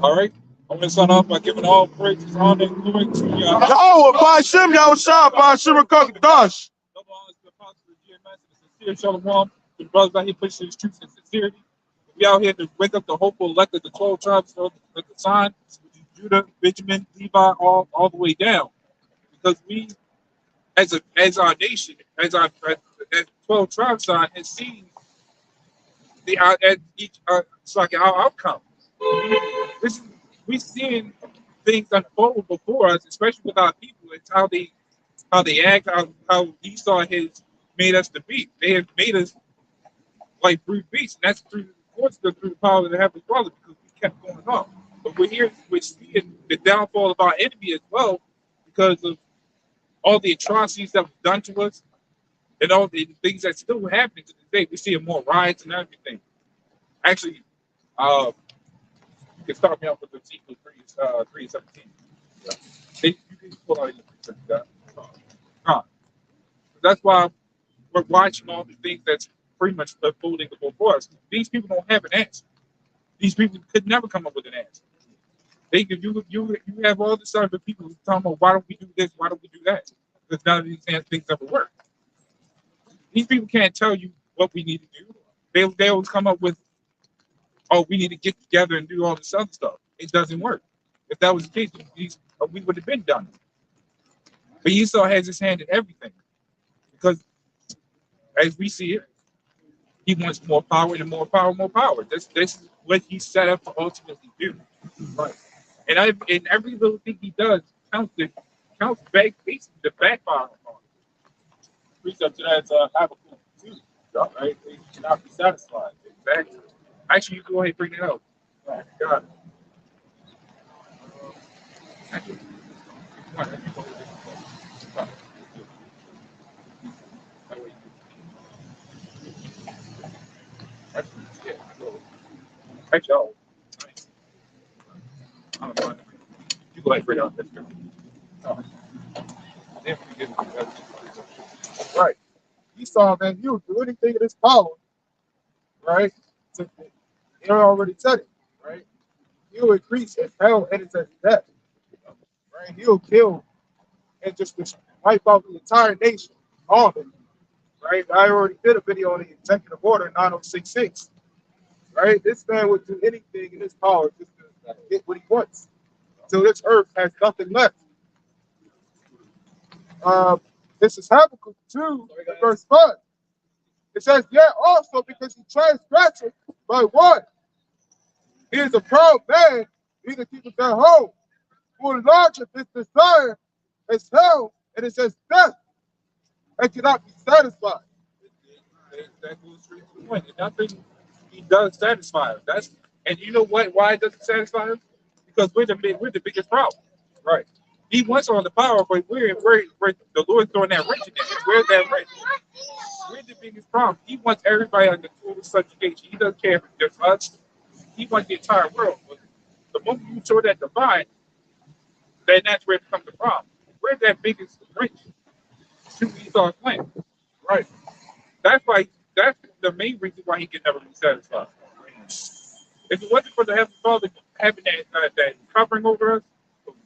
All right. I'm going to start off by giving all praises, honor, and glory to Yahweh. Oh, Bashim, Yahushua, Bashim, Kakadash. Double honors to the apostle of GMS and the sincere shalom to the brothers out here pushing his truth and sincerity. We out here to wake up the hopeful elect of the 12 tribes of the sign, which is Judah, Benjamin, Levi, all the way down. Because we, as our nation, as 12 tribe sign, has seen the at each it's like our outcome. This we seeing things unfold before us, especially with our people. It's how they act, how Esau has made us to be. They have made us like brute beasts, and that's through, of course, through the power of the Heavenly Father, because we kept going on. But we're seeing the downfall of our enemy as well, because of all the atrocities that were done to us, and all the things that still happening to this day. We're seeing more riots and everything. Actually, you can start me off with the Ezekiel 3:17. Yeah. You can pull out your 3:17. That's why we're watching all the things that's pretty much unfolding before us. These people don't have an answer. These people could never come up with an answer. They could you have all this other people talking about, why don't we do this, why don't we do that? Because none of these things ever work. These people can't tell you what we need to do. They always come up with, oh, we need to get together and do all this other stuff. It doesn't work. If that was the case, we would have been done. But Esau has his hand in everything. Because as we see it, he wants more power and more power, more power. This is what he set up to ultimately do. Right. And every little thing he does counts back, basically the backfire on him. Precept to that Habakkuk 2, right? They cannot be satisfied. Exactly. Actually, you go ahead and bring it out. Right. Got it. Actually, y'all. You go ahead and bring it out. That's good. Right. Esau, man, he'll do anything in his power, right? He already said it, right? He'll increase his hell and his death, right? He'll kill and just wipe out the entire nation, all of it, right? I already did a video on the executive order 9066, right? This man would do anything in his power just to get what he wants, until this earth has nothing left. This is Habakkuk 2, verse 5. It says, yeah, also because he transgressed by what? He is a proud man, neither keepeth at home, who enlargeth his desire as hell, and it says death, and cannot be satisfied. That goes straight to the point. And nothing he does satisfy us. And you know what? Why it doesn't satisfy us? Because we're the biggest problem. Right. He wants all the power, but we're the Lord's throwing that rich in there. Where's that rich? We're the biggest problem. He wants everybody under total subjugation. He doesn't care if it's just us. He wants the entire world. But the moment you show that divide, then that's where it becomes the problem. Where's that biggest rich? Shoot Esau's land. Right. That's the main reason why he can never be satisfied. If it wasn't for the Heavenly Father having that covering over us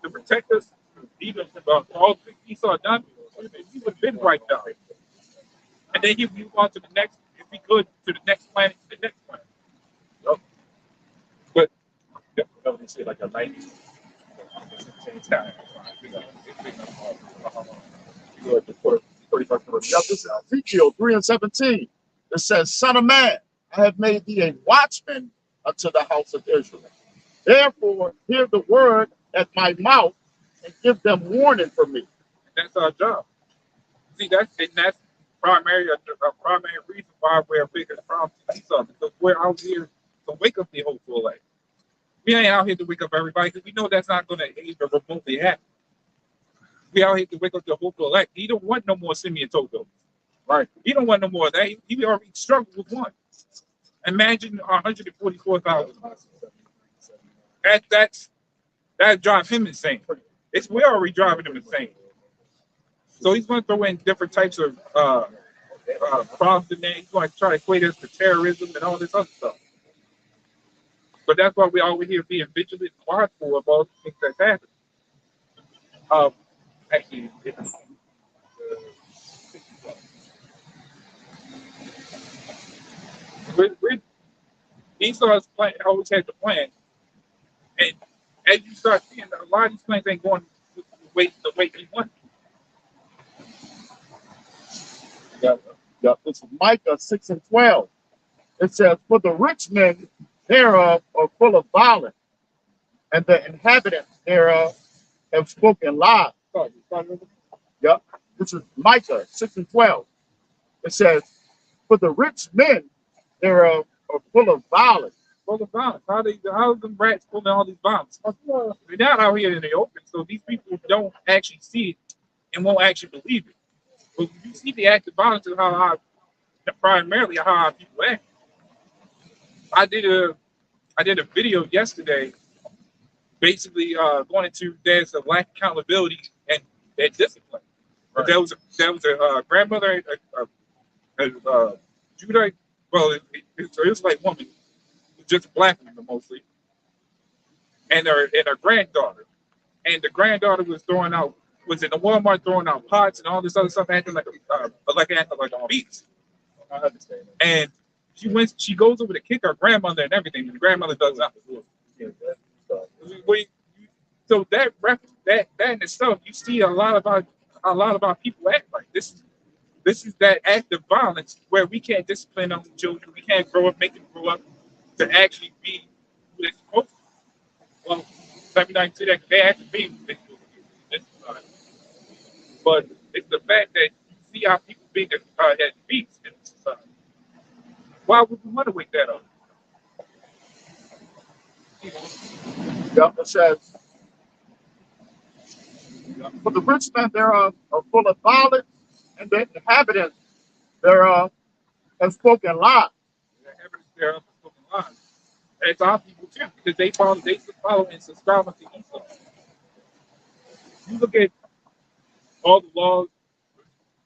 to protect us, even about all the things Esau done, he would have been wiped out. And then he would move on to the next, if he could, to the next planet, to the next planet. Yep. But they say like a 90s. This is Ezekiel 3:17. It says, Son of man, I have made thee a watchman unto the house of Israel. Therefore, hear the word at my mouth and give them warning from me. That's our job. See, that's primary reason why we're a bigger problem to Esau, because we're out here to wake up the hopeful elect. We ain't out here to wake up everybody, because we know that's not going to even remotely happen. We out here to wake up the hopeful elect. He don't want no more Simeon Toto. Right. He don't want no more of that. He already struggled with one. Imagine 144,000. That drives him insane. We're already driving him insane. So he's going to throw in different types of problems in there. He's going to try to equate us to terrorism and all this other stuff. But that's why we always here being vigilant and watchful of all the things that's happening. Um, actually, it's, we Esau's plan always had the plan, and as you start seeing, a lot of these plans ain't going the way he wanted. Yep. This is Micah 6 and 12. It says, "For the rich men thereof are full of violence, and the inhabitants thereof have spoken lies." Yep. This is Micah 6 and 12. It says, "For the rich men thereof are full of violence." Full of violence. How them rats pulling all these bombs? They're not out here in the open, so these people don't actually see it and won't actually believe it. But you see the active violence of primarily how our people act. I did a video yesterday, basically going into there's a lack of accountability and discipline. Right. There was a grandmother, Judah, well, it's an Israelite woman, just a black woman mostly, and her granddaughter, and the granddaughter was in the Walmart throwing out pots and all this other stuff, acting like a beast. I understand. And she goes over to kick her grandmother and everything, and the grandmother does nothing. So that in itself, you see a lot of our people act like this. This is that act of violence where we can't discipline our children. We can't make them grow up to actually be who they're supposed to be. Well, let me not say that they actually be who they're supposed to be. But it's the fact that you see how people being as beasts in society. Why would we want to wake that up? Yep. It says, "For the rich men thereof are full of violence, and the inhabitants thereof have spoken lies." The inhabitants thereof have spoken lies. And it's our people too, because they follow and subscribe to Esau. You look at all the laws.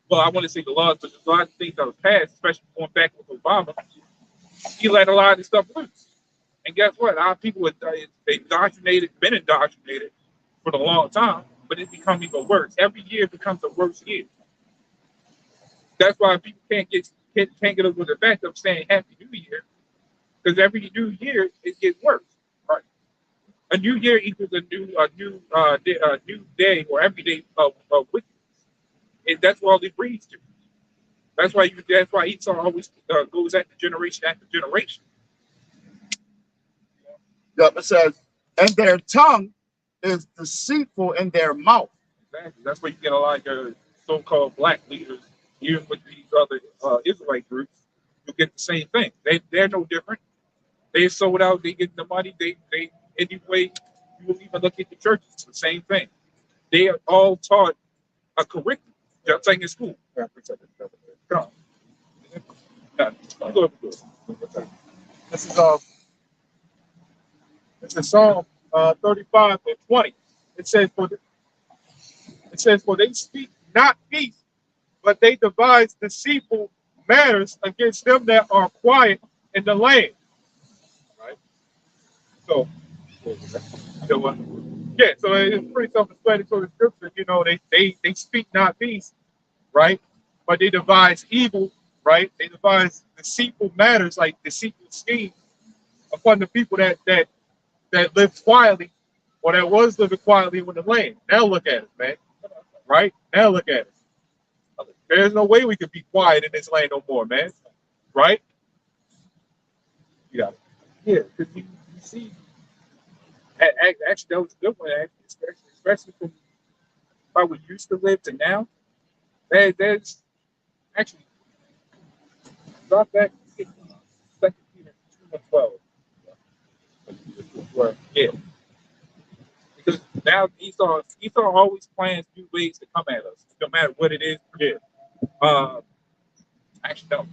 Well, I want to say the laws, but there's a lot of things that were passed, especially going back with Obama. He let a lot of this stuff loose. And guess what? Our people been indoctrinated for a long time, but it's becoming even worse. Every year becomes a worse year. That's why people can't get over the fact of saying Happy New Year, because every new year it gets worse. Right? A new year equals a new day or every day of wickedness. And that's what all it breeds to. That's why Esau always goes after generation after generation. Yep. It says, "And their tongue is deceitful in their mouth." Exactly. That's where you get a lot of so-called black leaders, even with these other Israelite groups. You get the same thing. They're no different. They sold out. They get the money. They anyway. You will even look at the churches. It's the same thing. They are all taught a curriculum. Just like in school. Come on. This is Psalm 35 and 20. It says, "For they speak not peace, but they devise deceitful matters against them that are quiet in the land." Right. So it's pretty self-explanatory scripture. You know, they speak not peace, right? But they devise evil, right? They devise deceitful matters, like deceitful schemes upon the people that live quietly, or that was living quietly in the land. Now look at it, man. Right? Now look at it. There's no way we could be quiet in this land no more, man. Right? Yeah. Yeah, because you see, actually, that was a good one, especially from how we used to live to now. There's actually, drop back to 2 Peter 2:12. Yeah. Because now Esau always plans new ways to come at us, no matter what it is. Yeah. Actually, no,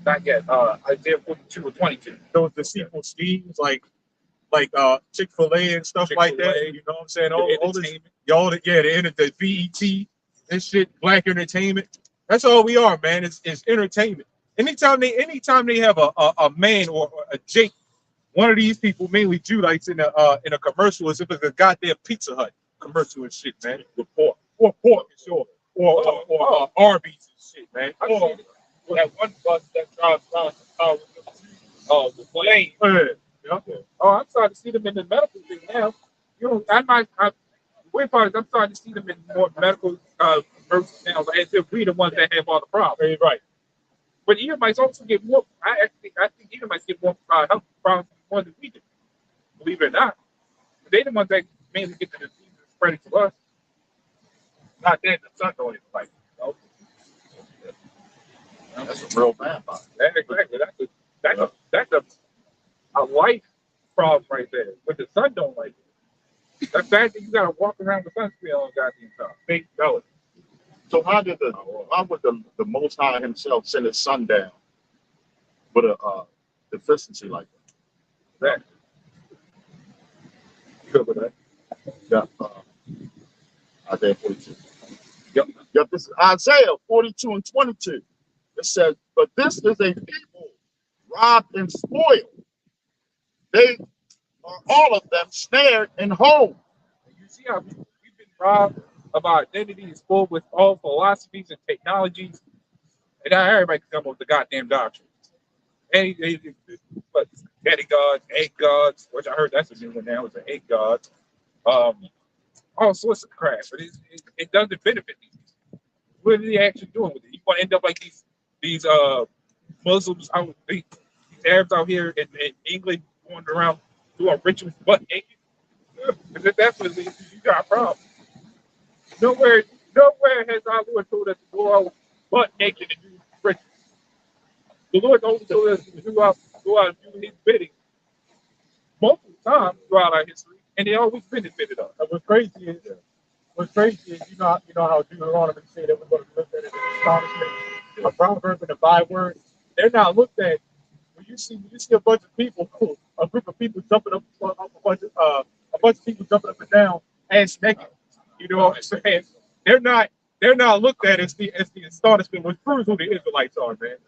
not yet. Isaiah 42 or 22. Those deceitful schemes like Chick-fil-A and stuff like that. You know what I'm saying? The BET and shit, black entertainment. That's all we are, man. It's entertainment. Anytime they have a man or a Jake one of these people, mainly Judites, in a commercial as if it's a goddamn Pizza Hut commercial and shit, man. With pork. Or pork, sure. Or Arby's and shit, man. Or that one bus that drives around the plane. Yeah. Oh, I'm starting to see them in the medical thing now. You know, the weird part is I'm starting to see them in more medical emergencies now, as if we the ones that have all the problems. Right. But Edomites also get more. I think Edomites get more health problems more than we do. Believe it or not, they the ones that mainly get the disease spreading to us. Not that the sun don't even like. That's a real man. Exactly. That's a life problem right there. But the sun don't like it. That's bad that you gotta walk around the sunscreen all goddamn time. Big belly. So how would the Most High Himself send His Son down with a deficiency like that? Good with that. Yeah. Isaiah 42. Yep. This is Isaiah 42 and 22. It says, "But this is a people robbed and spoiled. They are all of them snared and whole." You see how we've been robbed of our identity and spoiled with all philosophies and technologies, and now everybody can come up with the goddamn doctrine. But daddy gods, egg gods, which I heard that's a new one now. It's an egg god. All sorts of crap, but it doesn't benefit these. What are they actually doing with it? You want to end up like these Muslims out, these Arabs out here in England going around doing rituals butt naked? Because that's what you got a problem. Nowhere has our Lord told us to go out butt naked and do rituals. The Lord only told us to go out and do His bidding multiple times throughout our history, and they always benefited us. What's crazy is you know how Deuteronomy say that we're going to look at it as astonishment, a proverb and a byword. They're not looked at. When you see a bunch of people, a group of people jumping up, a bunch of people jumping up and down, ass naked. You know what I'm saying? They're not looked at as the astonishment, which proves who the Israelites are, man.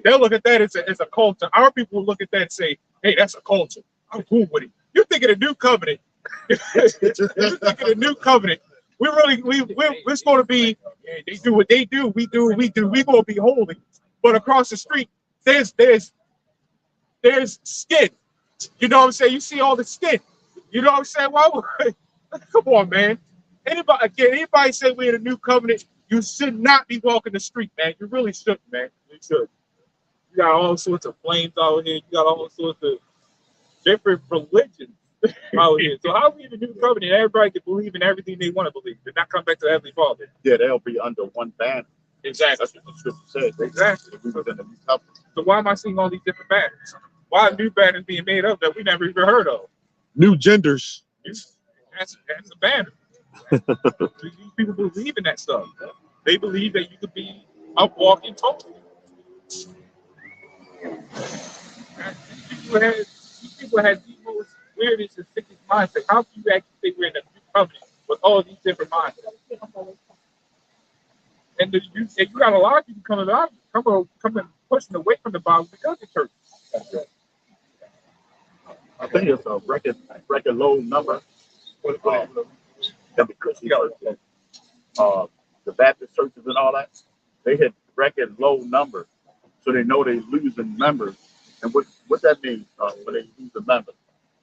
They'll look at that as a culture. Our people look at that and say, "Hey, that's a culture. I'm cool with it." You're thinking a new covenant. You're thinking a new covenant. We're supposed to be. They do what they do. We do what we do. We're gonna be holy. But across the street, there's skin. You know what I'm saying? You see all the skin. You know what I'm saying? Well, come on, man. Anybody say we're in a new covenant, you should not be walking the street, man. You really shouldn't, man. You should. You got all sorts of flames out here. You got all sorts of different religions out here. So how are we in the new covenant? Everybody can believe in everything they want to believe and not come back to the Heavenly Father. Yeah, they'll be under one banner. Exactly. That's what the scripture says. Exactly. So why am I seeing all these different banners? Why are new banners being made up that we never even heard of? New genders. That's a banner. These people believe in that stuff. They believe that you could be a walking token. These people had the most weirdest and sickest mindset. How can you actually say we're in a new covenant with all these different mindsets? And you got a lot of people coming pushing away from the Bible because of church. I think it's a record low number. Because the Baptist churches and all that, they hit record low numbers, so they know they're losing members. And what that means when they lose a member,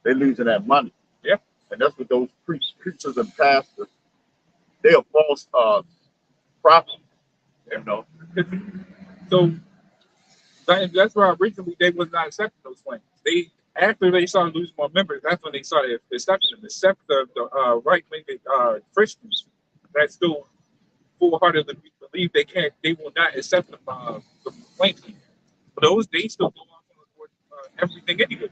they're losing that money. Yeah, and that's what those preachers and pastors, they are false prophets. You know. So that's why originally they was not accepting those claims. After they started losing more members, that's when they started accepting them. Except the right-wing Christians that still full-heartedly believe they will not accept them the claims. But those they still go on everything anyway.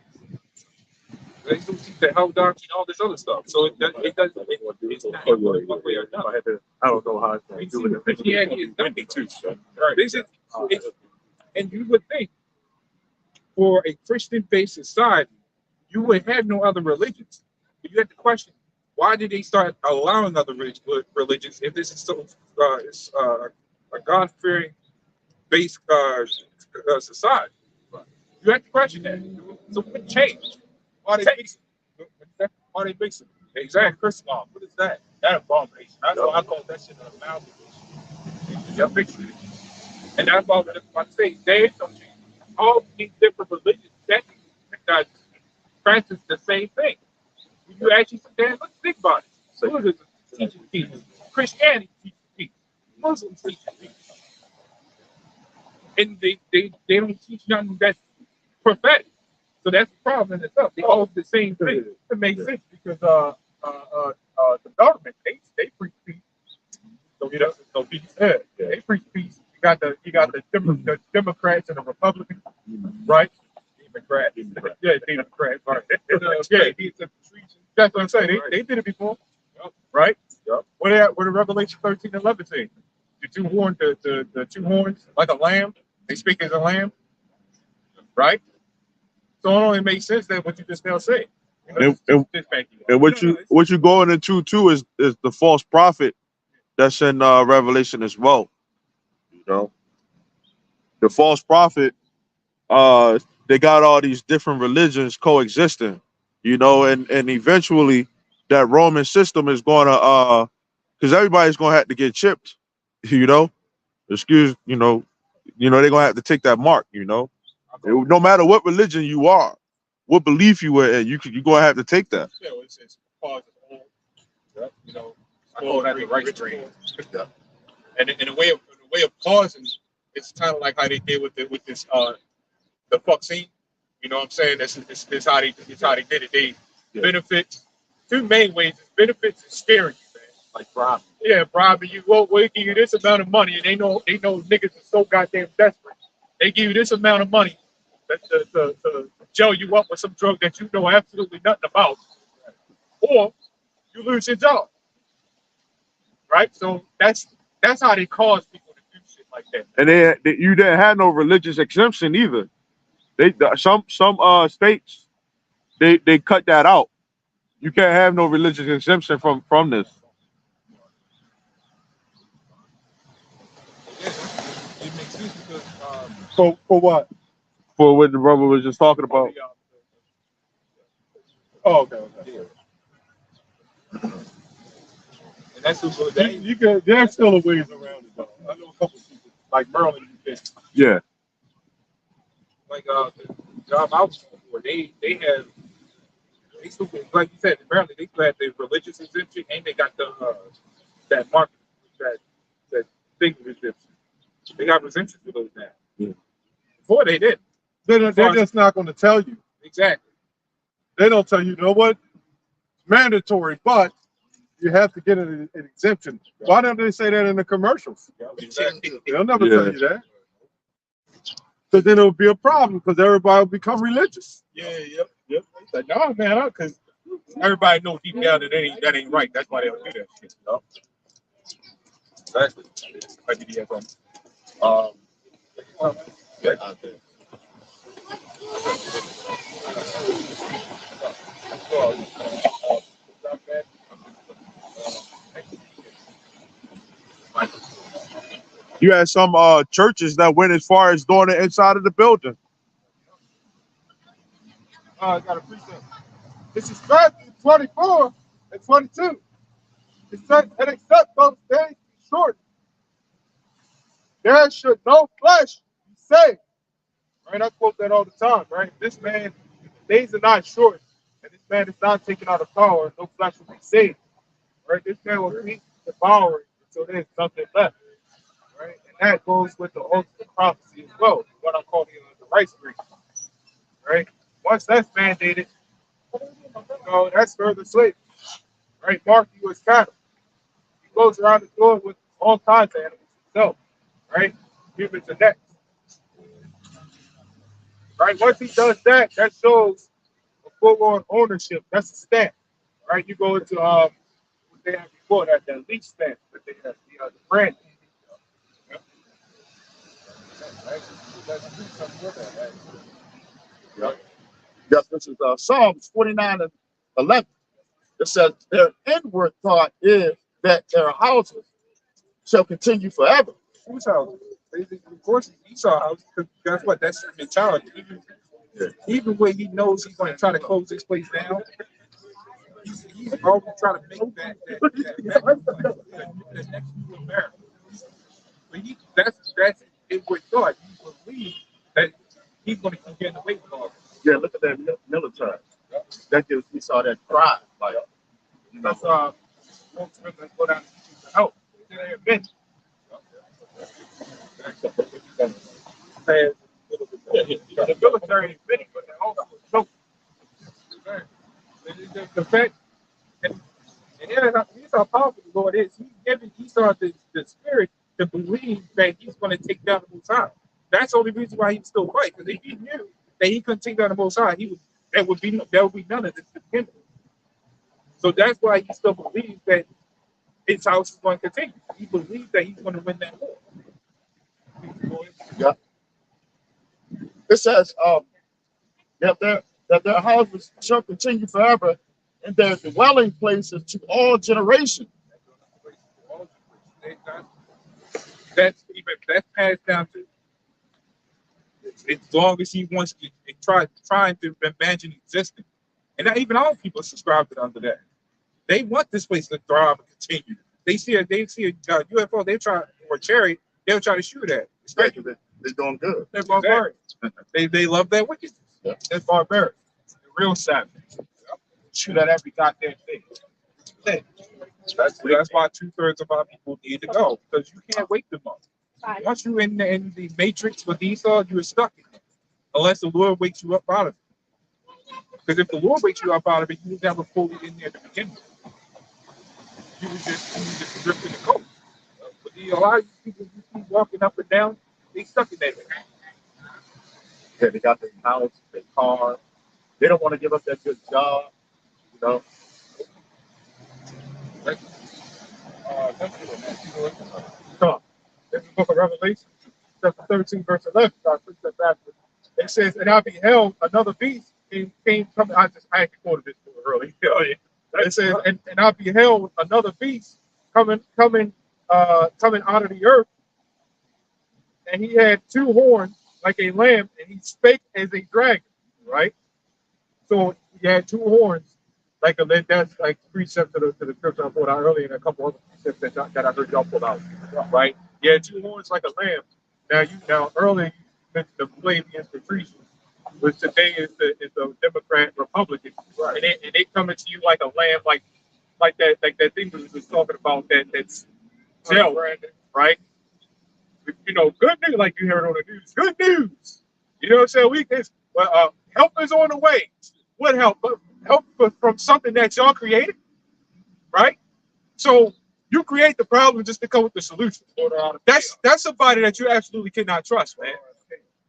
They still teach the hell doctrine and all this other stuff. So it's not one way or another. I don't know how it's going to do it. Yeah, it's done too. Right. And you would think, for a Christian-based society, you would have no other religions. But you have to question, why did they start allowing other religions if this is so a God-fearing based society? You have to question that. So what changed? Why they mixing? Why they mixing? Exactly. Christmas. What is that? That abomination. That's why I call that shit an amalgamation. You're mixing it. And that's why I say there is some change. All these different religions that practice the same thing. When you actually sit there and think about it. Buddhism teaches peace. Christianity teaches peace. Muslims teach peace. And they don't teach nothing that's prophetic. So that's the problem in itself. They all the same thing. It makes sense because the government they preach peace. So peace. Yeah, they preach peace. You got the Democrats and the Republicans, right? Democrats. Yeah, Democrats. Right. That's what I'm saying. They did it before, right? Yep. What did Revelation 13:11 say? The two horns like a lamb. They speak as a lamb, right? So it only makes sense that what you just now say. And what you going into too is the false prophet that's in Revelation as well. You know, the false prophet, they got all these different religions coexisting, you know, and eventually that Roman system is going to because everybody's going to have to get chipped, you know. They're going to have to take that mark, you know. No matter what religion you are, what belief you were in, you're going to have to take that. Yeah, it's part of the whole, you know, I call that the right train. And in a way of pausing, it's kind of like how they did with this the vaccine. You know what I'm saying? This how they did it. They benefits two main ways. It's benefits and scaring you, man. Like bribery. Yeah, bribing you. Well, we'll give you this amount of money, and they know niggas are so goddamn desperate. They give you this amount of money to gel you up with some drug that you know absolutely nothing about, or you lose your job. Right? So that's how they cause people to do shit like that. And you didn't have no religious exemption either. Some states they cut that out. You can't have no religious exemption from this. It makes sense because For what? For what the brother was just talking about. Oh, okay. yeah. And that's what they You can. There's still a ways around it, though. I know a couple people like Maryland. You can. Yeah. like the job I was for, they still, like you said, apparently they still had the religious exemption and they got the that market that thing exemption. They got exemptions for those now. Yeah. Before they did. They're just not going to tell you. Exactly. They don't tell you know what? It's mandatory, but you have to get an exemption. Why don't they say that in the commercials? Exactly. They'll never tell you that. So then it'll be a problem because everybody will become religious. Yeah, yep. It's like, no, man, because everybody knows deep down that ain't right. That's why they don't do that shit. You know? Exactly. Might be the You had some churches that went as far as doing it inside of the building. I got a precept. This is Matthew 24 and 22. It says, and except those days be short, there should no flesh be saved. Right? I quote that all the time, right? This man, days are not short, and this man is not taken out of power, no flesh will be saved. Right? This man will eat, devour it until there's nothing left. Right? And that goes with the ultimate prophecy as well, what I'm calling the rice tree. Right? Once that's mandated, that's further slavery. Right? Mark you as cattle. He goes around the door with all kinds of animals himself. Right? Humans are next. Right? Once he does that, that shows a full-on ownership. That's a stamp. Right? You go into what they had before that lease stamp that they have, the brand. Yes, this is Psalms 49 and 11. It says, their inward thought is that their houses shall continue forever. Whose house? Of course, it's Esau house. Because guess what? That's mentality. Even when he knows he's going to try to close this place down, he's always trying to make that next new America. But that's it with God. You believe that he's going to keep getting away with all this. Yeah, look at that military. That gives me saw that pride. Like, you know, That's folks really go down to help. They ain't been. The military is big, but they also choke. The fact, and here's how powerful the Lord is. He's giving Esau the spirit to believe that he's going to take down the Most High. That's the only reason why he's still fighting. Because if he knew that he couldn't take down the Most High, there would be none of this to begin with. So that's why he still believes that his house is going to continue. He believes that he's going to win that war. yeah. It says, that their houses shall continue forever, and their dwelling places to all generations. That's passed down to as long as he wants to trying to imagine existing. And not even all people subscribe to under that. They want this place to thrive and continue. They see a UFO, they try or chariot, they'll try to shoot at. Especially they're doing good. They're barbarians. They love that wickedness. Yeah. They're barbarians. They're real savage. Shoot at every goddamn thing. That's why 2/3 of our people need to go, because you can't wake them up. Once you're in the matrix with Esau, you're stuck in it. Unless the Lord wakes you up out of it. Because if the Lord wakes you up out of it, you was never fully in there to begin with. You was just drifting the coast. But a lot of people you see walking up and down, they stuck in that. Yeah, they got their house, their car. They don't want to give up that good job, you know. Come. In the book of Revelation, chapter 13, verse 11. I put that backwards. It says, "And I beheld another beast came coming." I actually quoted this too early. It says, and I beheld another beast coming out of the earth, and he had two horns like a lamb, and he spake as a dragon. Right. So he had two horns like a lamb. That's like precept to the scripture I pulled out earlier, and a couple other precepts that I heard y'all pull out. Right. He had two horns like a lamb. Now earlier you mentioned the Flavian Patrician, which today is the Democrat Republican, right. and they coming to you like a lamb, like that thing we was talking about that's jail, right? You know, good news, like you heard on the news. Good news. You know what I'm saying? Help is on the way. What help? Help from something that y'all created, right? So you create the problem just to come with the solution. That's somebody that you absolutely cannot trust, man.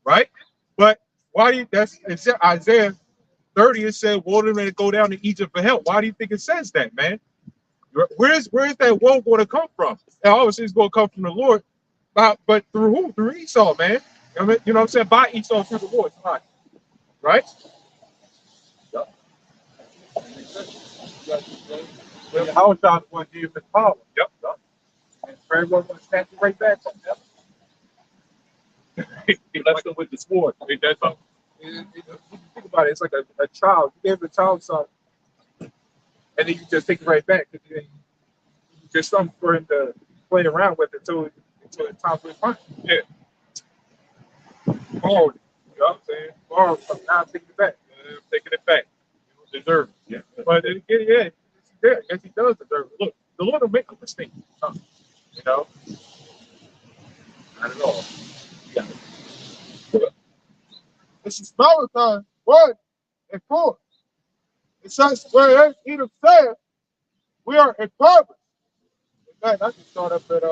Right? But why do you? That's Isaiah 30. It said, "Woe to them that go down to Egypt for help." Why do you think it says that, man? Where's that woe going to come from? And obviously, it's going to come from the Lord, but through who? Through Esau, man. I mean, you know what I'm saying? By Esau through the Lord, right? How was John one gave his power? Yep. And very well going to snatch it right back from them. He left them with the sword. That's all. Think about it. It's like a child. You gave the child something, and then you just take it right back. You just something for him to play around with until it's time for his punch. Yeah. Borrowed it. You know what I'm saying? Borrowed something. Now I'm taking it back. I'm taking it back. You don't deserve it. Yeah. But then again, yeah. Yes, he does deserve it. Look, the Lord will make a mistake. You know? Not at all. Yeah. This is Malachi 1 and 4. It says, where Edom said, we are impoverished. In fact, I can start up at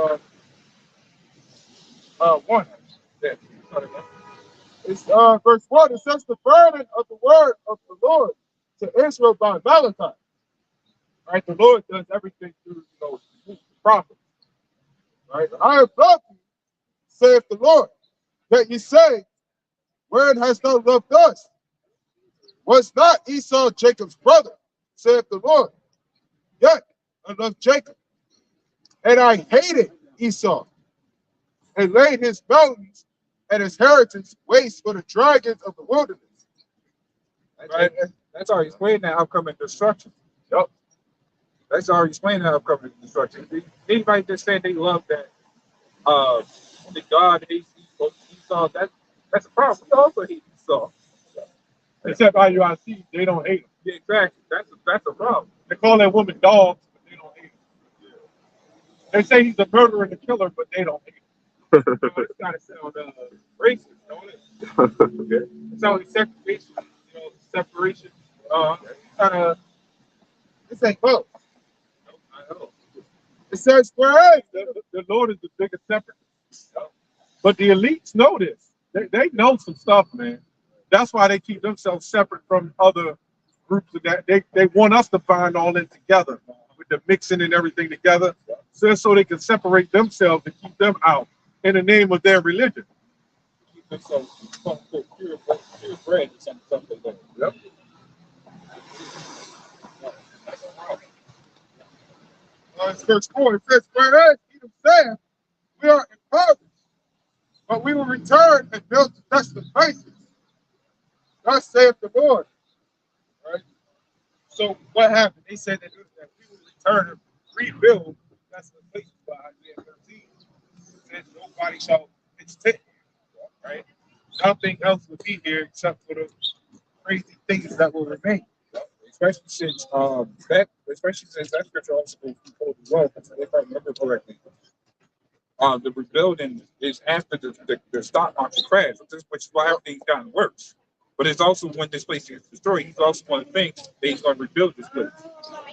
1. Yeah. It's verse 1. It says, the burden of the word of the Lord to Israel by Malachi. Right? The Lord does everything through the prophet. Right? I have loved you, saith the Lord, that ye say, wherein hast thou loved us? Was not Esau Jacob's brother, saith the Lord? Yet I loved Jacob, and I hated Esau, and laid his mountains and his heritage waste for the dragons of the wilderness. Right? That's already explaining the upcoming destruction. Yup. That's already explaining the upcoming destruction. Anybody just saying they love that the God hates Esau, that's a problem. We also hate Esau. Except IUIC, they don't hate them. Yeah, exactly. That's a problem. They call that woman dogs, but they don't hate him. They say he's a murderer and a killer, but they don't hate him. It's gotta sound racist, don't it? Okay. It's only separation, separation. This ain't close. I know. It says, whereas the Lord is the biggest separatist. But the elites know this. They know some stuff, man. That's why they keep themselves separate from other groups. That they want us to bind all in together with the mixing and everything together, so they can separate themselves and keep them out in the name of their religion. Keep them so pure bread or something like that. Yep. It's verse 4. It says, whereas Edom said, we are impoverished, but we will return and build the desolate places. Thus saith the Lord. Right? So what happened? They said that we will return and rebuild the desolate places by Isaiah 13. It says nobody shall pitch tent, right? Nothing else will be here except for the crazy things that will remain. Especially since that scripture also goes before the well, if I remember correctly. The rebuilding is after the stock market crash, which is why everything's gotten worse. But it's also when this place is destroyed, he's also going to think that he's going to rebuild this place.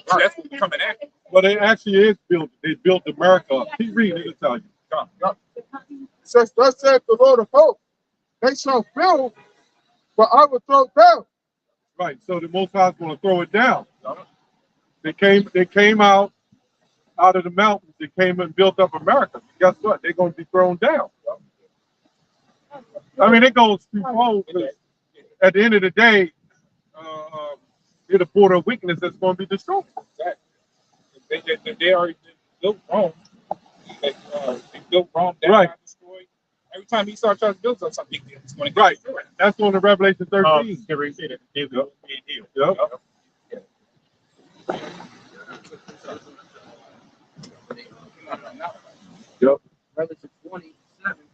So that's what we're coming at. But it actually is built. They built America up. Keep reading, it'll tell you. It says, thus saith the Lord of hosts, they shall build, but I will throw down. Right, so the Most High is going to throw it down. They came out of the mountains. They came and built up America. Guess what? They're going to be thrown down. I mean, it goes twofold. At the end of the day, it's a border of weakness that's going to be destroyed. Exactly. They already built Rome. They built Rome, that Right. got destroyed. Every time he starts trying to build something, it's going to get Right. destroyed. That's on the Revelation 13. Yep. Revelation 27.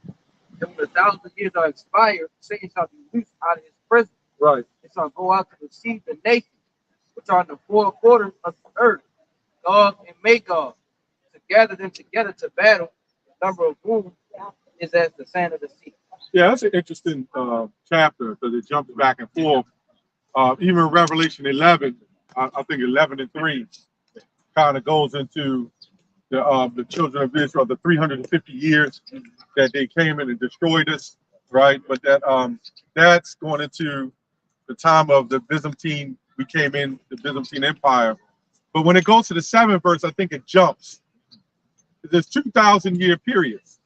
And when 1,000 years are expired, Satan shall be loosed out of his prison. Right. It shall go out to receive the nations, which are in the four quarters of the earth, Gog and Magog, to gather them together to battle. The number of whom is as the sand of the sea. Yeah, that's an interesting chapter because it jumps back and forth. Even Revelation 11, I think 11 and 3, kind of goes into the children of Israel, the 350 years that they came in and destroyed us, right? But that's going into the time of the Byzantine. We came in the Byzantine Empire. But when it goes to the 7th verse, I think it jumps. There's 2,000-year periods.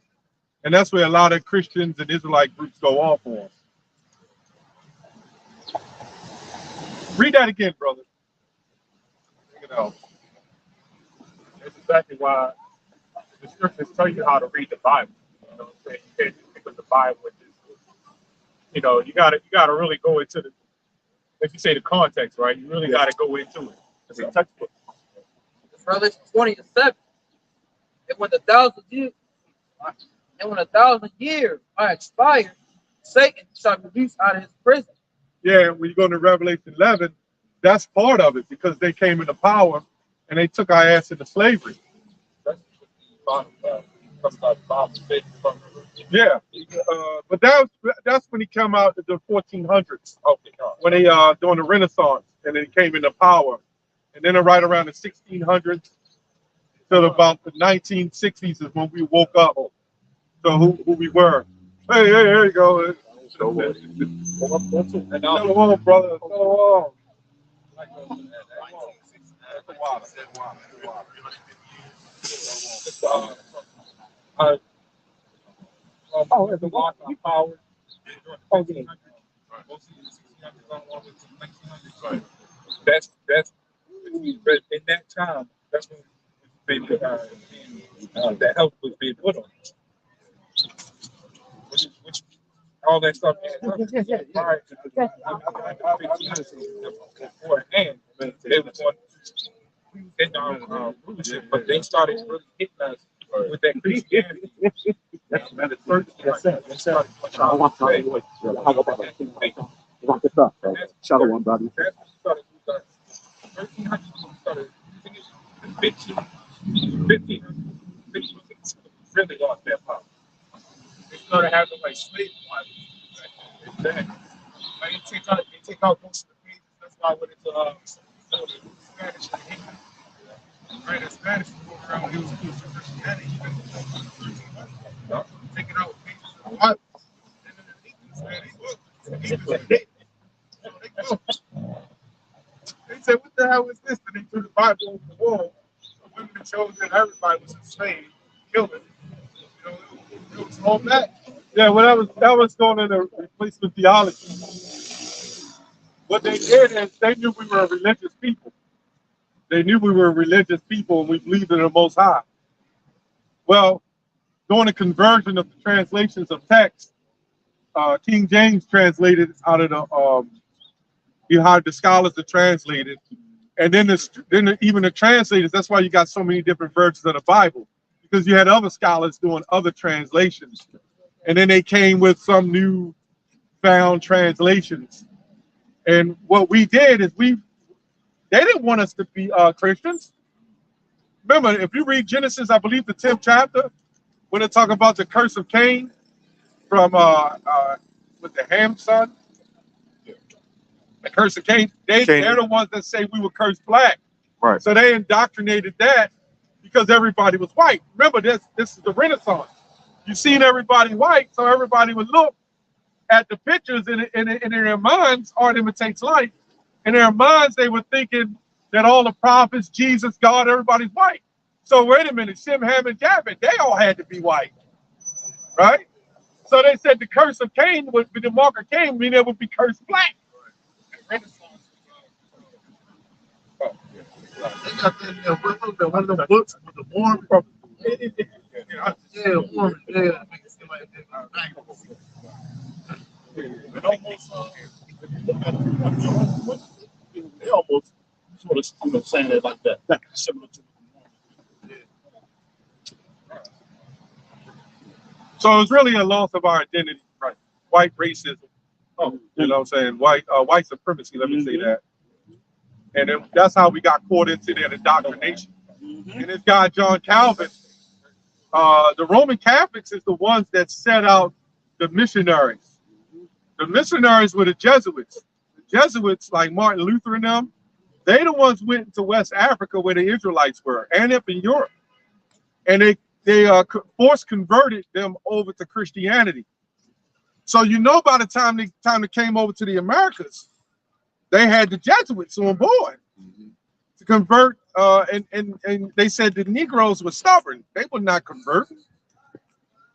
And that's where a lot of Christians and Israelite groups go off on. Read that again, brother. Check it out. That's exactly why the scriptures tell you how to read the Bible. You know what I'm saying? You can't just pick up the Bible and just, you gotta really go into the, if you say the context, right? You really gotta go into it. It's a textbook. Revelation 20 and 7. And when 1,000 years are expired, Satan shall be loosed out of his prison. Yeah, when you go to Revelation 11, that's part of it because they came into power and they took our ass into slavery. Yeah, but that's when he came out in the 1400s. Okay, when they during the Renaissance and then he came into power, and then right around the 1600s till about the 1960s is when we woke up to who we were. Hey, here you go. Shalom, brother. Shalom. The walk of power. Okay. That's in that time. That's when that help was being put on. Which all that stuff. Prior to beforehand, they was on in our rulership, but they started really hitting us with that Christianity. That's the first. Shadow one, buddy. That's what started using us. 1300 started using it. 1500 really lost their power. They started having like slave wives. Like, they take out most of the pages. That's why I went into Spanish and English. Right, in Spanish was going around. He was Christianity. Taking out pages of the Bible. And then in English, man, they said, "What the hell is this?" And they threw the Bible over the wall. The women that chose that everybody was enslaved, killed it. You know, it was all that. Yeah, well, that was going into replacement theology. What they did is they knew we were a religious people. They knew we were a religious people and we believed in the Most High. Well, during the conversion of the translations of text, King James translated out of the, he hired the scholars to translate it. And then even the translators, that's why you got so many different versions of the Bible, because you had other scholars doing other translations. And then they came with some new found translations. And what we did is they didn't want us to be Christians. Remember, if you read Genesis, I believe the 10th chapter, when they talk about the curse of Cain from with the Ham's son, the curse of Cain, they're the ones that say we were cursed black. Right. So they indoctrinated that because everybody was white. Remember, this is the Renaissance. You seen everybody white, so everybody would look at the pictures in their minds. Art imitates life. In their minds, they were thinking that all the prophets, Jesus, God, everybody's white. So wait a minute, Shem, Ham, and Japheth, they all had to be white, right? So they said the curse of Cain would be the mark of Cain, meaning it would be cursed black. Renaissance. They got one of the books with the Mormon. Yeah, Mormon. Yeah. It almost, they almost sort of saying it like that, similar to So it's really a loss of our identity, right? White racism. Oh, you know what I'm saying? White supremacy, let me say that. And then that's how we got caught into their indoctrination. And this guy, John Calvin, the Roman Catholics is the ones that set out the missionaries. The missionaries were the Jesuits. The Jesuits, like Martin Luther and them, they the ones went into West Africa where the Israelites were, and up in Europe. And they force converted them over to Christianity. So you know, by the time they came over to the Americas, they had the Jesuits on board to convert, and they said the Negroes were stubborn; they would not convert.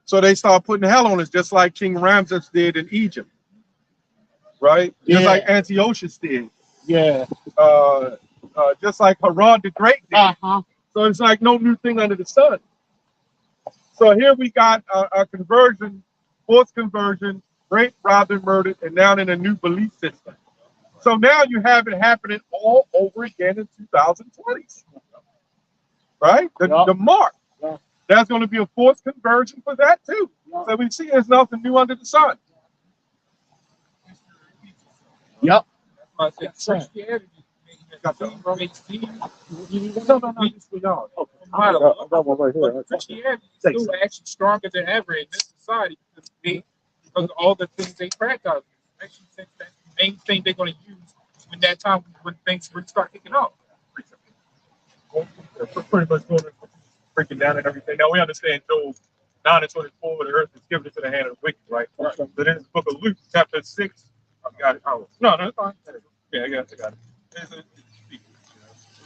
So they started putting hell on us, just like King Ramses did in Egypt, right? Yeah. Just like Antiochus did. yeah. Just like Herod the Great did. So it's like no new thing under the sun. So here we got a conversion, forced conversion, rape, robbed, and murdered, and now in a new belief system. So now you have it happening all over again in 2020, right? The mark. Yeah. There's going to be a forced conversion for that too. So we see there's nothing new under the sun. Yep. Christianity. Christianity is still actually stronger than ever in this society because of all the things they practice. Actually, think that's the main thing they're going to use when that time when things really start kicking off. Pretty much going breaking down and everything. Now we understand Job 9:24, the earth is given into the hand of the wicked, right? So then in the book of Luke, chapter 6, I got it. Oh, no, that's fine. Yeah, I got it.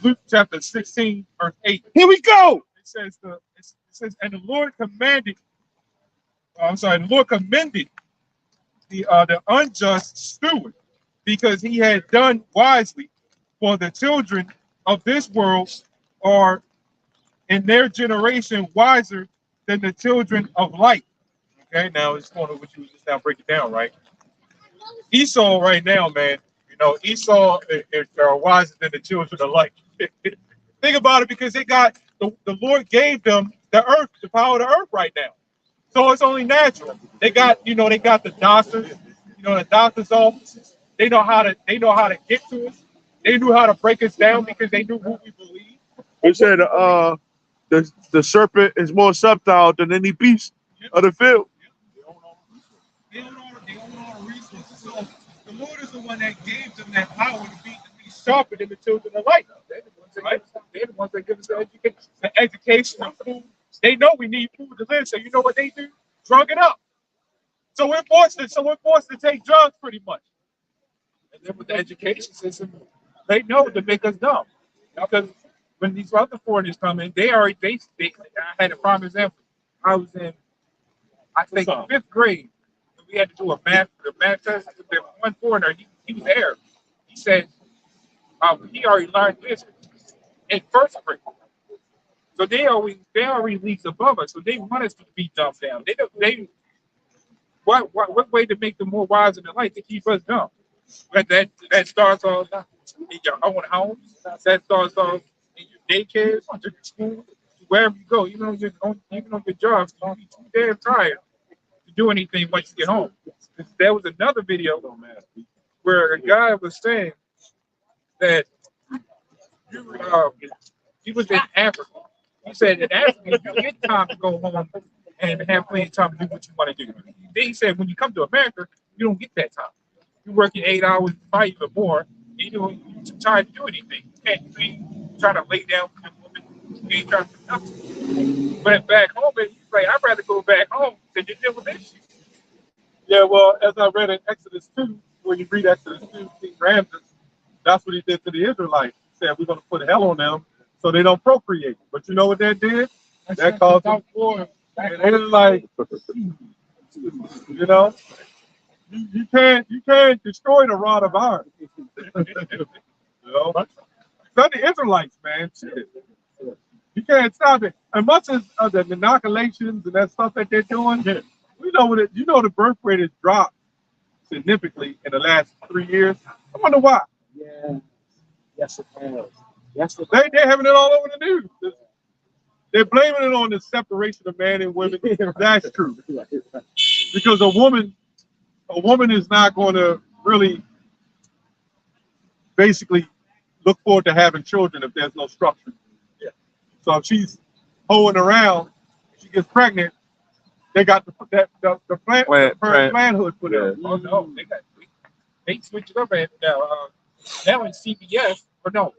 Luke chapter 16, verse 8. Here we go. It says, and the Lord commanded. The Lord commended the unjust steward because he had done wisely, for the children of this world are in their generation wiser than the children of light. Okay, now it's going to what you just now break it down, right? Esau right now, man. You know, Esau are wiser than the children of light. Think about it, because they got the Lord gave them the earth, the power of the earth right now. So it's only natural. They got, they got the doctors, the doctor's offices. They know how to get to us. They knew how to break us down because they knew who we believe. He said the serpent is more subtle than any beast of the field. They own all the resources. So the Lord is the one that gave them that power to be Sharper than the children of light. They're the ones that give us the education. The education of food. They know we need food to live. So you know what they do? Drug it up. So we're forced to take drugs pretty much. And then with the education system, they know to make us dumb. Because when these other foreigners come in, I had a prime example. I was in, I think, 5th grade. And we had to do a math test. There was one foreigner, he was there. He said he already learned this in 1st grade. So they already leagues above us. So they want us to be dumbed down. What way to make them more wise in the light to keep us dumb? But that starts off in your own homes. That starts off in your daycares, your school, wherever you go. Even on your jobs, you'll be too damn tired to do anything once you get home. There was another video where a guy was saying that he was in Africa. He said in Africa, you get time to go home and have plenty of time to do what you want to do. Then he said, when you come to America, you don't get that time. You're working 8 hours, probably even more. And you're too tired to do anything. You ain't trying to lay down for the woman. You ain't trying to do nothing. But back home, he's like, I'd rather go back home than to deal with issues. Yeah, well, as I read in Exodus 2, when you read Exodus 2, King Ramses, that's what he did to the Israelites. He said, we're going to put hell on them so they don't procreate. But you know what that did? That caused them war. And they was like, you can't destroy the rod of iron. Not the Israelites, man. Shit. You can't stop it. And much as the inoculations and that stuff that they're doing, we know the birth rate has dropped significantly in the last 3 years. I wonder why. Yeah. Yes, it has. Yes, it They're having it all over the news. They're blaming it on the separation of man and women. That's true. Because a woman is not going to really basically look forward to having children if there's no structure. Yeah. So if she's hoeing around, she gets pregnant, they got the manhood put in. Oh no, they switched it up now in CBS or no.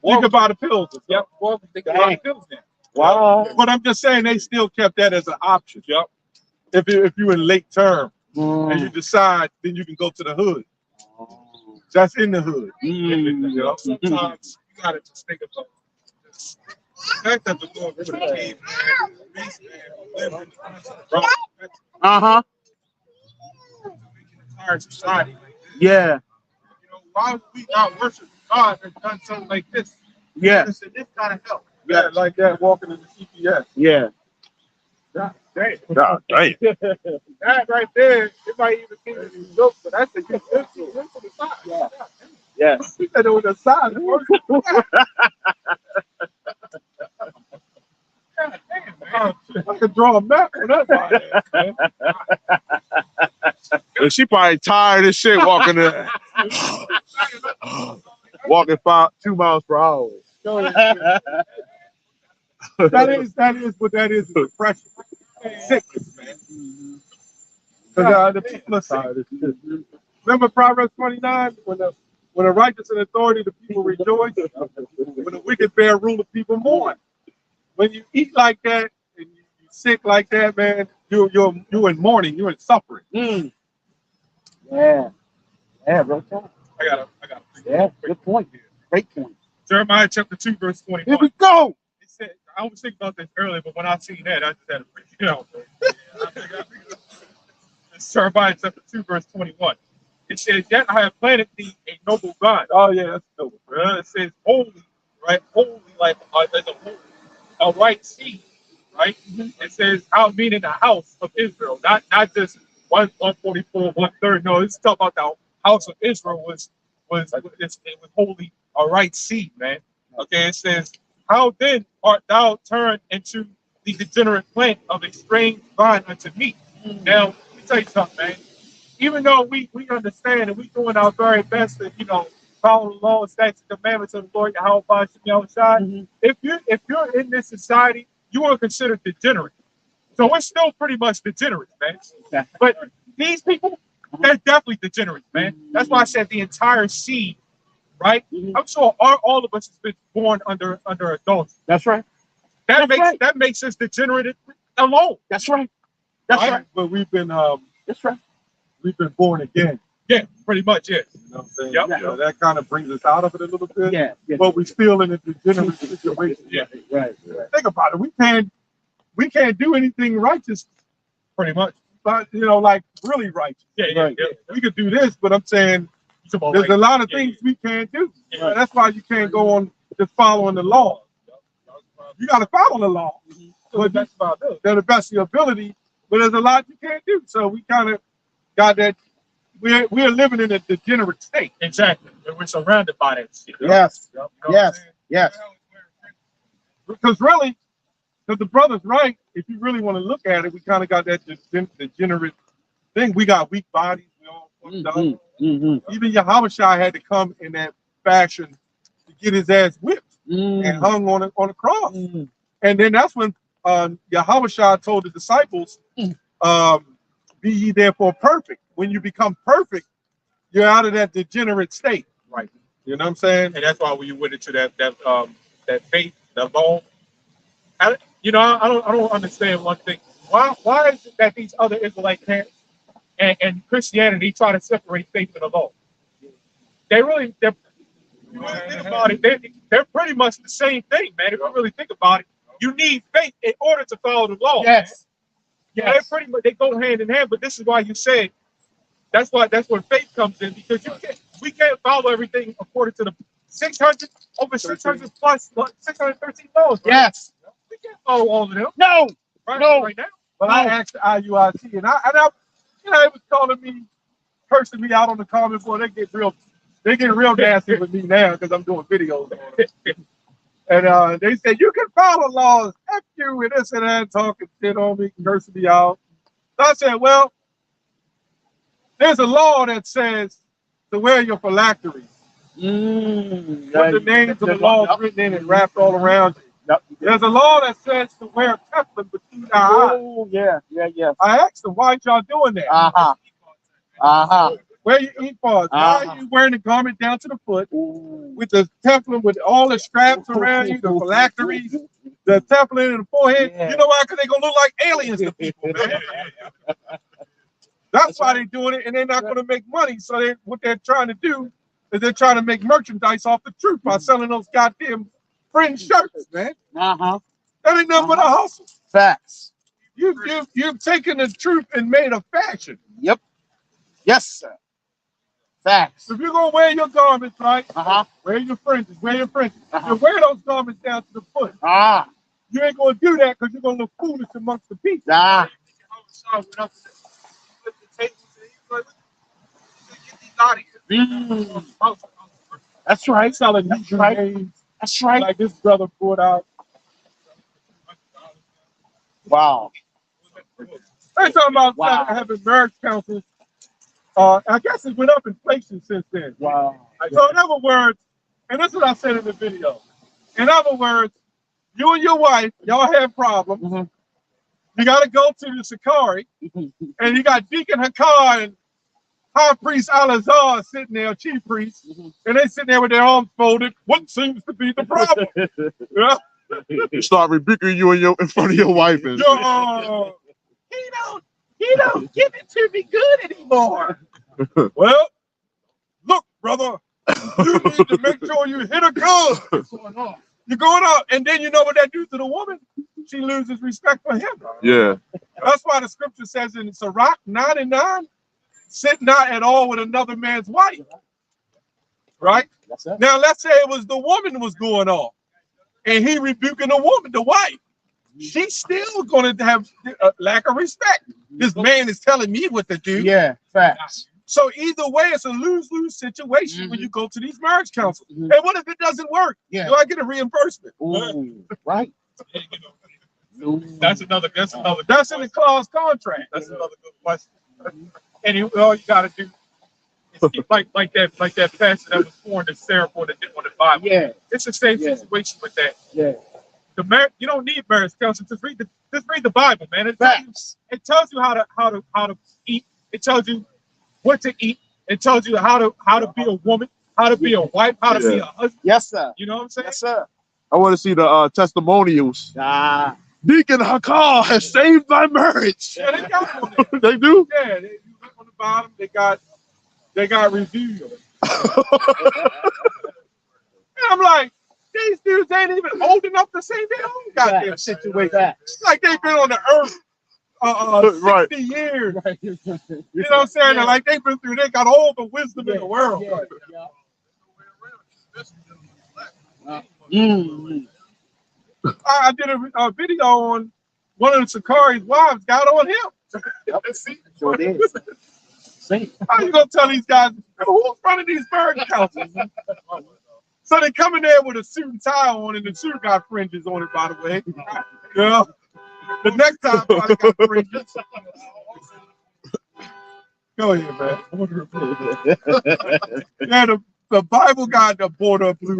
You can buy the pills. Yep, well, they can buy the pills now. Wow. But I'm just saying they still kept that as an option. Yep. If you're in late term and you decide, then you can go to the hood. That's in the hood. Sometimes you gotta just think about the fact that the Lord really gave man, live in the country, Uh-huh. to make an entire society like this. Yeah. Why would we not worship God and done something like this? Yeah. This kind of help. Yeah, like that walking in the CPS. Yeah. God damn. God damn. That right there, it might even seem to be a joke, but that's a good to the side. Yeah. Yes. He said it was a sign. God damn, man. I could draw a map for that. Man. And she probably tired as shit walking walking 2 miles per hour. That is what that is depression. Sickness, man. Because the people are sick. Remember Proverbs 29? When the righteous in authority, the people rejoice. When the wicked bear rule, the people mourn. When you eat like that and you're sick like that, man, you're in mourning, you're in suffering. Mm. Yeah. Yeah, real talk. I got Yeah, good point. Great point. Jeremiah chapter 2, verse 21. Here we go. It said, I was thinking about this earlier, but when I seen that, I just had to freak it out. It's Jeremiah chapter 2, verse 21. It says, yet I have planted thee a noble vine. Oh, yeah, that's dope. It says, holy, right? Holy, like as a right seed. right? It says how meaning the house of Israel, not just 144, 1/3. No, it's talking about the house of Israel it was wholly a right seed, man. Okay, it says, how then art thou turned into the degenerate plant of a strange vine unto me? Now, let me tell you something, man. Even though we understand and we doing our very best to, follow the law, statutes, and commandments of the Lord, Yahweh Shai, if you're in this society, you are considered degenerate. So we're still pretty much degenerate, man. But these people, they're definitely degenerate, man. That's why I said the entire seed, right? I'm sure all of us has been born under adultery. That's right. That makes us degenerate alone. That's right. That's right. But we've been That's right. we've been born again. Yeah, pretty much, yes. You know what I'm saying? Yep. So that kind of brings us out of it a little bit. Yeah. But we're still in a degenerate situation. Yeah. Right. Think about it. We can't do anything righteous, Pretty much. but like really righteous. Yeah. We could do this, but I'm saying there's a lot of things we can't do. Yeah. And that's why you can't go on just following the law. You got to follow the law, but that's about it. To the best of your ability. But there's a lot you can't do. So we kind of got that. We're living in a degenerate state. Exactly. And we're surrounded by that shit. Yes. You know what I'm saying? Yes. Because really, because the brother's right. If you really want to look at it, we kind of got that degenerate thing. We got weak bodies. We all fucked up. Even Yahweh Shai had to come in that fashion to get his ass whipped and hung on a cross. And then that's when Yahweh Shai told the disciples, be ye therefore perfect. When you become perfect, you're out of that degenerate state. Right. You know what I'm saying? And that's why when you went into that faith, that law, I don't understand one thing. Why is it that these other Israelite camps and Christianity try to separate faith and the law? You really think about it, they're pretty much the same thing, man. If you really think about it, you need faith in order to follow the law. Yes. Yeah, they go hand in hand. But this is why you said that's where faith comes in, because we can't follow everything according to the 600 plus 613 laws. Right? Yes. We can't follow all of them. No. Right now. But I asked the IUIC, and I it was calling me, cursing me out on the comment board. They get real nasty with me now because I'm doing videos on it. And they said, you can follow laws, F you, and this and that, talking shit on me, cursing me out. So I said, well, there's a law that says to wear your phylacteries. With the names of the laws written in and wrapped all around you. There's a law that says to wear teflon between our eyes. Oh, yeah. I asked them, why y'all doing that? Where you ephods? Why are you wearing a garment down to the foot with the teflon, with all the straps around you, the phylacteries, the teflon in the forehead? Yeah. You know why? Because they're gonna look like aliens to people, man. That's why they're doing it, and they're not gonna make money. So what they're trying to do is they're trying to make merchandise off the truth by selling those goddamn fringe shirts, man. That ain't nothing but a hustle. Facts. You've taken the truth and made a fashion. Yep. Yes, sir. Facts. If you're gonna wear your garments, right? Wear your fringes. You wear those garments down to the foot. You ain't gonna do that because you're gonna look foolish amongst the people. That's right. Selling That's right. names. That's right. Like this brother brought out. Wow. They're talking about having marriage counsels. I guess it went up in places since then. Wow. So in other words, and this is what I said in the video. In other words, you and your wife, y'all have problems. You got to go to the Sakari, and you got Deacon Hakar and High Priest Alazar sitting there, Chief Priest, and they sitting there with their arms folded. What seems to be the problem? You start rebuking you in front of your wife. And He don't give it to me good anymore. Well, look, brother, you need to make sure you hit a good. You're going out, and then you know what that do to the woman? She loses respect for him. yeah. That's why the scripture says in Sirach 9:9, sit not at all with another man's wife. Right? Now let's say it was the woman was going off, and he rebuking the woman, the wife. she's still going to have a lack of respect. This man is telling me what to do. Yeah, facts. So either way, it's a lose-lose situation when you go to these marriage counsels. And what if it doesn't work? Yeah. Do I get a reimbursement? Ooh, right. That's another. That's another. That's in the clause contract. That's another good question. And all you got to do is keep like that pastor that was born to Sarah on the Bible. Yeah. It's the same Yeah. situation with that. Yeah. You don't need marriage counseling. Just read the Bible, man. It tells you how to eat. It tells you what to eat. It tells you how to be a woman, how to be a wife, how to be a husband. Yes, sir. You know what I'm saying? Yes, sir. I want to see the testimonials. Ah. Deacon Hakal has saved my marriage. Yeah, they got one there. They do? Yeah, you look on the bottom, they got reviews. And I'm like, these dudes ain't even old enough to say their own goddamn situation. Facts. It's like they've been on the earth 60 years. Right. You know what I'm saying? And like they've been through, they got all the wisdom in the world. I did a video on one of the Sakari's wives got on him. Sure did. See? How you gonna tell these guys who's running these marriage councils? So they come in there with a suit and tie on, and the suit got fringes on it, by the way. You know, the next time probably got fringes. Go ahead, man. Yeah, the Bible got the border blue.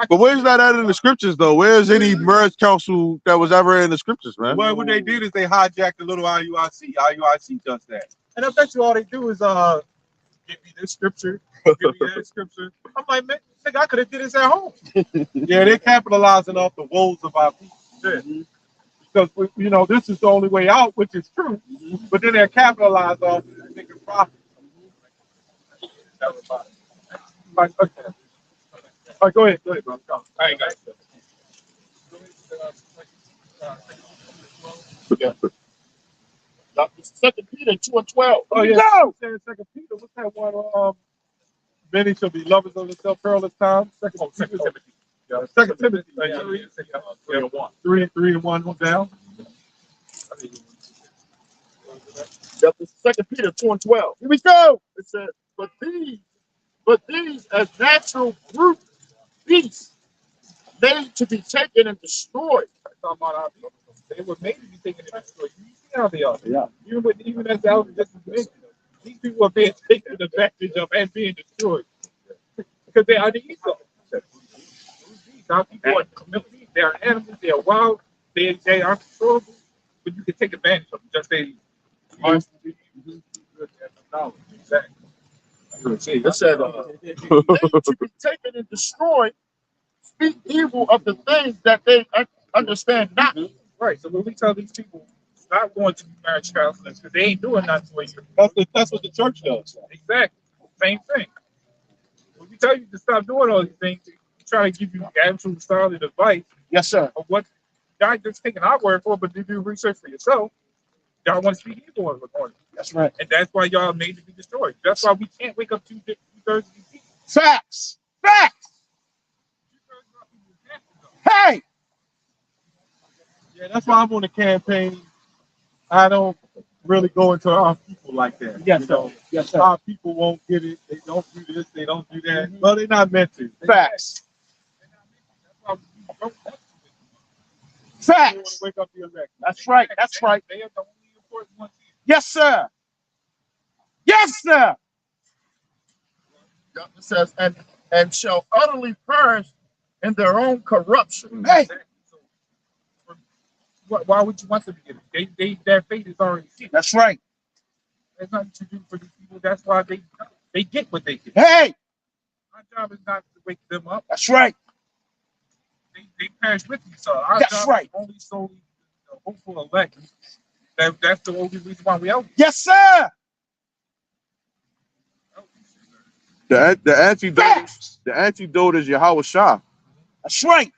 But where's that at in the scriptures, though? Where's any marriage counsel that was ever in the scriptures, man? Well, what they did is they hijacked the little IUIC. IUIC does that. And I bet you all they do is Give me this scripture. Give me that scripture. I'm like, man, think I could have did this at home. Yeah, they're capitalizing off the woes of our people. Because, you know, this is the only way out, which is true. But then they're capitalized off it and making profit. Like, okay. All right, go ahead, bro. All right, guys. Second Peter 2:12. Oh, yeah. Go! Second Peter, what's that one? Many shall be lovers of themselves perilous times. Second Timothy. Yeah, Second Timothy. 3 and 1 down. Second Peter 2:12. Here we go. It says, but these as natural brute beasts, made to be taken and destroyed. They were made to be taken and destroyed. You see how they are. Yeah. Even as Elvis just mentioned, these people are being taken advantage of and being destroyed because they are the ego. Now people are community, they are animals, they are wild, they are controllable, but you can take advantage of them. Just say, It said, made to be taken and destroyed, speak evil of the things that they understand not. right. So when we tell these people stop going to marriage counselors because they ain't doing nothing for you. That's what the church does. Exactly. Same thing. When we tell you to stop doing all these things, we try to give you absolute solid advice Yes, sir. of what not just taking our word for, but to do research for yourself. Y'all want to speak evil on it. That's right. And that's why y'all made to be destroyed. That's why we can't wake up two-thirds of these people. Facts. Facts. Hey. Yeah, that's why I'm on the campaign. I don't really go into our people like that. Yes, you sir. know? Yes, sir. Our people won't get it. They don't do this. They don't do that. Well, they're not meant to. Facts. That's why we don't want to. They want Facts. to wake up the elect. That's right. That's right. They are the only important ones. Yes, sir. Yes, sir. It says, and shall utterly perish in their own corruption. Hey. So, why would you want them to get it? Their fate is already set. That's right. There's nothing to do for these people. That's why they get what they get. Hey. Our job is not to wake them up. That's right. They perish with you. So our That's job right. is only solely the hopeful elect. That's the only reason why we out. Yes, sir. The antidote is Yahweh Shah. That's right.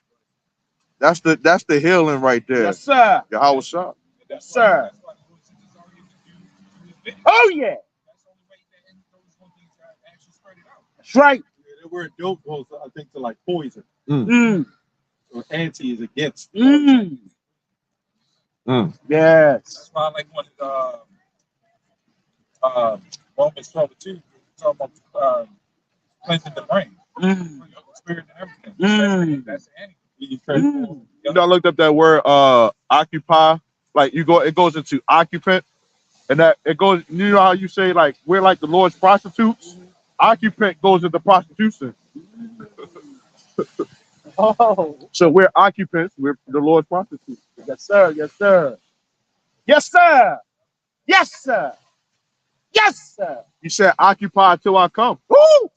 That's the healing right there. Yes, sir. Yahweh Shah. Yes, sir. Oh, yeah. That's right. Yeah, the word dope goes, I think, to like poison. Mm. So anti is against. Mm. Yes. That's why I like one of Romans 12:2, talking about cleansing the brain, Mm. the spirit and everything. Mm. That's any. Mm. You know, I looked up that word occupy. Like it goes into occupant, and that it goes. You know how you say like we're like the Lord's prostitutes. Occupant goes into prostitution. Oh, So we're occupants. We're the Lord's prostitutes. yes, sir. Yes, sir. Yes, sir. Yes, sir. Yes, sir. You said occupy till I come. Woo!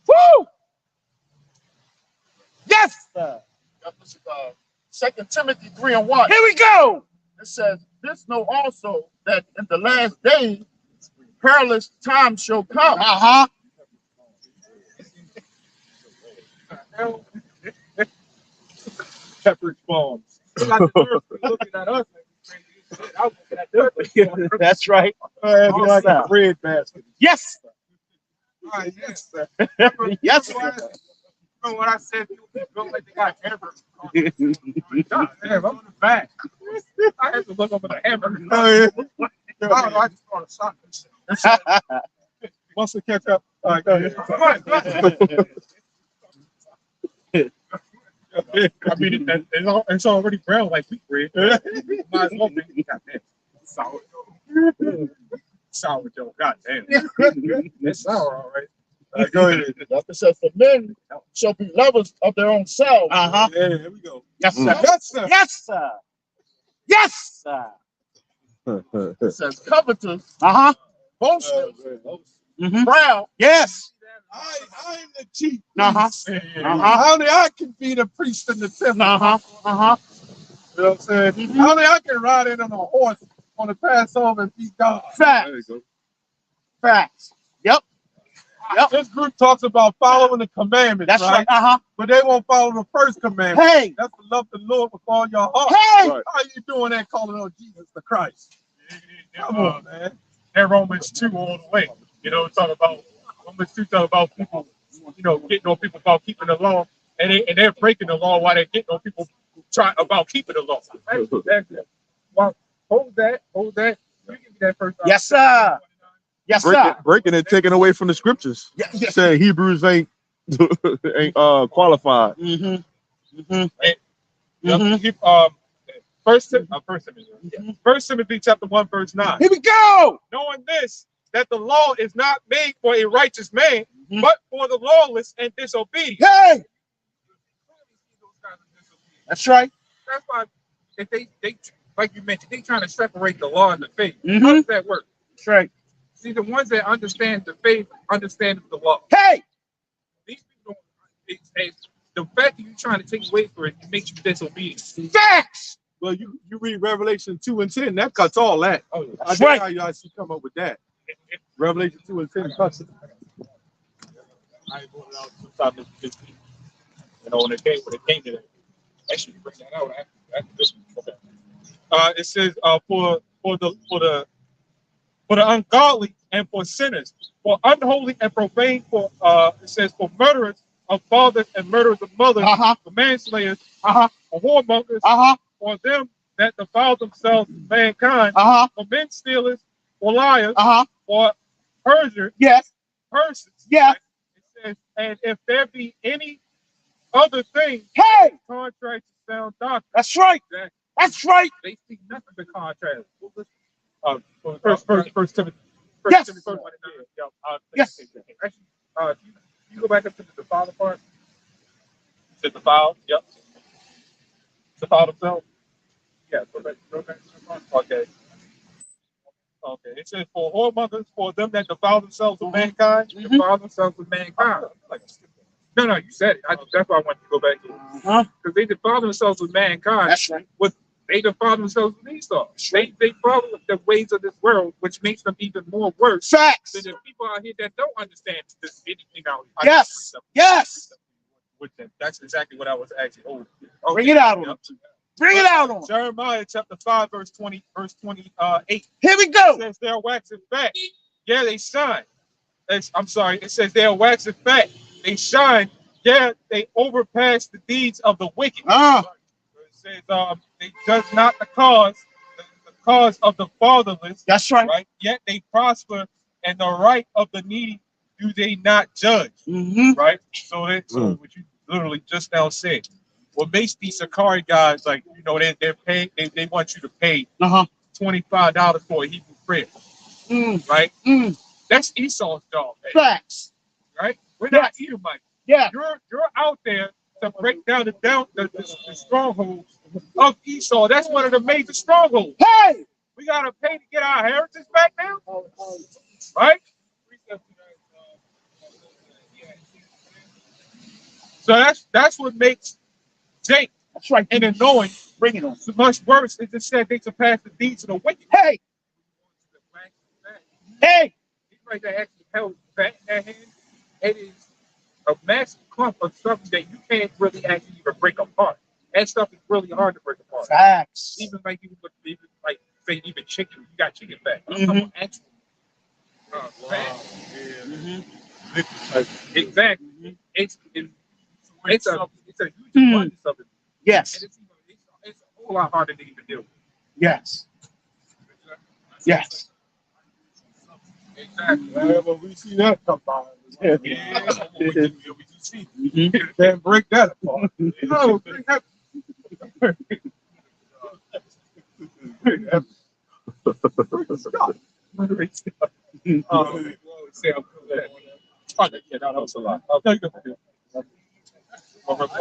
Woo! Yes, sir. 2 Timothy 3:1. Here we go. It says, "This know also that in the last days perilous times shall come." Pepperidge Farms. Looking at us like we crazy. I was looking at them. That's right. You like sir. a bread basket. Yes, sir. All right, yes, sir. Yes, Remember sir. what I said? People feel like they got hamburgers. God damn, I'm in the back. I had to look over the hamburger. I don't know. I just want to stop this shit. Once we catch up. All right, go ahead. I mean, it's already brown like wheat bread. Might as well make it. God damn. Sourdough. Sourdough. God damn. It's sour, all right. Go ahead. It says, "The men shall be lovers of their own selves." Yeah, here we go. Yes, sir. Yes, sir. Yes, sir. Yes, sir. It says, "Covetous, boasters, proud." Yes. I'm the chief Uh-huh. priest. Only I can be the priest in the temple. You know what I'm saying? Only I can ride in on a horse on the Passover and be God. Facts. There you go. Facts. Yep. This group talks about following the commandments, That's right. But they won't follow the first commandment. Hey. That's to love the Lord with all your heart. Hey. Right. How you doing that calling on Jesus the Christ? Come on, man. And Romans 2 all the way. You know, talk about Romans 2 talk about people, you know, getting on people about keeping the law, and they're breaking the law while they're getting on people about keeping the law. That's it. Well, hold that. You give me that first. Yes, sir. Yes, sir. Breaking it, taken away from the scriptures. Yes. Saying Hebrews ain't qualified. First Timothy chapter 1 verse 9. Here we go. Knowing this, that the law is not made for a righteous man, but for the lawless and disobedient. Hey. That's right. That's why if they like you mentioned, they trying to separate the law and the faith. How does that work? That's right. See, the ones that understand the faith understand the law. Hey. These people don't. The fact that you're trying to take away from it makes you disobedient. Facts. Well, you read Revelation 2 and 10, that cuts all that. Oh, yeah. That's right. How you actually come up with that. Revelation 2 and 10 cuts it. I brought it out sometime this week. You know, when it came to that. Actually, you bring that out after this one. Okay. It says for the ungodly and for sinners, for unholy and profane, for it says for murderers of fathers and murderers of mothers, for manslayers, for whoremongers, for them that defile themselves with mankind, for men stealers, for liars, for perjurers, persons. Yes. It says, and if there be any other thing contrary to sound doctrine. That's right. Exactly. That's right. They see nothing but contrary. First Timothy. Yes. Timothy, yes. Actually, you go back up to the defile part. The defile. Yep. Defile themselves. Yeah. Go back to the part. Okay. Okay. It says for whoremongers, for them that defile themselves with mankind, defile themselves with mankind. No, you said it. That's why I wanted to go back to it. Because they defile themselves with mankind. That's right. They defile themselves with Esau. They follow the ways of this world, which makes them even more worse. Facts. Than the people out here that don't understand this anything out here. Yes. Yes. With them. That's exactly what I was asking. Oh, bring it out on them. Bring it out on them. Jeremiah chapter 5, verse 28. Here we go. It says they are waxing fat. Yeah, they shine. I'm sorry. It says they are waxing fat. They shine. Yeah, they overpass the deeds of the wicked. It says, they judge not the cause of the fatherless. That's right. Right? Yet they prosper, and the right of the needy do they not judge. Right? So what you literally just now said. What makes these Sakari guys like, you know, they're paying, they want you to pay $25 for a Hebrew prayer. Right? That's Esau's job. Man. Facts. Right? We're not Edomites. Yeah. You're out there to break down the strongholds of Esau. That's one of the major strongholds. Hey! We gotta pay to get our heritage back now. Right? So that's what makes Jake That's right. and annoying Bring it on. so much worse. It just said they surpass the deeds of the wicked. Hey! Hey! He's right there actually held back in that hand. It is a massive clump of something that you can't really actually even break apart. That stuff is really hard to break apart. Facts. Even like say even chicken, you got chicken fat. Actual, fat. Exactly. It's a huge abundance of it. Yes. And it's a whole lot harder to even deal with. Yes. Yes. Exactly. Well, we see that come by. Yeah. We can't break that apart. No, that was a lot. Oh,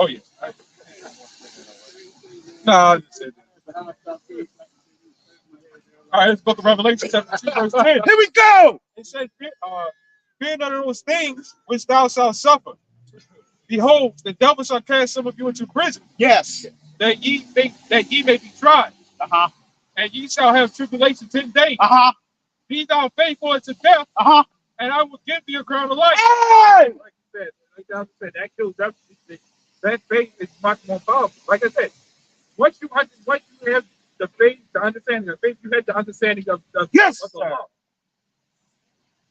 yeah. No, I just said that. All right, let's book of Revelation, chapter 2, verse 10. Here we go! It says, fear none of those things which thou shalt suffer. Behold, the devil shall cast some of you into prison, Yes. that ye may be tried. And ye shall have tribulation 10 days. Be thou faithful unto death, and I will give thee a crown of life. Hey! Like I said, that kills that faith is much more powerful. Like I said, once you have the faith, the understanding of faith, you have the understanding of the law.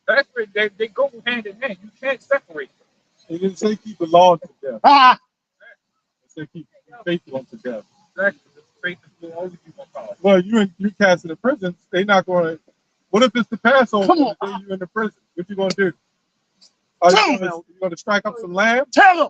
That's where they go hand in hand. You can't separate them. They didn't say keep the law to death. They say keep faithful unto death. Exactly. Faith is the only people power. Well, you cast in the prison, they're not going to. What if it's the Passover? Come on. The day you're in the prison. What you going to do? Are you going to strike up some lamb? Tell them.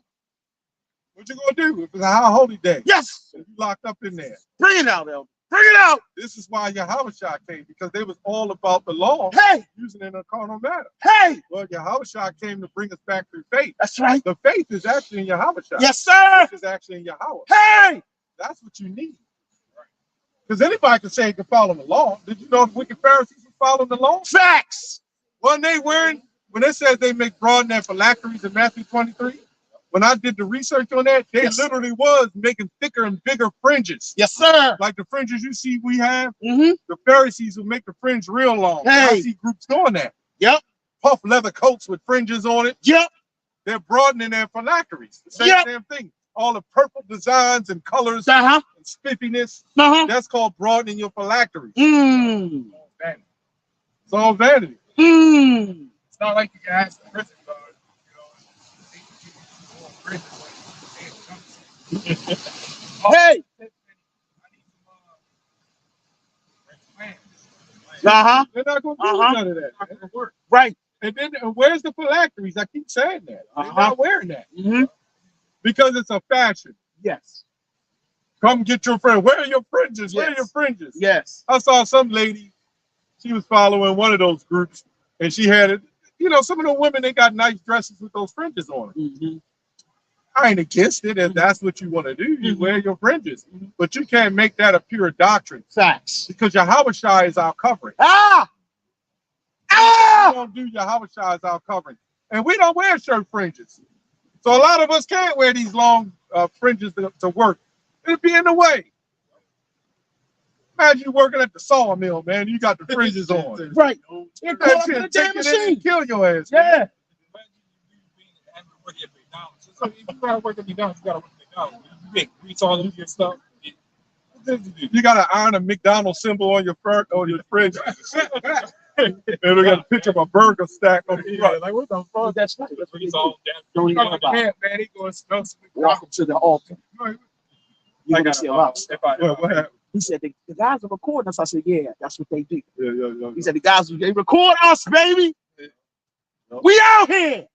What you going to do if it's a high holy day? Yes. You locked up in there. Bring it out, Elder. Bring it out. This is why Yahushua came, because they was all about the law, Hey. using it in a carnal manner. Hey. Well, Yahushua came to bring us back through faith. That's right. The faith is actually in Yahushua. Yes, sir. This is actually in Yahweh. Hey. That's what you need. Because anybody can say you can follow the law. Did you know the wicked Pharisees were following the law? Facts. When it says they make broad their phylacteries in Matthew 23, when I did the research on that, they literally was making thicker and bigger fringes. Yes, sir. Like the fringes you see we have, Mm-hmm. the Pharisees would make the fringe real long. Hey. I see groups doing that. Yep. Puff leather coats with fringes on it. Yep. They're broadening their phylacteries. The same damn thing. All the purple designs and colors and spiffiness. That's called broadening your phylacteries. Mm. It's all vanity. Mm. It's not like you can ask the prison guard, Hey. They're not going to do none of that. It's not going to work. Right. And then where's the phylacteries? I keep saying that. They're not wearing that. Mm-hmm. Because it's a fashion. Yes. Come get your friend. Where are your fringes? Where are your fringes? Yes. I saw some lady, she was following one of those groups, and she had it. You know, some of the women, they got nice dresses with those fringes on it. Mm-hmm. I ain't against it if that's what you want to do. You wear your fringes. But you can't make that a pure doctrine. Facts. Because Yahushua is our covering. We don't do Yahushua as our covering. And we don't wear shirt fringes. So a lot of us can't wear these long fringes to work. It'll be in the way. Imagine you working at the sawmill, man. You got the fringes on. Right. Take that shit and kill your ass. Yeah. So if you gotta work at McDonald's, you gotta work at McDonald's. You make grease all over your stuff. You gotta iron a McDonald's symbol on your fringe. And we got a picture of a burger stack on the front. Like what the fuck? That's right. That's what Grease all down. Don't even Man, he gonna smell some Welcome to the altar. You're gonna see a lot. What happened? He said the guys are recording us. I said, yeah, that's what they do. Yeah. He said the guys they record us, baby. We out here.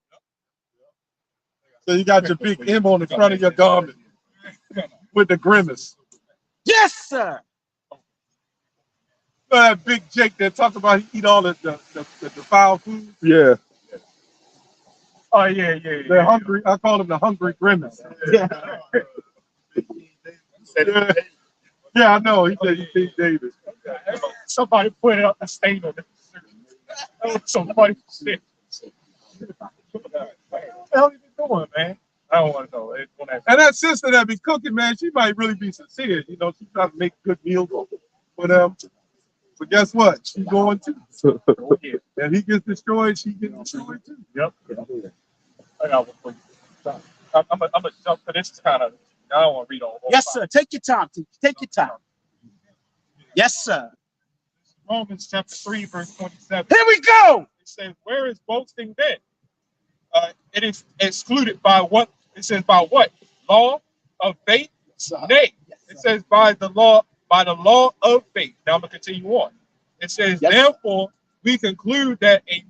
So you got your big M on the front of your garment with the grimace. Yes, sir. That big Jake that talked about he eat all the foul food. Yeah. Oh yeah. They're hungry. I call him the hungry grimace. Yeah. Yeah, I know. He said he beat Davis. Somebody put it up the stain on it. That was some funny shit. What the hell you been doing, man? I don't want to know. And that sister that be cooking, man, she might really be sincere. You know, she trying to make good meals for them. But guess what? She's going too. Oh, yeah. And he gets destroyed, she gets destroyed too. Yep. I got one for you. I'm gonna jump to this. Is kind of. I don't want to read all. Yes, sir. Take your time. Take your time. Yes, sir. Romans chapter 3, verse 27. Here we go. It says, "Where is boasting then? It is excluded by what? It says by what? Law of faith? Nay, it says by the law of faith." Now I'm gonna continue on. It says, Yes. "Therefore we conclude that a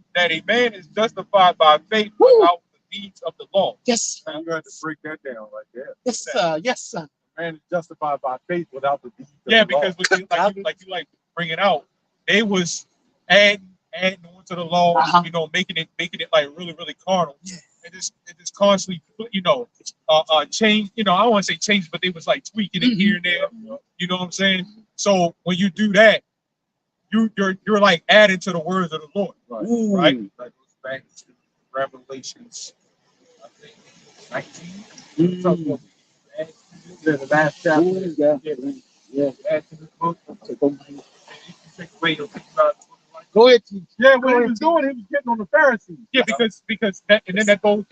man is justified by faith without the deeds of the law." Yes. I'm going to break that down right there. Yes, sir. Yes, sir. Man is justified by faith without the deeds of Yeah, the law. because like you bring it out, they was adding on to the law, Uh-huh. you know, making it like really, really carnal. Yeah. It just constantly, you know, change. You know, I don't want to say change, but they was like tweaking it here and there. You know what I'm saying? So when you do that, you're like adding to the words of the Lord, Ooh. right? That goes back to Revelations, I think, 19. Talk about the last chapter. Ooh, yeah. Add to this book. Take away your think about it. Go ahead, teach. Yeah, what he was doing, he was getting on the Pharisees. Yeah, because that, and then that goes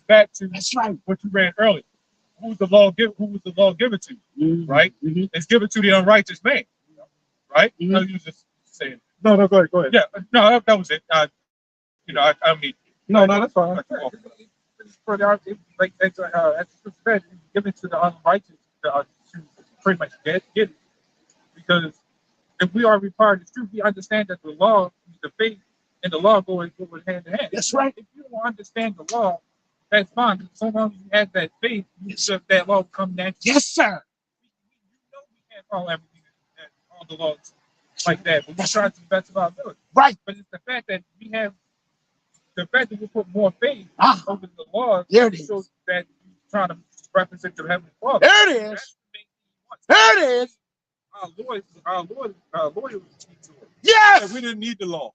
back to That's right. what you read earlier. Who was the law given to? Right? Mhm. It's given to the unrighteous man. Right? Mhm. No, you was just saying. No, go ahead. Yeah, no, that was it. I mean, No, that's fine. It's like that's said, given to the unrighteous to pretty much get it. Because if we are required of truth, we understand that the law, the faith, and the law go hand in hand. That's right. If you don't understand the law, that's fine. So long as you have that faith, that law will come naturally. Yes, sir. You know we can't follow everything, all the laws like that, but we try to the best of our ability. Right. But it's the fact that we put more faith Ah, over the laws. there it is. So that you trying to represent the heavenly Father. There it is. There it is. Our Lord was key to it. Yes. We didn't need the law.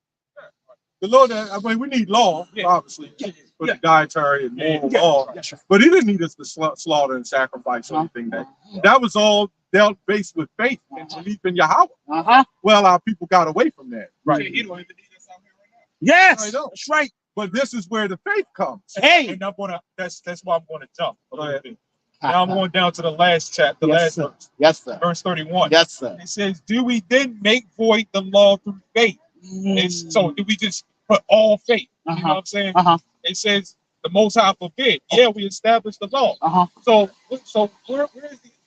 The law that we need law, obviously, for the dietary and moral law. That's right. But he didn't need us to slaughter and sacrifice or anything. That was all dealt based with faith and belief in Yahweh. Uh-huh. Well, our people got away from that. right? He don't even need us out here right now. Yes. I know. That's right. But this is where the faith comes. Hey. And that's why I'm going to jump a little bit. Now I'm going down to the last chapter, the last sir. Yes, sir. verse 31. Yes, sir. It says, "Do we then make void the law through faith?" So do we just put all faith? You know what I'm saying? Uh-huh. It says the Most High forbid. Yeah, we established the law. Uh-huh. So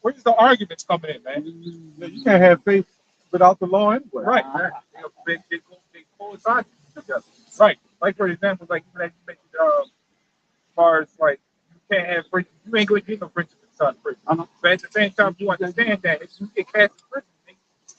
where's the arguments coming in, man? You can't have faith without the law anyway. Right. They coincide together. Right. Like for example, like you mentioned, as far as like you can't have friends, you ain't going to get no friends with son prison. Uh-huh. But at the same time, you understand that if you get cast in prison,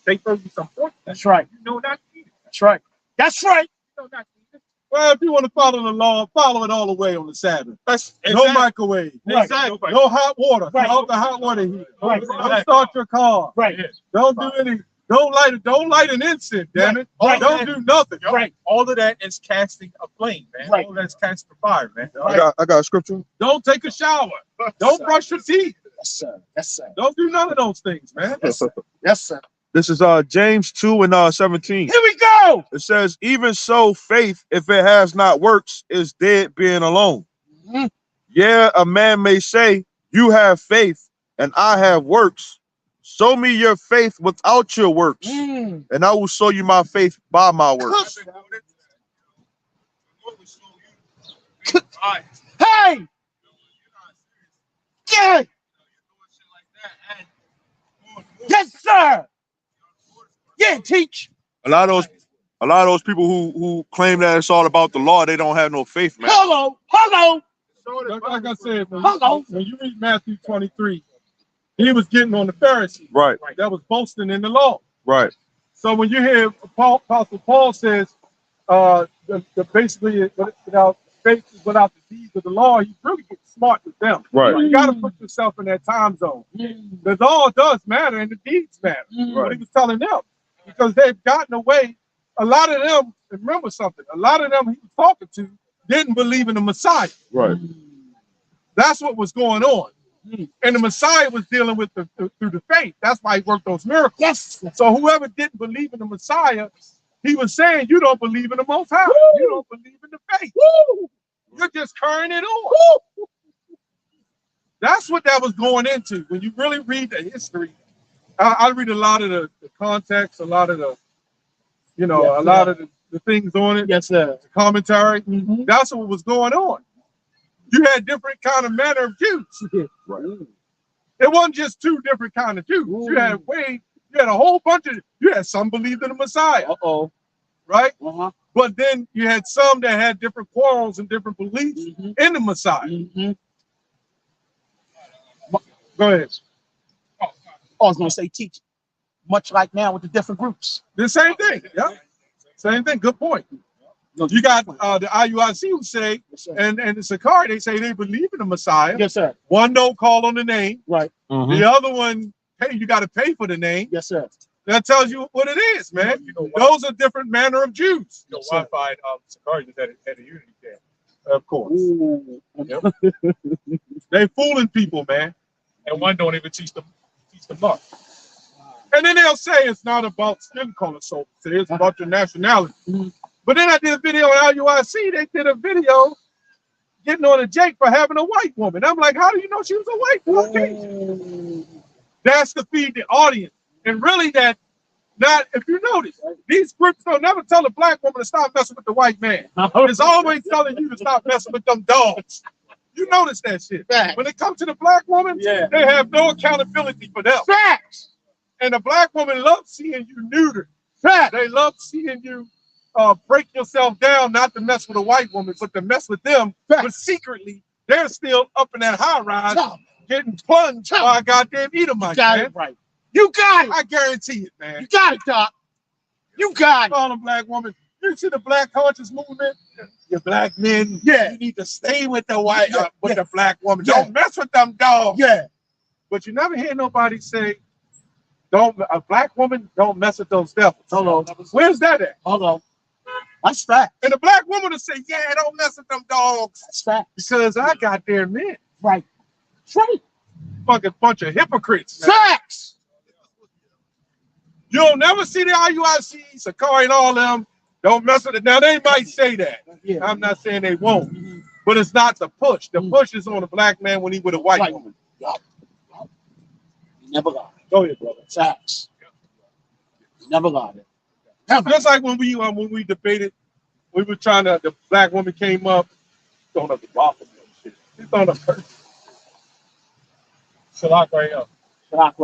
they throw you some points. That's right. You know not to eat it. That's right. That's right. You know not to eat it. Well, if you want to follow the law, follow it all the way on the Sabbath. That's No microwave. Right. Exactly. No hot water. Right. Off the hot water heater. Right. Don't start your car. Right. Don't do any. Don't light an incense. Damn it. Right. Don't do nothing. Right. All of that is casting a flame, man. Right. All of that's casting fire, man. I got a scripture. Don't take a shower. Don't brush your teeth. Yes, sir. Yes, sir. Don't do none of those things, man. Yes, sir. Yes, sir. This is James 2 and 17. Here we go. It says, "Even so, faith, if it has not works, is dead being alone. Mhm. Yeah, a man may say, you have faith, and I have works. Show me your faith without your works, Mm. and I will show you my faith by my works." Hey. Yeah. Yes, sir. Yeah, teach. A lot of those people who claim that it's all about the law, they don't have no faith, man. Hello. Hello. Like I said, Hello. when you read Matthew 23, he was getting on the Pharisees. Right. That was boasting in the law. Right. So when you hear Apostle Paul says, basically without faith, without the deeds of the law, he's really getting smart with them. Right. You got to put yourself in that time zone. The law does matter and the deeds matter. What he was telling them, because they've gotten away. A lot of them, remember something, a lot of them he was talking to didn't believe in the Messiah. Right. That's what was going on. And the Messiah was dealing with through the faith. That's why he worked those miracles. Yes. So whoever didn't believe in the Messiah, he was saying, you don't believe in the Most High. You don't believe in the faith. You're just carrying it on. That's what that was going into. When you really read the history, I read a lot of the context, a lot of the, a lot of the things on it. Yes, sir. The commentary. That's what was going on. You had different kind of manner of Jews. Right. It wasn't just two different kind of Jews. You had a whole bunch of, you had some believed in the Messiah. Right? But then you had some that had different quarrels and different beliefs in the Messiah. Go ahead. I was going to say teach. Much like now with the different groups. The same thing. Yeah. Same thing. Good point. You got the IUIC who say, and the Sakari, they say they believe in the Messiah. Yes, sir. One don't call on the name. Right. The other one, hey, you got to pay for the name. Yes, sir. That tells you what it is, man. Those are different manner of Jews. Wi-Fi Sakari just had a unity camp. Of course. They fooling people, man. And one don't even teach them mark. And then they'll say it's not about skin color, so it's about your nationality. But then I did a video on LUIC. They did a video getting on a Jake for having a white woman. I'm like, how do you know she was a white woman? That's to feed the audience. And really if you notice, these groups don't never tell a black woman to stop messing with the white man. It's always telling you to stop messing with them dogs. You notice that shit. When it comes to the black woman, they have no accountability for them. Facts. And the black woman loves seeing you neutered. They love seeing you break yourself down, not to mess with a white woman, but to mess with them. But secretly, they're still up in that high rise, getting plunged by a goddamn Edomite. Got man. it right. You got it. I guarantee it, man. You got it, Doc. You got it. Call them black woman. You see the black conscious movement? You black men, you need to stay with the white, the black woman. Don't mess with them dogs. But you never hear nobody say, a black woman don't mess with those devils. Hold on. Where's that at? Hold on. That's fact. And the black woman will say, don't mess with them dogs. That's fact. Because I got their men. Right. That's right. Fucking bunch of hypocrites. Facts. You'll never see the IUIC, Sakari and all them. Don't mess with it. Now, they might say that. I'm not saying they won't. But it's not the push. The push is on a black man when he with a white woman. You never got it. Go ahead, brother. Facts. You never got it. Just like when we debated, we were trying to, the black woman came up, throwing up the waffle and shit. She's throwing up her. Shalak right up. That's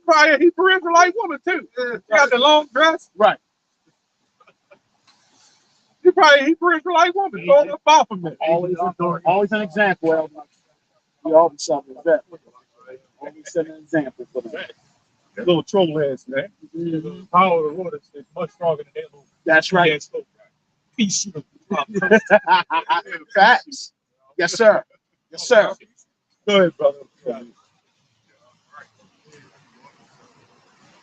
probably a Hebrew Israelite woman too. She got the long dress. Right. She's probably a Hebrew Israelite woman. Throwing up off of me. Always an example. We always something like that. Always set an example for them. Little troll ass, man. The power of the Lord is much stronger than their little. That's right. Piece of Facts. Yes, sir. Yes, sir. Go ahead, brother.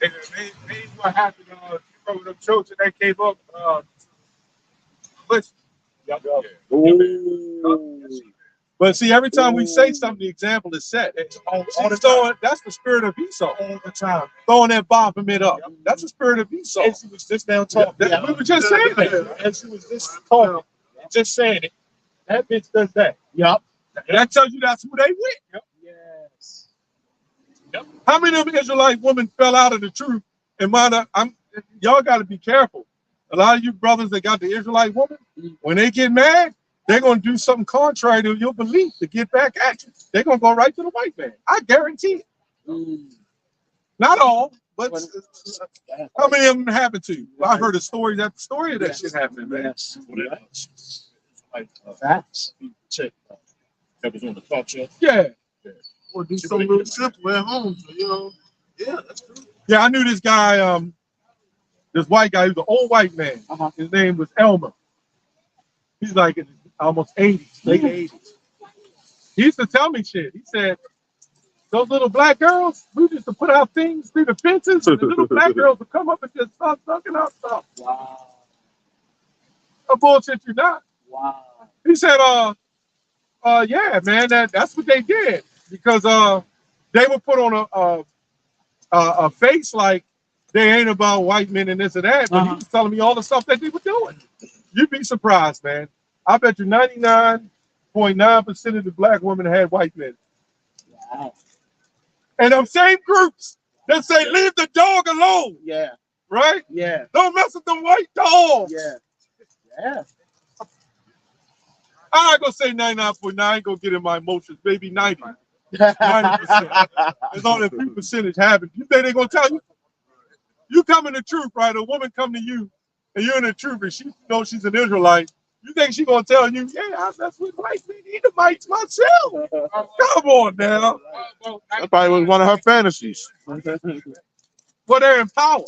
Maybe what happened, you remember them children that came up, listen. But see, every time we say something, the example is set. That's the spirit of Esau all the time. Throwing that Baphomet up. That's the spirit of Esau. And she was just now talking. We were just saying that. And she was just talking. Just saying it. That bitch does that. Yep. That tells you that's who they with. Yes. How many of the Israelite women fell out of the truth? And y'all got to be careful. A lot of you brothers that got the Israelite woman, when they get mad, they're going to do something contrary to your belief to get back at you. They're going to go right to the white man. I guarantee it. Not all, but Well, how many of them happened to you? Well, I heard a story. That story of that shit happened, man. Yes. Like Facts. chick that was on the talk show. Yeah, Or do something real simple at home. So, you know, yeah, that's true. yeah. I knew this guy. This white guy. He was an old white man. Uh-huh. His name was Elmer. He's like in almost 80s, late 80s. He used to tell me shit. He said, those little black girls, we used to put out things through the fences, and the little black girls would come up and just start sucking up stuff. Wow. A bullshit you not. Wow. He said, yeah, man, that's what they did. Because they would put on a face like they ain't about white men and this and that, but he was telling me all the stuff that they were doing. You'd be surprised, man. I bet you 99.9% of the black women had white men. Wow. And them same groups that say, leave the dog alone, Yeah. right? Yeah. Don't mess with them white dogs. Yeah. Yeah. I'm not going to say 99.9, I ain't going to get in my emotions, maybe 90%. 90%. As long as a few percentage happen. You think they're going to tell you? You come in the truth, right? A woman come to you, and you're in the truth, and she knows she's an Israelite. You think she's going to tell you, yeah, I mess with white men, Edomites myself. Come on now. That probably was one of her fantasies. Well, they're in power. All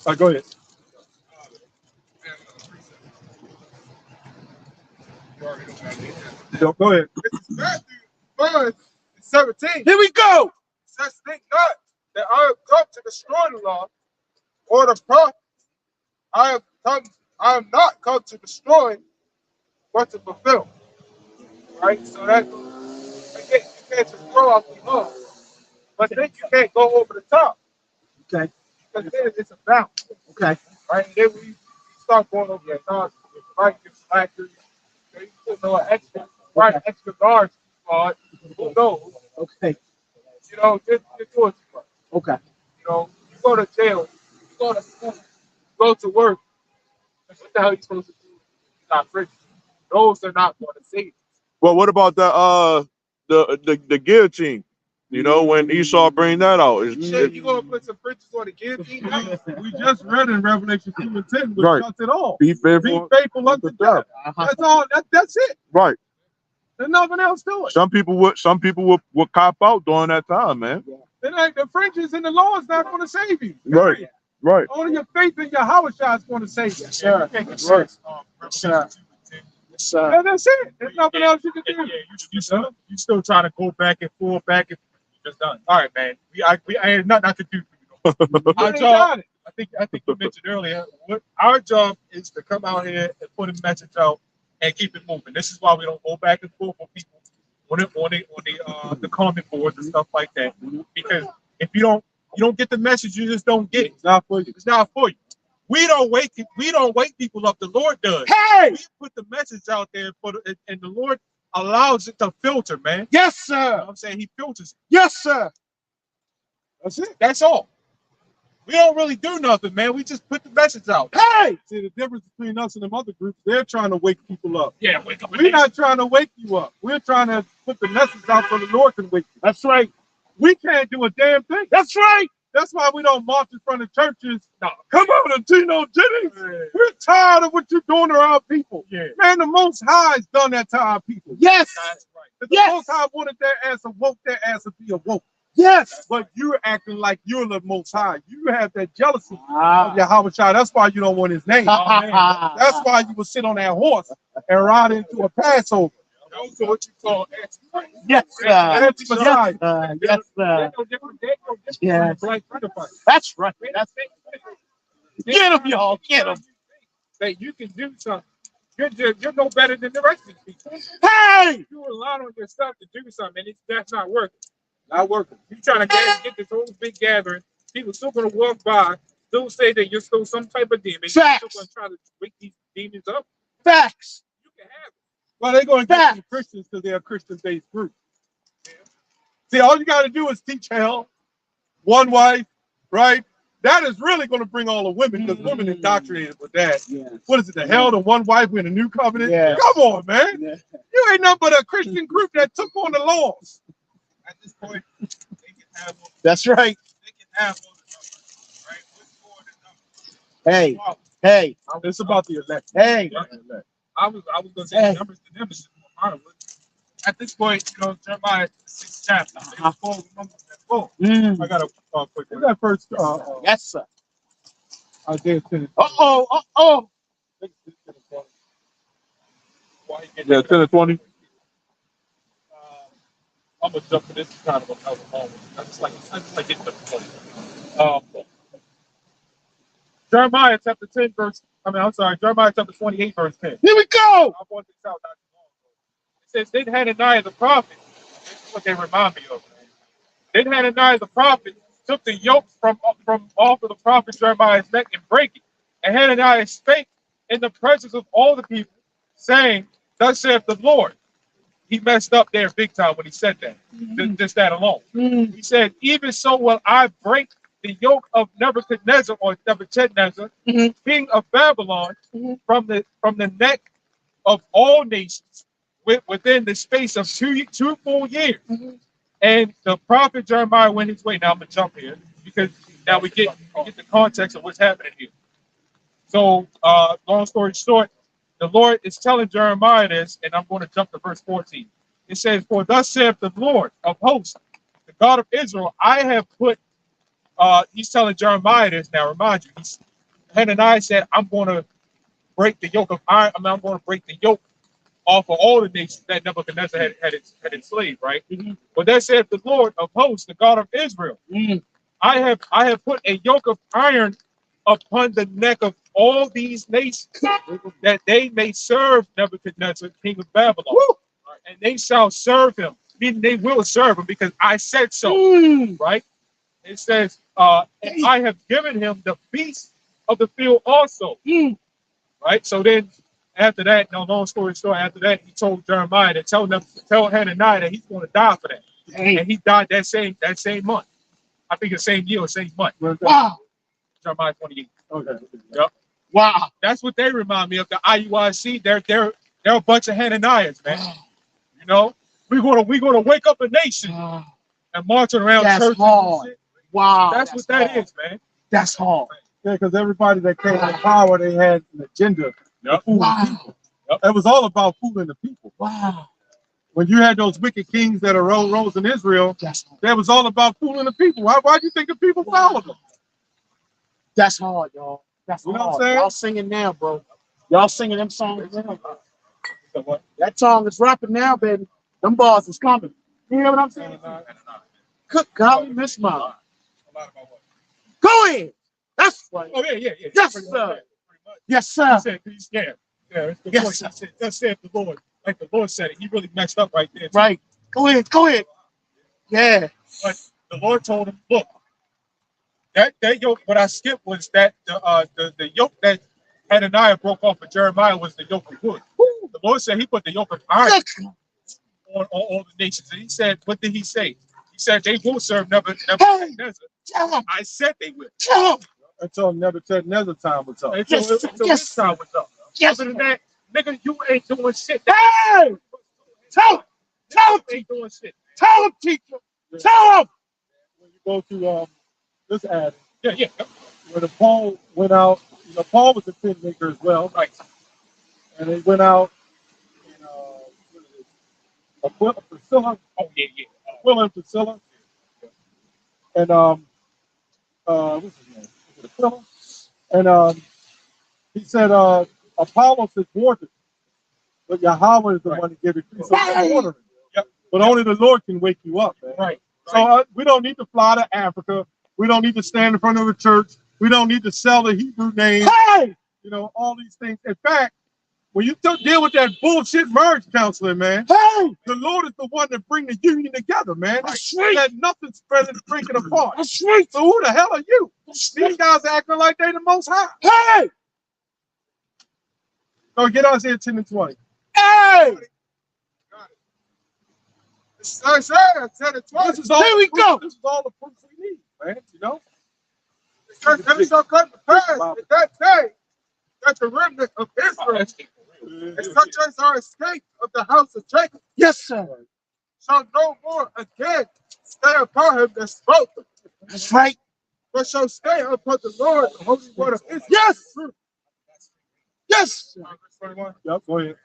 right, go ahead. Go ahead. Verse 17. Here we go. Says, think not that I have come to destroy the law or the prophet. I am not come to destroy, but to fulfill. Right? So that you can't just throw out the law. But then you can't go over the top. Okay. Because then it's a balance. Okay. Right? And then we start going over the nonsense, right? Factors. You put no extra, right? Extra guards on. Who knows? Okay. You know, you're doing too much. Okay. You know, you go to jail, you go to school, you go to work. What the hell are you supposed to do? You're not free. Those are not going to save you. Well, what about the guillotine? You know, when Esau bring that out, Shit, you gonna put some bridges on the guillotine? We just read in Revelation 2 and 10, which Right. cuts it all. be Be faithful. faithful unto death. That's all. That's it. Right. There's nothing else to it. Some people would cop out during that time, man. It ain't, the fringes and the law is not going to save you. Right. Right. Only your faith in Yahweh is going to save you. Sure. Right. Sure. Sure. And that's it. There's nothing else you can do. You still trying to go back and forth, just done. All right, man. I had nothing I could do for you. Our job, I think you mentioned earlier, our job is to come out here and put a message out and keep it moving. This is why we don't go back and forth with people on the comment boards and stuff like that. Because if you don't get the message, you just don't get it. it's not for you. It's not for you. We don't wake people up. The Lord does. Hey! We put the message out there and the Lord allows it to filter, man. Yes, You know sir. what I'm saying? He filters it. Yes, sir. That's it. That's all. We don't really do nothing, man. We just put the message out. Hey! See, the difference between us and them other groups, they're trying to wake people up. Yeah, wake up. We're not trying to wake you up. We're trying to put the message out so the Lord can wake you. That's right. We can't do a damn thing. That's right. That's why we don't march in front of churches. No, come on, Tino Jennings. We're tired of what you're doing to our people. Yeah. Man, the Most High has done that to our people. Yes. That's right. The Yes. Most High wanted their ass to woke their ass to be awoke. Yes. But you're acting like you're the Most High. You have that jealousy Ah. of Yahweh Shai. That's why you don't want his name. That's why you would sit on that horse and ride into a Passover. Those are what you call anti-Christ. Yes, sir. Anti-Messiah. Yes, sir. Yeah. Black sacrifice. That's right. That's it. Get him, y'all. Get him. That you can do something. You're no better than the rest of these people. Hey! You rely on yourself to do something, and that's not working. Not working. You're trying to get this whole big gathering. People still going to walk by, still say that you're still some type of demon. You're Facts. still going to try to wake these demons up. Facts. You can have it. Well, they're going to get Facts. some Christians because they're a Christian-based group. See, all you got to do is teach hell, one wife, right? that is really going to bring all the women, because women indoctrinated with that. Yeah. What is it? The hell to one wife in a new covenant? Yeah. Come on, man. Yeah. You ain't nothing but a Christian group that took on the laws. At this point, they can have one. That's right. They can have one, right? What's more than numbers? Hey, hey, It's about the election. hey. I was gonna say Hey. the numbers to them is more violent. At this point, you know, Jeremiah 6th chapter. They were full of numbers that full. I got a quick. What's that first? Yes, sir. Isaiah 10. Uh-oh, uh-oh. Yeah, 10 and 20. I'm gonna jump to this kind of another moment. I just like getting the point. Jeremiah chapter 10, Jeremiah chapter 28, verse 10. Here we go. I brought this out not too long ago. It says, then Hananiah the prophet, this is what they remind me of. Then Hananiah the prophet took the yoke from off of the prophet Jeremiah's neck and break it. And Hananiah spake in the presence of all the people, saying, thus saith the Lord. He messed up there big time when he said that. Just that alone. He said, even so will I break the yoke of Nebuchadnezzar or Nebuchadnezzar, king of Babylon, from the neck of all nations within the space of two full years. And the prophet Jeremiah went his way. Now I'm gonna jump here because now we get the context of what's happening here. So long story short, the Lord is telling Jeremiah this, and I'm going to jump to verse 14. It says, for thus saith the Lord of hosts, the God of Israel, I have put, he's telling Jeremiah this now, remind you, Hananiah said, I'm going to break the yoke of iron, I'm going to break the yoke off of all the nations that Nebuchadnezzar had enslaved, right? But that saith the Lord of hosts, the God of Israel, I have put a yoke of iron upon the neck of all these nations, that they may serve Nebuchadnezzar, king of Babylon. And they shall serve him, meaning they will serve him because I said so, right? It says, and I have given him the beasts of the field also, right? So then after that, no long story short, after that, he told Jeremiah to tell Hananiah that he's going to die for that. And he died that same month. I think the same year or same month. Wow. Jeremiah 28. Okay. Yep. Wow. That's what they remind me of. The IUIC. They're a bunch of Hananiahs, man. You know, we're gonna wake up a nation and marching around churches and hard. shit. Wow. That's what that hard. is, man. That's hard. Yeah, because everybody that came to power, they had an agenda to fool the people. It was all about fooling the people. Wow. When you had those wicked kings that arose in Israel, that was all about fooling the people. Why do you think the people followed them? That's hard, y'all. That's You know hard. what I'm saying? Y'all singing now, bro. Y'all singing them songs now. That song is rapping now, baby. Them bars is coming. You hear what I'm saying? Good golly, Miss Mom. Go ahead. That's right. Oh yeah. Yes, Pretty much sir. that. Yes, sir. He said, it's the Yes, Lord. sir. He said, thus saith the Lord. Like the Lord said it. He really messed up right there. Right. Go ahead. Go ahead. Yeah. But the Lord told him, look, that yoke, what I skipped was that the yoke that Hananiah broke off of Jeremiah was the yoke of wood. The Lord said he put the yoke of iron on all the nations. And he said, what did he say? He said they will serve Nebuchadnezzar. I said they will. Until Nebuchadnezzar time was up. Until his time was up. Yes. Other than that, nigga, you ain't doing shit. Hey! Tell him, You ain't doing shit. tell him, teacher. Tell him. When you go to this ad, Yeah. when Paul went out, Paul was a tent maker as well, Right. and he went out in Priscilla. Oh, yeah. Aquila and Priscilla, and what's his name? Was it Aquila? And he said, Apollos is watered, but Yahweh is the one that gave it. So he's watering. Yep. But only the Lord can wake you up, man. Right. So we don't need to fly to Africa. We don't need to stand in front of a church. We don't need to sell the Hebrew name. Hey! All these things. In fact, when you deal with that bullshit marriage counseling, man, Hey! the Lord is the one that bring the union together, man. That's right. Let nothing spread and break it apart. That's right. So who the hell are you? That's These guys acting like they the most high. Hey! So get us here 10 and 20. Hey! Sir, 10 and 12. This is all Here we the proof- go. This is all the proof we need, man. And it shall come to pass in that day that the remnant of Israel, and such as are escaped of the house of Jacob, Yes, sir. shall no more again stay upon him that spoke them, That's right. but shall stay upon the Lord, the Holy One of Israel. Yes. Yes. Yep, go ahead.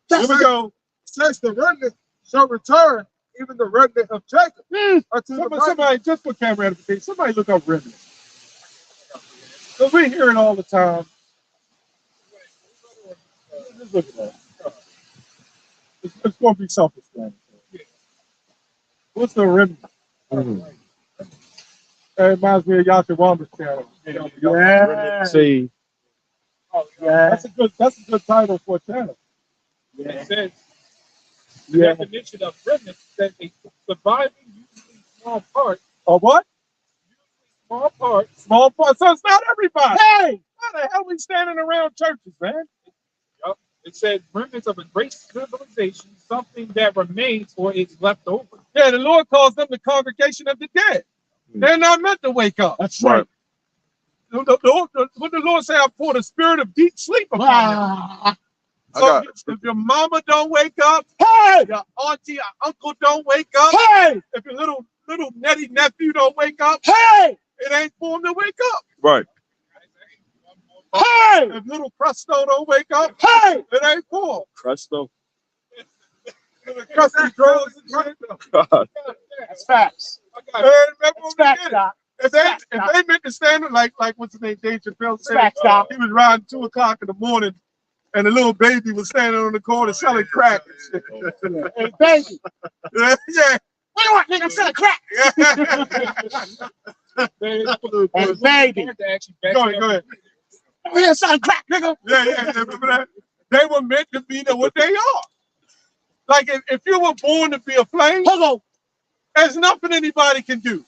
That's Here we go. Says the remnant shall return, even the remnant of Jacob. Somebody, just for camera edification, somebody look up remnant. Because we hear it all the time. Just look at that. It's going to be self-explanatory. What's the remnant? That reminds me of Yasha Wamba's channel. Yeah. See, Yeah. That's a good title for a channel. It says the definition of remnant that a surviving, usually small part, Or what? small part, Small part. So it's not everybody. Hey. How the hell we standing around churches, man? it said remnants of a great civilization, something that remains or is left over. Yeah, the Lord calls them the congregation of the dead. They're not meant to wake up. That's right. When the Lord say, I pour the spirit of deep sleep upon them. Ah. So if your mama don't wake up, Hey. your auntie or uncle don't wake up, Hey. if your little netty nephew don't wake up, Hey. it ain't for him to wake up. right. Hey. If little Presto don't wake up, Hey. it ain't for him. Presto. Custom drugs and shit. God. That's facts. Hey, remember That's when we facts, did it? Doc. If they meant to stand it like what's his name, Dave Chappelle said, Facts, Doc. he was riding 2 o'clock in the morning, and the little baby was standing on the corner selling crack and shit. Hey, baby. Yeah. What do you want, nigga? I'm selling crack. Hey, baby. Go ahead. I'm here selling crack, nigga. Yeah, remember that? They were meant to be what they are. Like if you were born to be a flame, Hello. there's nothing anybody can do.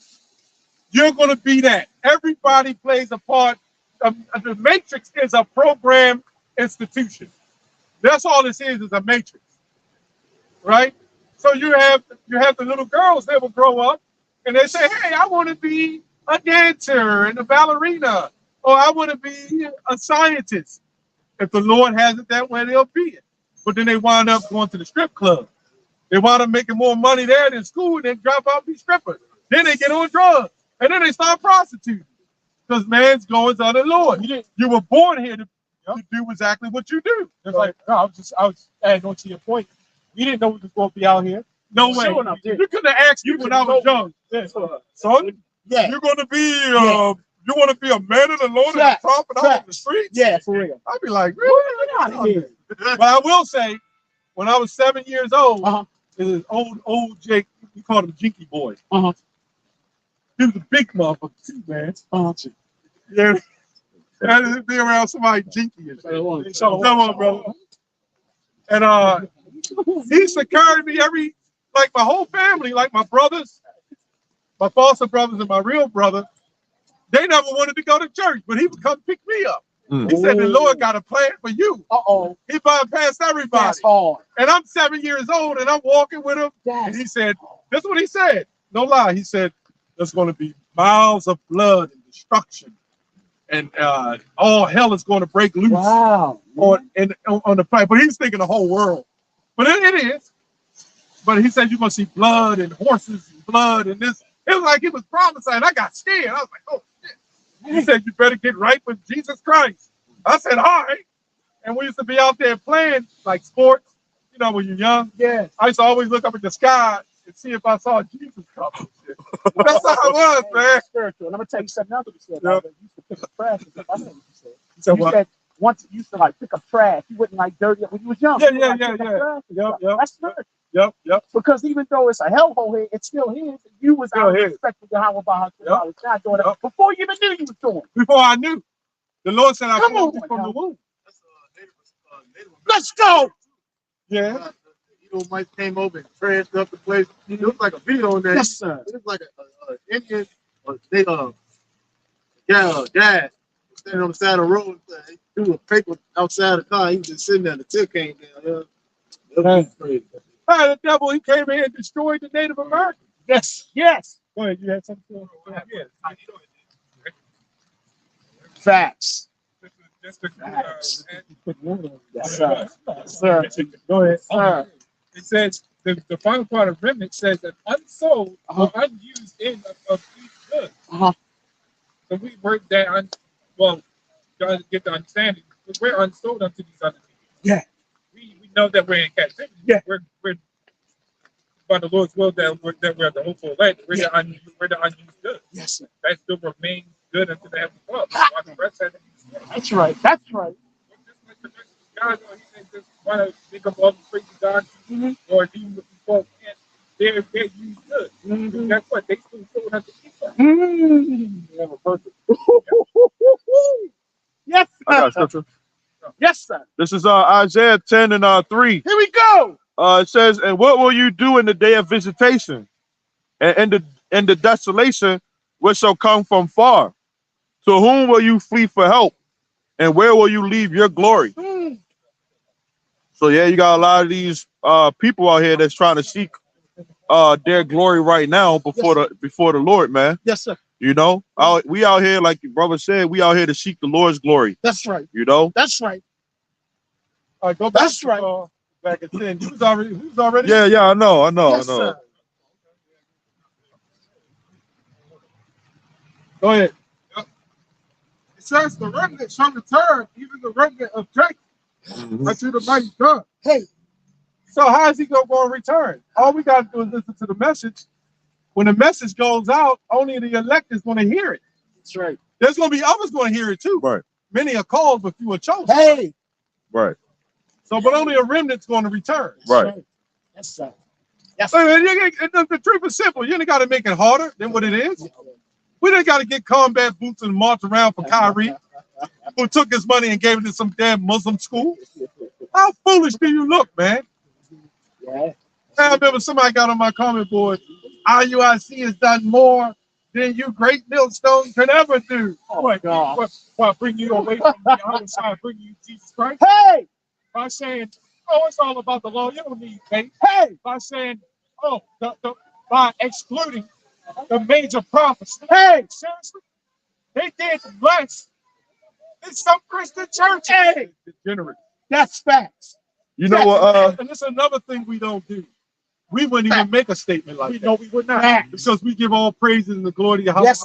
You're going to be that. Everybody plays a part. The Matrix is a program institution. That's all this is a matrix, right? So you have the little girls that will grow up and they say, hey, I want to be a dancer and a ballerina, or I want to be a scientist. If the Lord has it that way, they'll be it. But then they wind up going to the strip club. They wind up making more money there than school and then drop out and be strippers. Then they get on drugs. And then they start prostituting. Because man's going to the Lord. You were born here to do exactly what you do. It's like, no, I was adding on to your point. We didn't know we was going to be out here. No way. Sure enough, You could have asked me when I was young. Yeah. Son, Yeah. you're going to be, you want to be a man of the Lord and a prophet out on the streets? Yeah, for real. I'd be like, really? Get out of here. But I will say, when I was 7 years old, this old Jake, we called him Jinky Boy. He was a big motherfucker too, man. Yeah. And be around somebody jinky and shit. Come on, brother. And he used to carry me like my whole family, like my brothers, my foster brothers and my real brother. They never wanted to go to church, but he would come pick me up. He said, the Lord got a plan for you. He bypassed everybody. That's hard. And I'm 7 years old and I'm walking with him. And he said, that's what he said. No lie. He said, there's going to be miles of blood and destruction. And all hell is going to break loose on the planet. But he's thinking the whole world. But it is. But he said, you're going to see blood and horses and blood and this. It was like he was prophesying. I got scared. I was like, oh, shit. He said, you better get right with Jesus Christ. I said, all right. And we used to be out there playing like sports, you know, when you're young. Yeah. I used to always look up at the sky and see if I saw Jesus coming. That's how it was, man. Spiritual. And I'm gonna tell you something else that you said. You used to pick up trash. I know what you said. You said once you used to like pick up trash. You wouldn't like dirty up when you was young. Yeah. That's spiritual. Yep. Because even though it's a hellhole here, it's still his. You was out expecting to how about I was not doing it before you even knew you was doing it. Before I knew. The Lord said I formed you from the womb. Let's go. Yeah. Mike came over and trashed up the place. It looked like a video on that. Yes, sir. It looked like an Indian or they dad standing on the side of the road. He threw a paper outside the car. He was just sitting there. The tip came down. That was crazy. The devil, he came in and destroyed the Native Americans. Yes. Go ahead, you had something to say? Facts. Just to, Facts. and- Yes, sir. Yes, sir. Go ahead. Sir. it says the final part of remnant says that unsold Uh-huh. or unused end of each good. Uh-huh. So we work that well, gotta get the understanding. We're unsold unto these other people. Yeah. We know that we're in captivity. Yeah. We're by the Lord's will that we're the hopeful elect. We're Yeah. we're the unused good. Yes, sir. That still remains good until the heavenly Father. While the rest hasn't been destroyed. That's right. That's right. Just like the rest of God, he said, just want to think of all the praise of God, or even if people can't, they're used good. Mm-hmm. Guess what? They still have to keep up. Mm-hmm. You have a purpose. Yes, I got sir. scripture. Yes, sir. This is Isaiah 10 and 3. Here we go. It says, "And what will you do in the day of visitation, and in the desolation which shall come from far? To whom will you flee for help, and where will you leave your glory?" Mm. So yeah, you got a lot of these people out here that's trying to seek their glory right now before the Lord, man. Yes, sir. You know, we out here, like your brother said, we out here to seek the Lord's glory. That's right. You know, That's right. All right, go back. That's right. Back at 10. You was already. yeah, I know. Yes, sir. Go ahead. It says the remnant shall return, even the remnant of Jacob, Mhm. unto the mighty God. Hey. So how is he going to return? All we got to do is listen to the message. When the message goes out, only the elect is going to hear it. That's right. There's going to be others going to hear it too. Right, Many are called, but few are chosen. Hey. right, So, but only a remnant's going to return. right. Yes, sir. Yes, So, sir. the truth is simple. You ain't got to make it harder than what it is. We didn't got to get combat boots and march around for Kyrie, who took his money and gave it to some damn Muslim school. How foolish do you look, man? Yeah. I remember somebody got on my comment board, IUIC has done more than you great millstone can ever do. Oh, God. What bring you away from the other side, bring you Jesus Christ? Hey. By saying, oh, it's all about the law. You don't need faith. Hey. By saying, oh, by excluding the major prophets. Hey. Seriously? They did less than some Christian churches. Hey. Degenerate. That's facts. You know what? And this is another thing we don't do. We wouldn't even make a statement like that. No, we would not. Facts. Because we give all praises and the glory to Yahweh. Yes.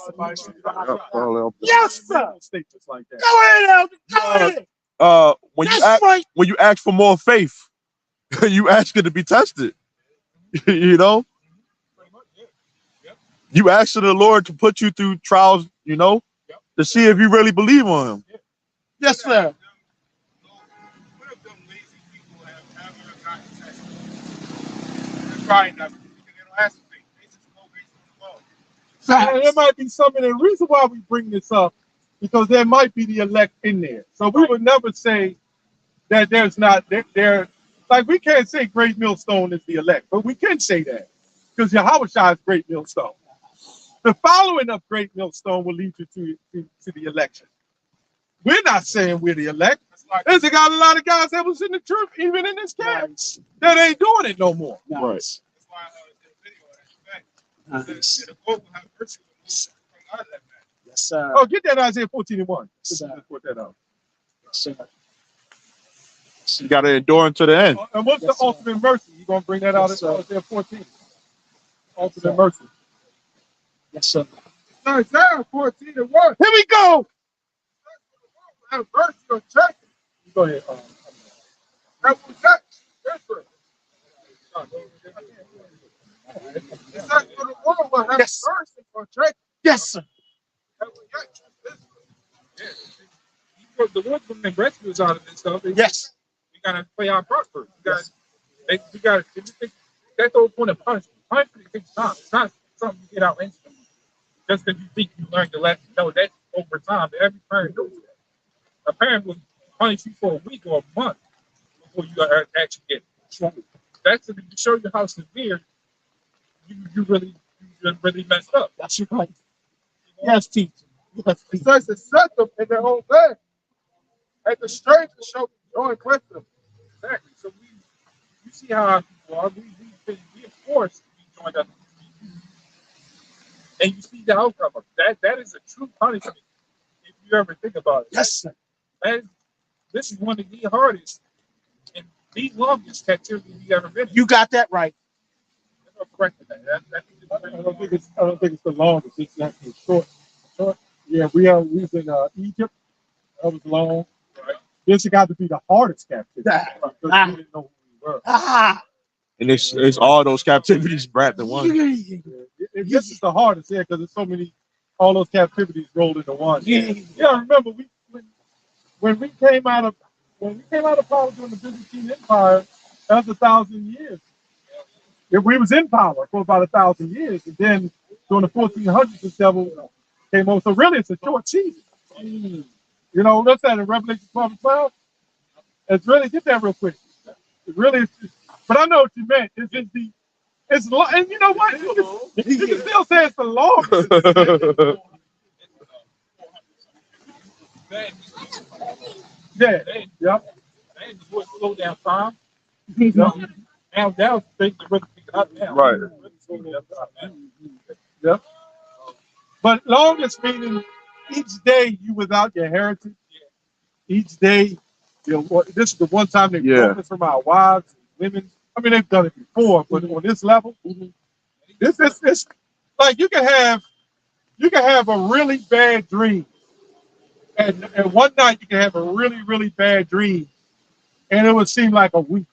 Yes, sir. Statements like that. Go ahead, Elder. Go ahead. When you ask for more faith, you ask it to be tested. You know, you ask the Lord to put you through trials. You know, to see if you really believe on Him. Yes, sir. What if them lazy people have ever gotten tested? They're trying not to because they don't ask for faith. They just go based on the law. And there might be something. The reason why we bring this up, because there might be the elect in there. So we would never say that there's not there. Like we can't say Great Millstone is the elect, but we can say that because Yahweh Shai is Great Millstone. The following of Great Millstone will lead you to the election. We're not saying we're the elect. There's got a lot of guys that was in the truth, even in this camp, that ain't doing it no more. Nice. That's why the video, that's fact. Nice. The Lord will have mercy on those that come out of that man. Yes, sir. Oh, get that Isaiah 14:1. Yes, sir. Just put that out. Yes, sir. You got to endure unto the end. And what's Yes, the ultimate mercy? You gonna bring that out Yes, in sir. Isaiah 14? Ultimate sir. mercy. Yes, sir. Isaiah 14:1. Here we go. Have mercy on Jacob, Go ahead. that will touch Israel. It says, for the Lord will have Yes. mercy on Jacob, Yes, sir. that will touch Israel. Yeah. The Lord's going to rescue us out of this stuff. Yes. We got to play our part first. We got to. That's the whole point of punishment. Punishment takes time. It's not something you get out instantly. Just because you think you learned the lesson. No, that's over time. Every parent knows that. A parent will punish you for a week or a month before you actually get it. That's to show you how severe you really messed up. That's right. Yes, teacher. Yes, It teacher. says to set them in their own bed, and the stranger shall be joined with them. Exactly. So you see how our people are. We are forced to be joined up. And you see the outcome of that. That is a true punishment. If you ever think about it. Yes, sir. This is one of the hardest and the longest captivity we ever been in. You got that right. There's no correcting that. I don't think it's the longest. It's actually short. Short. Yeah, we've been Egypt. That was long. Right. This got to be the hardest captivity. Because Ah. we didn't know who we were. Ah. And it's all those captivities wrapped in one. This is the hardest, yeah, because there's so many, all those captivities rolled into one. Yeah. Yeah, remember when we came out of power during the Byzantine Empire, that was 1,000 years. If we was in power for about 1,000 years, and then during the 1400s, the devil came over. So really, it's a short season. You know, what's that in Revelation 12:12? It's really, get that real quick. It really is, but I know what you meant. It's long, and you know what? You can still say it's the longest. Yeah. Yep. They would slow down time. Yep. Now things are really picking up now. Right. Yep. But longest meaning each day you without your heritage. Each day, you know, this is the one time they broke us from our wives, women. I mean, they've done it before, but on this level, this like you can have a really bad dream, and one night you can have a really, really bad dream, and it would seem like a week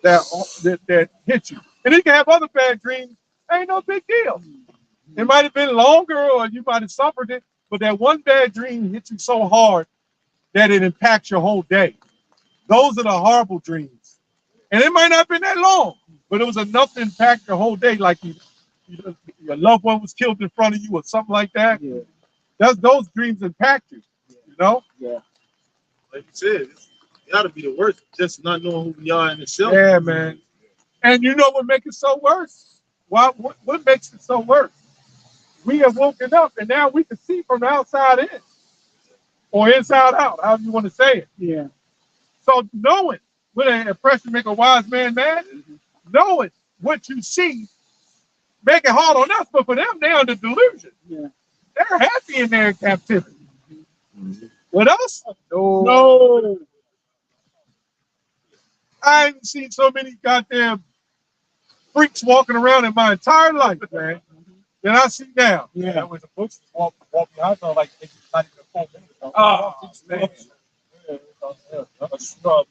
that hit you. And you can have other bad dreams. Ain't no big deal. It might have been longer, or you might have suffered it, but that one bad dream hits you so hard that it impacts your whole day. Those are the horrible dreams. And it might not have been that long, but it was enough to impact your whole day, like your loved one was killed in front of you or something like that. Yeah. Those dreams impact you, you know? Yeah. Like you said, it's gotta be the worst, just not knowing who we are in itself. Yeah, man. And you know what makes it so worse? What makes it so worse? We have woken up and now we can see from the outside in. Or inside out, however you want to say it. Yeah. So knowing what an impression make a wise man mad, knowing what you see, make it hard on us, but for them, they're under delusion. Yeah. They're happy in their captivity. With us? No. I haven't seen so many goddamn freaks walking around in my entire life, man, than I see now. Yeah, that was a book walk behind her like it's not even 4 minutes ago. Oh, man. A scrub.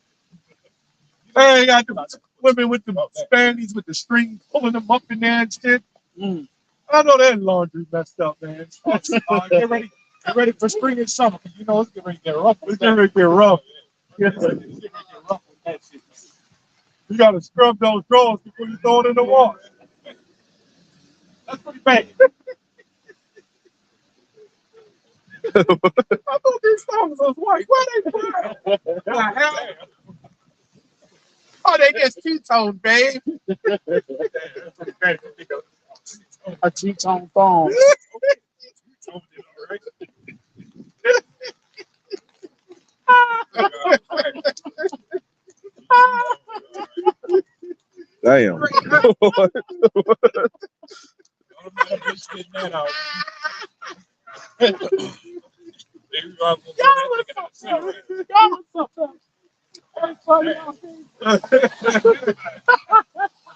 Hey, I got the women with the spandies with the string pulling them up in there and shit. I know that laundry messed up, man. Get ready for spring and summer, because you know it's getting ready to get rough. It's getting ready to get rough. It's getting ready to get rough with that shit. You gotta scrub those drawers before you throw it in the water. That's pretty bad. I thought these songs was white. Why they brown? Oh, they just two-tone, babe. A two-tone phone. Damn.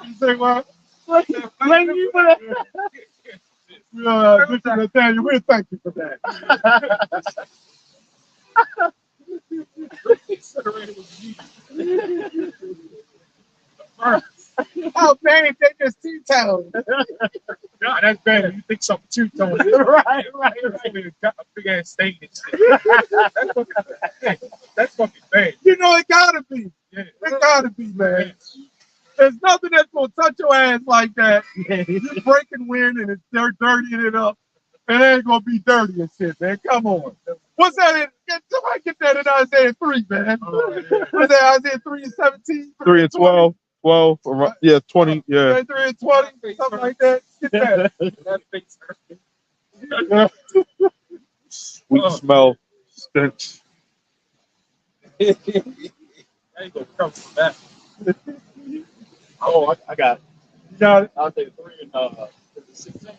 You say what? Blame you for that. Mr. Nathaniel, we'll thank you for that. Oh, man, they just two-tone. No, that's bad. You think something two-tone. Right. Got a big ass stain and shit. That's fucking bad. You know, it gotta be. Yeah. It gotta be, man. There's nothing that's gonna touch your ass like that. You're breaking wind and they're dirtying it up. It ain't gonna be dirty and shit, man. Come on. What's that in? Somebody get that in Isaiah 3, man. What's that, Isaiah 3 and 17? 3 and 12. 12, yeah, 20, yeah. 3 and 20, something like that. Get that. That face Sweet smell, stench. I ain't gonna come from that. Oh, I got it. You got it? I'll take 3 and 16.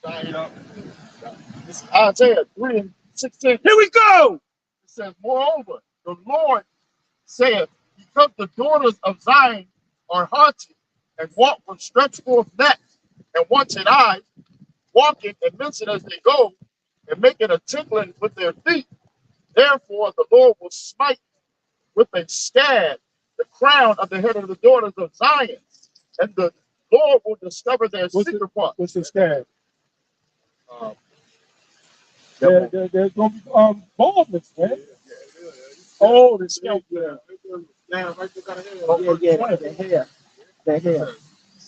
It's Isaiah 3:16. Here we go. It says, moreover, the Lord saith, because the daughters of Zion are haughty and walk with stretched forth necks and wanted eyes, walking and mincing as they go, and making a tinkling with their feet. Therefore, the Lord will smite with a scab the crown of the head of the daughters of Zion, and the Lord will discover their secret parts. What's the scab? There's going to be baldness, man. Oh, the scalp. Yeah. Yeah, the hair. The hair.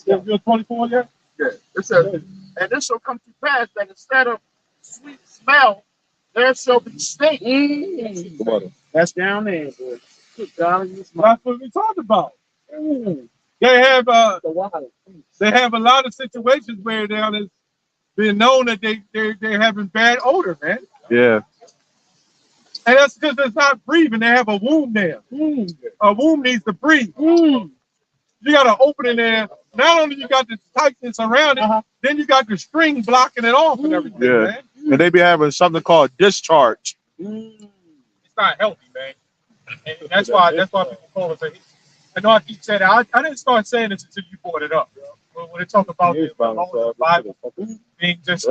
You're 24 yet? Yeah. It says, and this shall come to pass that instead of sweet smell, there shall be stink. That's down there, boy. Good God, That's what we talked about. They have the water. they have a lot of situations where it's been known that they're having bad odor, man. Yeah. And that's because it's not breathing. They have a womb there. A womb needs to breathe. You got an opening there. Not only you got the tightness around it, then you got the string blocking it off and everything, man. And they be having something called discharge. It's not healthy, man. And that's why people call it. I know I keep saying that. I didn't start saying this until you brought it up. When they talk about the Bible being just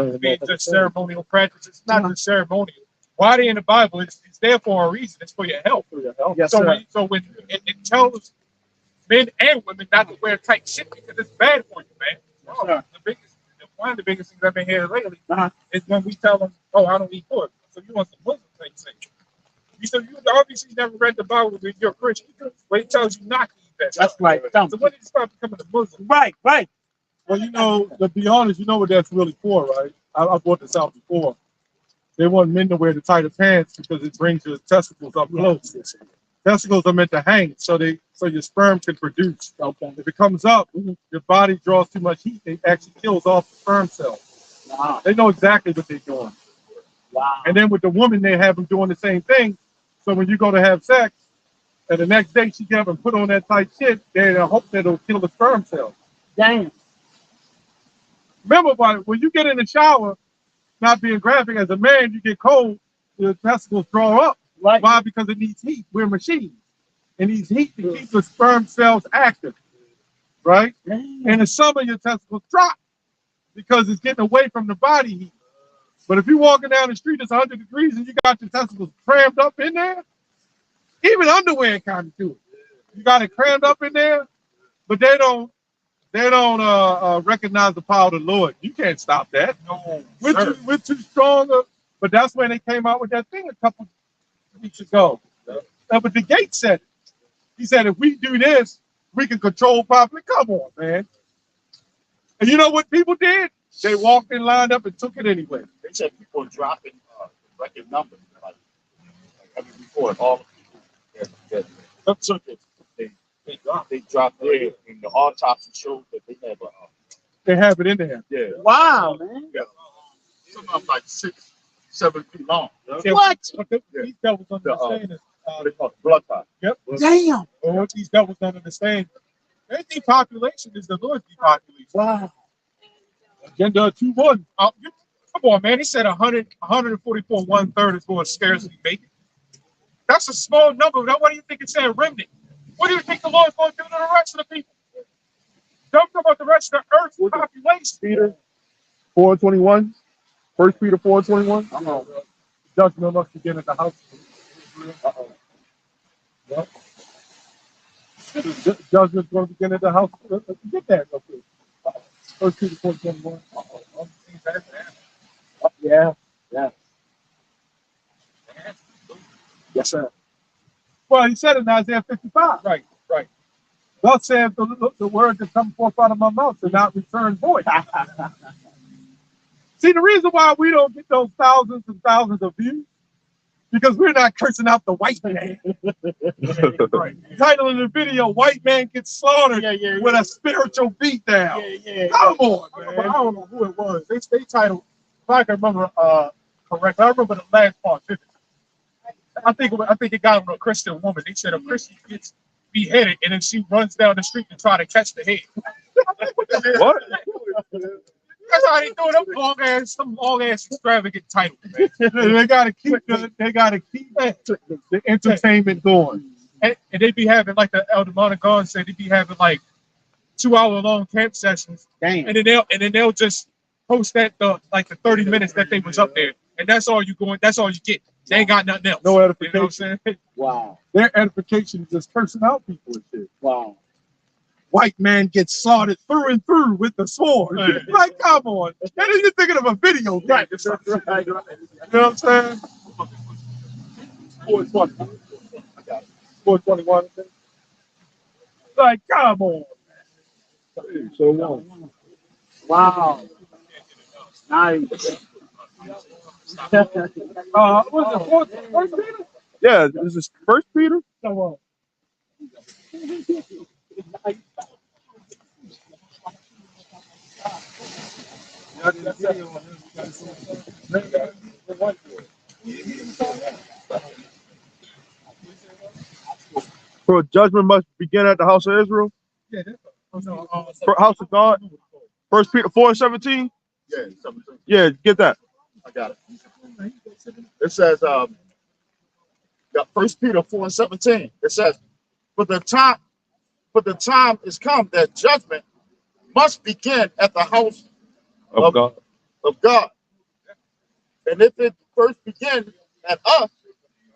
ceremonial practice, it's not just ceremonial. Why they in the Bible? It's there for a reason. It's for your health. Yes, so sir. when it tells men and women not to wear tight shit because it's bad for you, man. One of the biggest things I've been hearing lately is when we tell them, "Oh, I don't eat pork." So you want some Muslim things? You obviously never read the Bible when you're a Christian, but it tells you not to eat that. That's right. So when did you start becoming a Muslim? Right. Well, to be honest, you know what that's really for, right? I brought this out before. They want men to wear the tighter pants because it brings your testicles up close. Testicles are meant to hang so your sperm can produce. Okay. If it comes up, your body draws too much heat, it actually kills off the sperm cells. Wow. They know exactly what they're doing. Wow. And then with the woman, they have them doing the same thing. So when you go to have sex, and the next day she get up and put on that tight shit, they hope that it'll kill the sperm cells. Damn. Remember, when you get in the shower, not being graphic, as a man, you get cold, your testicles draw up. Right. Why? Because it needs heat. We're machines. It needs heat to keep the sperm cells active. Right? In the summer, your testicles drop because it's getting away from the body heat. But if you're walking down the street, it's 100 degrees and you got your testicles crammed up in there, even underwear kind of do it. You got it crammed up in there, but they don't recognize the power of the Lord. You can't stop that. No, we're too strong. But that's when they came out with that thing a couple weeks ago. But the gate said it. He said, if we do this, we can control properly. Come on, man. And you know what people did? They walked in, lined up, and took it anyway. They said people are dropping record numbers. Like every report, all the people that took it, they dropped there, and the autopsy showed that they have it in there. Yeah. Wow, man. Yeah. Some of them like 6-7 feet long. What? These devils understand they call it blood clot. Yep. Damn. Well, what these devils don't understand, their depopulation is the Lord's depopulation. Wow. Agenda 2-1. Come on, man. He said 144, 1/3 is going to scarcely make it. That's a small number. Now, what do you think it's saying, remnant? What do you think the Lord's going to do to the rest of the people? Don't talk about the rest of the earth's population. Peter 4:21. 1 Peter 4:21. I know. Judgment must begin at the house. Uh-oh. Yep. Judgment's going to begin at the house. Get that real quick. 1 Peter 4:21. Yeah. Yes, sir. Well, he said in Isaiah 55. Right. Thus saith the word that comes forth out of my mouth to not return void. See, the reason why we don't get those thousands and thousands of views, because we're not cursing out the white man. Right. Title of the video, white man gets slaughtered with a spiritual beatdown. Come on, man. I don't know who it was. They titled, if I can remember correctly, I remember the last part. I think it got on a Christian woman. They said a Christian gets beheaded and then she runs down the street to try to catch the head. What? That's how they do them long ass extravagant titles, man. They gotta keep the entertainment going. And they be having, like the Elder Monagon said, they be having like 2-hour-long camp sessions. Damn. And then they'll just post that the 30 minutes that they was up there. And that's all you get. They ain't got nothing else. No edification. You know what I'm saying? Wow. Their edification is just cursing out people and shit. Wow. White man gets slaughtered through and through with the sword. Like, come on. That is, you're thinking of a video game. Right. You know what I'm saying? 420. I got it. 421. Like, come on. So long. Wow. Nice. What's it? First Peter? Yeah, this is First Peter. So, For judgment must begin at the house of Israel. For house of God. First Peter 4:17. Yeah, 17. Yeah, get that. I got it. It says, got 1 Peter 4:17. It says, but the time is come that judgment must begin at the house Of God. of God. And if it first begin at us,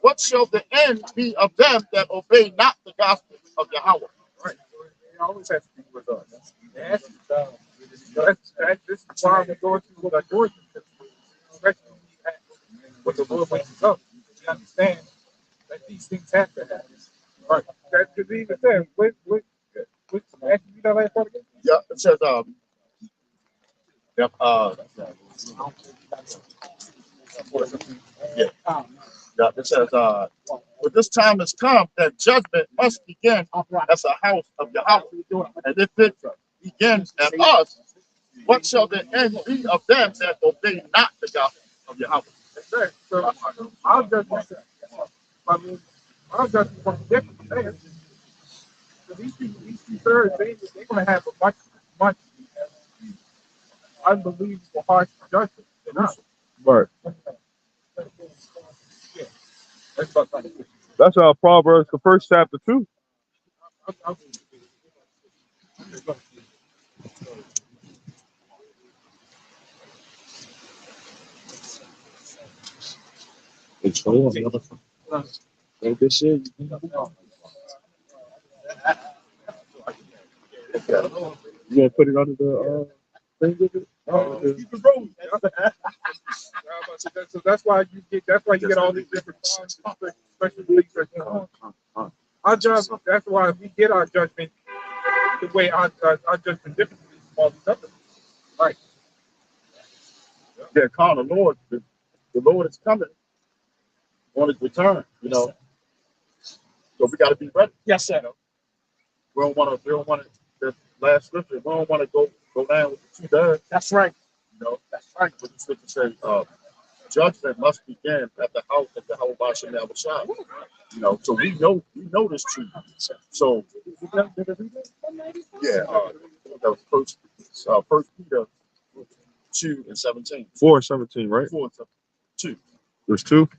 what shall the end be of them that obey not the gospel of Yahweh? right. It always has to be with us. That's this is why we're going through what I'm going through. Especially what the Lord makes us up. We understand that these things have to happen. Right. That's because he even said, actually, you know that part again? Yeah, it says, yeah, it says, but this time has come that judgment must begin at the house of Yahweh. And if it begins at us, what shall the end be of them that obey not the gospel of Yahweh? Exactly. So I'll just I mean, I'll just from different things. So these people, these two-thirds, they're going to have a much unbelievable harsh judgment than us. Right. Yeah. That's about right. That's Proverbs, the first chapter too. It's cool. This shit. You gonna put it under the thing with it? Keep it rolling. So that's why you get all these different times, especially things that go on. Our judgment, that's why we get our judgment the way our judgment different from all these others. Right. They're calling the Lord. The Lord is coming on his return, you know. So we got to be ready. Yes, sir. We don't want to, the last scripture, we don't want to go down with the 2/3. That's right. You know, that's right. But the scripture says, judgment must begin at the house of the Yahweh Shem Yahushua. You know, so we know this truth. So yeah, that was first Peter 2:17. 4:17, right? 4:2. There's two.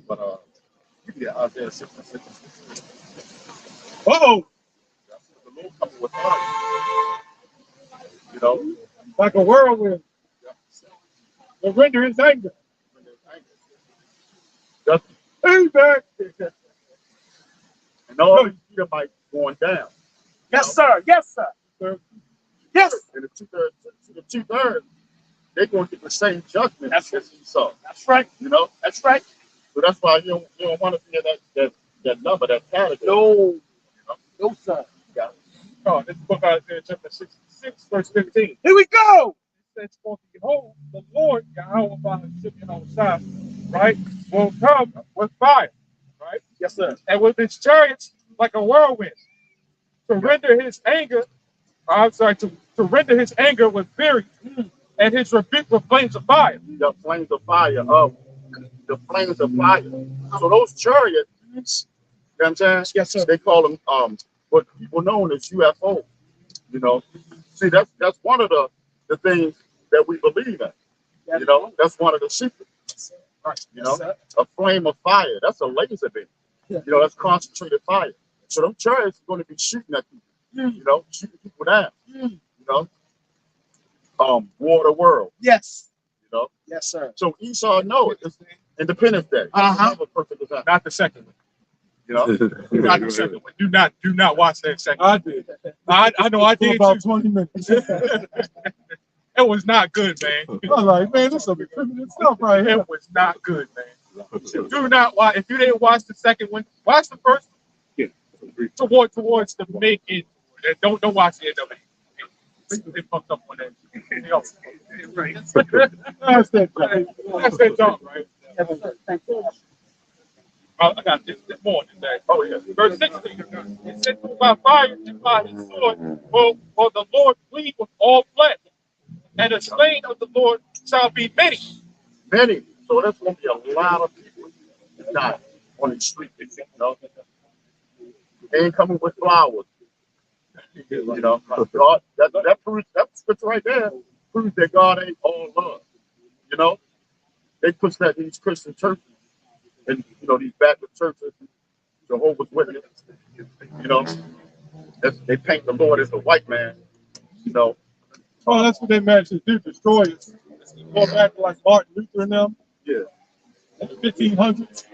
But yeah, Isaiah 6:6. Oh, The Lord coming with fire. You know, like a whirlwind. The render his anger. just Hey, back. and all these Edomites going down. Yes, sir. Yes, sir. Yes. And the two-thirds, they're going to get the same judgment as Esau. That's right. You know, That's right. so that's why you don't want to be in that number, that category. No. No, sir. Oh, this book Isaiah chapter 66, verse 15. Here we go. It says, for behold, the Lord, Yahweh Yahushua, right, will come with fire, right? Yes, sir. And with his chariots like a whirlwind, to render his anger, to render his anger with fury, and his rebuke with flames of fire. The flames of fire. The flames of fire. So those chariots, you know what I'm saying? Yes, sir. They call them what people known as UFO. You know, see that's one of the things that we believe in. You know, that's one of the secrets. You know, a flame of fire. That's a laser beam. You know, that's concentrated fire. So them chariots are going to be shooting at people. You know, shooting people down. You know, war the world. Yes. You know. Yes, sir. So Esau knows it's Independence Day. Not the second one. You know, Not the second one. Do not watch that second. I did. I know I For did about too. 20 minutes. It was not good, man. I was like, man, this is some criminal stuff right here. It was not good, man. Do not watch. If you didn't watch the second one, watch the first one. Towards the mid end. Don't watch the end of it. They fucked up on that. That's that guy. That's that jump, right? Thank you. I got this more than that. Oh yeah. Verse 16. It said, by fire and by his sword, for the Lord plead with all flesh, and the slain of the Lord shall be many. many. So there's going to be a lot of people dying on the street. You know, they ain't coming with flowers. You know, God, that proves, that scripture right there proves that God ain't all love. You know, they push that in these Christian churches and, you know, these Baptist churches, Jehovah's Witnesses, you know, they paint the Lord as a white man, you know. Oh, that's what they managed to do, destroy us. Go back to like Martin Luther and them. Yeah. In the 1500s.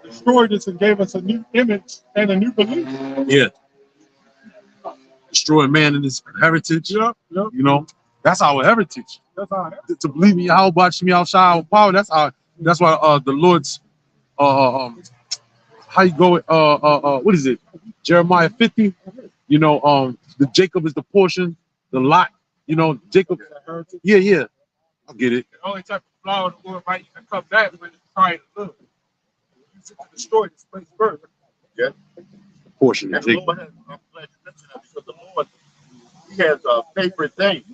Destroyed us and gave us a new image and a new belief. Yeah. Destroy man and his heritage. Yep. You know, that's our heritage. That's how it is. To believe in Yahweh Shemi Shai power. That's why the Lord's how you go what is it? Jeremiah 50. You know, the Jacob is the portion, the lot, you know, Jacob. Yeah. I'll get it. The only type of flower the Lord might even come back with is trying to look. Use it to destroy this place further. Yeah. Portion And of the Jacob. Lord has, I'm glad you mentioned that because the Lord, He has a favorite thing.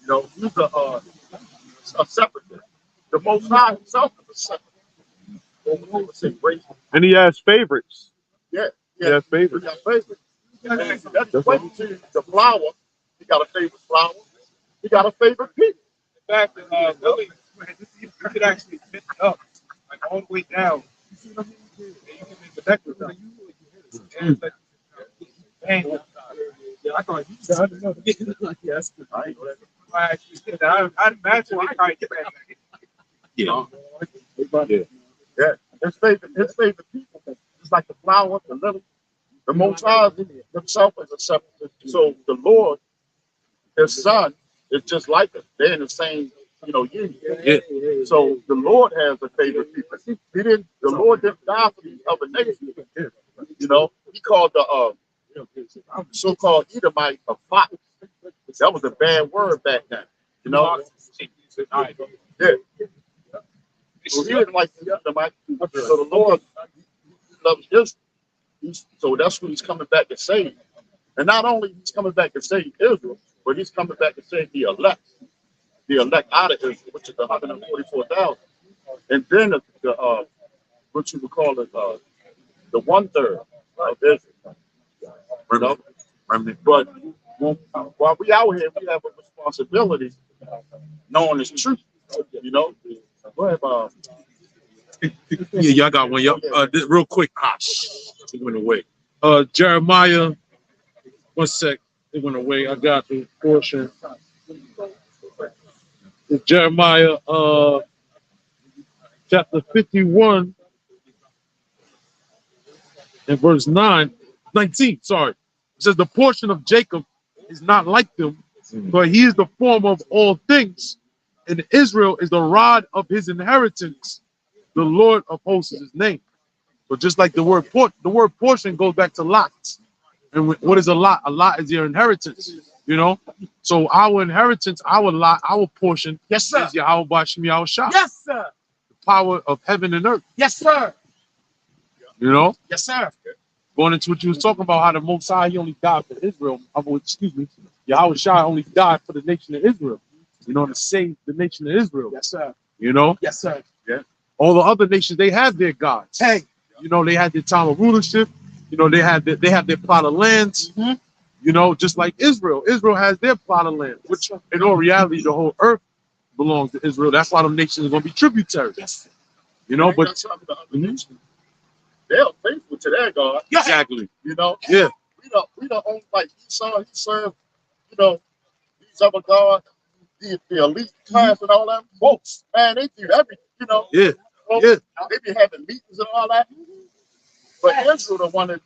You know, He's a separatist. The Most High Himself is a separatist. And he has favorites. Yeah, He has He favorites. got favorites. And that's what you see. The flower, he got a favorite flower. He got a favorite people. In fact, Billy, you could actually pick it up, like all the way down. You see what I mean? And you can make the necklace out. And it's like, dang, I thought you said, I didn't know. Yes. I ain't know that. I actually did that. I'd imagine they probably get that back. Yeah, his favorite people. It's like the flower, the lily. The Most High himself is a separatist. So the Lord, his son, is just like us. They're in the same, you know, union. Yeah. So the Lord has a favorite people. The Lord didn't die for these other nations. You know, he called the so-called Edomite a fox. That was a bad word back then. You know? Yeah. So he didn't like the Edomite. So the Lord loves Israel. So that's who he's coming back to save. And not only he's coming back to save Israel, but he's coming back to save the elect out of Israel, which is the 144,000. And then the what you would call it, the 1/3 of Israel. You know? But while we out here, we have a responsibility knowing it's truth. You know? Go ahead, Bob. Yeah, y'all got one. Y'all, real quick. It went away. Jeremiah, 1 sec. It went away. I got the portion. It's Jeremiah, chapter 51, and verse 19. Sorry. It says, the portion of Jacob is not like them, but he is the form of all things, and Israel is the rod of his inheritance. The Lord of hosts is his name. But just like the word portion goes back to lots. And what is a lot? A lot is your inheritance, you know? So our inheritance, our lot, our portion, Yes, sir. is Yahweh Shemi Shai. Yes, sir. The power of heaven and earth, Yes, sir. you know? Yes, sir. Going into what you was talking about, how the Most High, he only died for Israel. Yahweh Shai only died for the nation of Israel, you know, to save the nation of Israel. Yes, sir. You know? Yes, sir. All the other nations, they have their gods. Hey. You know, they had their time of rulership. You know, they have their plot of lands. Mhm. You know, just like Israel. Israel has their plot of land, which in all reality, the whole earth belongs to Israel. That's why them nations are going to be tributaries. You know, but they're faithful to their God. exactly. You know, Yeah. We don't own like Esau. He served, you know, these other gods, the elite class and all that. Folks, man, they do everything. You know. Yeah. Yeah. They be having meetings and all that. But Israel, the one that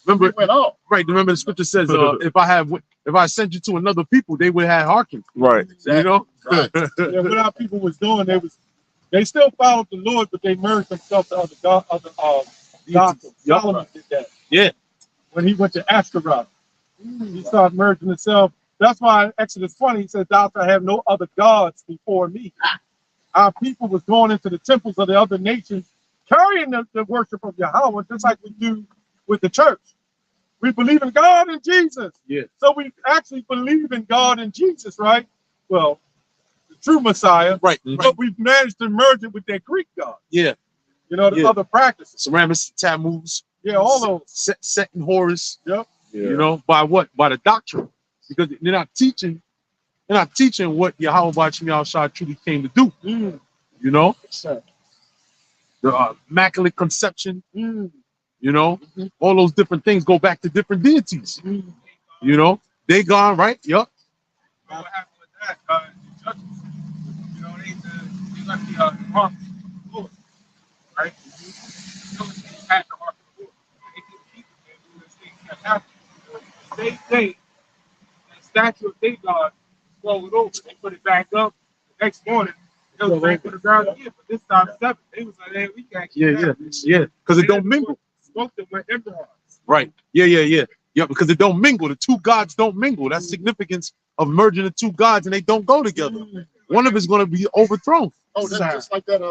remember, went off. Right. Remember, the scripture says, if I sent you to another people, they would have hearkened. Right. Exactly. You know. Right. Yeah, what our people was doing, they still followed the Lord, but they merged themselves to other gods. Solomon did that. Yeah. When he went to Ashtaroth, he started merging himself. That's why in Exodus 20, he said, "Thou shalt have no other gods before me." Our people was going into the temples of the other nations, carrying the worship of Yahweh, just like we do with the church. We believe in God and Jesus. Yeah. So we actually believe in God and Jesus, right? Well, the true Messiah. Right. But we've managed to merge it with their Greek God. Yeah. You know, the other practices. Semiramis, Tammuz. Yeah, all those. Set and Horus. Yep. Yeah. You know, by what? By the doctrine. Because they're not teaching what Yahweh Bashim Yahushua truly came to do. You know? The Immaculate Conception. You know? All those different things go back to different deities. You know? They gone, right? Yup. What happened with that? The judges, you know, they left the ark of the Lord, right? Philistines had the ark of the Lord. They didn't keep it, and these things kept happening. They say the statue of Dagon swallowed over. They put it back up. The next morning, it was back to the ground again. But this time, 7. They was like, "Hey, we can't keep that." Yeah. Because it don't mingle. Spoke them with emeralds. Right. Yeah. Because it don't mingle. The two gods don't mingle. That's significance of merging the two gods, and they don't go together. One of it's going to be overthrown. Oh, that's just like that.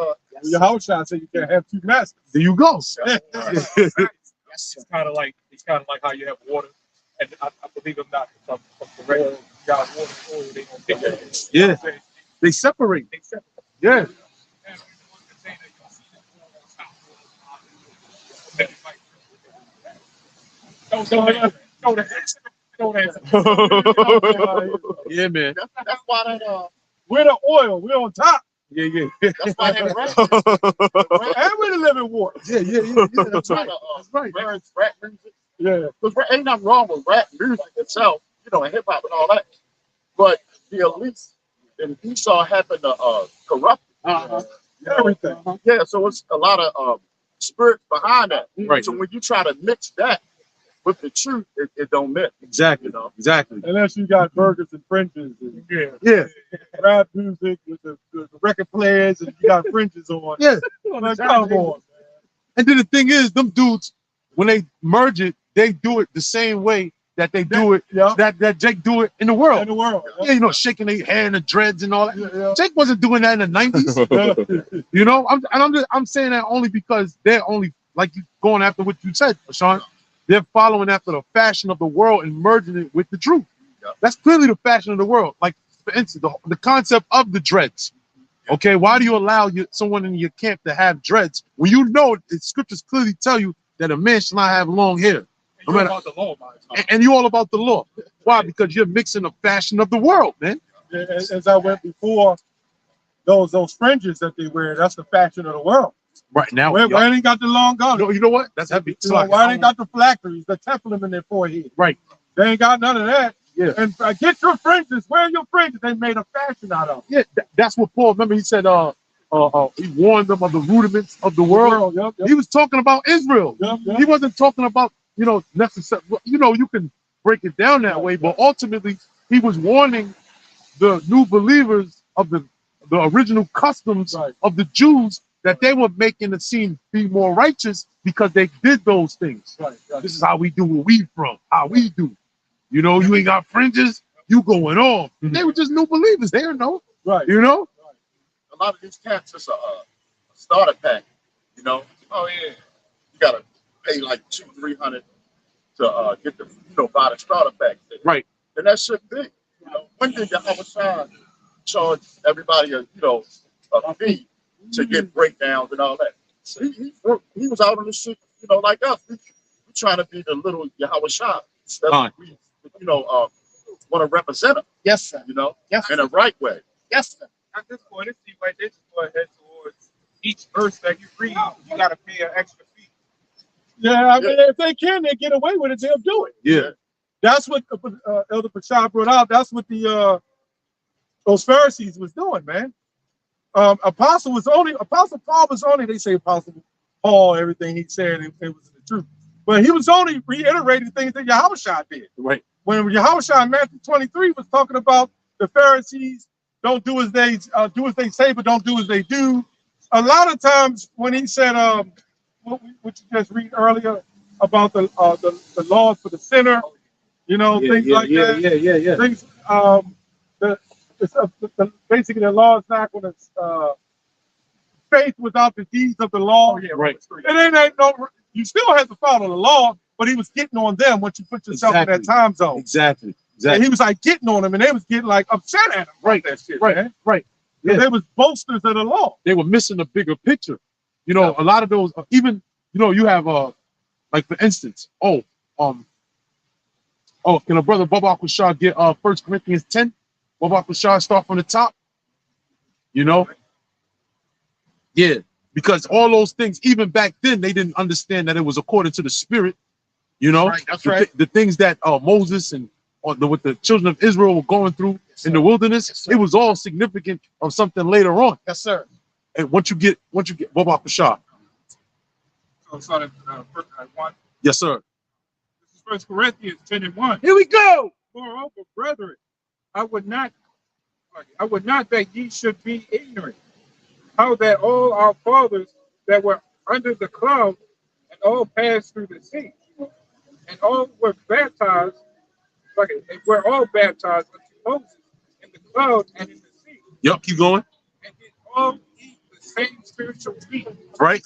Yahushua said you can't have two masters. There you go. It's kind of like how you have water, and I believe them not from the regular. You got water and oil, they don't take that. Yeah. You know what I'm saying? They separate. Yeah. Yeah, man. That's why that. We're the oil. We're on top. Yeah. That's why that rat. And we're the living water. Yeah. That's right. That's right. Rat music. Yeah. Because ain't nothing wrong with rap music itself, you know, and hip hop and all that. But the elites and Esau happened to corrupt Everything. Yeah, so it's a lot of spirit behind that. Right. So when you try to mix that with the truth, it don't mix. Exactly. You know. Exactly. Unless you got burgers and fringes and Yeah. rap music with the record players and you got fringes on. Yeah. Like, come on. And then the thing is, them dudes, when they merge it, they do it the same way that they do it, that Jake do it in the world. In the world. Yeah, you know, shaking their hair and the dreads and all that. Yeah. Jake wasn't doing that in the 90s. You know, I'm saying that only because they're only like you going after what you said, Sean. They're following after the fashion of the world and merging it with the truth. That's clearly the fashion of the world. Like, for instance, the concept of the dreads. Okay, why do you allow someone in your camp to have dreads when you know the scriptures clearly tell you that a man should not have long hair? No matter, About the law, and you all about the law. Why? Because you're mixing the fashion of the world, man. As I went before, those fringes that they wear, that's the fashion of the world. Right now, Why they got the long garment? you know what? That's heavy. Why they got the phylacteries, the tefillin in their forehead? Right. They ain't got none of that. Yeah. And get your fringes. Wear your fringes. They made a fashion out of. Yeah, that's what Paul. Remember, he said, he warned them of the rudiments of the world. Yep. He was talking about Israel. Yep. He wasn't talking about, necessary. You can break it down that way, but ultimately, he was warning the new believers of the original customs of the Jews that they were making the scene be more righteous because they did those things. Right. This is how we do where we from, how we do. You know, you ain't got fringes, you going on. They were just new believers. They don't know. Right. You know? A lot of these camps, it's a starter pack. You know. Oh yeah. You gotta pay like $200-300 to get the buy the starter pack. Right. And that shit big. You know, when did Yahweh charge everybody a fee to get breakdowns and all that? So he was out on the shit, like us. We trying to be the little Yahweh shop. want to represent him, Yes, sir. Yes, in sir. a right way. Yes, sir. At this point, it seems like they just go ahead towards each verse that you read. You got to pay an extra fee. Yeah, I mean, if they can, they get away with it, they'll do it. Yeah. That's what Elder Pashad brought out. That's what those Pharisees was doing, man. Apostle Paul was only, they say Apostle Paul, everything he said, it was the truth. But he was only reiterating things that Yahushua did. Right. When Yahushua in Matthew 23 was talking about the Pharisees, don't do as they say, but don't do as they do. A lot of times when he said, what you just read earlier about the laws for the sinner, things like that. Yeah. Things, basically the law is not going to faith without the deeds of the law. Right. It ain't no. You still have to follow the law, but he was getting on them once you put yourself in that time zone. Exactly. And he was like getting on them, and they was getting like upset at him. Right. That shit, Right. man. Right. Yeah. Yeah. They was boasters of the law. They were missing the bigger picture. A lot of those, even, you have, like, for instance, can a brother Baba Kushar get 1 Corinthians 10? Baba Kushar start from the top? Yeah, because all those things, even back then, they didn't understand that it was according to the spirit. Right, that's right. The things that Moses and what the children of Israel were going through in the wilderness, it was all significant of something later on. Yes, sir. And once you get Baba Kushar. So it's not 1. Yes, sir. This is 1 Corinthians 10:1. Here we go. Moreover, brethren, I would not that ye should be ignorant, how that all our fathers that were under the cloud and all passed through the sea, and all were baptized, and were all baptized unto Moses in the cloud and in the sea, Yep, keep going. and did all eat the same spiritual meat, Right.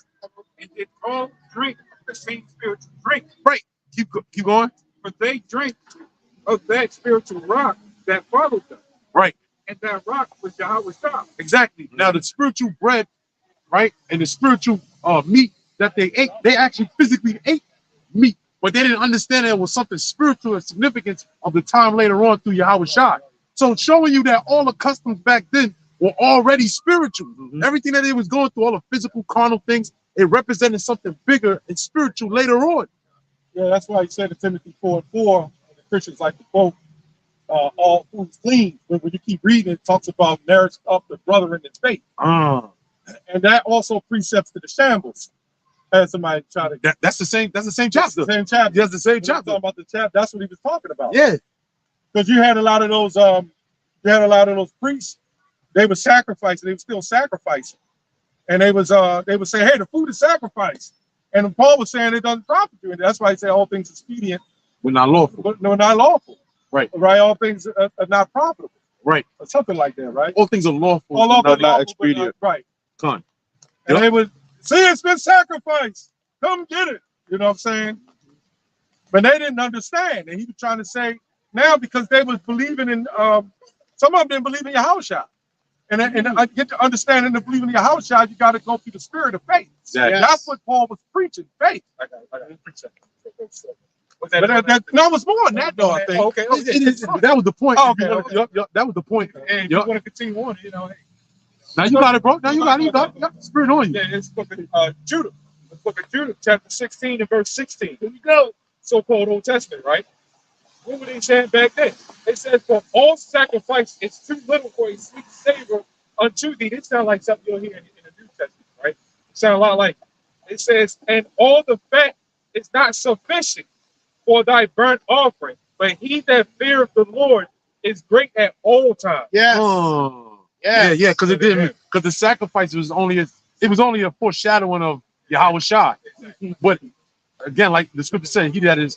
and did all drink the same spiritual drink. Right. Keep going. For they drank of that spiritual rock that followed them. Right. And that rock was Yahushua. Exactly. Now the spiritual bread, right, and the spiritual meat that they ate, they actually physically ate meat, but they didn't understand that it was something spiritual and significance of the time later on through Yahushua. So showing you that all the customs back then were already spiritual. Everything that they was going through, all the physical, carnal things, it represented something bigger and spiritual later on. Yeah, that's why he said in Timothy 4:4, the Christians like to quote, all food's clean. But when you keep reading, it talks about marriage up the brother in his faith. And that also precepts to the shambles. As somebody try to That's the same That's chapter. the same chapter. That's the same When chapter. talking about the chapter. That's what he was talking about. Yeah. Because you had a lot of those priests, they were sacrificing, they were still sacrificing. And they would say, hey, the food is sacrificed. And Paul was saying it doesn't profit you. And that's why he said all things expedient, We're not lawful. but no, not lawful. Right. Right. All things are not profitable. Right. Or something like that, right? All things are lawful. All lawful, not lawful, but expedient. right. Con. And Yep. they would see it's been sacrificed. Come get it. You know what I'm saying? But they didn't understand. And he was trying to say now because they was believing in some of them didn't believe in Yahushua. And I get to understand and to believe in Yahushua, you got to go through the spirit of faith. Exactly. That's what Paul was preaching, faith. I didn't preach that. But that was more than that, though, I think. Okay. That was the point. Oh, okay, Yup, yup, that was the point. And if Yup. you want to continue on, hey. Now you got it, bro. Now you got it. You got it. Yep. Spirit on you. Yeah, it's book of Judah. The book of Judah, chapter 16 and verse 16. Here we go. So-called Old Testament, right? What were they saying back then? They said, for all sacrifice is too little for a sweet savor unto thee. This sounds like something you'll hear in the New Testament, right? It sounds a lot like it says, and all the fat is not sufficient for thy burnt offering, but he that feareth the Lord is great at all times. Yes. Oh. Yes. Yeah, because it didn't. Because the sacrifice was only a foreshadowing of Yahushua. But again, like the scripture said, he that is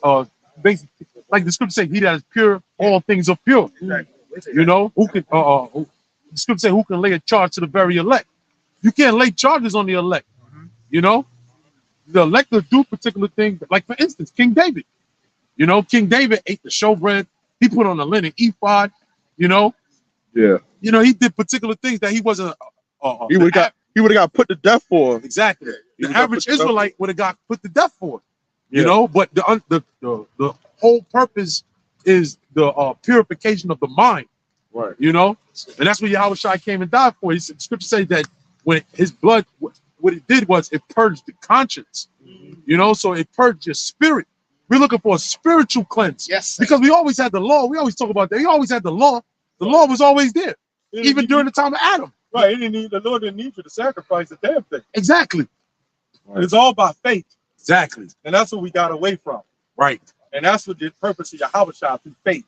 basically, like the scripture said, he that is pure, all things are pure. You know, who can the scripture say who can lay a charge to the very elect? You can't lay charges on the elect. You know, the elect will do particular things. Like for instance, King David. You know, King David ate the showbread. He put on a linen ephod. You know. Yeah. You know, he did particular things that he wasn't. He would have got put to death for. Exactly. He The would got average put to death. Israelite would have got put to death for it. You Yeah. know, but the whole purpose is the purification of the mind. Right. You know, and that's what Yahweh Shai came and died for. He said, Scripture says that when his blood, what it did was it purged the conscience. You know, so it purged your spirit. We're looking for a spiritual cleanse. Yes. Because we always had the law. We always talk about that. We always had the law. The law was always there, even during the time of Adam. Right. The Lord didn't need you to sacrifice a damn thing. Exactly. It's all by faith. Exactly. And that's what we got away from. Right. And that's what the purpose of Yahweh Shah, through faith.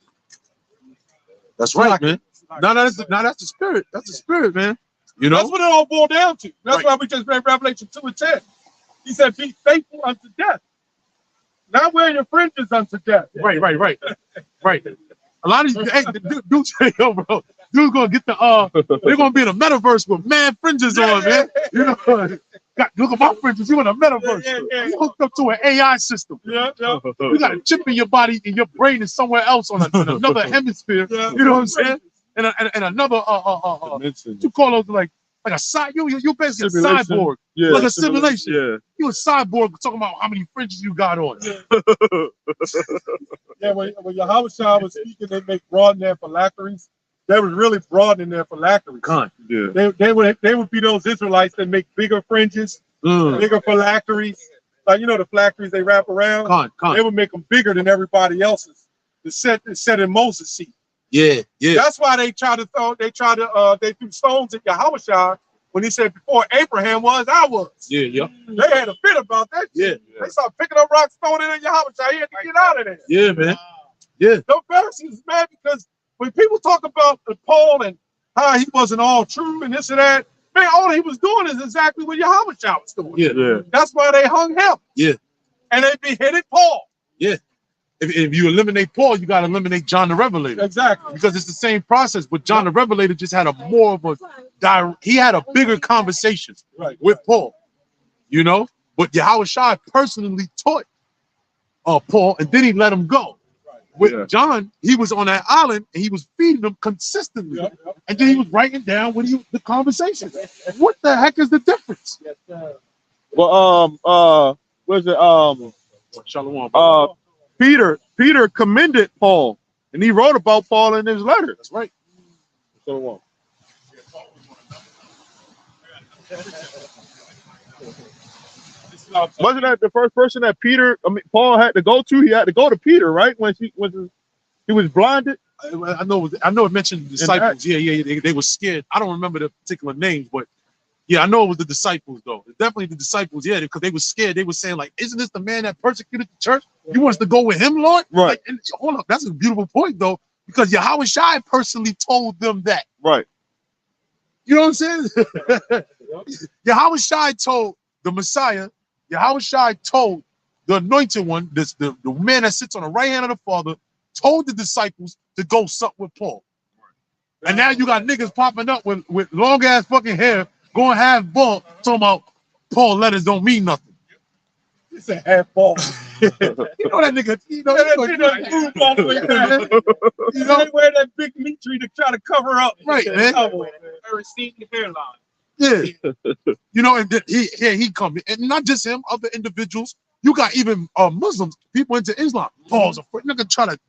That's right, man. No, that's the spirit. That's the spirit, man. You know, that's what it all boiled down to. That's right. why we just read Revelation 2:10. He said, "Be faithful unto death, not wearing your fringes unto death." Right. Right. A lot of these, hey, dudes say, yo, bro, dude's gonna get the they're gonna be in a metaverse with mad fringes on, man. You know, look at my fringes. You in a metaverse? You hooked up to an AI system. Yeah. You got a chip in your body, and your brain is somewhere else on another hemisphere. Yeah. You know what I'm saying? And another you call those like a side. You basically a cyborg, Yeah, like a simulation. Yeah. You a cyborg talking about how many fringes you got on. Yeah, when Yahweh Shah was speaking, they make broaden their phylacteries. They was really broadening their phylacteries. Yeah. They would be those Israelites that make bigger fringes, bigger phylacteries. Like, you know, the phylacteries they wrap around. They would make them bigger than everybody else's. The set in Moses' seat. Yeah. That's why they threw stones at Yahweh Shah when he said, before Abraham was, I was. Yeah. They had a fit about that. Yeah. They started picking up rocks, throwing it at Yahweh Shah. He had to get out of there. Yeah, man. Yeah. The Pharisees, man, because when people talk about Paul and how he wasn't all true and this and that, man, all he was doing is exactly what Yahweh Shah was doing. Yeah. That's why they hung him. Yeah. And they beheaded Paul. Yeah. If you eliminate Paul, you got to eliminate John the Revelator. Exactly. Because it's the same process, but John the Revelator just had he had a bigger conversation with Paul, you know? But Yahweh Shai personally taught Paul, and then he let him go. With John, he was on that island, and he was feeding them consistently. And then he was writing down the conversation. What the heck is the difference? Well, what is it? Shalom. Peter commended Paul, and he wrote about Paul in his letter. That's right. So wasn't that the first person that Paul had to go to? He had to go to Peter, right? When he was blinded. I know it mentioned the disciples. Yeah. They were scared. I don't remember the particular names, but yeah, I know it was the disciples, though. It's definitely the disciples, yeah, because they were scared. They were saying, like, isn't this the man that persecuted the church? You want us to go with him, Lord? Right. Like, and hold up, that's a beautiful point, though, because Yahweh Shai personally told them that. Right. You know what I'm saying? Yahweh Shai told the Messiah, Yahweh Shai told the anointed one, the man that sits on the right hand of the Father, told the disciples to go sup with Paul. And now you got niggas popping up with long ass fucking hair, going half ball, talking about Paul letters don't mean nothing. It's a half ball. You know that nigga, you know they wear that big meat tree to try to cover up. Right, man. Receding hairline. Yeah. You know, and then he come, and not just him, other individuals. You got even Muslims, people into Islam. Paul's a fraud. Nigga try to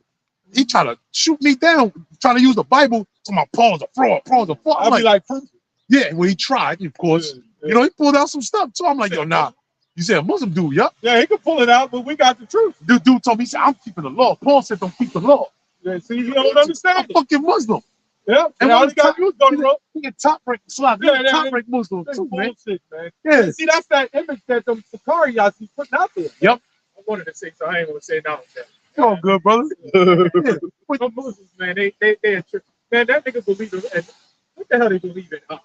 shoot me down, trying to use the Bible. So my Paul's a fraud. Paul's a fraud. I'll be like, proof. Yeah, well, he tried, of course. Yeah. You know, he pulled out some stuff. So I'm like, yo, nah. You say a Muslim dude, yup. Yeah, he could pull it out, but we got the truth. Dude told me, he said, I'm keeping the law. Paul said, don't keep the law. Yeah, see, you don't understand. I'm fucking Muslim. Yeah, and all he got to do is go to Rome. He a top rank Slav. He's a top rank Muslim too, man. Bullshit, man. Yeah. See, that's that image that them Sakari y'all see putting out there. Yep. I wanted to say, so I ain't gonna say no. You're all good, brother. Yeah. Some Muslims, man, they man, that nigga believe in, what the hell they believe in? You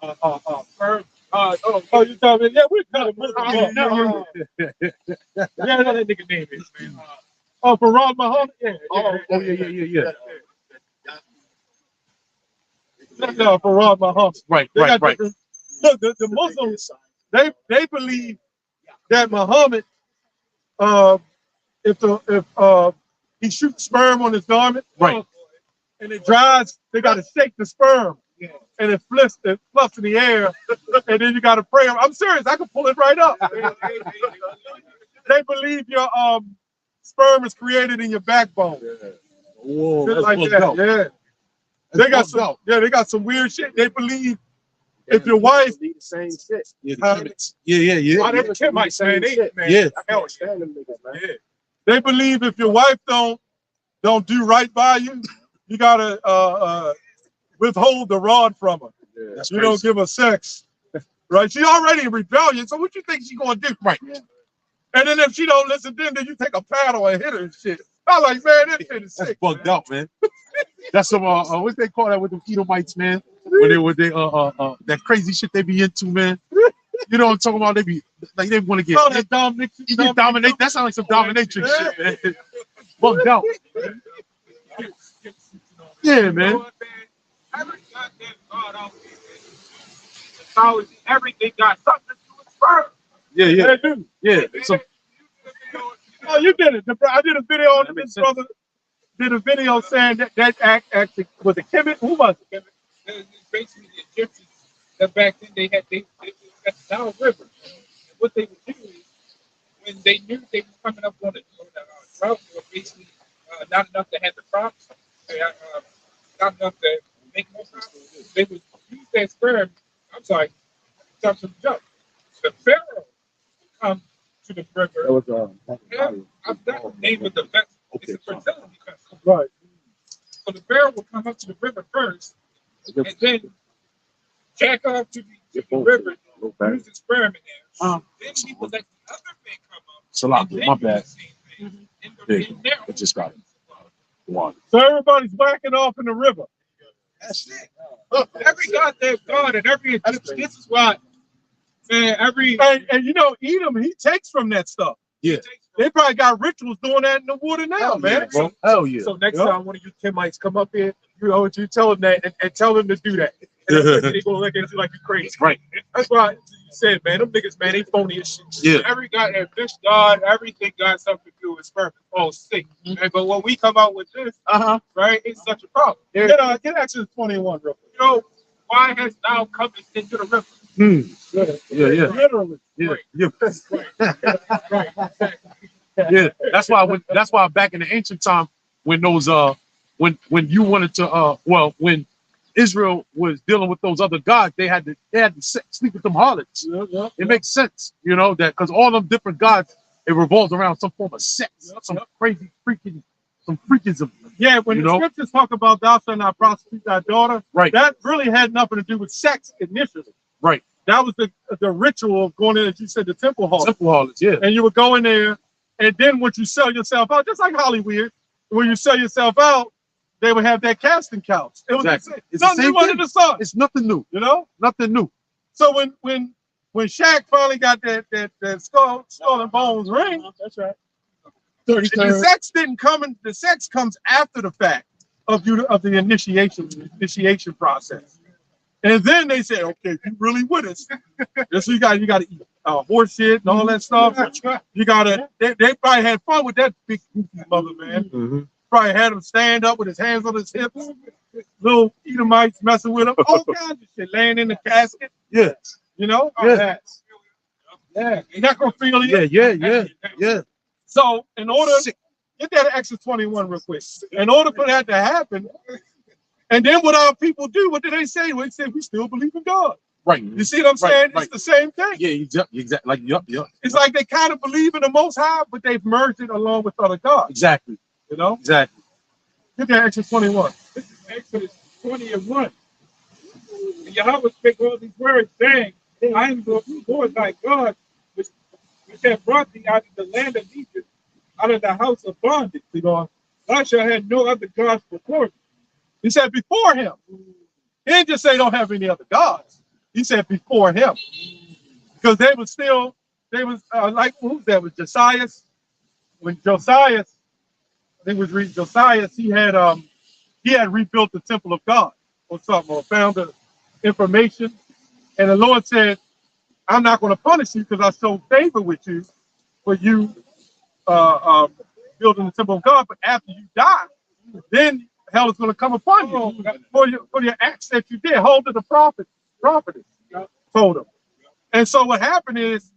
talking? Yeah, we're kind of Muslim. Yeah, that nigga name is, man. Farad Muhammad. Yeah. No, Farad Muhammad. Right. Look, the Muslims, they believe that Muhammad, if he shoots sperm on his garment, right, and it dries, they got to shake the sperm, and it fluffs in the air, and then you got to pray. I'm serious. I can pull it right up. They believe your sperm is created in your backbone. Whoa, Shit that's like bugged that. out. Yeah. That's They got bugged some. out. Yeah, they got some weird shit. They believe if your wife. need the same shit. Yeah, the Kemetes. Yeah. Oh, they Kemites, man. Man. Yeah. I can't stand them niggas, man. Yeah. They believe if your wife don't do right by you, you gotta withhold the rod from her. Yeah, that's You don't give her sex. Right? She already in rebellion, so what you think she gonna do? Right. And then if she don't listen, then you take a paddle and hit her and shit. I'm like, man, this shit is That's sick. bugged out, man. That's some what they call that with the Edomites, man. When they that crazy shit they be into, man. You know what I'm talking about? They be like they want to get Oh, that domination. you get dominate. That sounds like some dominatrix shit, man. Bugged out. Yeah, man. Every goddamn God out there, mythology, everything got something to do with sperm. Yeah. They do. Yeah. So Oh, you did it. I did a video on it. This brother did a video saying that act actually was a Kemet. Who was it? It's basically the Egyptians that back then they at the Nile River. And what they would do is when they knew they were coming up on the drought, or basically not enough to have the crops, not enough to make more crops, they would use that sperm. I'm sorry, jump to the jump. The pharaoh would come to the river. That was I'm not the name of the vessel. Okay, It's a Brazilian vessel. Right. So the pharaoh will come up to the river first, and then jack off to the river, use the sperm in there. Then he will let the other thing come up. Salah, and then my do bad. the same thing Big. in their I just got it. One. So everybody's whacking off in the river. That's it. Every goddamn god and every Egyptian, this is why, man, And you know, Edom, he takes from that stuff. Yeah. They probably got rituals doing that in the water now, man. Bro. Hell yeah. So next time one of you Kemites come up here, you tell them that and tell them to do that. And they're gonna look at you like you're crazy. Right. That's why you said, man, them niggas, man, they phony as shit. Yeah. every god and fish god, everything got something to do with sperm. Oh, sick. And, but when we come out with this, right, it's such a problem. Get Exodus 21 real quick. You know, why has now come into the river? Yeah. Literally. Yeah. Right. Yeah. That's why back in the ancient time when those when you wanted to when Israel was dealing with those other gods, they had to sleep with them harlots. It makes sense, you know, that because all them different gods, it revolves around some form of sex, some crazy freakism. Yeah, when the scriptures talk about thou shalt not prostitute thy daughter, Right. that really had nothing to do with sex initially. Right. That was the ritual of going in, as you said, the temple hall. Simple harlots, yeah. And you would go in there, and then once you sell yourself out, just like Hollywood, when you sell yourself out, they would have that casting couch. It was Exactly. it's nothing new under the sun. It's nothing new. You know? Nothing new. So when Shaq finally got that skull and bones ring, That's right. the sex didn't come in. The sex comes after the fact of the initiation process. And then they say, okay, you really with us. So you got to eat horse shit and all that stuff. You gotta. They probably had fun with that big goofy mother, man. Mm-hmm. Probably had him stand up with his hands on his hips. Little Edomites messing with him. All kinds of shit. Laying in the casket. Yeah. You know? Yeah. Yeah. Necrophilia. Yeah. So in order, get that Exodus 21 real quick. In order for that to happen, and then what our people do, what do they say? They say we still believe in God. Right. You see what I'm saying? It's the same thing. Yeah, exactly. Like, yup. It's like they kind of believe in the Most High, but they've merged it along with other gods. Exactly. You know? Exactly. Get that Exodus 21. This is Exodus 20:1. And Yahweh spake all these words, saying, I am the Lord thy God, which have brought thee out of the land of Egypt, out of the house of bondage. You know, Thou shalt have no other gods before me. he said before him. He didn't just say don't have any other gods. He said before him. Because they was like, who's that? Was Josias? When Josias, I think it was reading Josias, he had rebuilt the temple of God or something, or found the information. And the Lord said, I'm not going to punish you because I showed favor with you for you building the temple of God. But after you die, then hell is going to come upon you for your acts that you did. Hold to the prophetess told him. And so what happened is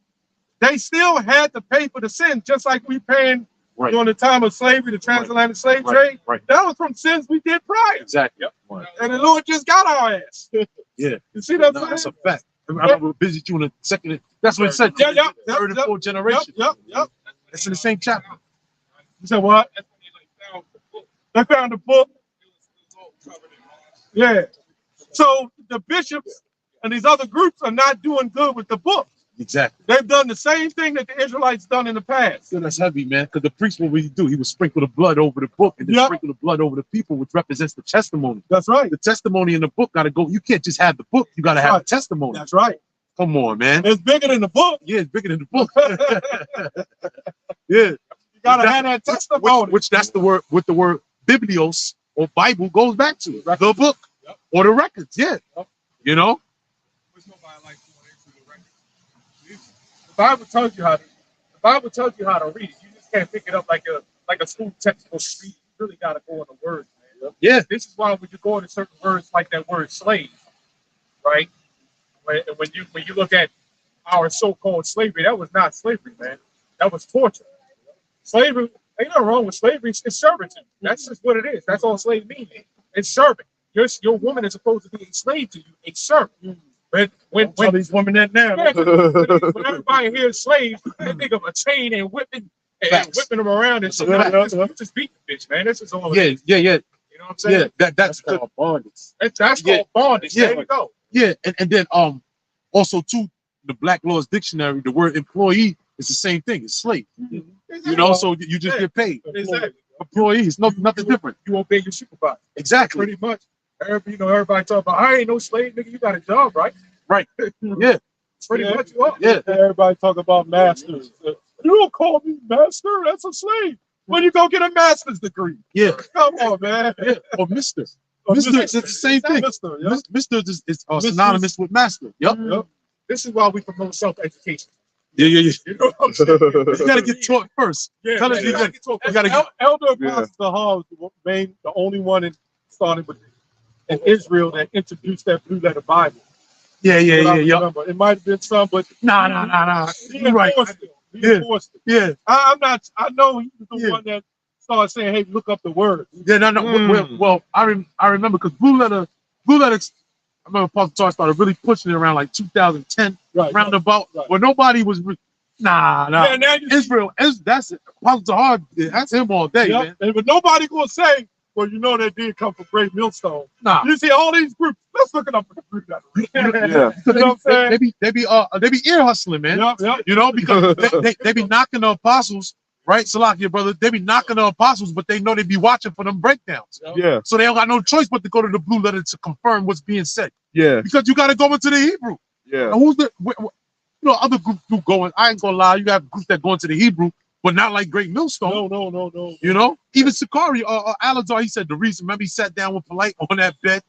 they still had to pay for the sin, just like we paying Right. during the time of slavery, the transatlantic slave trade. Right. That was from sins we did prior. Exactly. Right. And the Lord just got our ass. Yeah. You see that? No, that's a fact. I will visit you in a second. That's what it said. Yeah, Third and fourth generation. Yep. It's in the same chapter. You said what? They found the book. Yeah. So the bishops and these other groups are not doing good with the book. Exactly. They've done the same thing that the Israelites done in the past. Yeah, that's heavy, man. Because the priest, what would he do? He would sprinkle the blood over the book and then sprinkle the blood over the people, which represents the testimony. That's right. The testimony in the book got to go. You can't just have the book. You got to have the testimony. That's right. Come on, man. It's bigger than the book. Yeah, it's bigger than the book. Yeah. You got to have that testimony. Which that's the word, what the word biblios or Bible goes back to. The book or the records. Yeah. You know? The Bible tells you how to. The Bible tells you how to read it. You just can't pick it up like a school textbook to read. You really got to go in the words, man. Yeah. This is why when you go into certain words like that word slave, right? When you look at our so-called slavery, that was not slavery, man. That was torture. Slavery, ain't nothing wrong with slavery. It's servitude. That's just what it is. That's all slave means. It's serving. Your woman is supposed to be a slave to you, a servant. But when these women that now, when everybody hears slaves, they think of a chain and whipping them around and shit. You just beat the bitch, man. This is all. Yeah. You know what I'm saying? Yeah. That's called bondage. That's called bondage. Yeah. There you go. Yeah. And then also too, the Black Laws Dictionary, the word employee is the same thing. It's slave. You know, so you just get paid. Exactly. Employees, nothing different. You obey your supervisor. Exactly. Pretty much. Everybody talk about, I ain't no slave, nigga. You got a job, right? Right. Yeah. Pretty much you are. Yeah. Everybody talk about masters. You don't call me master. That's a slave. When you go get a master's degree. Yeah. Come on, man. Yeah. Or Mister. Mister is the same thing. Mister, yeah. Mister is synonymous with master. Yep. This is why we promote self-education. Yeah. You know what I'm saying? You gotta get taught first. Yeah, Tell us you gotta get. Elder Apostle Hall was the only one that started with in Israel that introduced that blue letter Bible. Yeah. It might have been some, but Nah. he You're right. enforced it. He enforced it. Yeah. I know he was the one that started saying, "Hey, look up the word." Yeah. No. Well, I remember because blue letters. I remember Apostle Tar started really pushing it around like 2010, roundabout. Right. Where nobody was. Nah. Yeah, now you Israel. That's it. Apostle Tar, that's him all day, man. But nobody gonna say, well, you know that did come from Great Millstone. Nah. You see all these groups. Let's look it up for the blue letter. Yeah. You know what I'm saying? They be ear hustling, man. Yep. You know, because they be knocking the apostles, right? Salakia, brother. They be knocking the apostles, but they know they be watching for them breakdowns. Yeah. So they don't got no choice but to go to the blue letter to confirm what's being said. Yeah. Because you got to go into the Hebrew. Yeah. And who's other groups do going. I ain't gonna lie, you have groups that go into the Hebrew, but not like Great Millstone. No. You know, even Sakari Alazar, he said the reason. Remember, he sat down with Polite on that bed,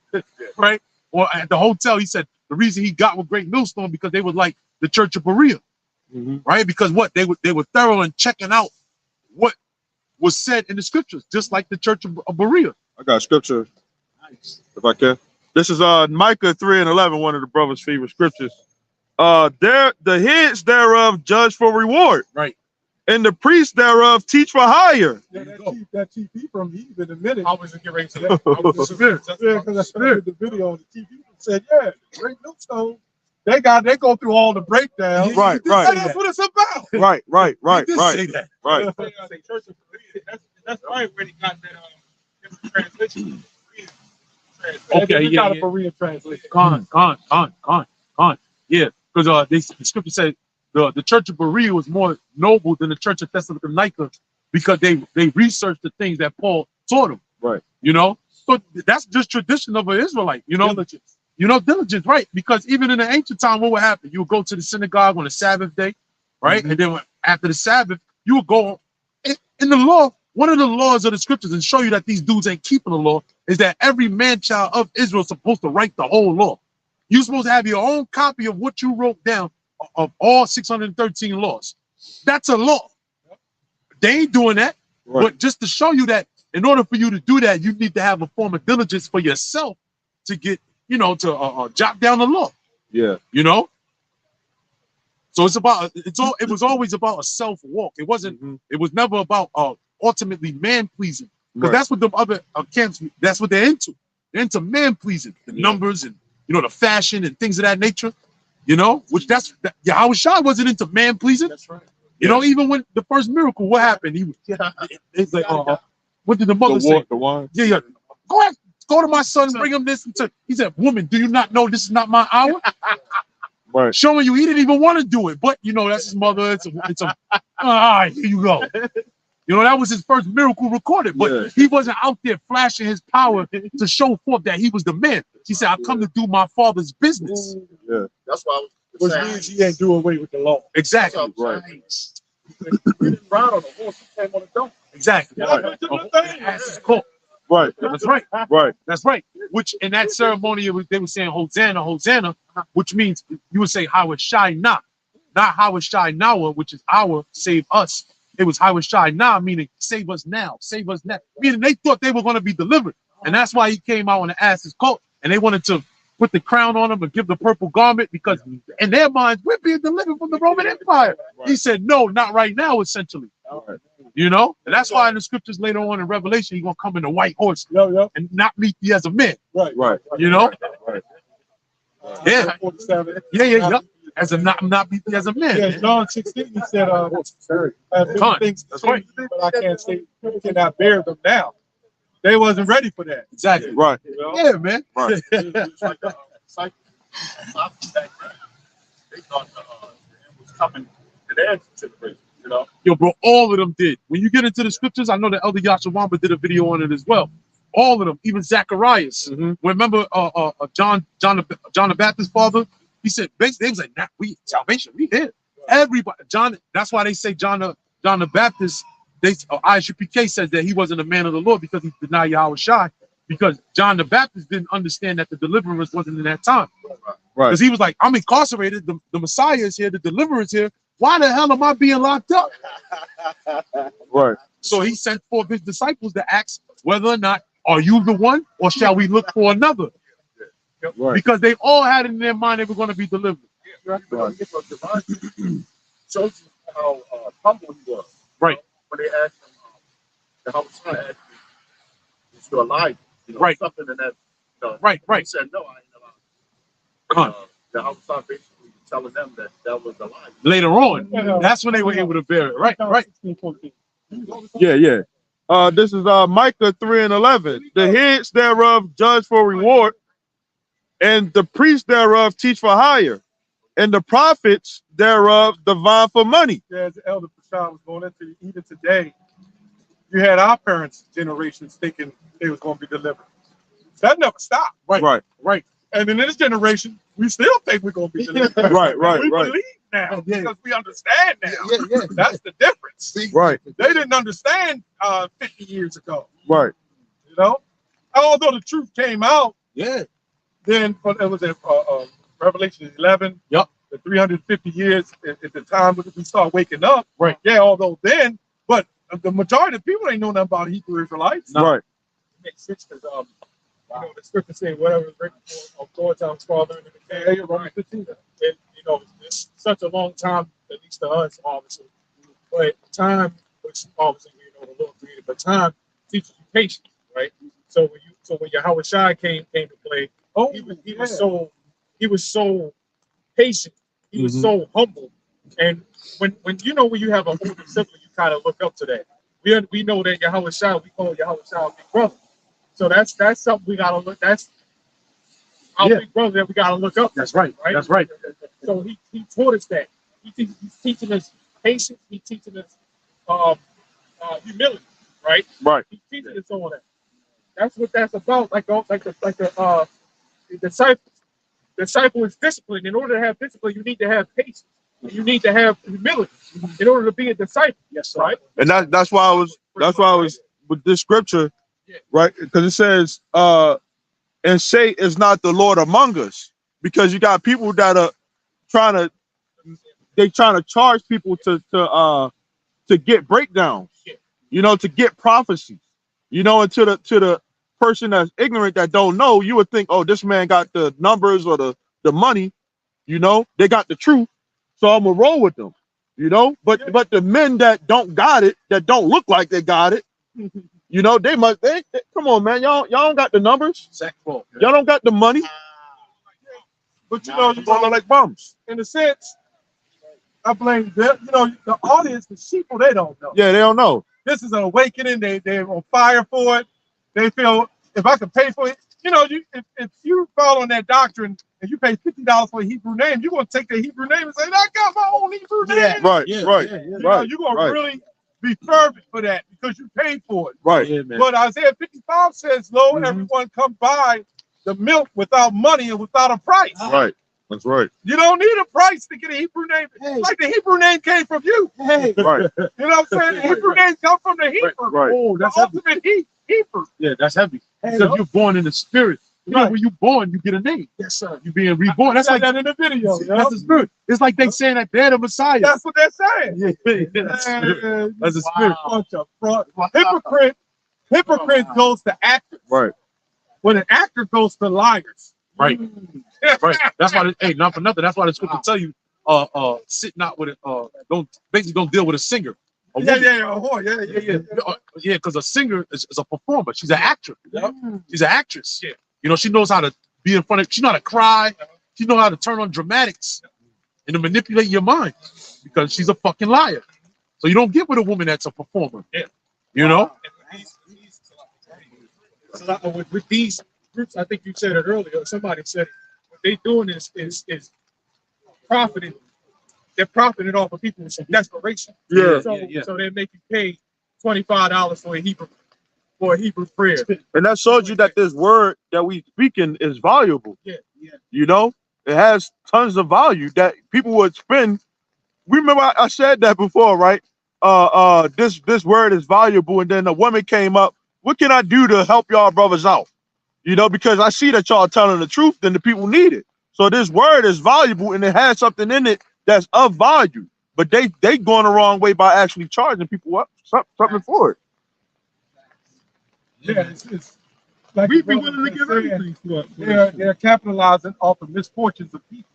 right? Or at the hotel, he said the reason he got with Great Millstone because they was like the Church of Berea, right? Because they were thorough in checking out what was said in the scriptures, just like the Church of Berea. I got scripture. Nice. If I can. This is Micah 3:11, one of the brother's favorite scriptures. The heads thereof judge for reward, right? And the priests thereof teach for hire. Yeah, that TV from Eve in a minute. I was getting ready to say that. Because I heard the video on the TV said, Great Millstone. They go through all the breakdowns. Right. That's what it's about. Right. Say that. Right. That's right where they got that translation. Okay, We got a Berean translation. Con. Yeah, because the scripture said the Church of Berea was more noble than the Church of Thessalonica because they researched the things that Paul taught them. Right. You know, so that's just tradition of an Israelite. You know, Diligence. Diligence, right? Because even in the ancient time, what would happen? You would go to the synagogue on the Sabbath day, right? And then after the Sabbath, you would go in the law. One of the laws of the scriptures, and show you that these dudes ain't keeping the law, is that every man-child of Israel is supposed to write the whole law. You're supposed to have your own copy of what you wrote down of all 613 laws. That's a law. They ain't doing that. Right. But just to show you that in order for you to do that, you need to have a form of diligence for yourself to get, to jot down the law. Yeah. You know? So it was always about a self walk. It wasn't. It was never about ultimately man pleasing, because that's what the other camps. That's what they're into. They're into man pleasing, the numbers and the fashion and things of that nature. Which Yahweh Shai wasn't into man pleasing. That's right. Even when the first miracle, what happened? It's like, what did the mother say? The wine. Yeah. Go to my son and bring him this. He said, "Woman, do you not know this is not my hour?" Right. Showing you he didn't even want to do it, but that's his mother. It's a all right, here you go. That was his first miracle recorded, but he wasn't out there flashing his power to show forth that he was the man. He said, "I've come to do my father's business." Yeah, That's why I Which was saying. means he ain't do away with the law. Exactly. right. He didn't ride on the horse, he came on a donkey. Exactly. Right. That's right. Right. That's right. Which in that ceremony, they were saying Hosanna, Hosanna, which means you would say Howard Shai Na, not Howard Shai Nawa, which is our save us. It was Howard Shai Na, meaning save us now, save us now. Meaning they thought they were going to be delivered. And that's why he came out on the ass's coat, and they wanted to put the crown on him and give the purple garment, because in their minds, we're being delivered from the Roman Empire. He said, no, not right now, essentially. And that's why in the scriptures later on in Revelation, he's gonna come in a white horse and not meet thee as a man. Right. Right. Yeah. As a not meet thee as a man. Yeah, John 16, he said, things That's right. but I can't say, you cannot bear them now. They wasn't ready for that. Exactly. Right. Yeah, man. Right. It's like a cycle. They thought it was coming to their generation, Yo, bro, all of them did. When you get into the scriptures, I know that Elder Yashawamba did a video on it as well. All of them, even Zacharias. Remember John the Baptist's father? He said, basically, they was like, nah, salvation, we here. Everybody, that's why they say John the Baptist, ISUPK says that he wasn't a man of the Lord because he denied Yahweh Shai, because John the Baptist didn't understand that the deliverance wasn't in that time. Right. Because he was like, I'm incarcerated, the Messiah is here, the deliverer is here. Why the hell am I being locked up? Right. So he sent forth his disciples to ask whether or not, are you the one, or shall we look for another? Right. Because they all had in their mind they were going to be delivered. Right. Shows you how humble he was. Right. When they asked him, the house asked him, is you alive? Right. Something in that. Right. He said, no, I ain't alive. The house basically telling them that was a lie. Later on, that's when they were able to bear it. Right. Yeah. This is Micah 3:11. The heads thereof judge for reward, and the priests thereof teach for hire, and the prophets thereof divine for money. Yeah, as the Elder Prashad was going into, even today, you had our parents' generations thinking they was going to be delivered. That never stopped. Right. And in this generation, we still think we're going to be delivered. Right. We believe now because we understand now. Yeah. That's the difference. Right. They didn't understand 50 years ago. Right. Although the truth came out, Yeah. then it was Revelation 11. Yep. The 350 years at the time when we start waking up. Right. Yeah, although then, but the majority of people ain't know nothing about Hebrew Israelites. Right. It makes sense because the scripture say whatever is written for God times Father and the decay, Romans 15. And it's such a long time, at least to us, obviously. But time, which obviously the Lord created, but time teaches you patience, right? So when Yahweh Shai came to play, he was so patient, he was so humble, and when you have a older sibling, you kind of look up to that. We know that Yahweh Shai, we call Yahweh Shai our big brother. So that's something we gotta look. That's our big brother that we gotta look up. That's right. That's right. So he taught us that. He's teaching us patience. He's teaching us humility. Right. Right. He's teaching us all that. That's what that's about. Like the disciple. Disciple is discipline. In order to have discipline, you need to have patience. You need to have humility in order to be a disciple. Yes, right. And that's why I was with this scripture, right? Because it says, and say is not the Lord among us, because you got people that are trying to charge people to get breakdowns, to get prophecies, and to the person that's ignorant that don't know, you would think, oh, this man got the numbers or the money, they got the truth. so I'm gonna roll with them. You know, but the men that don't got it, that don't look like they got it, you know, they come on, man, y'all don't got the numbers, y'all don't got the money, But you know, you all look like bums. in a sense, I blame them. You know, the audience, the people, they don't know. Yeah, they don't know. This is an awakening. They're on fire for it. They feel if I can pay for it, you know, if you follow that doctrine and you pay $50 for a Hebrew name, you're gonna take the Hebrew name and say, I got my own Hebrew name. Right, You know, you're gonna really be fervent for that because you paid for it. Right. Yeah, man. But Isaiah 55 says, Lo, everyone come by the milk without money and without a price. Right. That's right. You don't need a price to get a Hebrew name. Like the Hebrew name came from you. Right. You know what I'm saying? The Hebrew names come from the Hebrew. Right. Oh, The that's heavy. ultimate Hebrew. Yeah, that's heavy. Because you're born in the spirit. You know, when you're born, you get a name. Yes, sir. You're being reborn. That's like that in the video. that's the spirit. It's like they saying that they're the Messiah. That's what they're saying. Yeah, that's the spirit. That's the spirit. Bunch of fraud. Hypocrite goes to actors. Right. When an actor goes to liars. Right. Right. That's why. Hey, not for nothing. That's why the scripture tell you, sit not with it. Don't deal with a singer. Yeah. Because a singer is a performer. She's an actress. She's an actress. Yeah. You know, she knows how to be in front of. She knows how to cry. She knows how to turn on dramatics and to manipulate your mind because she's a fucking liar. So you don't get with a woman that's a performer. Yeah. You know. With these groups, I think you said it earlier. Somebody said what they doing is profiting. They're profiting off of people with some desperation. Yeah. So they make you pay $25 for a Hebrew prayer. And that shows you that this word that we speaking is valuable. Yeah. You know, it has tons of value that people would spend. Remember, I said that before, right? This word is valuable, and then a woman came up. What can I do to help y'all brothers out? You know, because I see that y'all telling the truth, then the people need it. So this word is valuable, and it has something in it that's of value. But they going the wrong way by actually charging people up something for it. Yeah, it's like We'd be willing to give everything for it. they're capitalizing off the misfortunes of people.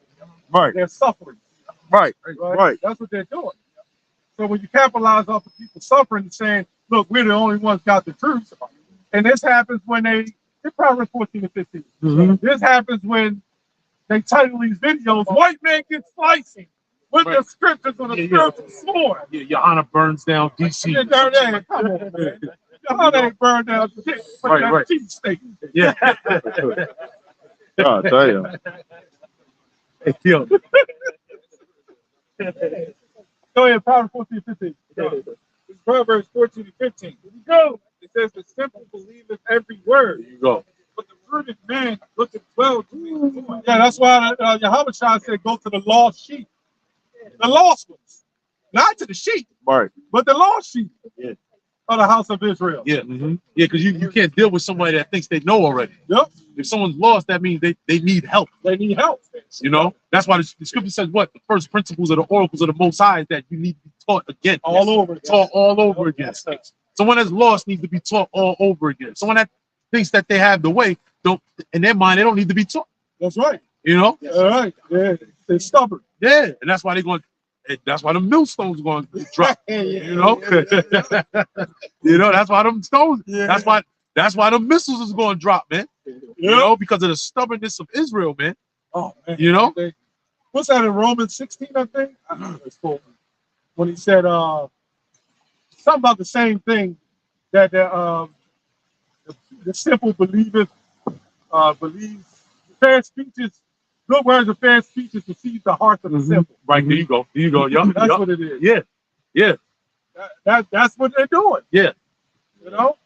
Right. They're suffering. Right. That's what they're doing. So when you capitalize off of people suffering and saying, look, we're the only ones got the truth. And this happens when they're probably 14 to 15. Mm-hmm. This happens when they title these videos, white man gets slicing with the scriptures on the spiritual sword. Yeah, your honor burns down DC. Come on, man. Your honor ain't burned down. Right. Steak. Yeah. I'll tell you. Hey, yo. Go ahead, Proverbs 14 to 15. It's Proverbs 14 to 15. Here we go. It says, the simple believeth every word, There you go. but the prudent man looketh well to his doing. Yeah, that's why Yahweh Shai said, go to the lost sheep. The lost ones. Not to the sheep, Right. but the lost sheep Yeah. of the house of Israel. Yeah. Yeah, because you can't deal with somebody that thinks they know already. Yep. If someone's lost, that means they need help. They need help. You know, that's why the scripture says what? The first principles of the oracles of the Most High is that you need to be taught again. All over. Taught all over again. Someone that's lost needs to be taught all over again. Someone that thinks that they have the way, don't in their mind, they don't need to be taught. That's right. You know? All right. Yeah. They're stubborn. Yeah. And that's why they're going, that's why the millstones are going to drop. You know? You know, that's why them stones, that's why the missiles is going to drop, man. You know, because of the stubbornness of Israel, man. Oh, man. You know? What's that in Romans 16, I think? I don't know it's called. When he said something about the same thing that the simple believes fair speeches, good words of fair speeches deceive the hearts of the simple. Right, there you go. Yup. That's what it is. Yeah. That's what they're doing. Yeah. You know?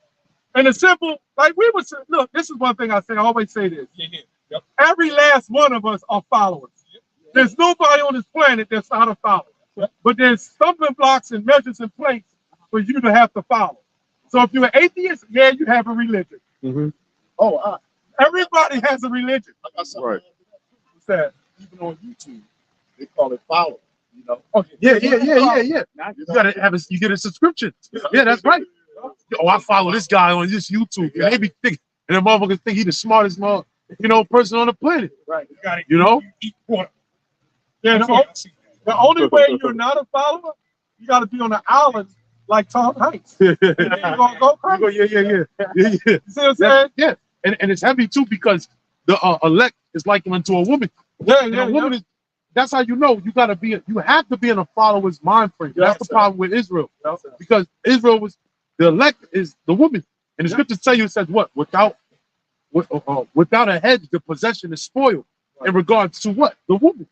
And the simple, like we would say, look, this is one thing I say, I always say this. Yep. Every last one of us are followers. There's nobody on this planet that's not a follower. But there's stumbling blocks and measures in place for you to have to follow. So if you're an atheist, yeah, you have a religion. Mm-hmm. Everybody has a religion. I got something Right. What's that? even on YouTube, they call it follow. You know, Okay. Yeah. You gotta have you get a subscription. Yeah, that's right. Oh, I follow this guy on this YouTube. And they be thinking, and the motherfuckers think he the smartest person on the planet. Right. You know? Eat pork. Yeah, That's what I see. The only way you're not a follower, you got to be on an island like Tom Hanks. And then you're gonna go crazy. Yeah. You see what I'm saying? Yeah. And it's heavy too because the elect is likened unto a woman. Yeah, And a woman is. That's how you know you gotta be. You have to be in a follower's mind frame. That's the problem with Israel, because Israel was the elect is the woman, and the scriptures tell you it says what without a hedge the possession is spoiled in regards to what the woman.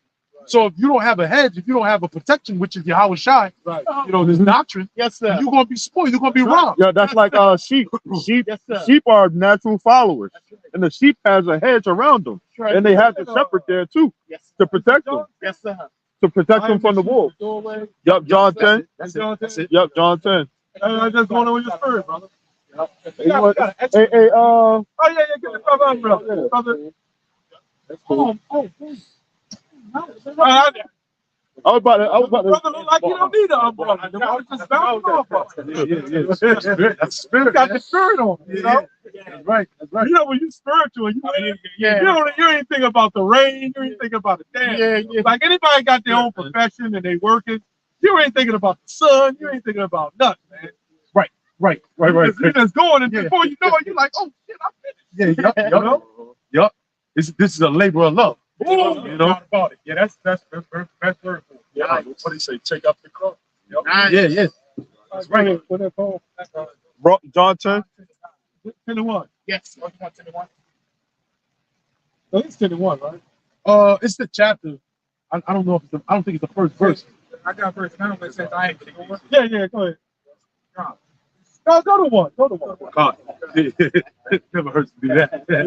So if you don't have a hedge, if you don't have a protection, which is Yahweh Shai, you know this doctrine. Yes, sir. You're gonna be spoiled. You're gonna be robbed. Yeah, that's like sheep. Sheep are natural followers, and the sheep has a hedge around them, and they have the shepherd there too to protect them. Yes, sir. To protect them from the wolves. Yup, John 10. That's it. Yup, John 10. I just going on your spirit, brother. Hey, Oh yeah, get the brother umbrella. Brother. I was about to. Brother look like you don't need an umbrella. The water just bouncing off of it. That's spirit. You got the spirit on, you know? That's right. You know, when you spiritual, you ain't think about the rain, you ain't think about the damn. Like anybody got their own profession and they working, you ain't thinking about the sun, you ain't thinking about nothing, man. Right. You're just going, and before you know it, you're like, oh shit, I'm finished. Yup. This is a labor of love. You know? About it. Yeah, that's word. Yeah, what do you say? Take up the cross. Yeah. That's right. What that called? John 10. 10-1. Yes. Oh, you want 10-1? At least 10-1, right? It's the chapter. I don't know if I don't think it's the first verse. I got verse 9 that says I ain't going. Yeah, go ahead. Go to one. God, it never hurts to do that. It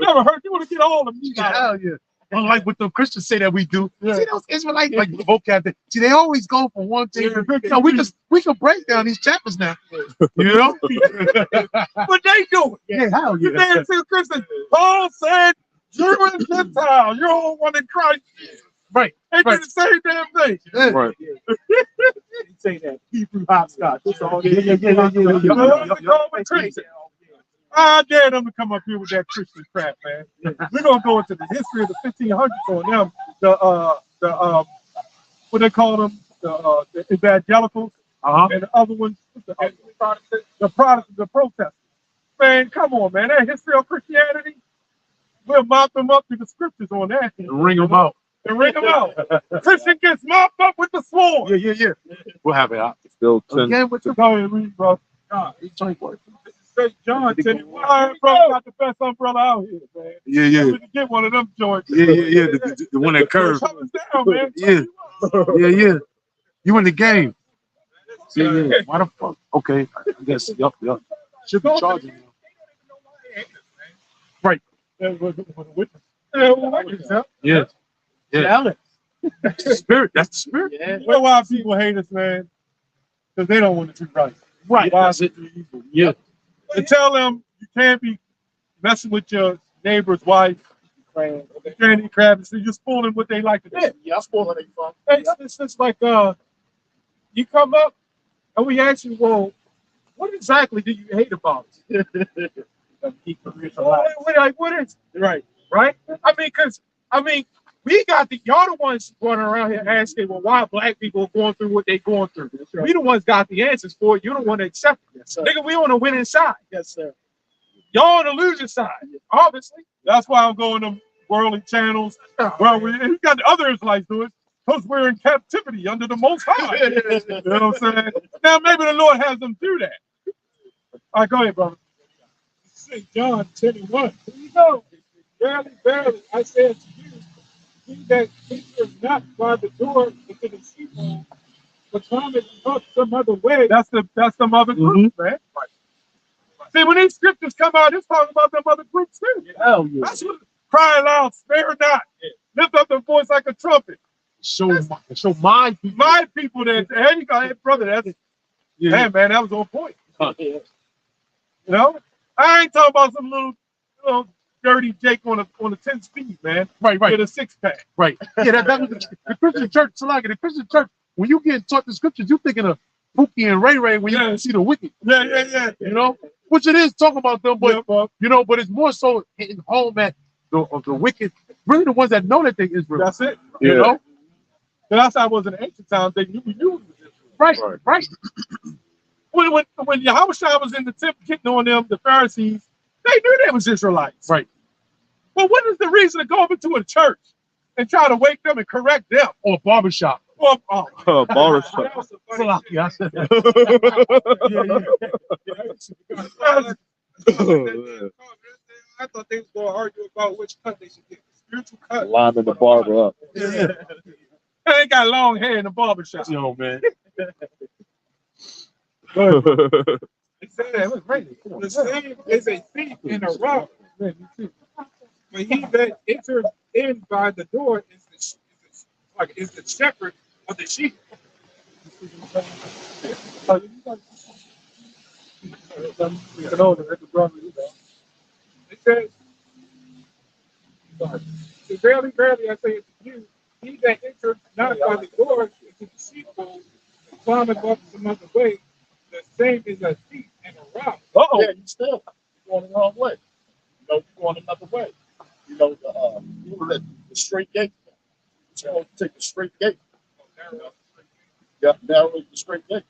never hurt. You want to get all of me. Hell yeah. Unlike what the Christians say that we do. See those Israelites like the vocab. See, they always go from one thing. So we can break down these chapters now. You know? What they doing? Yeah, hell yeah. Man, to the Christians, Paul said, Jew and Gentile, you're all one in Christ. Right. They do the same damn thing. Yeah. Right. You say that Hebrew hopscotch. I dare them to come up here with that Christian crap, man. We're gonna go into the history of the 1500s on them. The what they call them, the evangelicals, and the other ones, the Protestants, the protestants. Man, come on, man. That history of Christianity, we'll mop them up to the scriptures on that. Ring them out. Christian gets mopped up with the sword. Yeah. We'll have it out. Still 10. Again with the Go ahead, read, bro. Straight John 10. All right, bro, got the best umbrella out here, man. Yeah. We can get one of them joints. Yeah. The one that curves. Coming down, man. Yeah. You in the game. Yeah. Why the fuck? Okay. I guess. Yup. Should be charging you. Right. Yeah. That's the spirit. You know why people hate us, man? Because they don't want to do right. Right. That's it. Yeah. To tell them you can't be messing with your neighbor's wife, you can't eat crab, so you're spoiling what they like to do. Yeah, I'm spoiling it, fun. It's just like you come up and we ask you, well, what exactly do you hate about it? What is right? I mean, we got y'all the ones running around here asking, well, why black people are going through what they're going through. Right. We the ones got the answers for it. You don't want to accept it. Yes, nigga, we on the winning side. Yes, sir. Y'all on the losing side, obviously. That's why I'm going to worldly channels. Well, we got the other Israelites do it because we're in captivity under the Most High. You know what I'm saying? Now, maybe the Lord has them do that. All right, go ahead, brother. St. John 10:1. Here you go. Verily, I said to you, he that enters not by the door into the sheepfold, but cometh some other way. That's the other group, man. Right. See, when these scriptures come out, it's talking about them other groups too. Hell yeah. That's what cry loud, spare not. Lift up the voice like a trumpet. Show my people. My people that hey, you got it, brother. That's man, that was on point. You know? I ain't talking about some little dirty Jake on a 10 speed, man. Right. With a 6-pack. Right. Yeah, that was the Christian church. So like the Christian church, when you get taught the scriptures, you thinking of Pookie and Ray Ray when you can see the wicked. Yeah. You know, which it is talking about them, but you know, but it's more so hitting home at the wicked, really the ones that know that they Israel. That's it. You know, But outside was in the ancient times, they knew we knew it was Israel. Right, Right. right. When Yahushua was in the temple getting on them, the Pharisees, they knew they was Israelites. Right. But what is the reason to go over to a church and try to wake them and correct them? Or barbershop. Or, Barbershop. Yeah. I thought they was going to argue about which cut they should get. Spiritual cut. Lining the barber up. They ain't got long hair in the barbershop. Yo, man. They said that it was raining. The same is a thief in a rock. But he that enters in by the door is the shepherd of the sheep. It says, verily, verily, I say it to you, he that enters not by the door into the sheepfold, and climbeth up some other way, the same is a thief and a robber. Yeah, you still going the wrong way. You know, you're going another way. You know, the straight gate. You're supposed to take the straight gate. Yeah, narrow the straight gate.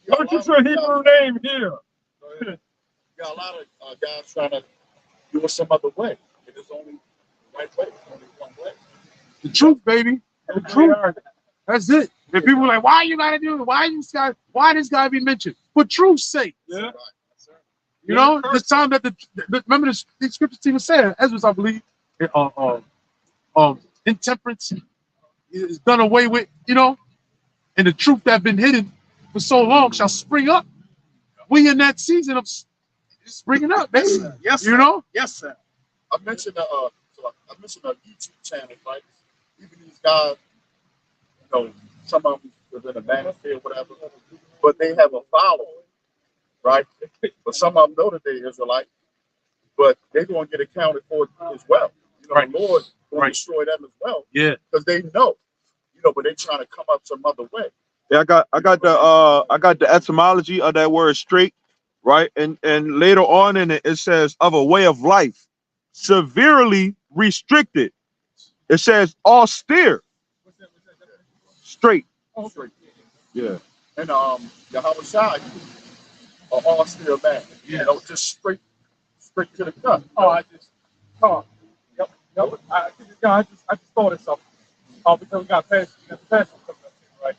Don't you say Hebrew name here? You got a lot of guys trying to do it some other way. It is only the right way. It's only one way. The truth, baby. The truth. That's it. And people are like, why you gotta do it? Why this guy be mentioned? For truth's sake. Yeah. You know, the time that remember the scriptures even said, Ezra, I believe, intemperance is done away with, you know, and the truth that been hidden for so long shall spring up. We in that season of springing up, baby. Yes, You know? Yes, sir. I mentioned a YouTube channel, right? Even these guys, you know, some of them within a manosphere or whatever, but they have a following, right? But some of them know that they're Israelite, but they're going to get accounted for as well. You know, Right. the Lord will Right. destroy them as well. Yeah. Because they know, you know, but they're trying to come up some other way. Yeah, I got the etymology of that word straight, right? And later on in it, it says of a way of life, severely restricted. It says austere, straight. Straight. Yeah. And Yahweh Shai, an austere man. You know, just straight to the cut. I just thought of something. Because we got Passover coming up here, right?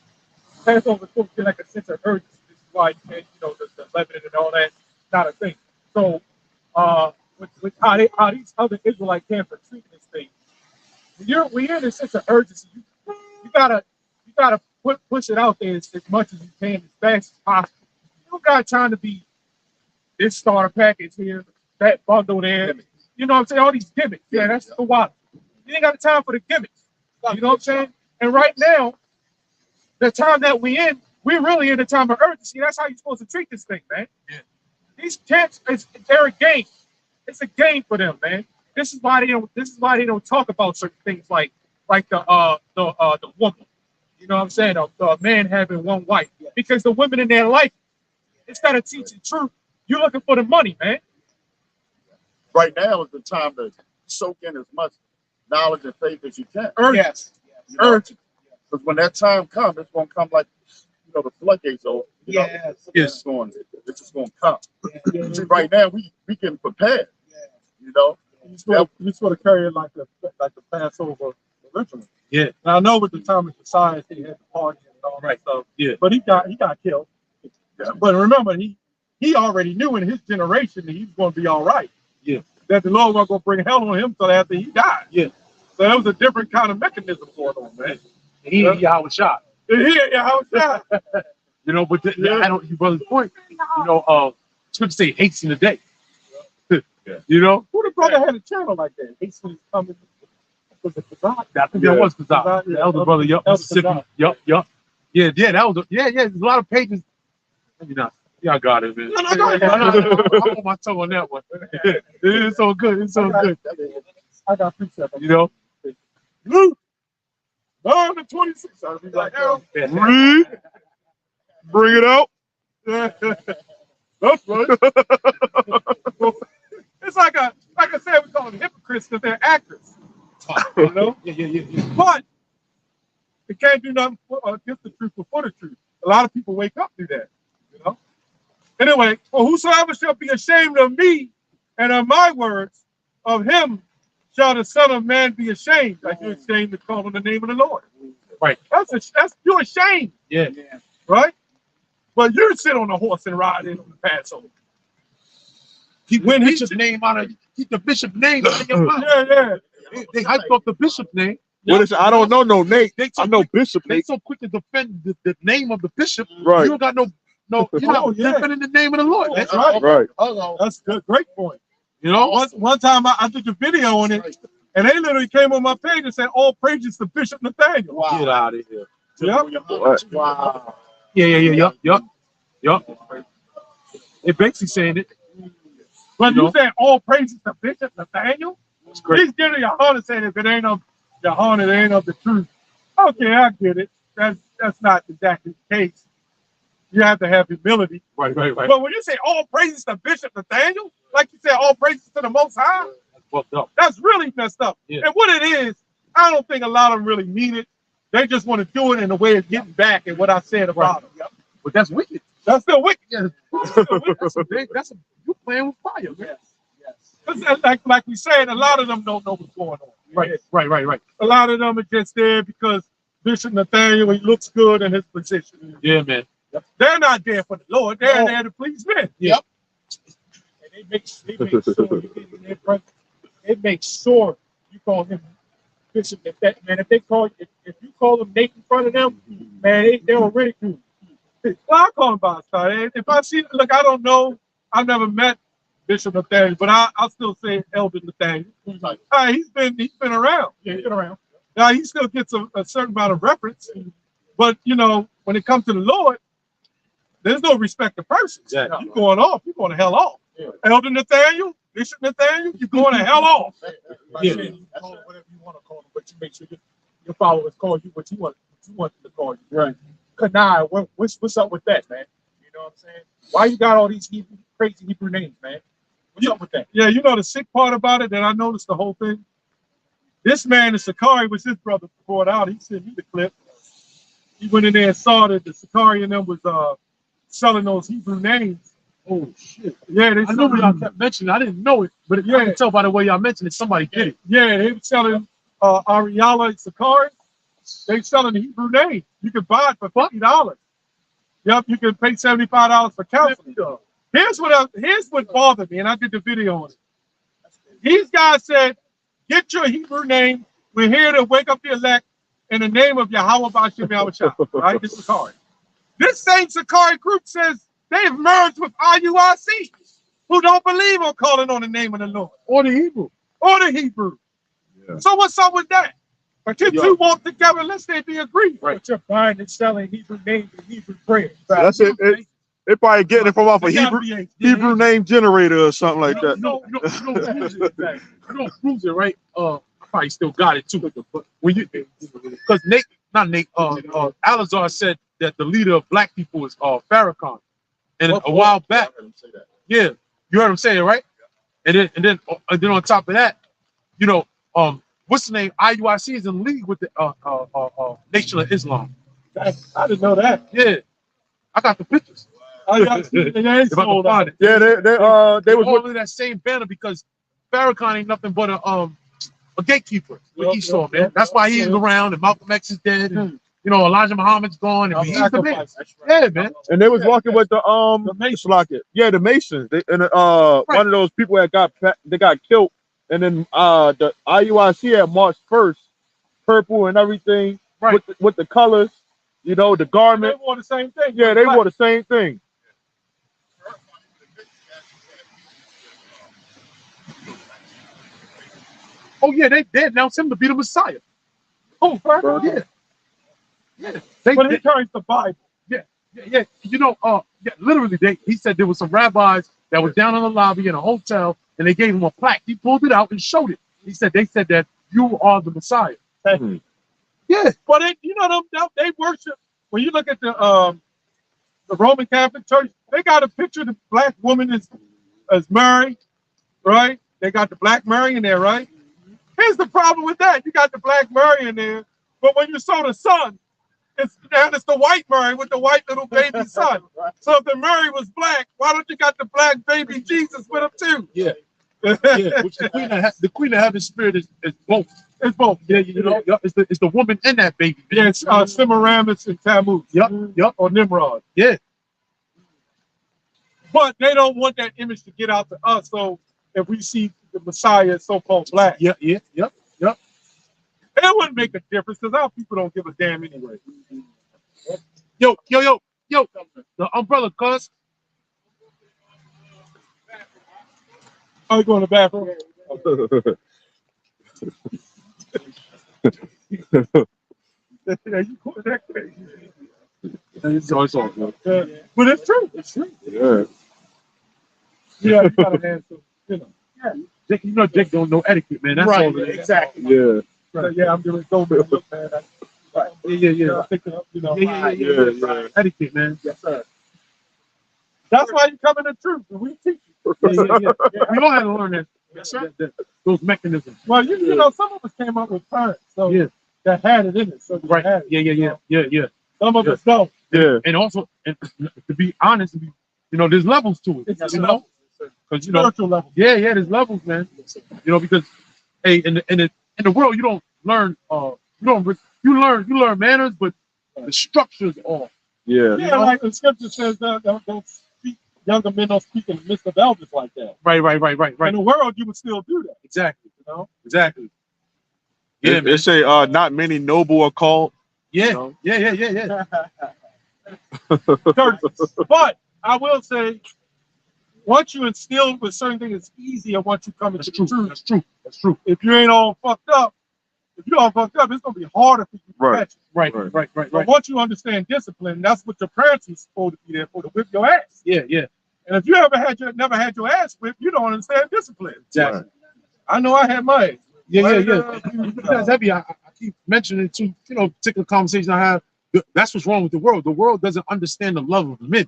Passover is supposed to be like a sense of urgency. This is why you can't, you know, the leavening and all that, not a thing. So, with how these other Israelite camps are treating this thing, when you're in a sense of urgency, you gotta push it out there as much as you can, as fast as possible. You don't got time to be this starter package here, that bundle there. You know what I'm saying? All these gimmicks. Yeah, that's the wild. You ain't got the time for the gimmicks. You know what I'm saying? And right now, the time that we're really in a time of urgency. That's how you're supposed to treat this thing, man. Yeah. These camps, they're a game. It's a game for them, man. This is why they don't talk about certain things like the woman. You know what I'm saying? The man having one wife. Because the women in their life, instead of teaching truth, you're looking for the money, man. Right now is the time to soak in as much knowledge and faith as you can. Urgent. You know? Urgent. Because when that time comes, it's going to come like, you know, the floodgates open. You know? Yes. It's just going to come. See, right now, we getting prepared. You know? You're supposed to carry it like the Passover ritual. Yeah. And I know with the time of Josiah, he had the party and all that stuff. Yeah. But he got killed. Yeah. But remember, he already knew in his generation that he was going to be all right. Yeah. That the Lord wasn't going to bring hell on him until after he died. Yeah. So that was a different kind of mechanism going on, man. He Yahweh shot. Yeah, how that? You know, but I don't. Your brother's point. You know, scripture say hasten the day. You know, Who the brother had a channel like that? Hasten is coming. Was it Kazak? I think that was Kazak. Kazak, The elder brother, yup, Elder Mississippi, Kazak. yup. Yeah, that was. Yeah. There's a lot of pages. Maybe not. Yeah, I got it, man. No. I'm on my tongue on that one. It's so good. It's so good. I got precept. You know. Luke 9:26. I'll be like, hell. Read. Bring it out. That's right. It's like I said, we call them hypocrites because they're actors. You know? Yeah. But It can't do nothing against the truth or for the truth. A lot of people wake up to that, you know. Anyway, for whosoever shall be ashamed of me and of my words, of him shall the Son of Man be ashamed. Like you're ashamed to call on the name of the Lord. Right. That's you're ashamed. Yeah. Right? But you sit on a horse and ride in on the Passover. Keep the bishop's name out of the bishop name out of your mouth. Yeah. They hyped up the bishop name. What is it? I don't know no Nate. I know Bishop They Nate. so quick to defend the name of the bishop. Right. You don't got no you're not defending the name of the Lord. That's right. Right. That's a great point. You know? One time I did a video on it, and they literally came on my page and said, all praises to Bishop Nathaniel. Wow. Get out of here. Yep. Wow. Yup. They're basically saying it. But You you know? saying all praises to Bishop Nathaniel? It's great. He's getting Yohana saying if it ain't of Yohana, it ain't of the truth. Okay, I get it. That's not exactly the case. You have to have humility. Right. But when you say all praises to Bishop Nathaniel, like you said, all praises to the Most High, Fucked up. that's really messed up. Yeah. And what it is, I don't think a lot of them really mean it. They just want to do it in a way of getting back at what I said about them. But that's wicked. That's still wicked. That's you playing with fire, man. Like we said, a lot of them don't know what's going on. Right. A lot of them are just there because Bishop Nathaniel, he looks good in his position. Yeah, man. They're not there for the Lord. They're there to please men. Yep. And they make sure you get in their presence. It makes sure you call him Bishop. Man, if you call him Nate in front of them, man, they'll ridicule. Well, I call him by his title. If I see, look, I don't know. I've never met Bishop Nathaniel, but I'll still say Elder Nathaniel. He's been around. Yeah, he's been around. Now he still gets a certain amount of reference, but you know, when it comes to the Lord, there's no respect to persons. Yeah. You're going off. You're going to hell off. Yeah. Elder Nathaniel, Bishop Nathaniel, you're going to hell off. Yeah. You call him whatever you want to call him, but you make sure your followers call you what you want them to call you. Right. Kanai, what's up with that, man? You know what I'm saying? Why you got all these crazy Hebrew names, man? What's up with that? Yeah, you know the sick part about it that I noticed the whole thing. This man, the Sakari, was his brother brought out. He sent me the clip. He went in there and saw that the Sakari and them was selling those Hebrew names. Oh shit. Yeah, they I know what y'all kept mentioning. I didn't know it, but I can tell by the way y'all mentioned it, somebody did it. Yeah, they were selling Ariala and Sakari. They selling the Hebrew name. You can buy it for $50. Yep, you can pay $75 for counseling. Here's what bothered me, and I did the video on it. These guys said, get your Hebrew name. We're here to wake up the elect in the name of Yahweh B'Shem Yahushua. Right? This is Sakari. This same Sakari group says they've merged with IUIC, who don't believe on calling on the name of the Lord. Or the Hebrew. Yeah. So what's up with that? But you two walk together unless they be agreed. Right. But you're buying and selling Hebrew names and Hebrew prayers. That's it. They probably getting it from off a It gotta be Hebrew name generator or something like that. You know, proves it, right? I probably still got it too. But when you, because Alazar said that the leader of black people is Farrakhan, and a while back, yeah, you heard him say it, right? And then on top of that, you know, what's the name? IUIC is in league with the Nation of Islam. I didn't know that. Yeah, I got the pictures. If I can find it. Yeah, they was all in that same banner because Farrakhan ain't nothing but a gatekeeper with Esau, man. That's why he's around and Malcolm X is dead and you know Elijah Muhammad's gone and he's the man. Yeah, man. and they was walking with the Masons. Yeah, the Masons. One of those people that got killed, and then the IUIC had March 1st, purple and everything, Right. with the colors, you know, the They garment. wore the same thing. Yeah, they wore the same thing. Oh yeah, they announced him to be the Messiah. Oh, Farrakhan? Yeah. Yeah. But he carries the Bible. Yeah. You know, literally, he said there was some rabbis that was down in the lobby in a hotel, and they gave him a plaque. He pulled it out and showed it. They said that you are the Messiah. Hmm. Yeah. But they worship. When you look at the Roman Catholic Church, they got a picture of the black woman as Mary, right? They got the black Mary in there, right? Here's the problem with that. You got the black Mary in there, But when you saw the son, it's the white Mary with the white little baby son. So if the Mary was black, why don't you got the black baby Jesus with him too? Yeah. Yeah, which the queen of heaven spirit is both. It's both. Yeah, you know, it's the woman and that baby. Yeah, it's Semiramis and Tammuz. Yep. Or Nimrod. Yeah. But they don't want that image to get out to us. So if we see the Messiah so-called black, Yep. it wouldn't make a difference because our people don't give a damn anyway. Yo, the umbrella, cuz. Oh, you going to the bathroom? Yeah, you going that crazy. It's all good. But it's true. It's true. Yeah. Yeah, you gotta answer. You know. Yeah. Jake, you know Jake don't know etiquette, man. That's Right, all it is. exactly. Yeah. Right. Yeah, I'm giving go man. Look, man. Right. Yeah. I'm picking up, you know. Yeah. Etiquette, man. Yes, sir. That's why you come in the truth. And we teach you. Yeah. We all had to learn that. Yes, sir. Those mechanisms. Well, you know, some of us came up with parents, so Yeah. that had it in it. So Right. had it. Yeah. Some of us don't. Yeah. And also, and to be honest, you know, there's levels to it. It's You know, because you know, spiritual level. yeah, there's levels, man. You know, because hey, in the world, you don't learn, you learn manners, but the structure's off. Yeah. Yeah, like the scripture says that don't speak, younger men don't speak in the midst of elders like that. Right. In the world, you would still do that. Exactly. You know. Exactly. Yeah, They say not many noble are called. Yeah. You know? Yeah. But I will say, once you instill with certain things, it's easier once you come into the truth. That's true. If you ain't all fucked up, it's gonna be harder for you to Right. catch it. Right. But once you understand discipline, that's what your parents are supposed to be there for, to whip your ass. Yeah. And if you never had your ass whipped, you don't understand discipline. Exactly. I know I had mine. Yeah. That's heavy. I keep mentioning to, you know, particular conversations I have. That's what's wrong with the world. The world doesn't understand the love of men.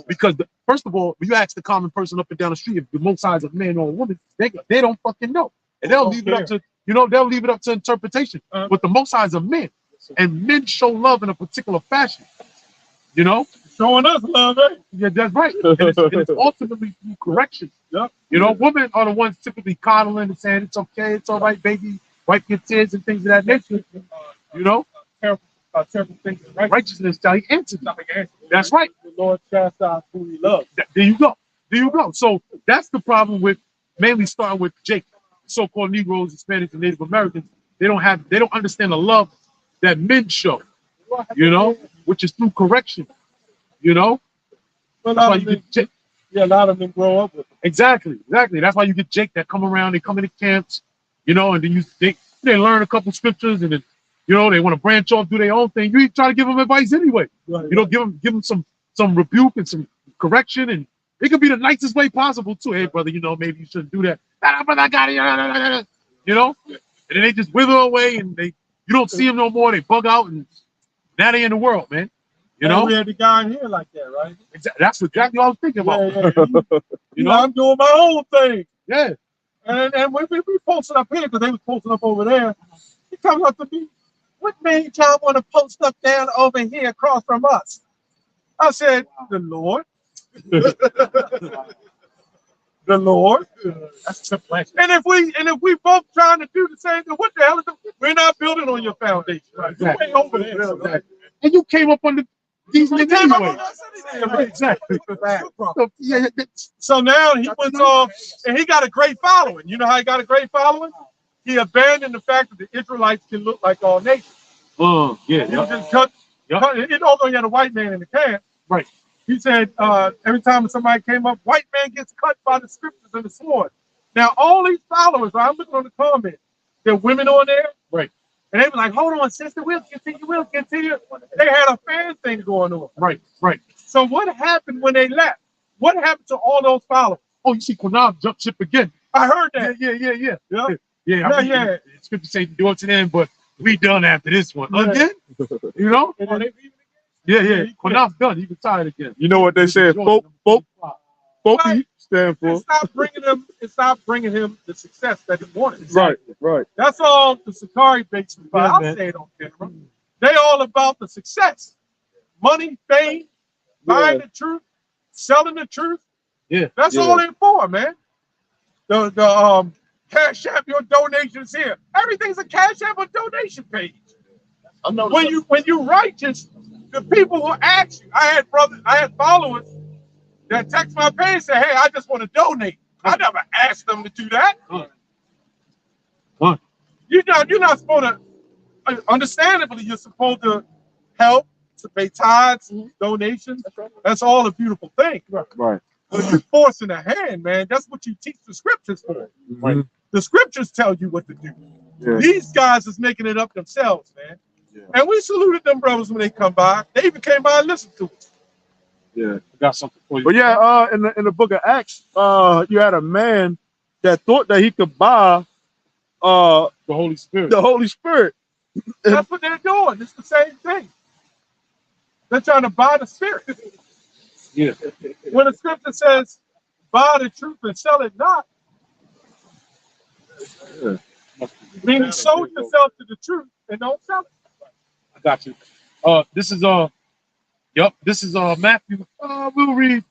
Because first of all, when you ask the common person up and down the street if the most size of a man or a woman, they don't fucking know. And they'll leave it up to, you know, they'll leave it up to interpretation. But the most size of men, and men show love in a particular fashion. You know? Showing us love, eh? Yeah, that's right. And it's ultimately through correction. Yep. You know, women are the ones typically coddling and saying it's okay, it's all right, baby, wipe your tears and things of that nature. You know? Terrible things. Righteousness shall he answer. That's right. The Lord chastise who he loves. There you go. So that's the problem with mainly starting with Jake, so-called Negroes, Hispanics, and Native Americans. They don't understand the love that men show, you know, which is through correction, you know. That's why you get Jake. Yeah, a lot of them grow up with it. Exactly. That's why you get Jake that come around, they come into camps, you know, and then they learn a couple scriptures and then, you know, they want to branch off, do their own thing. You try to give them advice anyway. Right. You know, give them some rebuke and some correction, and it could be the nicest way possible too. Hey, brother, you know, maybe you shouldn't do that. Brother, I got it. You know, and then they just wither away, and you don't see them no more. They bug out, and now they in the world, man. You know, we had the guy in here like that, right? That's exactly what I was thinking about. Yeah. You know, I'm doing my own thing. Yeah. And we posted up here because they was posting up over there. He comes up to me. What made y'all want to post up down over here across from us? I said, the Lord. The Lord. That's a plan. And if we both trying to do the same thing, what the hell is it? We're not building on your foundation. Right? Exactly. You ain't over there. Exactly. And you came up on these niggas anyway. Exactly. So now he went off, and he got a great following. You know how he got a great following? He abandoned the fact that the Israelites can look like all nations. Yeah. He just cut. Although he had a white man in the camp, Right. He said every time somebody came up, white man gets cut by the scriptures and the sword. Now all these followers, I'm looking on the comments, there are women on there, right? And they were like, "Hold on, sister, we'll continue." They had a fan thing going on, right. So what happened when they left? What happened to all those followers? Oh, you see, Quanah jump ship again. I heard that. Yeah. Scripture say do it to them, but we done after this one again. You know? Yeah. Quanah's done. He retired again. You know what they said? Folk stand for. It's not bringing him the success that he wanted. Right, right. That's all the Sakari bakes about. Yeah, I'll man. say it on camera. They all about the success. Money, fame, buying the truth, selling the truth. Yeah. That's all they're for, man. The Cash App your donations here. Everything's a Cash App or donation page. When you righteous, the people will ask you. I had followers that text my page and say, "Hey, I just want to donate." I never asked them to do that. What? You're not supposed to. Understandably, you're supposed to help, to pay tithes, donations. That's all a beautiful thing. Right. But you're forcing a hand, man. That's what you teach the scriptures for. Mhm. The scriptures tell you what to do. Yeah. These guys is making it up themselves, man. Yeah. And we saluted them brothers when they come by. They even came by and listened to us. Yeah. I got something for you. But yeah, in the book of Acts, you had a man that thought that he could buy The Holy Spirit. the Holy Spirit. That's what they're doing. It's the same thing. They're trying to buy the spirit. Yeah. When the scripture says, buy the truth and sell it not, meaning sold yourself to the truth and don't sell it. I got you. This is this is Matthew. We'll read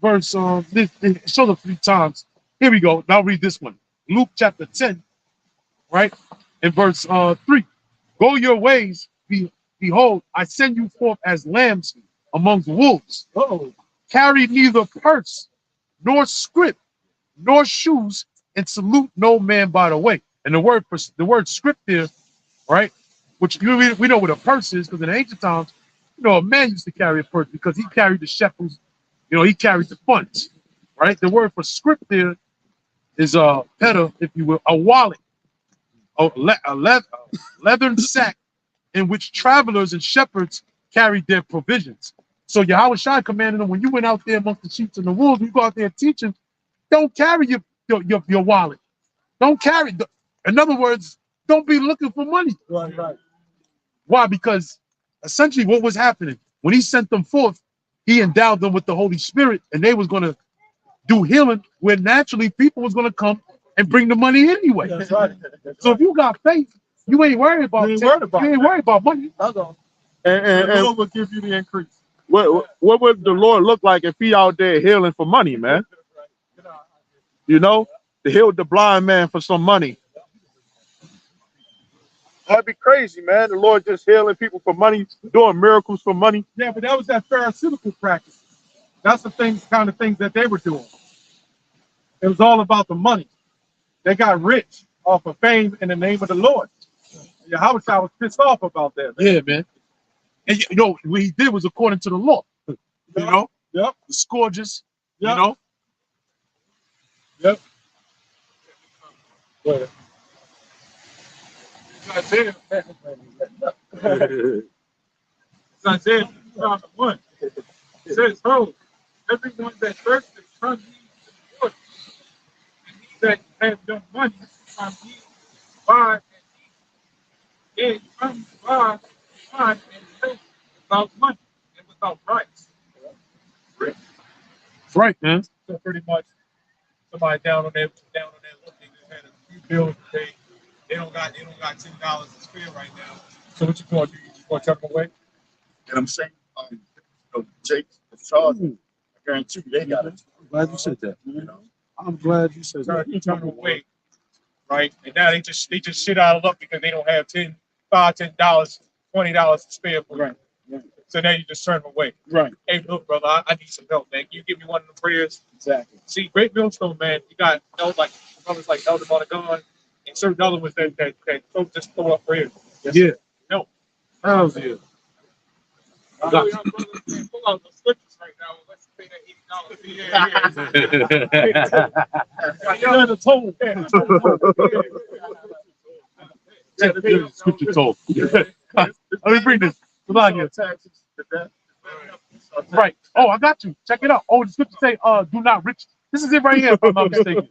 verse this show them 3 times. Here we go. Now read this one. Luke chapter 10, right? In verse 3. Go your ways, behold, I send you forth as lambs among wolves. Carry neither purse, nor scrip, nor shoes, and salute no man by the way. And the word scrip there, right? Which we know what a purse is, because in ancient times, a man used to carry a purse because he carried the shekels, he carried the funds, right? The word for scrip there is a peta, if you will, a wallet, a leathern sack in which travelers and shepherds carried their provisions. So Yahweh Shai commanded them, when you went out there amongst the sheep and the wolves, you go out there teaching, don't carry your wallet. Don't carry. In other words, don't be looking for money. Right. Why? Because essentially what was happening, when he sent them forth, he endowed them with the Holy Spirit, and they was going to do healing where naturally people was going to come and bring the money anyway. That's right. So if you got faith, you ain't worried about money. And And the Lord will give you the increase. what would the Lord look like if he out there healing for money, man? To heal the blind man for some money. That'd be crazy, man. The Lord just healing people for money, doing miracles for money. Yeah, but that was that pharisaical practice. That's the kind of things that they were doing. It was all about the money. They got rich off of fame in the name of the Lord. Yahweh was pissed off about that. Man. Yeah, man. And what he did was according to the law. Yep. The scourges, Yep. Yep. It's Isaiah. It's Isaiah 1. It says, "Oh, everyone that thirsteth, come ye to the water, and he that hath no money, come ye buy and eat. Yeah, come buy wine and drink without money and without price." That's right, man. So pretty much, somebody down on that look, they just had a few bills to pay. They don't got $10 to spare right now. So what you gonna do? You gonna chuck them away? And I'm saying, Jake, Charles, I guarantee you they got it. I'm glad you said that. I'm glad you said that. You turn them away, right? And now they just shit out of luck because they don't have $10, $20 to spare for it. Right. So now you just turn them away. Right. Hey, look, brother, I need some help, man. Can you give me one of the prayers? Exactly. See, Great Millstone, man, you got brothers like Elder Monagon and certain other ones that just throw up prayers. Yeah. No. How's you? I know y'all brothers can't pull out the scriptures right now unless you pay that $80. You're the toll. Scripture told. Let me bring this. Come on here. Right. Oh, I got you. Check it out. Oh, the scripture say, do not rich. This is it right here, if I'm not mistaken.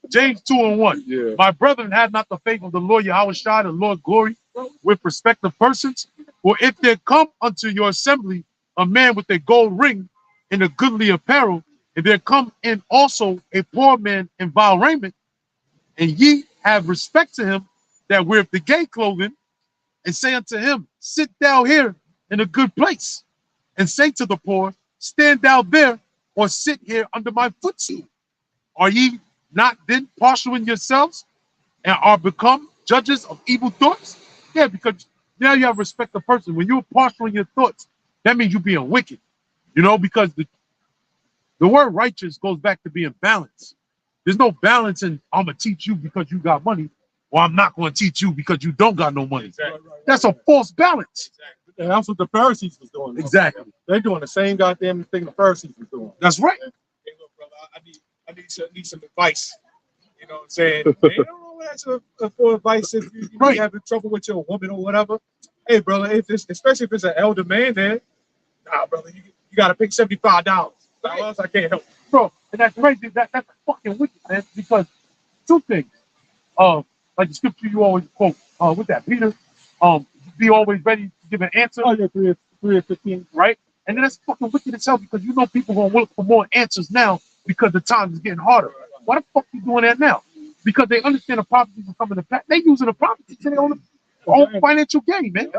James 2:1. Yeah. My brethren, had not the faith of the Lord Yahweh Shai, the Lord glory, with respective persons. For if there come unto your assembly a man with a gold ring and a goodly apparel, And there come in also a poor man in vile raiment, and ye have respect to him that weareth the gay clothing, and say unto him, sit thou here in a good place, and say to the poor, stand thou there, or sit here under my footstool. Are ye not then partial in yourselves, and are become judges of evil thoughts? Yeah, because now you have respect the person. When you're partial in your thoughts, that means you're being wicked. You know, because the word righteous goes back to being balanced. There's no balance in I'm gonna teach you because you got money, or I'm not gonna teach you because you don't got no money. Exactly. That's a false balance. And that's what the Pharisees was doing. Exactly. They're doing the same goddamn thing the Pharisees was doing. That's right. Hey, look, brother, I need some advice. You know what I'm saying? Hey, you don't know what that's for advice if you Right. having trouble with your woman or whatever. Hey, brother, especially if it's an elder man there, nah, brother, you got to pick $75. Else I can't help. Bro, and that's crazy. That's fucking wicked, man. Because two things. Like the scripture you always quote, with that Peter, be always ready to give an answer. Oh, yeah, 3 or 15. Right? And then that's fucking wicked as hell because you know people gonna look for more answers now because the time is getting harder. Why the fuck you doing that now? Because they understand the prophecies are coming to pass. They using the prophecy to their own financial gain, man.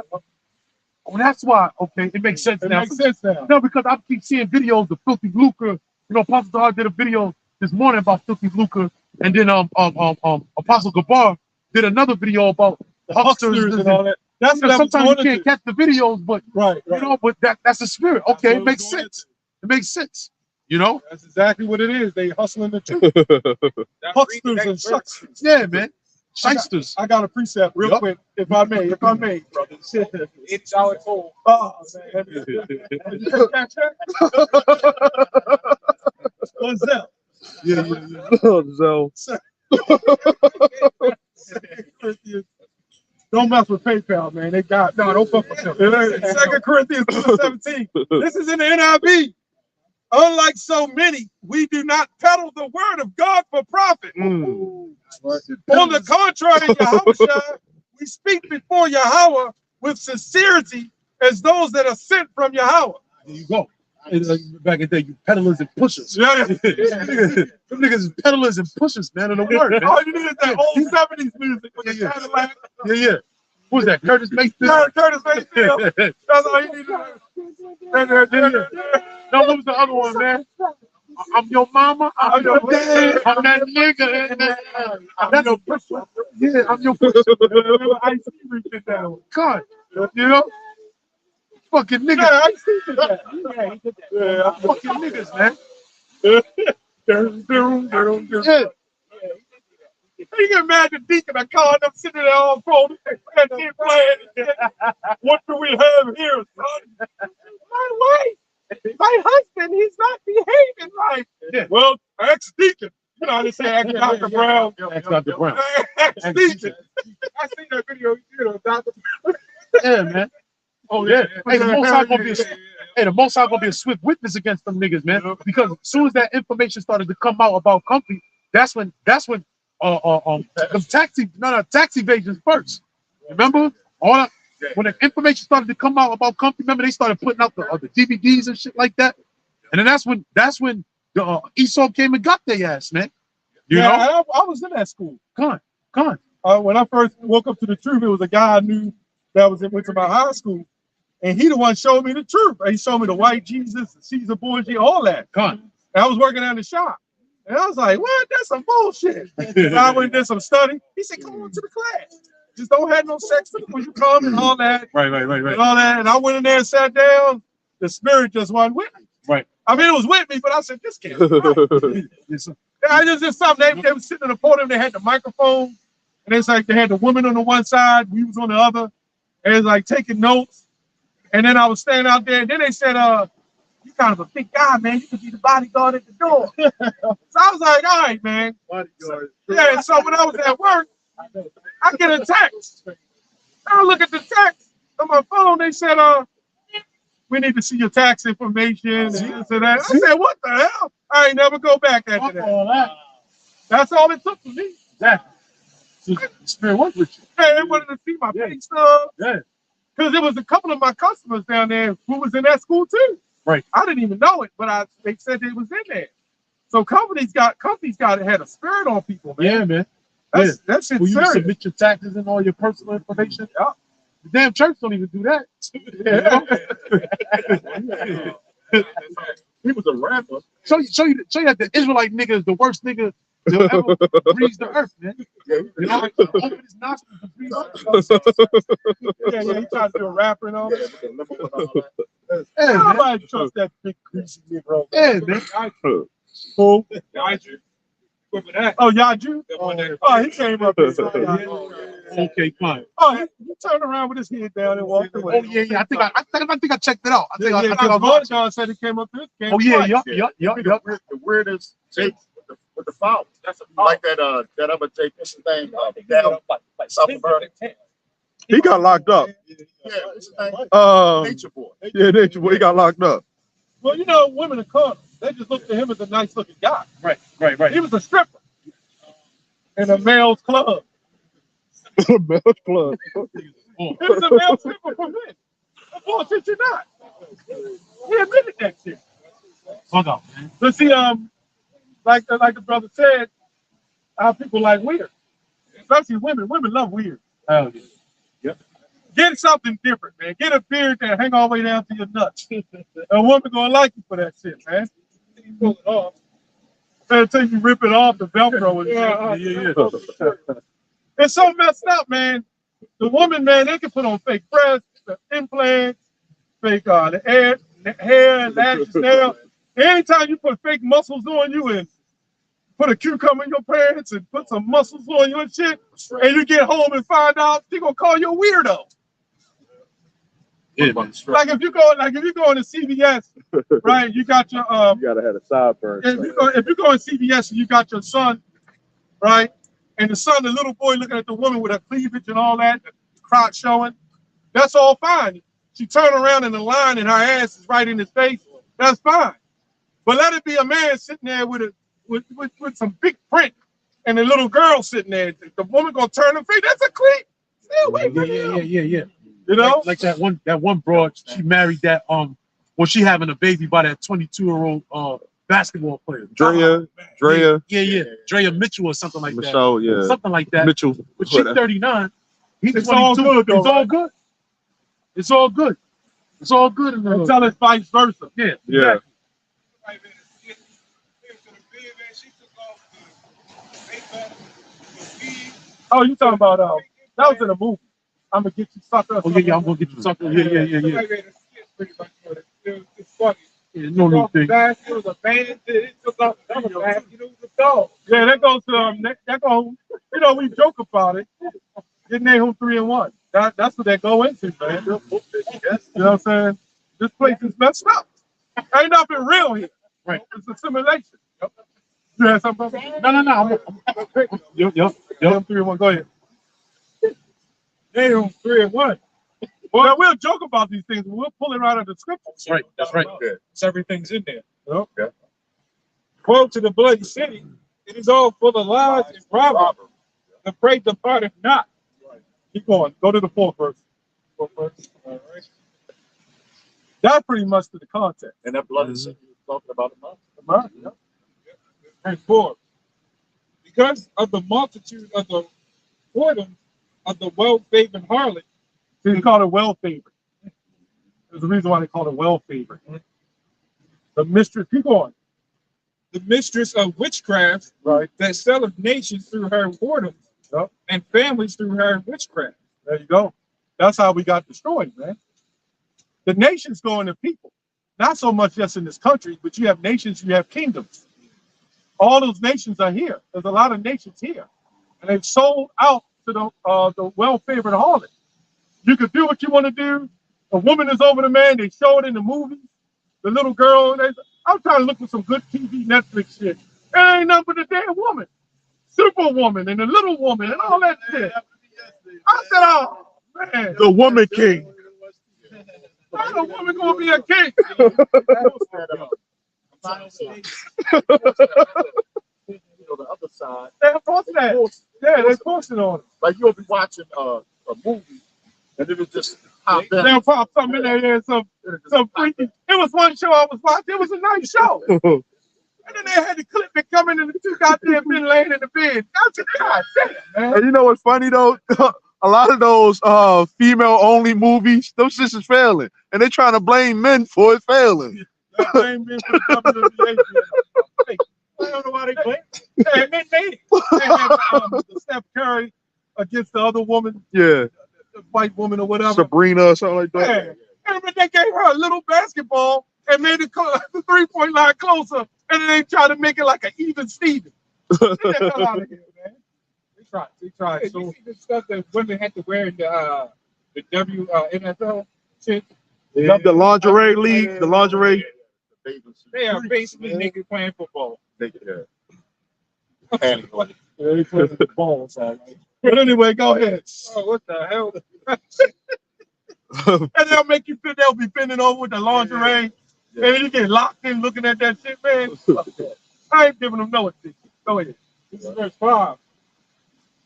Oh, that's why. Okay, it makes sense now. Makes sense now. No, because I keep seeing videos of filthy lucre. You know, Apostle Dard did a video this morning about filthy lucre, and then Apostle Gabar did another video about hucksters and all that. That's you know, sometimes you can't catch the videos, but right. You know, but that's the spirit. Okay, it makes sense. It makes sense. You know, that's exactly what it is. They hustling the truth. Hucksters and shucksters. Yeah, man. Shysters. I got a precept real quick, if I may, brother. It's how it's all. Oh, man. What's that? Yeah. So Don't mess with PayPal, man. They got don't fuck with them. 2 Corinthians 17. This is in the NIV. Unlike so many, we do not peddle the word of God for profit. On the contrary, Yahushua, we speak before Yahweh with sincerity as those that are sent from Yahweh. There you go. Back in the day, you peddlers and pushers. Yeah. Them niggas is peddlers and pushers, man, in the word, man. All you need is that old 70s music with the Cadillac. Yeah. Who's that? Curtis Mayfield? Curtis Mayfield. That's all you need to do. No, what was the other one, man? I'm your mama. I'm your dad. I'm that nigga. I'm your pusher. Yeah, I'm your pusher. I see reaching down. God, you know? Fucking niggas. Yeah, I see that. Yeah, he did that. Yeah, fucking niggas, man. Yeah. You can imagine Deacon, I called them sitting there all folded and keep playing. What do we have here, son? My wife, my husband, he's not behaving right. Yeah. Well, ex-Deacon. You know, they say ex-Dr. Brown. Ex-Dr. Brown. Ex-Deacon. I seen that video, you know, Dr. Yeah, man. Oh, yeah. Hey, the Most High gonna be a swift witness against them niggas, man. Because as soon as that information started to come out about Comfy, that's when the tax evasions first. Remember when the information started to come out about Comfy? Remember they started putting out the DVDs and shit like that, and then that's when the Esau came and got their ass, man. You know, I was in that school. Come on. When I first woke up to the truth, it was a guy I knew that went to my high school, and he the one showed me the truth. He showed me the white Jesus, the Caesar Borgia, all that. And I was working at the shop. And I was like, what? That's some bullshit. And I went and did some study. He said, come on to the class. Just don't have no sex when you come and all that. Right. And all that. And I went in there and sat down. The spirit just wasn't with me. Right. I mean, it was with me, but I said, this can't be right. I just something. They were sitting in the podium. They had the microphone. And it's like they had the woman on the one side. We was on the other. And it's like taking notes. And then I was standing out there. And then they said, you kind of a big guy, man. You could be the bodyguard at the door. So I was like, all right, man. Bodyguard. Yeah, so when I was at work, I get a text. I look at the text on my phone. They said, we need to see your tax information and this and that. I said, what the hell? I ain't never go back after that. That's all it took for me. Exactly. The spirit was with you. Hey, they wanted to see my pay stub. Yeah. Because there was a couple of my customers down there who was in that school too. Right. I didn't even know it, but they said they was in there. So companies got had a spirit on people, man. Yeah, man. That's Will you serious. submit your taxes and all your personal information? Yeah. The damn church don't even do that. He was a rapper. Show you that the Israelite nigga is the worst nigga that ever breathes the earth, man. You know, open his nostrils and breathe Yeah, he tried to be a rapper and all that. Yeah, man. Nobody trust that big greasy Negro. Yeah, man. Who? Yaju. Remember that? Oh, Yaju? That one that- Oh, he came up here. Okay, fine. Oh, he turned around with his head down and walked away. Oh yeah. I think I checked it out. I think I Because watched it. John said he came up here. Oh yeah, yup. The weirdest Jakes with the foul. Like that other Jake, what's his name? Down South America. He got locked up. Yeah, what's his name? Nature Boy. Yeah, Nature Boy. He got locked up. Well, you know, women in clubs, they just looked at him as a nice looking guy. Right. He was a stripper in a male's club. Mel's Club. He was a male stripper for men. Oh, shit, you're not. He admitted that shit. Fuck off, man. But see, like the brother said, our people like weird. Especially women. Women love weird. Hell yeah. Get something different, man. Get a beard that hang all the way down to your nuts. A woman gonna like you for that shit, man. You pull it off. Until you rip it off the Velcro and shit. It's so messed up, man. The woman, man, they can put on fake breasts, implants, fake the hair, lashes, nails. Anytime you put fake muscles on you and put a cucumber in your pants and put some muscles on you and shit, and you get home and find out, they're gonna call you a weirdo. Yeah, man. Like if you go into CVS, right? You got your You gotta have a sideburn. if you go in CVS and you got your son, right? And the son, the little boy looking at the woman with her cleavage and all that, the crotch showing, that's all fine. She turned around in the line and her ass is right in his face, that's fine. But let it be a man sitting there with some big print and a little girl sitting there. The woman gonna turn her face, that's a cleat. Stay away from him. Yeah. You know? Like that one broad, she married that she having a baby by that 22-year-old basketball player. Drea. Yeah. Drea Mitchell or something like Michelle, that. yeah. Something like that. Mitchell. But she's 39. He's It's 22. all good, though, It's all right? good. It's all good. It's all good in the hood. Until it's vice versa. Yeah. Yeah. Oh, you talking about that was in a movie. I'm gonna get you sucker. Oh yeah, I'm gonna get you something. Yeah. It's funny. Yeah, no new thing. It was a band. It took off the basket. It was a dog. Yeah, that goes to that goes. You know, we joke about it. Getting they home 3-1. That's what they go into, man. You know what I'm saying? This place is messed up. Ain't nothing real here. Right. It's a simulation. You had something? No. Yep. 3-1. Go ahead. They home 3-1. Well, we'll joke about these things. We'll pull it right out of the scriptures. Right. That's right. So everything's in there. Okay. Quote to the bloody city. It is all full of lies and robbery. The prey departeth not. Keep going. Go to the fourth verse. All right. That's pretty much to the context. And that bloody city was talking about the Right, yeah. And 4. Because of the multitude of the whoredom of the well-favored harlot, they call it well-favored. There's a reason why they call it well-favored. The mistress, keep going. The mistress of witchcraft, right, that selleth nations through her whoredom, and families through her witchcraft. There you go. That's how we got destroyed, man. The nations go into people. Not so much just in this country, but you have nations, you have kingdoms. All those nations are here. There's a lot of nations here. And they've sold out to the well-favored harlot. You can do what you want to do. A woman is over the man. They show it in the movies. The little girl. I'm trying to look for some good TV, Netflix shit. It ain't nothing but the damn woman. Superwoman and the little woman and all that shit. I said, oh, man. The Woman King. How the woman gonna be a king? the other side. They're posting that. Yeah, they're posting on it. Like you'll be watching a movie, and it'll just pop in. They'll pop something in there, some freaky. It was one show I was watching. It was a nice show. And then they had the clip that come in and the two goddamn been laying in the bed. That's a goddamn, man. And you know what's funny though? A lot of those female only movies, those shits is failing. And they're trying to blame men for it failing. Blame men for the WNBA. Hey, I don't know why they blame. Hey, they made it. They had the Steph Curry against the other woman. Yeah. The white woman or whatever. Sabrina or something like that. Yeah. And they gave her a little basketball and made the 3-point line closer, and then they try to make it like an even Steven. Get the hell out of here, man. They tried. So you see the stuff that women had to wear in the NFL shit. Yeah. The lingerie league, the lingerie. They are basically naked playing football. They play with the balls, all right. But anyway, go ahead. Oh, what the hell? And they'll make you fit. They'll be bending over with the lingerie. Yeah. And you get locked in looking at that shit, man. I ain't giving them no attention. Go ahead. This is verse 5.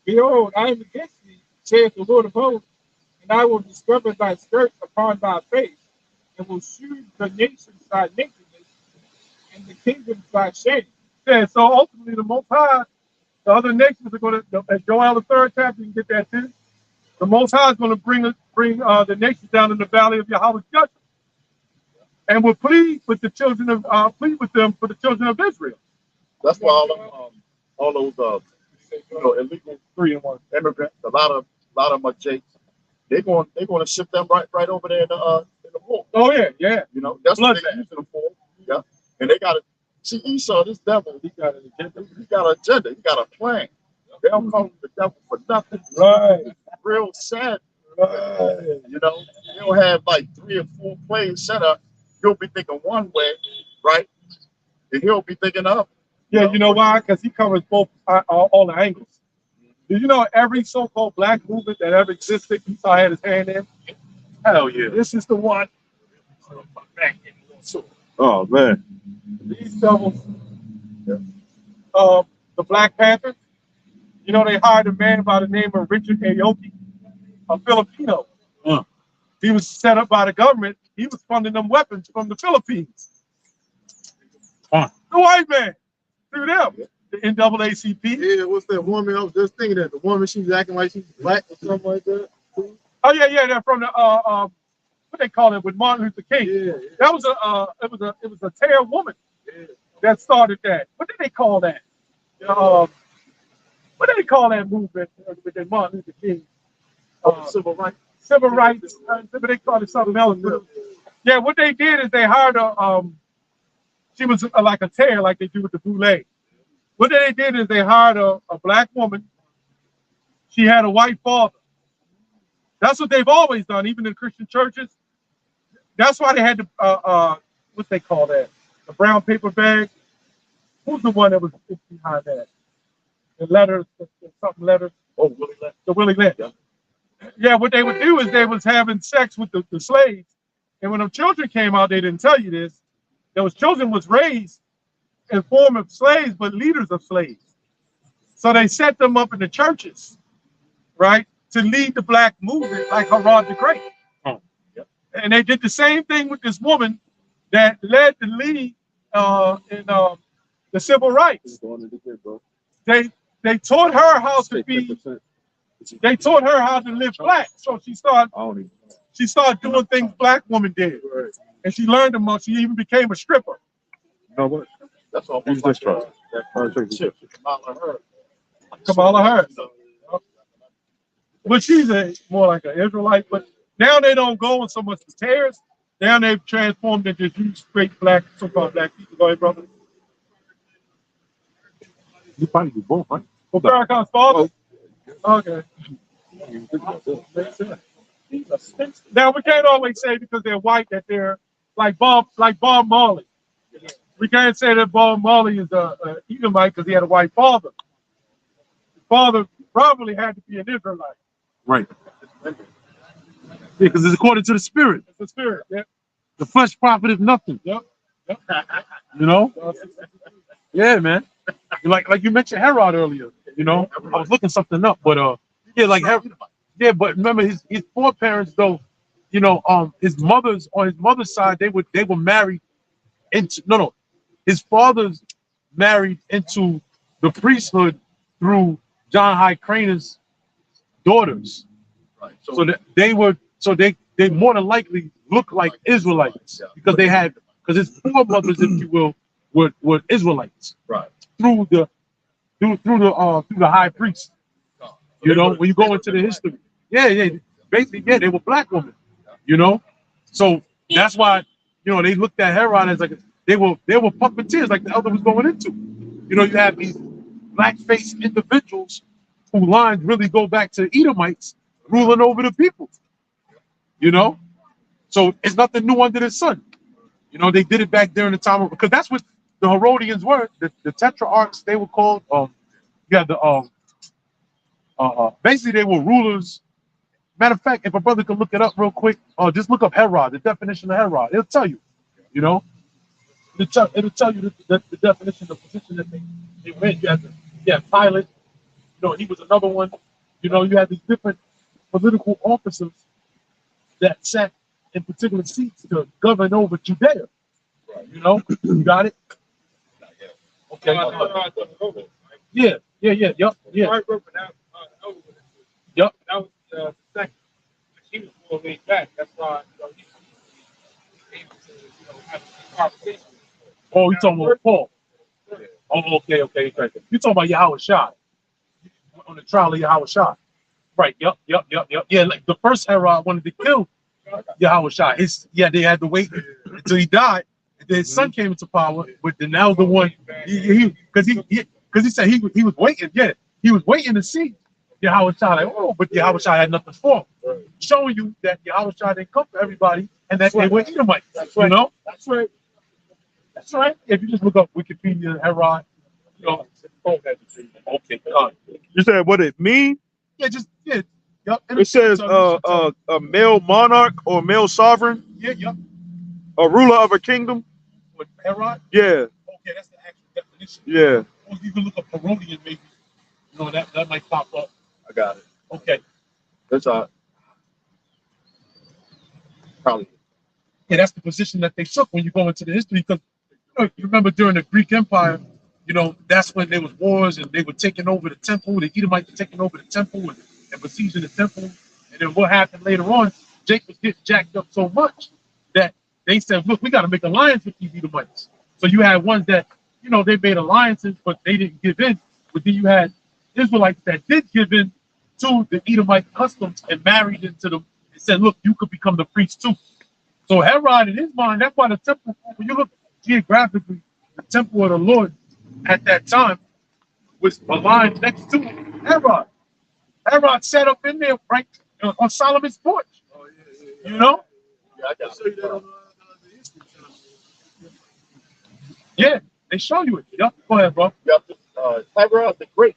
Behold, I am against thee, saith the Lord of hosts, and I will discover thy skirts upon thy face, and will shew the nations thy nakedness, and the kingdoms thy shame. Yeah, so ultimately the Most High, the other nations are going to, as Joel the 3rd chapter, you can get that too. The Most High is going to bring the nations down in the valley of Yahweh's judgment, and will plead with the children of plead with them for the children of Israel. That's why all those illegal 3-in-1 immigrants, a lot of them are Jakes. They're going to ship them right over there in the war. Oh yeah. You know, that's what Bloodbath. they're using them for. Yeah, and they got to see Esau. This devil, he got an agenda. He got a plan. They don't call him the devil for nothing. Right. It's real sad. Right. You know, you'll have like 3 or 4 plays set up. You'll be thinking one way, right? And he'll be thinking the other. Yeah, you know why? Because he covers both all the angles. Did you know every so-called black movement that ever existed, Esau had his hand in? Hell yeah. This is the one. Oh man. These devils, the Black Panthers, you know, they hired a man by the name of Richard Aoki, a Filipino. He was set up by the government. He was funding them weapons from the Philippines. The white man, through them, the NAACP. Yeah, what's that woman? I was just thinking that the woman, she's acting like she's black or something like that. Oh yeah, they're from the what they call it with Martin Luther King. Yeah. That was it was a Tear woman that started that. What did they call that? What did they call that movement with that Martin Luther King? Civil rights. Civil rights. But they called it something else. Yeah, what they did is they hired a she was like a tear, like they do with the boule. What they did is they hired a black woman. She had a white father. That's what they've always done, even in Christian churches. That's why they had the what they call that? The brown paper bag. Who's the one that was behind that? The letters, something letters. Oh, Willie Lynch. The Willie Lynch. Yeah, what they would do is they was having sex with the slaves. And when the children came out, they didn't tell you this. Those children was raised in form of slaves, but leaders of slaves. So they set them up in the churches, right, to lead the black movement like Herod the Great. And they did the same thing with this woman that led the lead in the civil rights. They taught her how to be. They taught her how to live black. So she started doing things black women did, and she learned them all. She even became a stripper. You know what? That's all. Use this truck. Kamala Harris. But she's more like an Israelite. But now they don't go in so much as tears. Now they've transformed into just straight black, so-called black people. Go ahead, brother. You probably do both, right? Farrakhan's father? Okay. Now we can't always say because they're white that they're like Bob Marley. We can't say that Bob Marley is a Edomite because he had a white father. His father probably had to be an Israelite. Right. Yeah, because it's according to the spirit. It's the spirit. Yep. The flesh profiteth nothing. Yep. You know? Yeah, man. Like you mentioned Herod earlier. You know, I was looking something up, but yeah, like yeah, but remember his foreparents though. You know, his mother's on his mother's side they were married into his father's married into the priesthood through John Hyrcanus' daughters. Right. So that they more than likely look like Israelites because his foremothers, if you will, were Israelites. Right. Through the high priest. You know, when you go into the history. Yeah, basically, yeah, they were black women. You know? So that's why, you know, they looked at Herod as like they were puppeteers, like the elder was going into. You know, you have these black-faced individuals whose lines really go back to Edomites ruling over the people. You know? So it's nothing new under the sun. You know, they did it back during the time of, because that's what the Herodians were, the tetrarchs, they were called. Basically they were rulers. Matter of fact, if a brother could look it up real quick, just look up Herod, the definition of Herod. It'll tell you. You know, it'll tell you the definition, the position that they went. You had Pilate. You know, he was another one. You know, you had these different political officers that sat in particular seats to govern over Judea. You know, you got it? Okay. Yeah. Yep. Yep. That was the second. He was more laid back. That's why, you know, he was able to, you know, have a conversation. Oh, you talking about Paul? Oh, okay. You talking about Yahweh Shai on the trial of Yahweh Shai? Right. Yep. Yeah, like the first Herod wanted to kill Yahweh Shai. They had to wait until he died. And then his son came into power, but then now the one because he said he was waiting. Yeah, he was waiting to see Yahweh Shai. Like, but Yahweh Shai had nothing for him, showing you that Yahweh Shai didn't come for everybody, and that they were Edomites. You know, that's right. If you just look up Wikipedia, Herod, you know, okay. You said what it mean? Yep. It says a male monarch or male sovereign. Yeah, yep. A ruler of a kingdom. With Herod? Yeah. Okay, that's the actual definition. Yeah. Or you can look up Herodian, maybe. You know, that might pop up. I got it. Okay. That's probably. Yeah, that's the position that they took when you go into the history. Because you remember during the Greek Empire, you know, that's when there was wars and they were taking over the temple. The Edomites were taking over the temple and besieging the temple. And then what happened later on, Jake was getting jacked up so much that they said, look, we got to make alliance with these Edomites. So you had ones that, you know, they made alliances, but they didn't give in. But then you had Israelites that did give in to the Edomite customs and married into them and said, look, you could become the priest too. So Herod, in his mind, that's why the temple, when you look geographically, the temple of the Lord at that time was aligned next to Herod. Herod sat up in there, right, on Solomon's porch. You know? Yeah, I got to show you that on the history channel. Yeah, they show you it. Yep. Go ahead, bro. Yep. Herod the Great.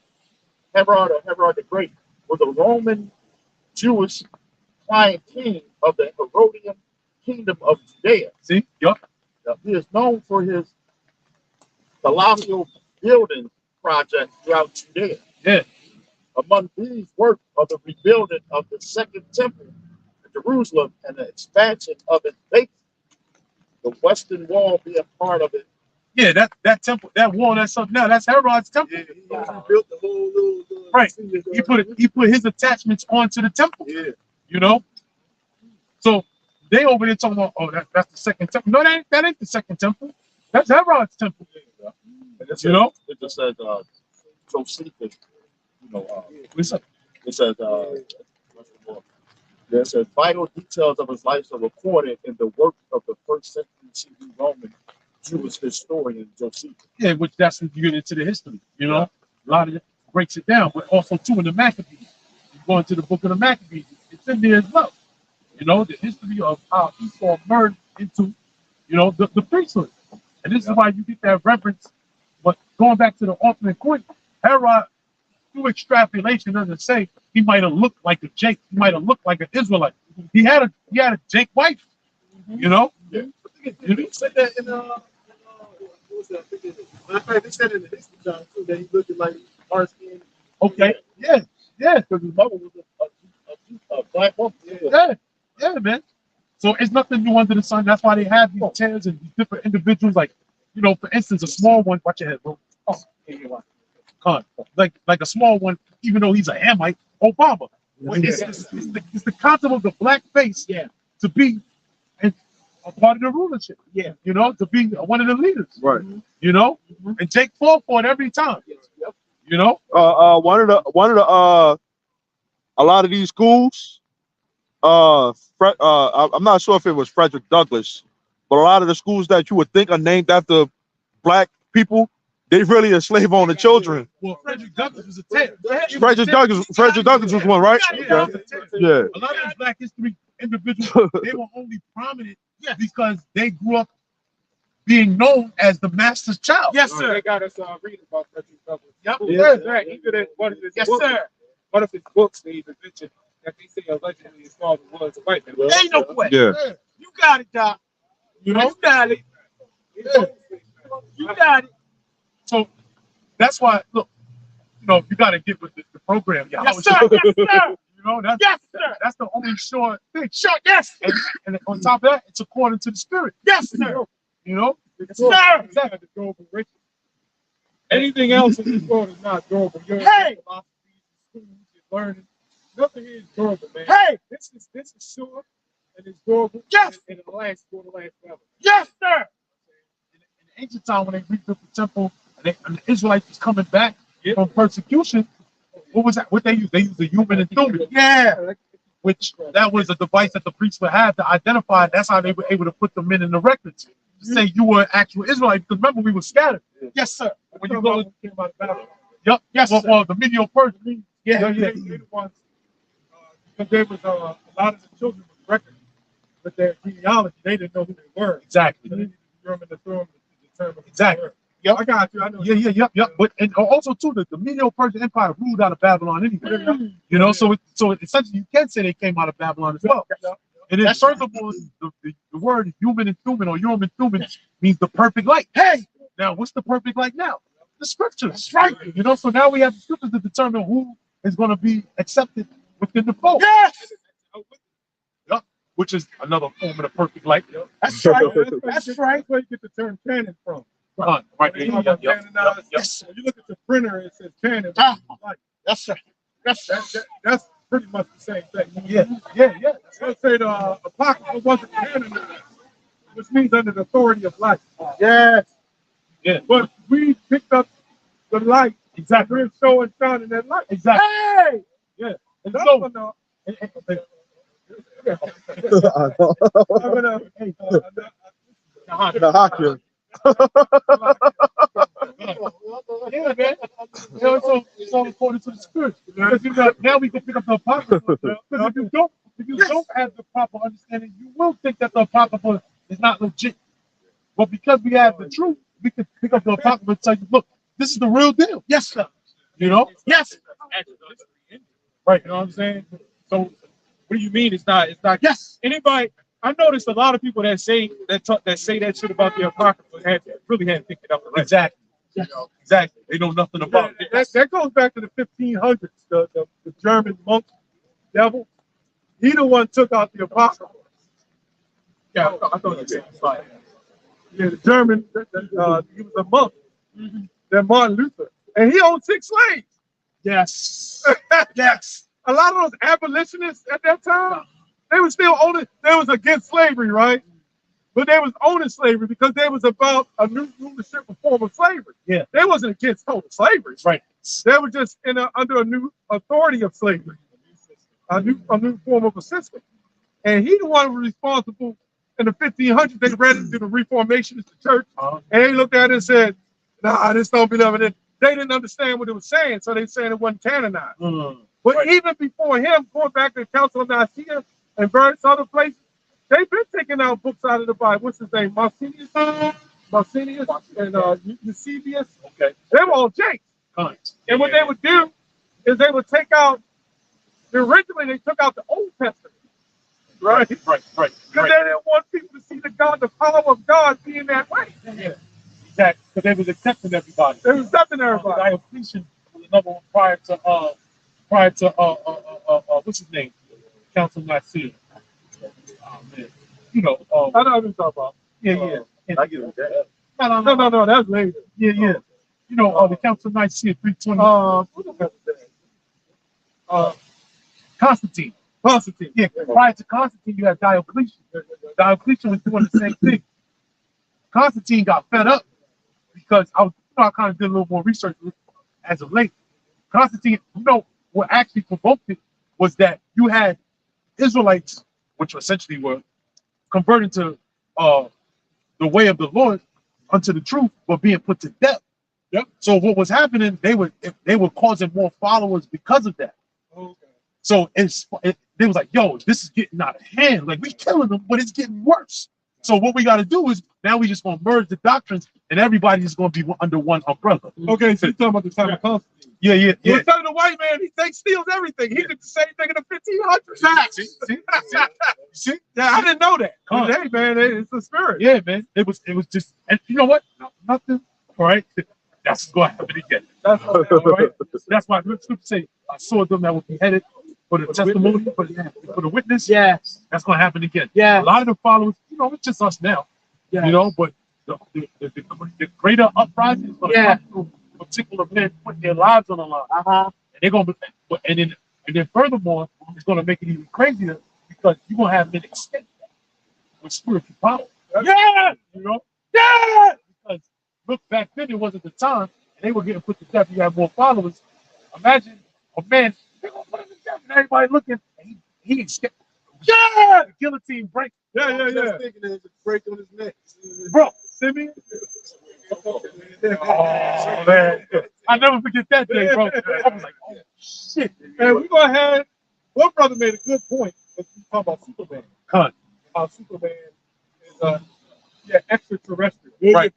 Herod the Great was a Roman Jewish client king of the Herodian kingdom of Judea. See? Yep. He is known for his colossal building projects throughout Judea. Yeah. Among these works are the rebuilding of the Second Temple in Jerusalem and the expansion of its base, the Western Wall being part of it. Yeah, that temple, that wall, that's something now. That's Herod's temple. Yeah, he built the whole little right. He put his attachments onto the temple. Yeah. You know? So they over there talking about, oh, that's the second temple. No, that ain't the second temple. That's Herod's temple. Yeah. You know? It just says Josephus, you know, it says it says vital details of his life are recorded in the work of the first century CE Roman Jewish historian Josephus. Yeah, which that's when you get into the history, you know. A lot of it breaks it down, but also too in the Maccabees. You go into the book of the Maccabees, it's in there as well. You know, the history of how Esau merged into, you know, the priesthood. And this is why you get that reference. But going back to the ultimate point, Herod, through extrapolation, doesn't say he might have looked like a Jake, he might have looked like an Israelite. He had a Jake wife, you know. Yeah. He said that in what was that? Matter of fact, they said in the history time too that he looked like dark skin. Okay. Yeah. Because his mother was a black woman. Yeah, man. So it's nothing new under the sun. That's why they have these tears and these different individuals. Like, you know, for instance, a small one. Watch your head, bro. Oh, yeah, you're right. Like a small one, even though he's a Hamite, Obama. But it's the concept of the black face to be a part of the rulership. Yeah. You know, to be one of the leaders. Right. You know, and Jake fought for it every time. Yep. You know, one of the a lot of these schools, I'm not sure if it was Frederick Douglass, but a lot of the schools that you would think are named after black people, they really enslave on the children. well, Frederick Douglass was a tale. Frederick Douglass was one, right? Yeah. Yeah. A lot of those black history individuals, they were only prominent because they grew up being known as the master's child. Yes, sir. They got us reading about Frederick Douglass. Yep. Yeah. Even in one of his Yes, books, sir. one of his books, they even mentioned that they say allegedly his father was a white man. Ain't no way. Yeah. You got it, Doc. You know, You got it. You got it. so that's why. Look, you know, you got to get with the program. Yeah. Yes, sir. Yes, sir. You know, Yes, sir. that's the only sure thing. Sure. Yes. And on top of that, it's according to the spirit. Yes, sir. You know, Sir. Exactly. Durable riches. Anything else in this world is not durable. Your Hey. philosophies, schools, your learning, nothing is durable, man. Hey. This is sure and it's durable. Yes. And it'll last forever. Yes, sir. in the ancient time when they rebuilt the temple and the Israelites was coming back from persecution, what was that? What they used? They used the human and thummim. Yeah. Which that was a device that the priests would have to identify. That's how they were able to put the men in the records. To say you were an actual Israelite. Because remember, we were scattered. Yes, sir. When you go, came out of Babylon. yep, Yes, well, sir. well, the Medial Persian. They the ones, because there was a lot of the children with records, but their genealogy, they didn't know who they were. Exactly. So they needed to determine to determine who they Exactly. were. Yep. I got you. I know. Yep. But and also too, the Medial Persian Empire ruled out of Babylon anyway. You know, so essentially you can say they came out of Babylon as well. And then furthermore, the word human and thummim or yom and thummim means the perfect light. Hey, now what's the perfect light now? The scriptures, right? You know, so now we have the scriptures to determine who is going to be accepted within the fold. Yes. Yep. Which is another form of the perfect light. That's right. That's right. That's where you get the term canon from. Right. They talk about canonized. Yes. When you look at the printer, it says canon. Yes, sir. Yes, sir. That's pretty much the same thing. Yeah. Let's say the Apocrypha wasn't canonized, which means under the authority of light. Yes. Yeah. But we picked up the light. Exactly. We're showing shining that light. Exactly. Hey. And That's so, when, The Hakim. yeah, man. You know, it's all according to the spirit. Because you know, now we can pick up the apocrypha. Because if you don't have the proper understanding, you will think that the apocrypha is not legit. But because we have the truth, we can pick up the apocrypha and tell you, look, this is the real deal. Yes, sir. You know? Yes. right, you know what I'm saying? So what do you mean it's not Yes. anybody? I noticed a lot of people that say that shit about the apocrypha really hadn't picked it up already. Exactly. Exactly. They know nothing about it. That goes back to the 1500s. The German monk devil, he the one took out the apocrypha. Yeah, I thought you said like, yeah, the German, he was a monk, that Martin Luther, and he owned 6 slaves. Yes. Yes. A lot of those abolitionists at that time, they were still owning. They was against slavery, right? But they was owning slavery because they was about a new rulership form of slavery. Yeah. They wasn't against total slavery. Right. They were just under a new authority of slavery, a new form of a system. And he the one who was responsible in the 1500s. They read into the Reformation of the church, and they looked at it and said, "Nah, this don't belong." And they didn't understand what it was saying, so they said it wasn't canonized. But even before him, going back to the Council of Nicaea and various other places, they've been taking out books out of the Bible. What's his name? Marcinius and Eusebius. Okay. They were all jakes. And what they would do is they would take out, originally they took out the Old Testament. Right? Right. Because they didn't want people to see the power of God being that way. Yeah. Exactly. Because they was accepting everybody. They was accepting everybody. Diocletian was another one prior to what's his name? Council of Nicaea. Oh man. You know, I know what you're talking about. yeah. I give him that. No, that's later. Yeah. You know, the Council of Nicaea 320. Constantine. Constantine. Yeah. Prior to Constantine, you had Diocletian. Diocletian was doing the same thing. Constantine got fed up because I kind of did a little more research as of late. Constantine, what actually provoked it was that you had Israelites, which essentially were converted to the way of the Lord unto the truth, were being put to death. Yep. So what was happening? They were causing more followers because of that. Okay. So they was like, yo, this is getting out of hand. Like, we killing them, but it's getting worse. So what we got to do is now we just gonna merge the doctrines, and everybody's gonna be under one umbrella. Okay, so you're talking about the time of Constantine. Yeah. You're telling the white man he steals everything. He did the same thing in the 1500s. See? Yeah, I didn't know that. Hey, man, it's a spirit. Yeah, man. It was just, and you know what? Nothing. All right. That's going to happen again. That's all right. That's why the scripture say, I saw them that were beheaded for the testimony, for the witness. Yes. That's going to happen again. Yeah. A lot of the followers, it's just us now. Yeah. But the greater uprising is going to come through particular men putting their lives on the line. And they're going to, and then furthermore, it's going to make it even crazier because you're going to have men extend that with spiritual power. Yeah. Yeah. Because look, back then it wasn't the time, and they were getting put to death. You have more followers. Imagine a man, they're going to put him to death, and everybody looking, and he escaped. Yeah! The guillotine break. Yeah. Thinking it was a break on his neck. Bro, see me? Oh, man. I never forget that day, bro. I was like, oh, shit. Man, we go ahead. One brother made a good point. If you talk about Superman. How Superman is extraterrestrial. Right.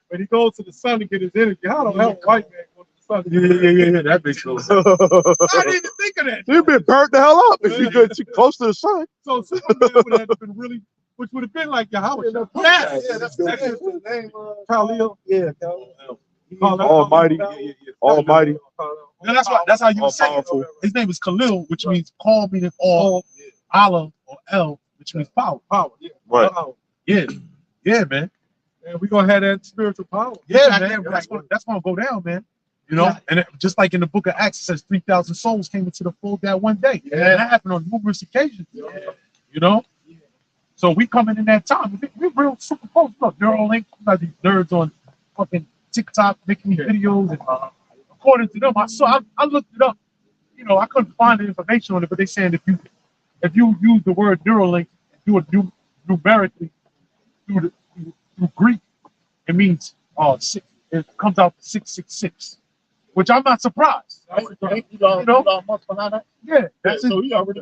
When he goes to the sun to get his energy, how the hell a white man go to the sun? Yeah. That makes no sense. I didn't even think of that. You've been burnt the hell up if you go too close to the sun. So Superman would have been really, which would have been like Yahweh. That's the name. Khalil. Yeah. Almighty. Almighty. And that's how you say it. His name is Khalil, which means call, meaning all. Allah or El, which means power. Yeah. Right. Yeah, man. And we're gonna have that spiritual power. Yeah, man. That's gonna go down, man. And just like in the book of Acts, it says 3,000 souls came into the fold that one day. Yeah. And that happened on numerous occasions. Yeah. So we coming in that time. We real super close. Look, Neuralink, we got these nerds on fucking TikTok making these videos. And according to them, I looked it up. I couldn't find the information on it, but they saying if you use the word Neuralink and do it numerically through Greek, it means it comes out 666, which I'm not surprised. Yeah, that's it. So he already.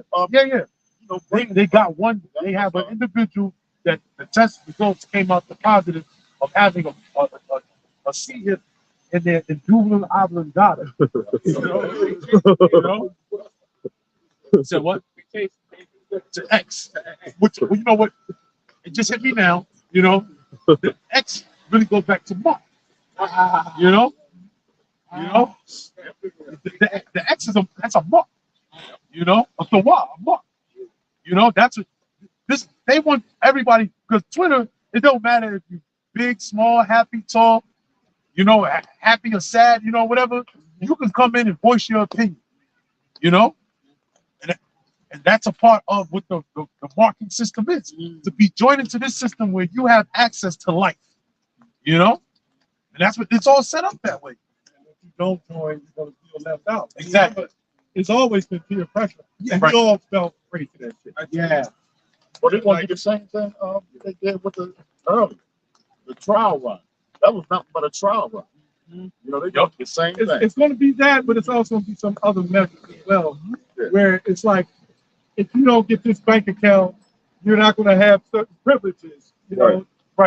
They got one. They have an individual that the test results came out the positive of having a C hip in their indubitably oblongata. So what? To X, which you know what? It just hit me now. The X really goes back to Mark. The X that's a mark. A Thawah, a mark. That's what they want everybody, because Twitter, it don't matter if you big, small, happy, tall, happy or sad, whatever. You can come in and voice your opinion. And that's a part of what the marking system is. To be joined into this system where you have access to life. And that's what it's all set up that way. And if you don't join, you're going to feel left out. Exactly. It's always been peer pressure. Yeah, we all felt afraid to that shit. Yeah. Well, they want to do the same thing they did with the trial run. That was nothing but a trial run. They do the same thing. It's going to be that, but it's also going to be some other measures as well, where it's like, if you don't get this bank account, you're not going to have certain privileges. Right.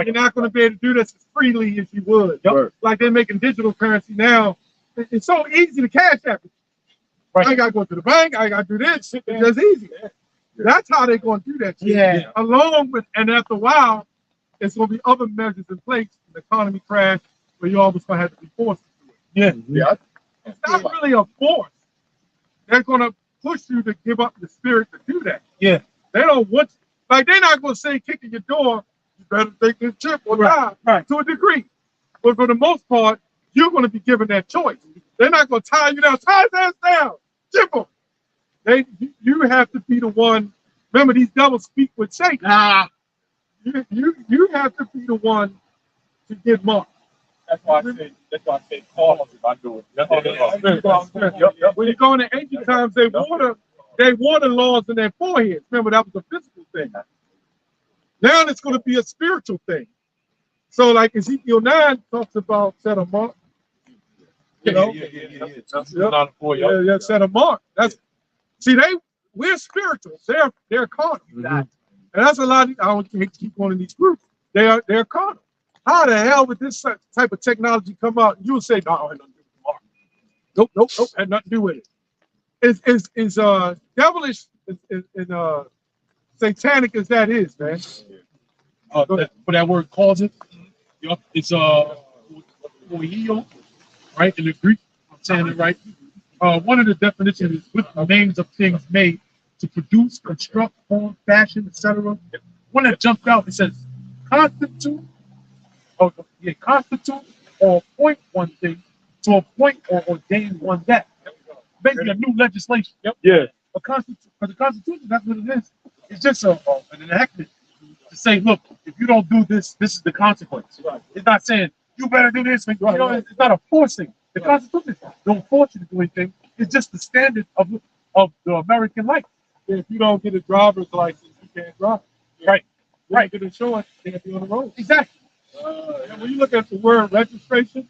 You're not going to be able to do this as freely as you would. Right. Like they're making digital currency now. It's so easy to cash app it. Right. I got to go to the bank. I got to do this. It's just easy. That's how they're going to do that shit. Yeah. Along with, and after a while, it's going to be other measures in place. The economy crash, where you're always going to have to be forced to do it. Yeah. It's not really a force. They're going to push you to give up the spirit to do that. Yeah. They don't want, like, they're not going to say kicking your door, you better take this chip or die, to a degree. But for the most part, you're going to be given that choice. They're not going to tie you down. Tie his ass down. Chip him. You have to be the one. Remember, these devils speak with Satan. You have to be the one to get marked. That's why I say call if I do it. When you go in the ancient times, they wore the laws in their foreheads. Remember, that was a physical thing. Now it's going to be a spiritual thing. So, like Ezekiel 9 talks about set a mark. You know? Yeah, set a mark. We're spiritual. They're carnal. And that's a lot. I don't keep going in these groups. They're carnal. How the hell would this type of technology come out? You would say, no, it had nothing to do with mark. Nope, had nothing to do with it. It's devilish and satanic as that is, man. For that word calls it, it's right, in the Greek. I'm saying it right. One of the definitions is with the names of things made to produce, construct, form, fashion, etc. One that jumped out, it says constitute or appoint one thing to appoint or ordain one that. Basically, a new legislation. Yeah. For the Constitution, that's what it is. It's just an enactment to say, look, if you don't do this, this is the consequence. Right. It's not saying you better do this. You know, it's not a forcing. The Constitution don't force you to do anything. It's just the standard of the American life. If you don't get a driver's license, you can't drive. Right. You don't get insurance, you can't be on the road. Exactly. And when you look at the word registration,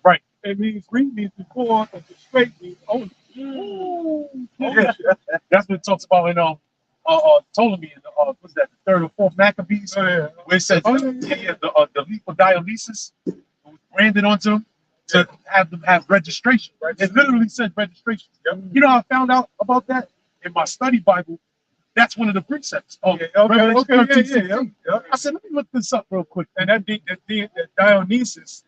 right, it means green means before, and the straight means only. Yeah. That's what it talks about in Ptolemy in what's that, the 3rd or 4th Maccabees, where it says the lethal dialysis was branded onto them to have them have registration. Right? It literally says registration. Yep. You know how I found out about that? In my study Bible, that's one of the precepts. Revelation 13, I said, let me look this up real quick. And that Dionysus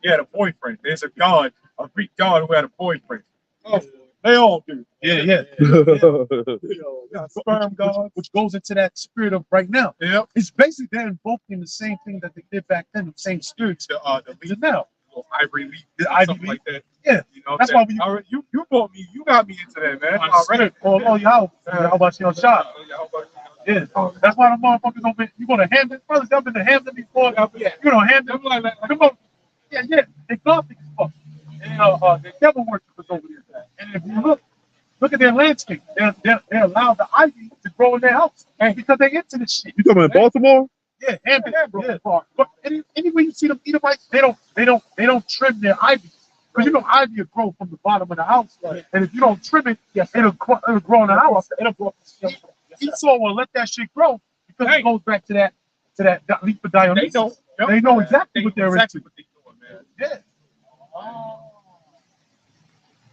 he had a boyfriend. There's a god, a Greek god who had a boyfriend. Oh, they all do. Yeah. Sperm god, which goes into that spirit of right now. Yeah. It's basically they're invoking the same thing that they did back then, the same spirits. The leaf now. Ivory leaf, the ivy something leaf, like that. Yeah, you know, that's why you brought me, you got me into that, man. Already. How about your shot? Yeah, that's why the motherfuckers don't be. You go to Hampton, brothers. I've been to Hampton before. You know Hampton. Come on. Yeah. They gothic as fuck. And the devil worshippers over there. And if you look at their landscape, they're allowed the ivy to grow in their house, and because they into this shit. You coming in Baltimore? Yeah, Hampton. Yeah. But anyway, you see them Edomites, they don't trim their ivy. Because you know ivy will grow from the bottom of the house, and if you don't trim it, it'll grow in the house. It'll grow. Esau will let that shit grow because it goes back to that leap of Dionysus. They know exactly what they're into. Yeah.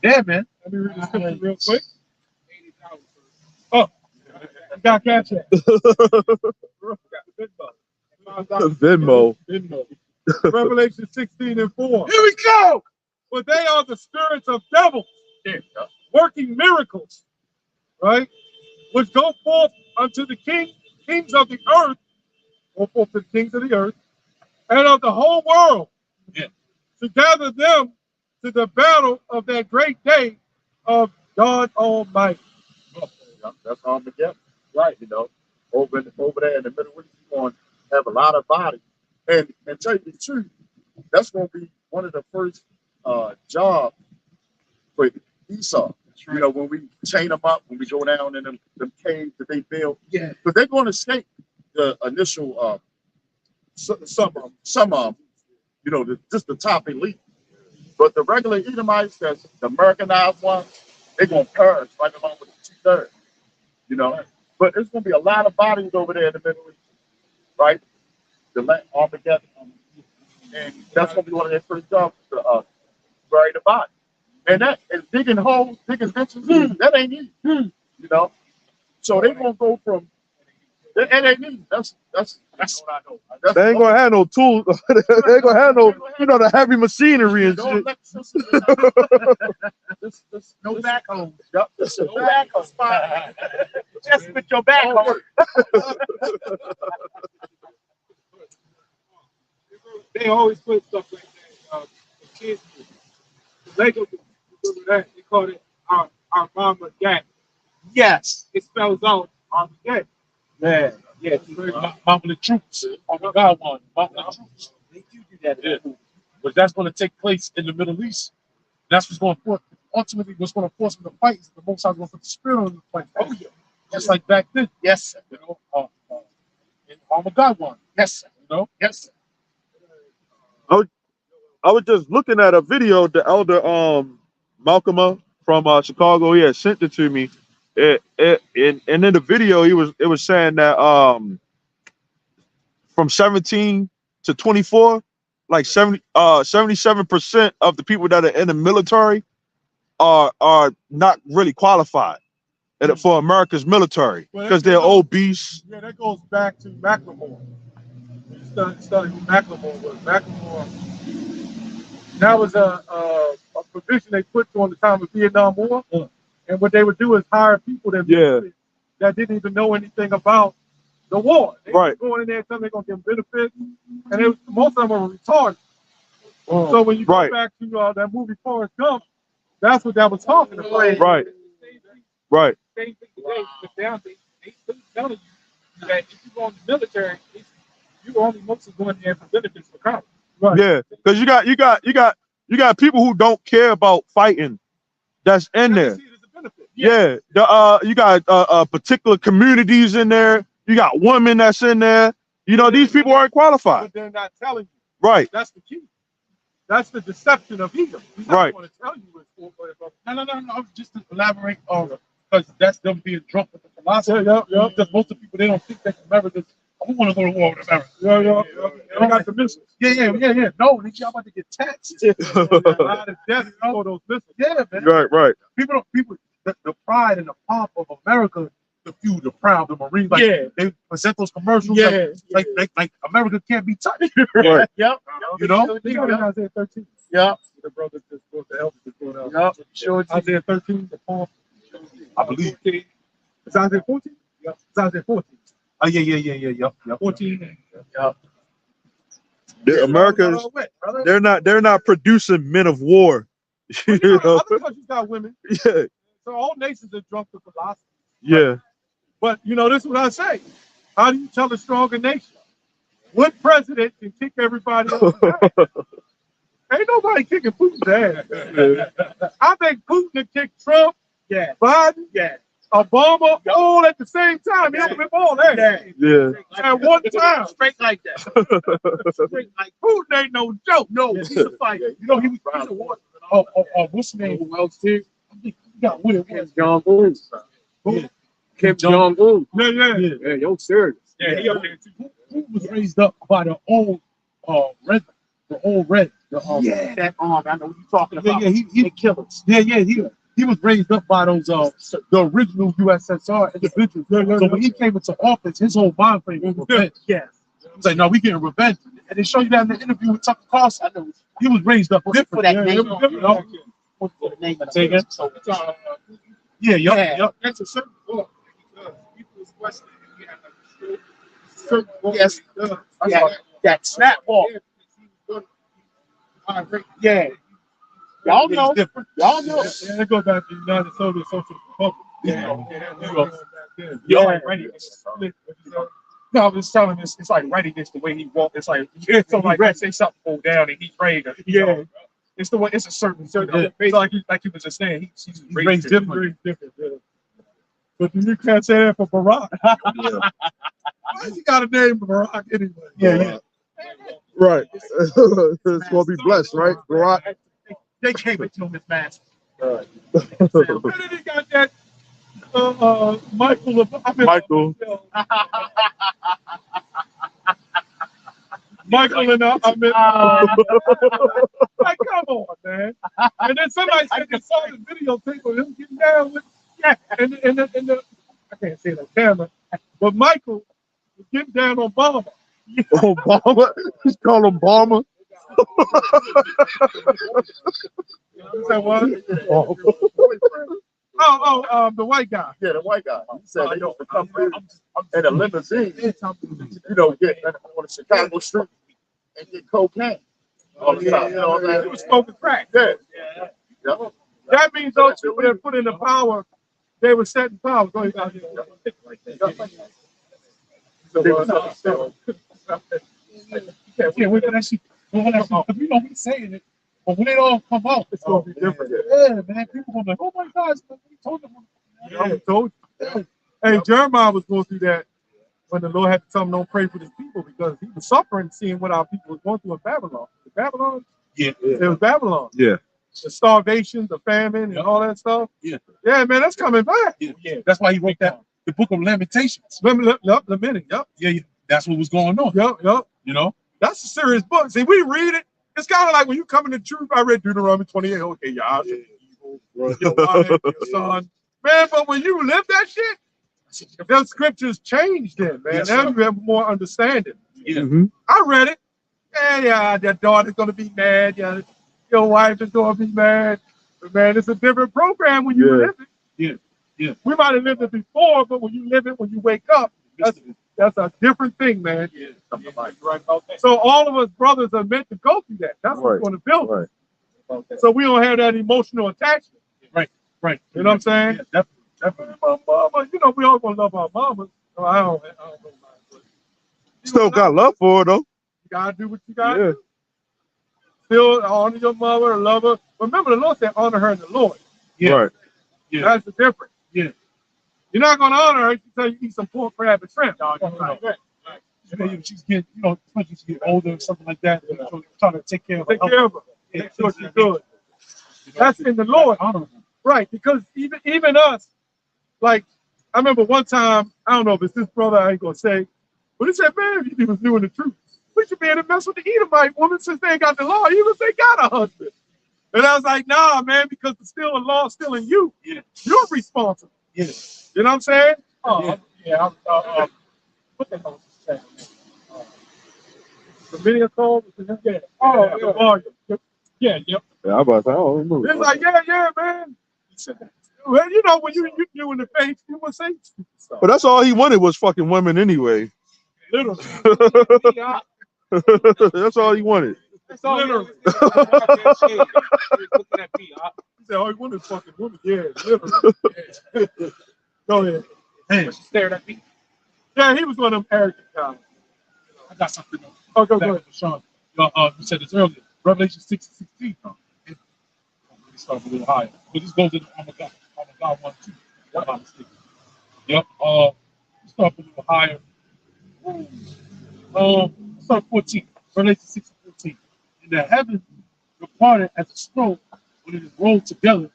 Yeah, man. Let me read this scripture real quick. Oh, you got catch it. Venmo. Revelation 16:4. Here we go. For they are the spirits of devils, working miracles, right? Which go forth unto the kings of the earth, go forth to the kings of the earth, and of the whole world, to gather them to the battle of that great day of God Almighty. That's Armageddon, right? You know, over there in the Middle East, you're going to have a lot of bodies, and tell you the truth, that's going to be one of the first jobs for Esau. You know, when we chain them up, when we go down in them caves that they build, but they're going to escape the initial some of them, you know, just the top elite. But the regular Edomites, that's the Americanized ones, they're going to perish right along with the 2/3, you know. But there's going to be a lot of bodies over there in the Middle East, right? The Armageddon. And that's going to be one of their first jobs to bury the body. And that is digging holes, digging ditches, that ain't easy, you know. So they're going to go from, that ain't easy. That's what I know. They ain't gonna have no tools. They ain't gonna have no, you know, the heavy machinery and shit. No backhoe. Yep. No backhoe spot. Just with your backhoe. They always put stuff like that kids movie. The Lego movie. Remember that? They called it our mama gang. Yes. It spells out Armageddon. Yeah. Yeah. Mama the Troops. Oh my God, one. Mama the Troops. They do that. Yeah. But that's going to take place in the Middle East. That's what's going to force. Ultimately, what's going to force them to fight is the Most High going to put the spirit on them to fight. Oh yeah. Just like back then. Yes, sir. You know, in Armageddon one. Yes, sir. You know. Yes, sir. I was just looking at a video the elder Malcolm from Chicago. He had sent it to me. And in the video it was saying that from 17 to 24, like 77% of the people that are in the military are not really qualified for America's military because they're obese. Yeah, that goes back to McLemore. Studying McLemore was McLemore. That was a provision they put during the time of Vietnam War, and what they would do is hire people that didn't even know anything about the war. They were going in there and telling they're going to give them benefits, and most of them were retarded. So when you go back to that movie Forrest Gump, that's what that was talking about. Right. Same thing today, but now they telling you that if you go in the military, you only mostly going there for benefits for college. Right. Yeah, because you got people who don't care about fighting that's in there. Yeah, you got particular communities in there. You got women that's in there. You know, these people aren't qualified. But they're not telling you. Right. That's the key. That's the deception of Edom. He's not going to tell you No. Just to elaborate on it, because that's them being drunk with the philosophy. Yeah. Because most of the people, they don't think that America. Who want to go to war with America? Yeah. They got the missiles. Yeah. No, y'all about to get taxed. A lot of death for those missiles. Yeah, man. Right. People, the pride and the pomp of America, the few, the proud, the Marines, like they present those commercials, like America can't be touched. Right. Yep. You know. Isaiah 13. Yep. The brother just brought the elders just brought out. Yep. Sure. Isaiah 13. The poem. I believe. It's Isaiah 14. Yep. It's Isaiah 14. Oh yeah. Yep. 14. Yep. America's they're not producing men of war. You know, other countries got women. Yeah. So all nations are drunk with philosophy. Yeah. But you know, this is what I say. How do you tell a stronger nation? What president can kick everybody else ass? Ain't nobody kicking Putin's ass. I think Putin can kick Trump, Biden, Obama, all at the same time. He don't whip all that. Yeah. At one time. Straight like that. Straight like Putin ain't no joke. No, he's a fighter. You know, he was a war. What's his name? Who else did? He got with it. Kim Jong-un. Kim Jong-un. Yeah, yo, serious. Yeah, he up there too. Who was raised up by the old red. That arm. I know what you're talking about. Yeah, he killers. Yeah, he was raised up by those the original USSR individuals. So when he came into office, his whole mind frame was revenge. Yes. He was like, no, we getting revenge. And they show you that in the interview with Tucker Carlson. I know he was raised up for that name. You know? Yup. That's a certain book because people is questioning if we have like a certain book. Yes. That snap ball. Yeah. Y'all know. Yeah, it goes back to the United Soviet Social Republic. No, I was telling this, it's like readiness the way he walked. It's like like say something go down and he prayed. It's the way. It's a certain. It's like he was just saying. He's raised different. But you can't say that for Barack. Why you got a name Barack anyway? Yeah. Right. It's gonna be blessed, right? Barack. They gave it to him, his master. And then he got that Michael. Michael and like, come on, man. And then somebody said they saw the videotape of him getting down with, in the I can't say it on camera, but Michael was getting down on Obama. Obama? He's called him Obama. You said what? The white guy. Yeah, the white guy. He said they don't come in a limousine, you know, get on the Chicago street and get cocaine. all the time. You know what I'm He saying? was smoking crack. Yeah. Yep. That means those people that put in the power, they were setting power. Go ahead. Yeah, wait for that shit. Well, when we know he's saying it, but when it all come out, It's gonna be different. yeah, man, people gonna be like, oh my God, we told them. I told you. Hey, Jeremiah was going through that when the Lord had to tell him don't pray for his people because he was suffering seeing what our people was going through in Babylon. Babylon? Yeah. It was Babylon. Yeah. The starvation, the famine, and all that stuff. Yeah. Yeah, man, that's coming back. Yeah. That's why he wrote that the book of Lamentations. Lamenting. Yep. Yeah. That's what was going on. Yep. You know? That's a serious book. See, we read it. It's kind of like when you come into truth. I read Deuteronomy 28. Okay, your eyes are evil. Your wife, your son. Man, but when you live that shit, if those scriptures change then, man, Yes, now sir. you have more understanding. Yeah. Mm-hmm. I read it. Yeah, your daughter's going to be mad. Your wife is going to be mad. But, man, it's a different program when you live it. Yeah. We might have lived it before, but when you live it, when you wake up, that's a different thing, man. Yeah. Right about that. So all of us brothers are meant to go through that. That's what's going to build us. Right. So we don't have that emotional attachment. Right. You know what I'm saying? Yeah, definitely. My mama, we all gonna love our mamas. So I don't know. But Still got love for her though. you gotta do what you gotta do. Still honor your mother, love her. Remember, the Lord said, honor her in the Lord. Yeah. Right. Yeah. That's the difference. Yeah. You're not gonna honor her until you eat some pork, crab, and shrimp. She's getting, especially she get older or something like that. Trying to take care of her. Take care of her. Make sure she's good. That's in the Lord. Honorable. Right, because even us, like, I remember one time, I don't know if it's this brother, I ain't gonna say, but he said, man, if he was doing the truth, we should be able to mess with the Edomite woman since they ain't got the law, even if they got a husband. And I was like, nah, man, because there's still a law still in you. Yeah. You're responsible. Yeah. You know what I'm saying? What the hell is that? The video call? Yeah. The volume. Yeah. Yeah, I'm about to say, I don't remember. It's like, yeah, man. Well, when you in the face, you will say stuff. But that's all he wanted was fucking women anyway. Literally. That's all he wanted. That's all literally. He said, all he wanted is fucking women. Yeah, literally. Go ahead. Hey, She stared at me. Yeah, he was one of them arrogant guys. I got something else. Oh, go ahead. Sean, you said this earlier. Revelation 6:16. Let me start a little higher. But this goes into I'm a God 1, 2. If I'm not mistaken. Yep. Start a little higher. Start 14. Revelation 6:14. In the heavens departed as a scroll when it is rolled together, and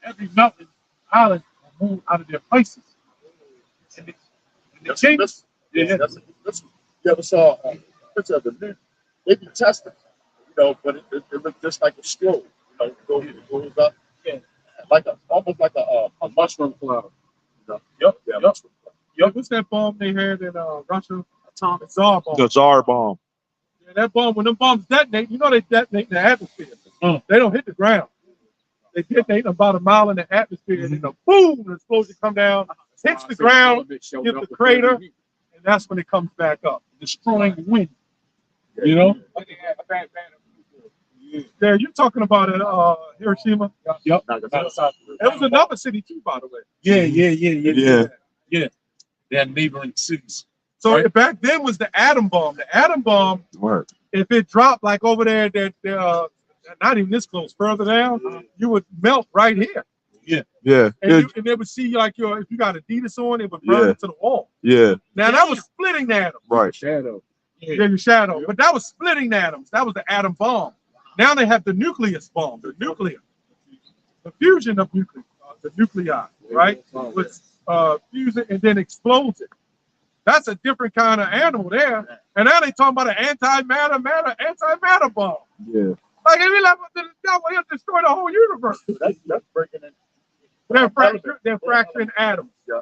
every mountain, island will move out of their places. And the kings. You ever saw a picture of the New Testament? But it looked just like a scroll. It goes up. Yeah. Almost like a mushroom cloud. Yep. What's that bomb they had in Russia? Atomic Tsar bomb. The Tsar bomb. Yeah, that bomb, when them bombs detonate, they detonate in the atmosphere. They don't hit the ground. They detonate about a mile in the atmosphere, and then boom, the explosion come down, hits the ground, hits the crater, and that's when it comes back up, destroying the wind. Yeah, you're talking about Hiroshima. Yep. It was another city too, by the way. Yeah. They're neighboring cities. So back then was the atom bomb. The atom bomb, if it dropped like over there, not even this close, further down, you would melt right here. Yeah. And they would see if you got Adidas on, it would burn to the wall. Yeah. Now that was splitting the atoms. Right. Shadow. Yeah, your shadow. But that was splitting the atoms. That was the atom bomb. Now they have the nucleus bomb, the nuclear. The fusion of the nuclei, right? With fusion and then explodes it. That's a different kind of animal there. And now they talking about an antimatter bomb. Yeah. Like, if you let the devil, he'll destroy the whole universe. That's breaking in. They're fracturing atoms. Yeah.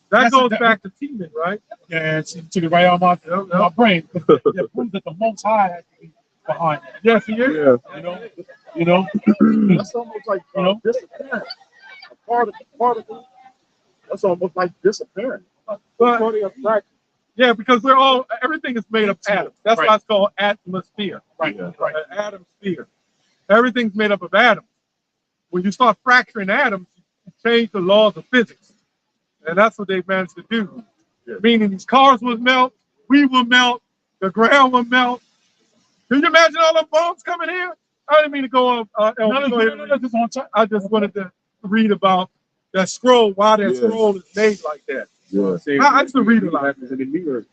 That goes back to Teeman, right? Yeah, it took it right out of my brain. It proves that the Most High has to be behind it. Yes, he is. Yeah. You know. That's almost like disappearing. A particle. That's almost like disappearing. But Yeah, because we're all everything is made of atoms. That's Right. why it's called atmosphere. Right. Right. An atom sphere. Everything's made up of atoms. When you start fracturing atoms, you change the laws of physics. And that's what they managed to do. Yeah. Meaning these cars will melt, we will melt, the ground will melt. Can you imagine all the bombs coming here? I didn't mean to go on. No, just on time. I just wanted to read about that scroll, why that scroll is made like that. I just read it like that. In the New Earth.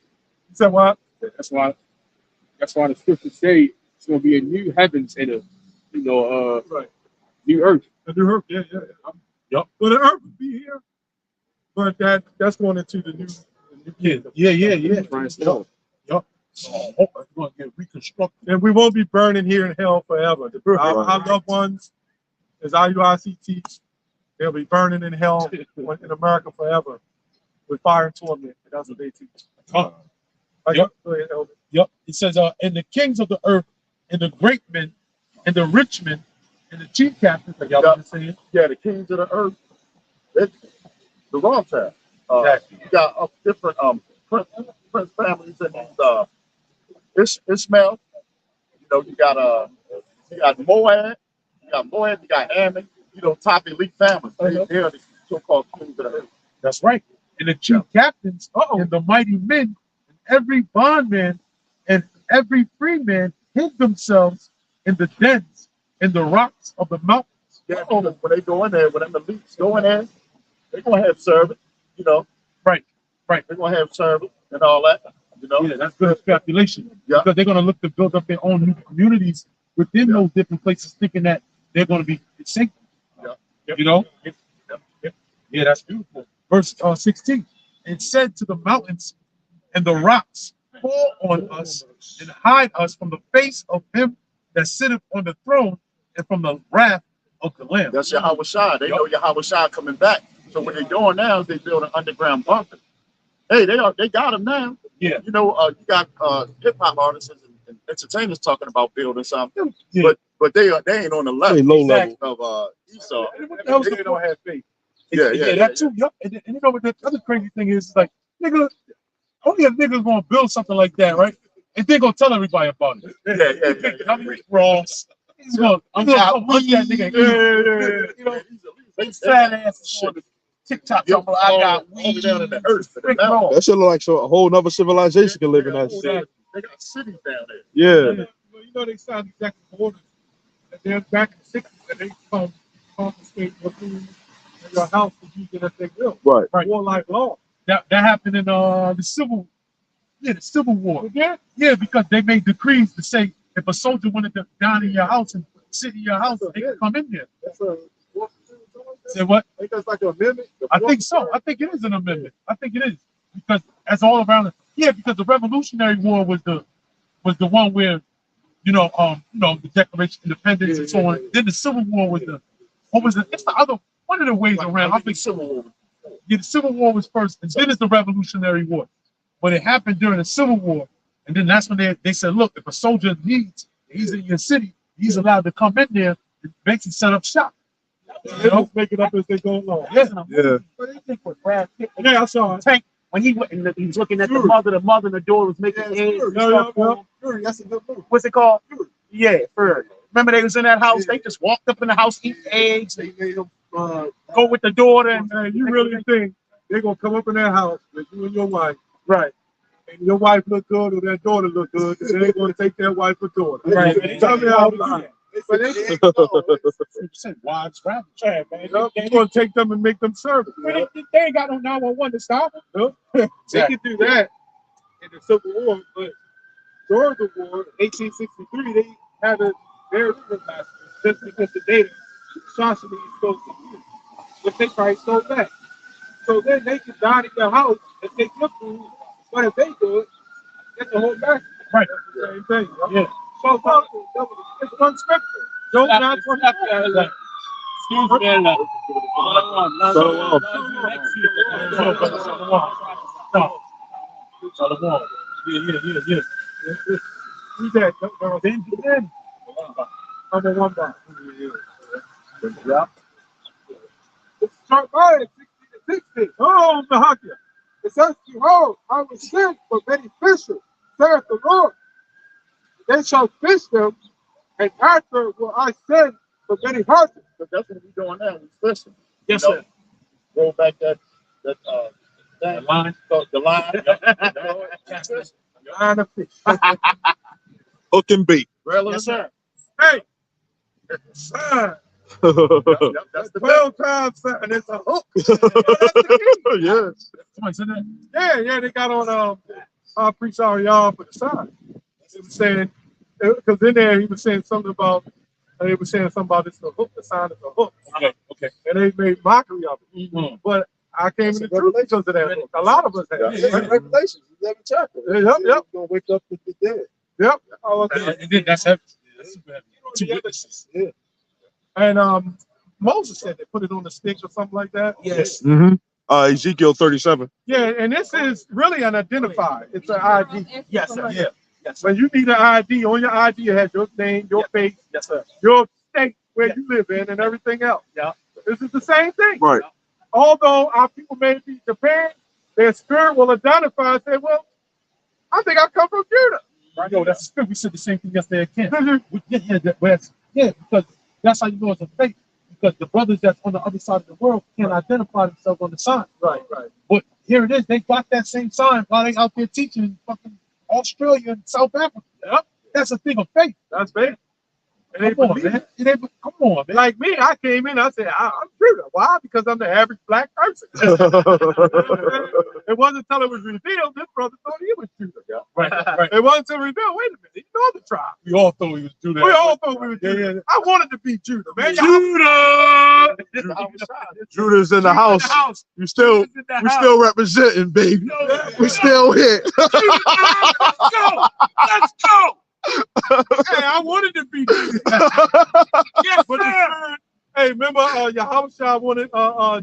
You said what? That's why the scriptures say it's gonna be a new heavens and a Right. new earth. The new earth, yeah. Yep. Well, the earth would be here, but that's going into the new kingdom. Yeah. Transform. Yup. So it's going to get reconstructed. And we won't be burning here in hell forever. Our loved ones, as IUIC teach, they'll be burning in hell in America forever with fire and torment. And that's what they teach. Yep. Go ahead, Elder. Yep. It says, and the kings of the earth, and the great men, and the rich men, and the chief captains, like y'all been saying. Yeah, the kings of the earth. It's the wrong time. Exactly. You got different prince families in these Ishmael. You know, you got Moab, you got Ammon, top elite families. They are the so-called kings of the earth. That's right. And the chief captains and the mighty men, and every bondman and every free man hid themselves in the dens and the rocks of the mountains. Yeah, when they go in there, when them elites go in there, they're gonna have servants, Right. They're gonna have servants and all that, Yeah, that's good calculation. Yeah. Because they're going to look to build up their own new communities within those different places, thinking that they're going to be safe. Yeah. Yeah, that's beautiful. Verse 16. It said to the mountains and the rocks, fall on us and hide us from the face of him that sitteth on the throne and from the wrath of the Lamb. That's Yahweh Shai. They know Yahweh Shai coming back. So what they're doing now is they build an underground bunker. Hey, they got them now. Yeah. You got hip hop artists and entertainers talking about building something, Yeah. but they ain't on the level. They low level. Of Esau. That was They don't have faith. Yeah. That too. Yep. And you know what the other crazy thing is? Like, nigga, only a nigga's gonna build something like that, right? And they're gonna tell everybody about it. Yeah. I'm Rick Ross. He's gonna come look that nigga. You know, they sad ass on the TikTok. Yep. Talking about, I got Only weed. down in the earth. Rick Ross. That should look like a whole nother civilization can live in that shit. They got cities down there. Yeah. They signed executive orders. And then back in the 60s, and they come confiscate your food and your house to use it as they will. Right. Warlike law. That happened in the Civil War. Yeah, because they made decrees to say if a soldier wanted to down in your house and sit in your house, they could come in there. Say what? I think that's like an amendment. I think so. I think it is an amendment. I think it is because that's all around. Yeah, because the Revolutionary War was the one where, the Declaration of Independence and so on. Then the Civil War was it's the other one of the ways around. I think Civil War. Yeah, the Civil War was first, and then it's the Revolutionary War. But it happened during the Civil War, and then that's when they said, look, if a soldier he's in your city, he's allowed to come in there and basically set up shop. They just make it up as they go along. Yeah. What do you think with Brad Pitt? Yeah, I saw it. Tank, when he went and he was looking at the mother and the daughter was making eggs. and stuff for him. Fury, that's a good movie. What's it called? Yeah, Fury. Remember they was in that house? They just walked up in the house, eat eggs, They made them, go with the daughter. And you really think they're going to come up in that house with you and your wife, right. and your wife look good or that daughter look good, and they're going to take their wife or daughter. Right. Tell me how I'm lying. But they said wives, right? You're going to take them and make them serve it. They ain't got no 911 to stop them. They could do that in the Civil War, but during the war, 1863, they had their legal masters just because the data Shashini is supposed to use, which they probably sold back. So then they could dine at your house and take your food, but if they do it, get the whole basket. Right. That's the same thing. Right? Yeah. So it's one scripture. Don't not forget. Excuse me. Yeah. Who's that? I'm a one bar. It's start by at 60 to 60. Oh, Mahaka. It says, behold, I will send for many fishers, saith the Lord. They shall fish them, and after will I send for many horses. But that's what we're doing now. We're fishing. Yes, You know, sir. roll back that The line. the line. You know, Yes, fishing. Line of fish. Hook and bait. Reeling yes, them sir. Hey, son, in. Yep, that's the well time, son, and it's a hook. Yeah. Somebody said that. Yeah, they got on I preach all y'all for the sign. He was saying, because in there he was saying something about, he was saying something about it's a hook, the sign is a hook. Okay. And they made mockery of it. Mhm. But I came in the truth because of that hook. A lot of us have. Yeah. Revelations, 11th chapter. Yep. You're gonna wake up with the dead. Yep. All of Yeah, that. and then that's heavy. That's super heavy. Two witnesses. Yeah. And Moses said they put it on the sticks or something like that. Yes. Mm-hmm. Ezekiel 37. Yeah, and this is really an identifier. It's an ID. Yes, sir. Yeah. Yes, sir. When you need an ID, on your ID it has your name, your face, Yes, sir. your state where Yeah. you live in, and everything else. Yeah. This is the same thing. Right. Although our people may be Japan, their spirit will identify and say, well, I think I come from Judah. I know that's good. We said the same thing yesterday at camp. Because that's how you know it's a fake. Because the brothers that's on the other side of the world can't identify themselves on the sign. Right. But here it is. They got that same sign while they out there teaching in fucking Australia and South Africa. Yep. That's a thing of faith. That's faith. And they Come on, believe man. it. Come on, man. Like me, I came in, I said, I'm Judah. Why? Because I'm the average black person. It wasn't until it was revealed, this brother thought he was Judah. Right. It wasn't until revealed, wait a minute, he's no other tribe. We all thought we was doing that. We all thought we were Judah. Yeah. I wanted to be Judah, man. Judah! Judah's in the house. You still, we still representing, baby. We still here. Let's go. Hey, I wanted to be Judah. Yes, But the spirit, hey, remember Yahushua wanted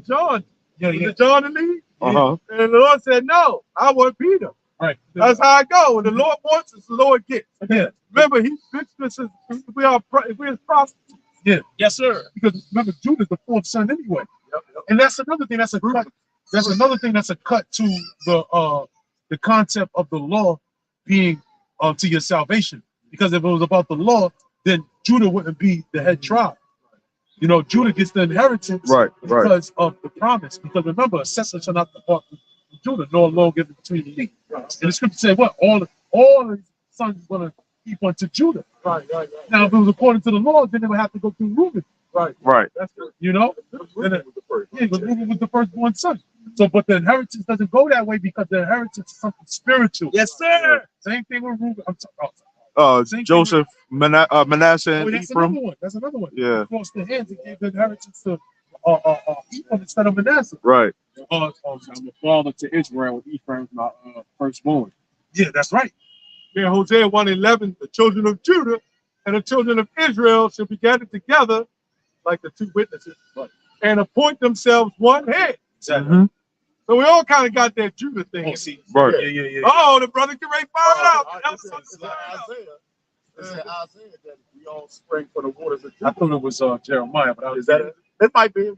John. Yeah. Was it John the lead? Uh-huh. And the Lord said, no, I want Peter. Right. That's how I go. When the Lord wants us, the Lord gets. Yeah. Remember, we're his prophets. Yeah. Yes, sir. Because remember, Judah's the fourth son anyway. And that's another thing. That's a cut. That's another thing. That's a cut to the concept of the law being to your salvation. Because if it was about the law, then Judah wouldn't be the head tribe. You know, Judah gets the inheritance because of the promise. Because remember, a scepter shall not depart from Judah, nor alone given between the feet. And the scripture said, what? All his sons are going to keep unto Judah. Right. Now, if it was according to the law, then they would have to go through Reuben. Right. That's good. You know? Reuben was the firstborn son. So, but the inheritance doesn't go that way because the inheritance is something spiritual. Yes, sir. Same thing with Reuben. Joseph, Manasseh, and that's Ephraim. another one. That's another one. Yeah. He crossed the hands and gave the inheritance to Ephraim instead of Manasseh. Right. I'm a father to Israel. Ephraim's my firstborn. Yeah, that's right. Yeah, Hosea 1:11, the children of Judah and the children of Israel shall be gathered together like the two witnesses and appoint themselves one head. Mhm. So we all kind of got that Judah thing. Oh, see. Right. Yeah. Oh, the brother can find out. It's Isaiah that we all spring for the waters of I Judah. thought it was Jeremiah, but Is that it? It might be.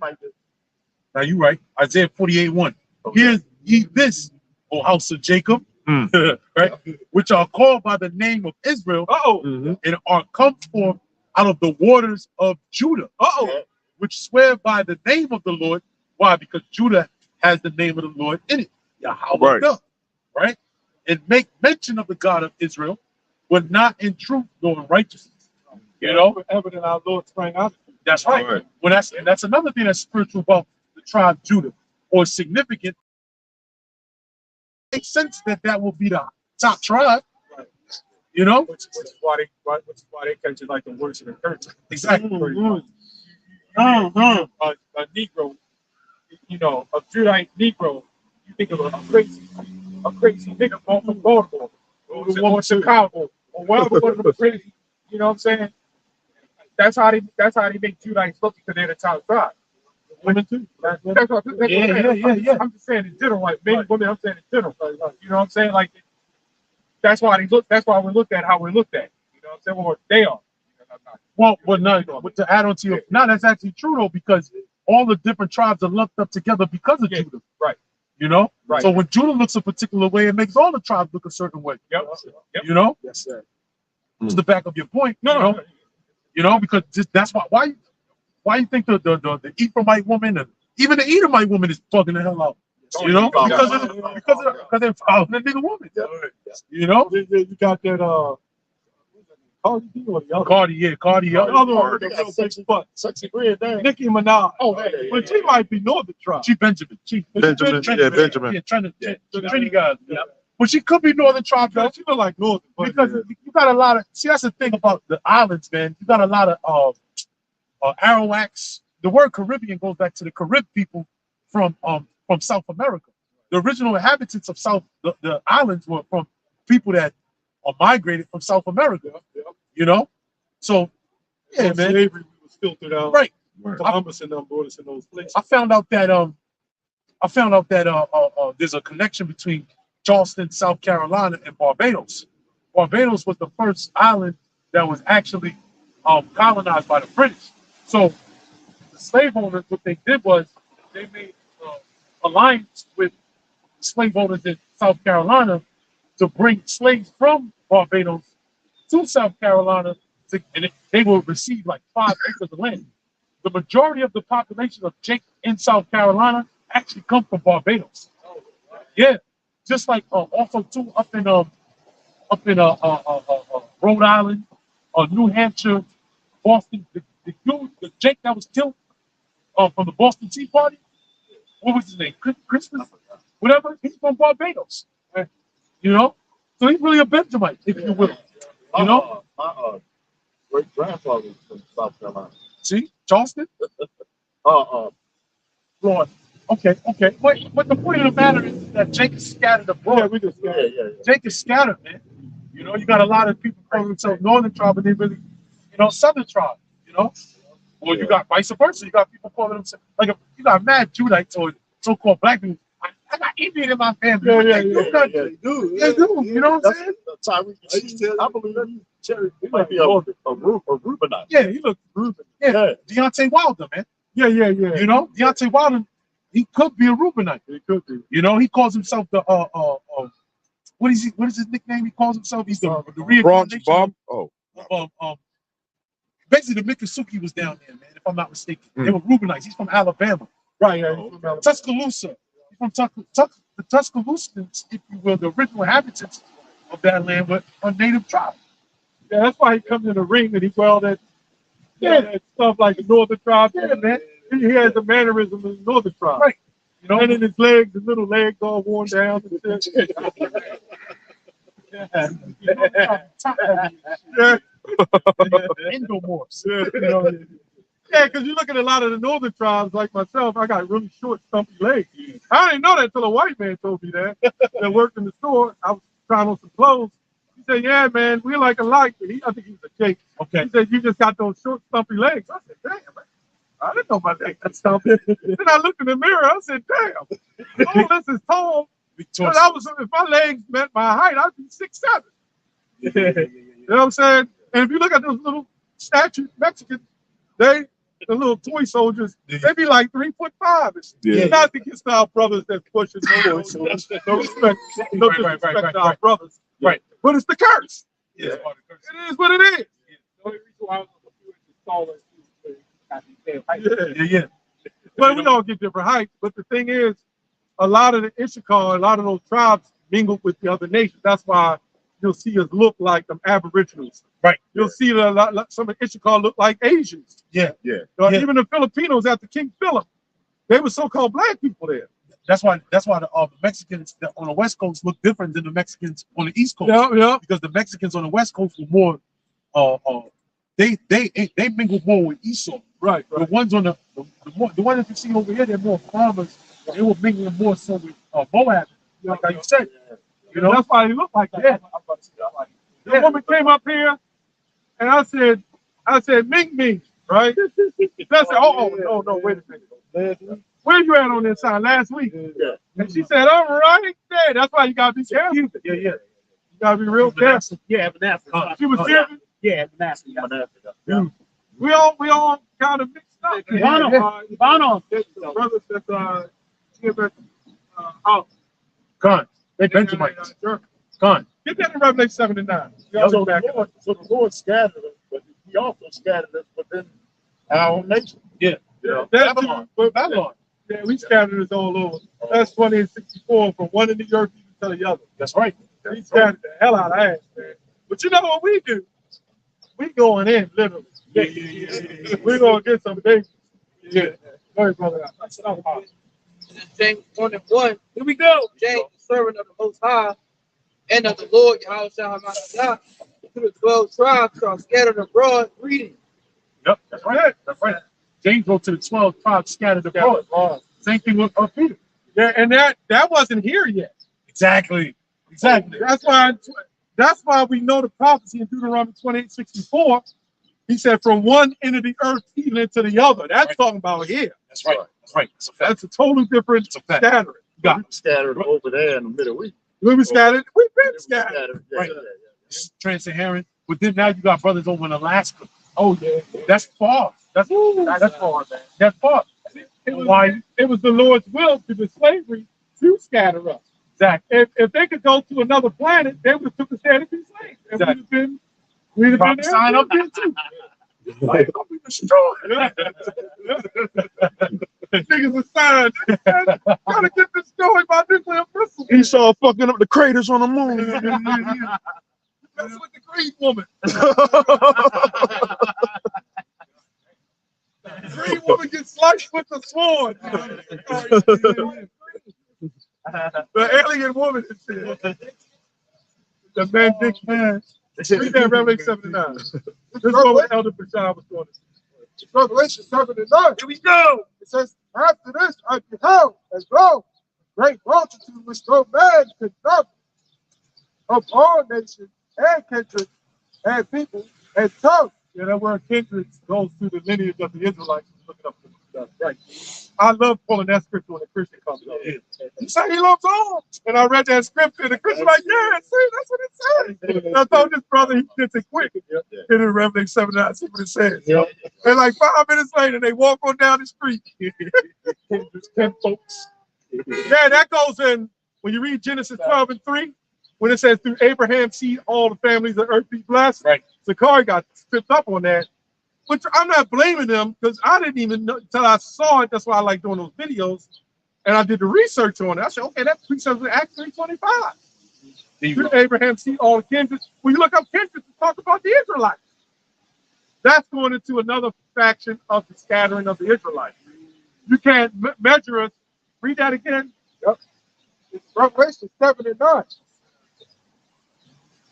Now you're right. Isaiah 48:1. Hear ye this, O house of Jacob, right? Which are called by the name of Israel, Uh-oh. and are come forth out of the waters of Judah, which swear by the name of the Lord. Why? Because Judah has the name of the Lord in it. Yahweh, right? And make mention of the God of Israel, but not in truth nor in righteousness. You know, Evident our Lord sprang out. that's right. Well, that's another thing that's spiritual about the tribe Judah, or significant. Makes sense that will be the top tribe. You know, Which is why they catch it like the worst of the curse. exactly. A Negro, you know, a Judite Negro, you think of a crazy nigga from Baltimore, or one from Chicago, or whatever one of them crazy, you know what I'm saying? That's how they make Judites look because they're the top tribe. Women too. That's what Yeah. I'm just saying in general, like maybe women, I'm saying in general. You know what I'm saying? Like that's why we looked at how we looked at. You know what I'm saying? Well, they are. Well, no, but to add on to your, no, that's actually true though, because all the different tribes are lumped up together because of Judah. Right. You know? Right. So when Judah looks a particular way, it makes all the tribes look a certain way. Yep. Yep. You know? Yes, sir. To the back of your point. No. You know, because that's why you think the Ephraimite woman and even the Edomite woman is fucking the hell out. You know? Because they're following the nigga woman. You know? You got that Cardi B or the other? Cardi. The other one, They the got real big sexy, butt. sexy bread there. Nicki Minaj. Oh, yeah. But she might be Northern tribe. She Benjamin. Benjamin. Yeah, Benjamin. Yeah, Trinity guy. Yeah. But she could be Northern tribe, though. She look like Northern. Because you got a lot of, see, that's the thing about the islands, man. You got a lot of Arawaks. The word Caribbean goes back to the Carib people from South America. The original inhabitants of the islands were from people that are migrated from South America. You know? So, yeah, man. Slavery was filtered out. Right. Columbus and them brought us in those places. I found out that there's a connection between Charleston, South Carolina, and Barbados. Barbados was the first island that was actually colonized by the British. So the slave owners, what they did was they made alliance with slave owners in South Carolina to bring slaves from Barbados to South Carolina, and they will receive like 5 acres of land. The majority of the population of Jake in South Carolina actually come from Barbados. Yeah, just like also too up in Rhode Island, New Hampshire, Boston. The Jake that was killed from the Boston Tea Party. What was his name? Christmas, whatever. He's from Barbados. You know, so he's really a Benjamite, if you will. You know, My great grandfather was from South Carolina. see, Charleston, Florida. Okay. But the point of the matter is that Jake is scattered abroad. Yeah. Jake is scattered, man. You know, you got a lot of people calling themselves Northern tribe, and they really, Southern tribe. You know, or you got vice versa. You got people calling themselves you got mad Judites or so-called black people. I got Indian in my family. Yeah. They do. You know what I'm saying? I believe he might be a Reubenite. Yeah, he looks Reuben. Yeah, Deontay Wilder, man. Yeah. You know, Deontay Wilder, he could be a Reubenite. He could be. You know, he calls himself the what is his nickname? He calls himself the Bronx reincarnation Bob. basically the Miccosukee was down there, man, if I'm not mistaken. They were Reubenites. He's from Alabama. Right. Tuscaloosa. He's from the Tuscaloosans, if you will, the original inhabitants of that land, but a native tribe. Yeah, that's why he comes in the ring and he well that stuff like the Northern tribe. Yeah, man. He has the mannerism of the Northern tribe. Right. You know, And in his legs, his little legs all worn down and shit. Yeah. Endomorphs. Yeah, because you look at a lot of the northern tribes like myself, I got really short, stumpy legs. I didn't know that until a white man told me that. That worked in the store. I was trying on some clothes. He said, "Yeah, man, we're like alike." I think he was a Jake. Okay. He said, "You just got those short, stumpy legs." I said, "Damn, man. I didn't know my legs got stumpy." Then I looked in the mirror. I said, "Damn, all this is tall." But if my legs met my height, I'd be 6'7". You know what I'm saying? And if you look at those little statue Mexicans, the little toy soldiers, they be like 3'5". Yeah. Not to get our brothers that's pushing no respect to our brothers. Right. But it's the curse. Yeah. It is what it is. The only reason why I was a few inches taller is got these damn heights. Yeah. But we all get different heights. But the thing is, a lot of the Issachar, a lot of those tribes mingle with the other nations. That's why you'll see us look like them Aboriginals. Right. You'll see some of Issachar look like Asians. Yeah. Even the Filipinos after King Philip, they were so-called black people there. That's why the Mexicans on the West Coast look different than the Mexicans on the East Coast. Yeah. Because the Mexicans on the West Coast were more they mingle more with Esau. Right. The ones on the ones that you see over here, they're more farmers. They were mingling more so with Moab, like you said. You know, that's why he looked like that. The woman came up here, and I said, Ming, right? I said, no, wait a minute. Where you at on this side last week? Yeah. And she said, I'm right there. That's why you gotta be careful. Yeah. You gotta be real careful. Yeah, Vanessa. She was serious. Yeah, Vanessa. We all kind of mixed up. Bono. The brothers that GMS out. Gun. They Benjamites. Gun. Get that in Revelation 7 and 9. So the Lord scattered us, but he also scattered us within our own nation. Yeah. You know, That's Babylon. Babylon. Yeah, we scattered us all over. That's 20 and 64 from one end of the earth to the other. That's right. We scattered the hell out of ass, man. But you know what we do? We going in, literally. Yeah. We're going to get some babies. Yeah. Go ahead, brother. That's enough. James 1 and 1. Here we go. James, the servant of the Most High, and of the Lord, Yahweh Shah to the 12 tribes are scattered abroad, reading. Yep. That's right. That's right. James wrote to the 12 tribes scattered abroad. Same thing with Peter. Yeah, and that wasn't here yet. Exactly. That's why we know the prophecy in Deuteronomy 28:64. He said, from one end of the earth even to the other. That's talking about here. That's right. That's right. That's a totally different scattering. We scattered over there in the Middle East. We were scattered. We've been scattered. Right. Trans-Saharan. But then now you got brothers over in Alaska. Oh, yeah. That's far. That's far, man. That's far. It was the Lord's will through the slavery to scatter us. Exactly. If they could go to another planet, they would have took us there to be slaves. And we'd have been there. Sign up. Like, don't be destroyed. Niggas are signed. Gotta get destroyed by nuclear missiles. He saw fucking up the craters on the moon. That's with the green woman. Green woman gets sliced with the sword. The alien woman is here. The man, Dick Man. Read that Revelation 7 and 9. This is what Elder Bashar was going to say. Revelation 7 and 9. Here we go. It says, after this, I beheld as well a great multitude which no man could number, of all nations and kindreds and people and tongues. Yeah, that word kindreds goes through the lineage of the Israelites. Look it up. Right. I love pulling that scripture when a Christian comes up. He said he loves all. And I read that scripture, and the Christian like, yeah, see, that's what it says. And I told this brother he gets it quick. In Revelation 7, I see what it says. And like 5 minutes later, they walk on down the street. 10 folks. Yeah, that goes in when you read Genesis 12 and 3, when it says through Abraham's seed, all the families of earth be blessed. Right. Zakari got tripped up on that. Which I'm not blaming them because I didn't even know until I saw it. That's why I like doing those videos. And I did the research on it. I said, okay, that's precepts in Acts 3:25. Through Abraham's seed, all the kindreds. When you look up kindreds, to talk about the Israelites. That's going into another faction of the scattering of the Israelites. You can't measure us. Read that again. Yep. It's Revelation 7 and 9.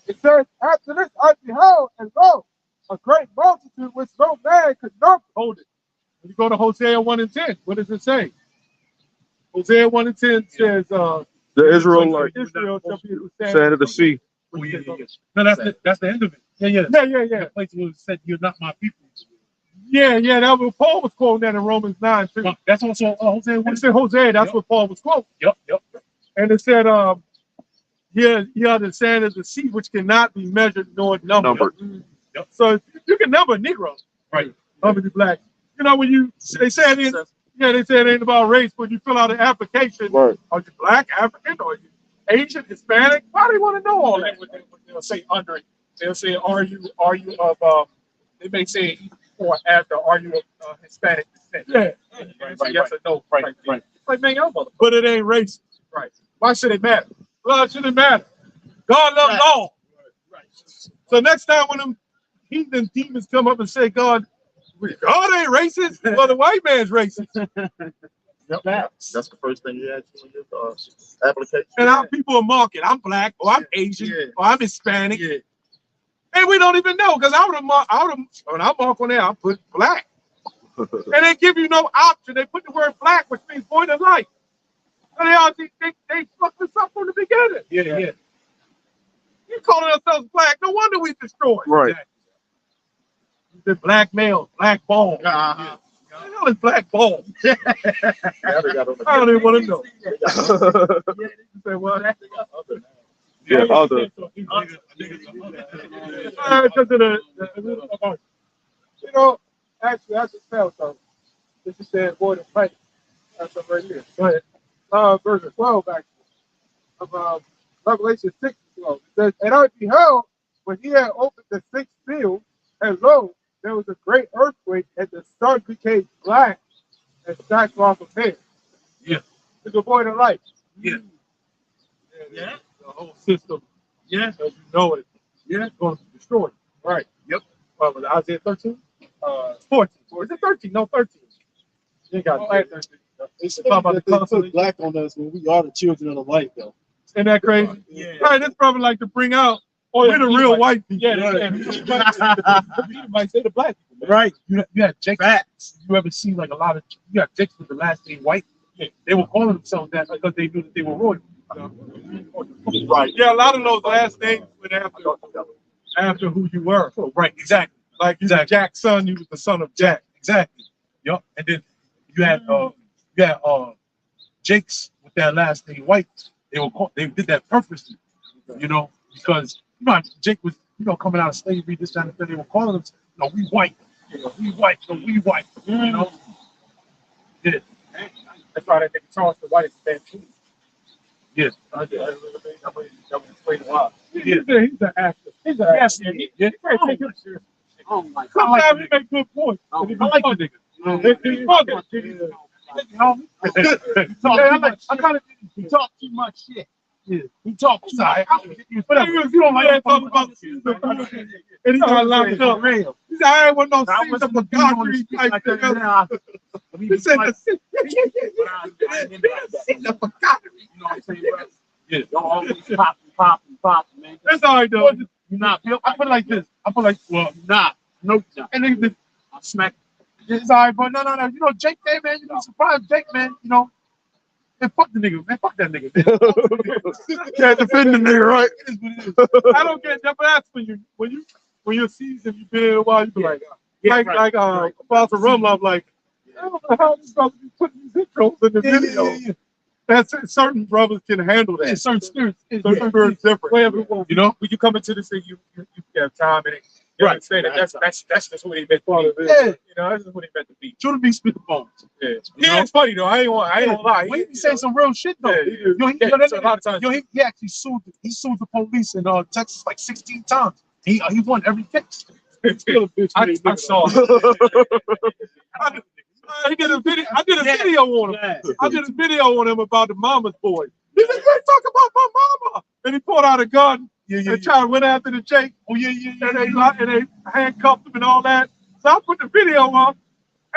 It says, after this I beheld, and lo, a great multitude which no man could number. Hold it. When you go to Hosea 1 and 10, what does it say? Hosea 1 and 10 says, the Israel Israel shall be the sand of the sea. Oh, yeah. No, that's the end of it. Yeah. The place where it said, you're not my people. Yeah, that was Paul was quoting that in Romans 9 too. That's also Hosea 1. It said Hosea, that's what Paul was quoting. Yep. And it said, the sand of the sea, which cannot be measured nor numbered. Yep. So you can number Negroes. Right. Number the black. You know, when they say it ain't about race, when you fill out an application, Right. Are you black, African, or are you Asian, Hispanic? Why do you want to know all that? They'll say under it. They'll say, are you of, they may say before, after, are you of Hispanic descent? Yeah. Right, yes or no. Right. It's like, man, y'all mother. But it ain't racist. Right. Why should it matter? Well, it shouldn't matter. God loves all. Right. So next time when them heathen demons come up and say, God ain't racist, well, the white man's racist. Yep. That's the first thing you ask in your application. And our people are marking, I'm black, or I'm Asian, or I'm Hispanic. Yeah. And we don't even know, because when I mark on there, I put black. And they give you no option. They put the word black, which means void of life. And they fucked us up from the beginning. Yeah. You calling ourselves black, no wonder we destroyed. Right. The black male, black ball. Uh-huh. What the hell is black ball? Now they got on the I don't even want to know. You say what? Yeah, other. You know, actually, I just felt though. This is saying void of life. That's right here. Go ahead. verse 12 actually of Revelation 6 as well. It says, and I beheld when he had opened the sixth seal, and lo, there was a great earthquake, and the sun became black and sackcloth of hair. Yeah. To the void of light. Yeah. Yeah. The whole system, yeah, as you know it, yeah, it's going to be destroyed. Right. Yep. Was it Isaiah 13? 14. Was it 13? No, 13. You got 13. It's funny that they put black on us when we are the children of the light, though. Isn't that crazy? Yeah. Right, that's probably like to bring out we're the real white people. Yeah, you might say the black people. Right. You had Jakes. Facts. You ever seen like a lot of you got Jakes with the last name white? Yeah. They were calling themselves that because they knew that they were royal. Right. Yeah, a lot of those last names went after who you were. Oh, right. Exactly. Like you exactly. Jack's son, you was the son of Jack. Exactly. Yep. And then you had Jakes with that last name white. They did that purposely, you know, because you know Jake was coming out of slavery, this time and they were calling them, we white, we white, we white, you know. Yeah. That's why they think Charles the White is bad too. Yeah. That would explain a lot. Yeah. He's an actor. He's an actor. Yeah. Oh my God. Sometimes he make good points. I like the nigga. He talk too much shit. Yeah. He talk too much. Whatever. You don't like that talking about the season, and he got locked up. He said, I ain't want no season for God type thing. He said, the season for God. You know what I'm saying, bro? Yeah. Don't always pop, man. That's all I do. You're not. I put it like this. I put like, well, nah. No. And then I'll smack. It's all right, but no. You know, Jake there, man. You know, surprise Jake, man. You know, and fuck the nigga, man. Fuck that nigga. Can't defend the nigga, right? I don't get that, but that's when you're seasoned, you've been in a while, you be like Apostle Rumlove, like, I don't know how this supposed to be putting these intros in the video. Yeah. That's it. Certain brothers can handle that. Yeah, certain spirits. Certain spirits different. Whatever, you know, when you come into this thing, you have time in it. You right. Say that that's just what he meant to be. Yeah. You know, that's just what he meant to be. Shouldn't be speakerphones. Yeah. Yeah, it's funny though. I ain't gonna lie. He be saying some real shit though. A lot of times. He actually sued the police in Texas like 16 times. He won every case. I saw it. I did a video on him. I did a video on him about the mama's boy. He said, "Let's talk about my mama." And he pulled out a gun and tried to went after the Jake. Oh yeah. And they handcuffed him and all that. So I put the video up,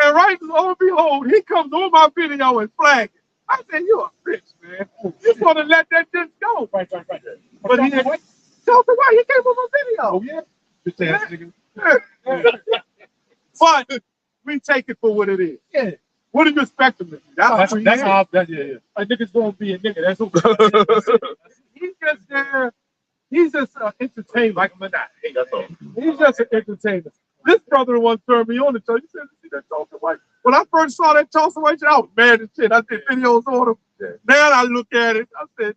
and right lo and behold, he comes on my video and flagged it. I said, "You a bitch, man. You want to let that just go?" Right. But he didn't. Tell me why he came on my video. Oh yeah. But we take it for what it is. Yeah. What do you expect him to do? That's how. Yeah. A nigga's gonna be a nigga. That's what he's just there. He's just an entertainer. Like him or not. Hey, that's all. He's just an entertainer. This brother once turned me on to tell you said, "See that Charleston White?" When I first saw that Charleston White, I was mad as shit. I did videos on him. Yeah. Now I look at it, I said,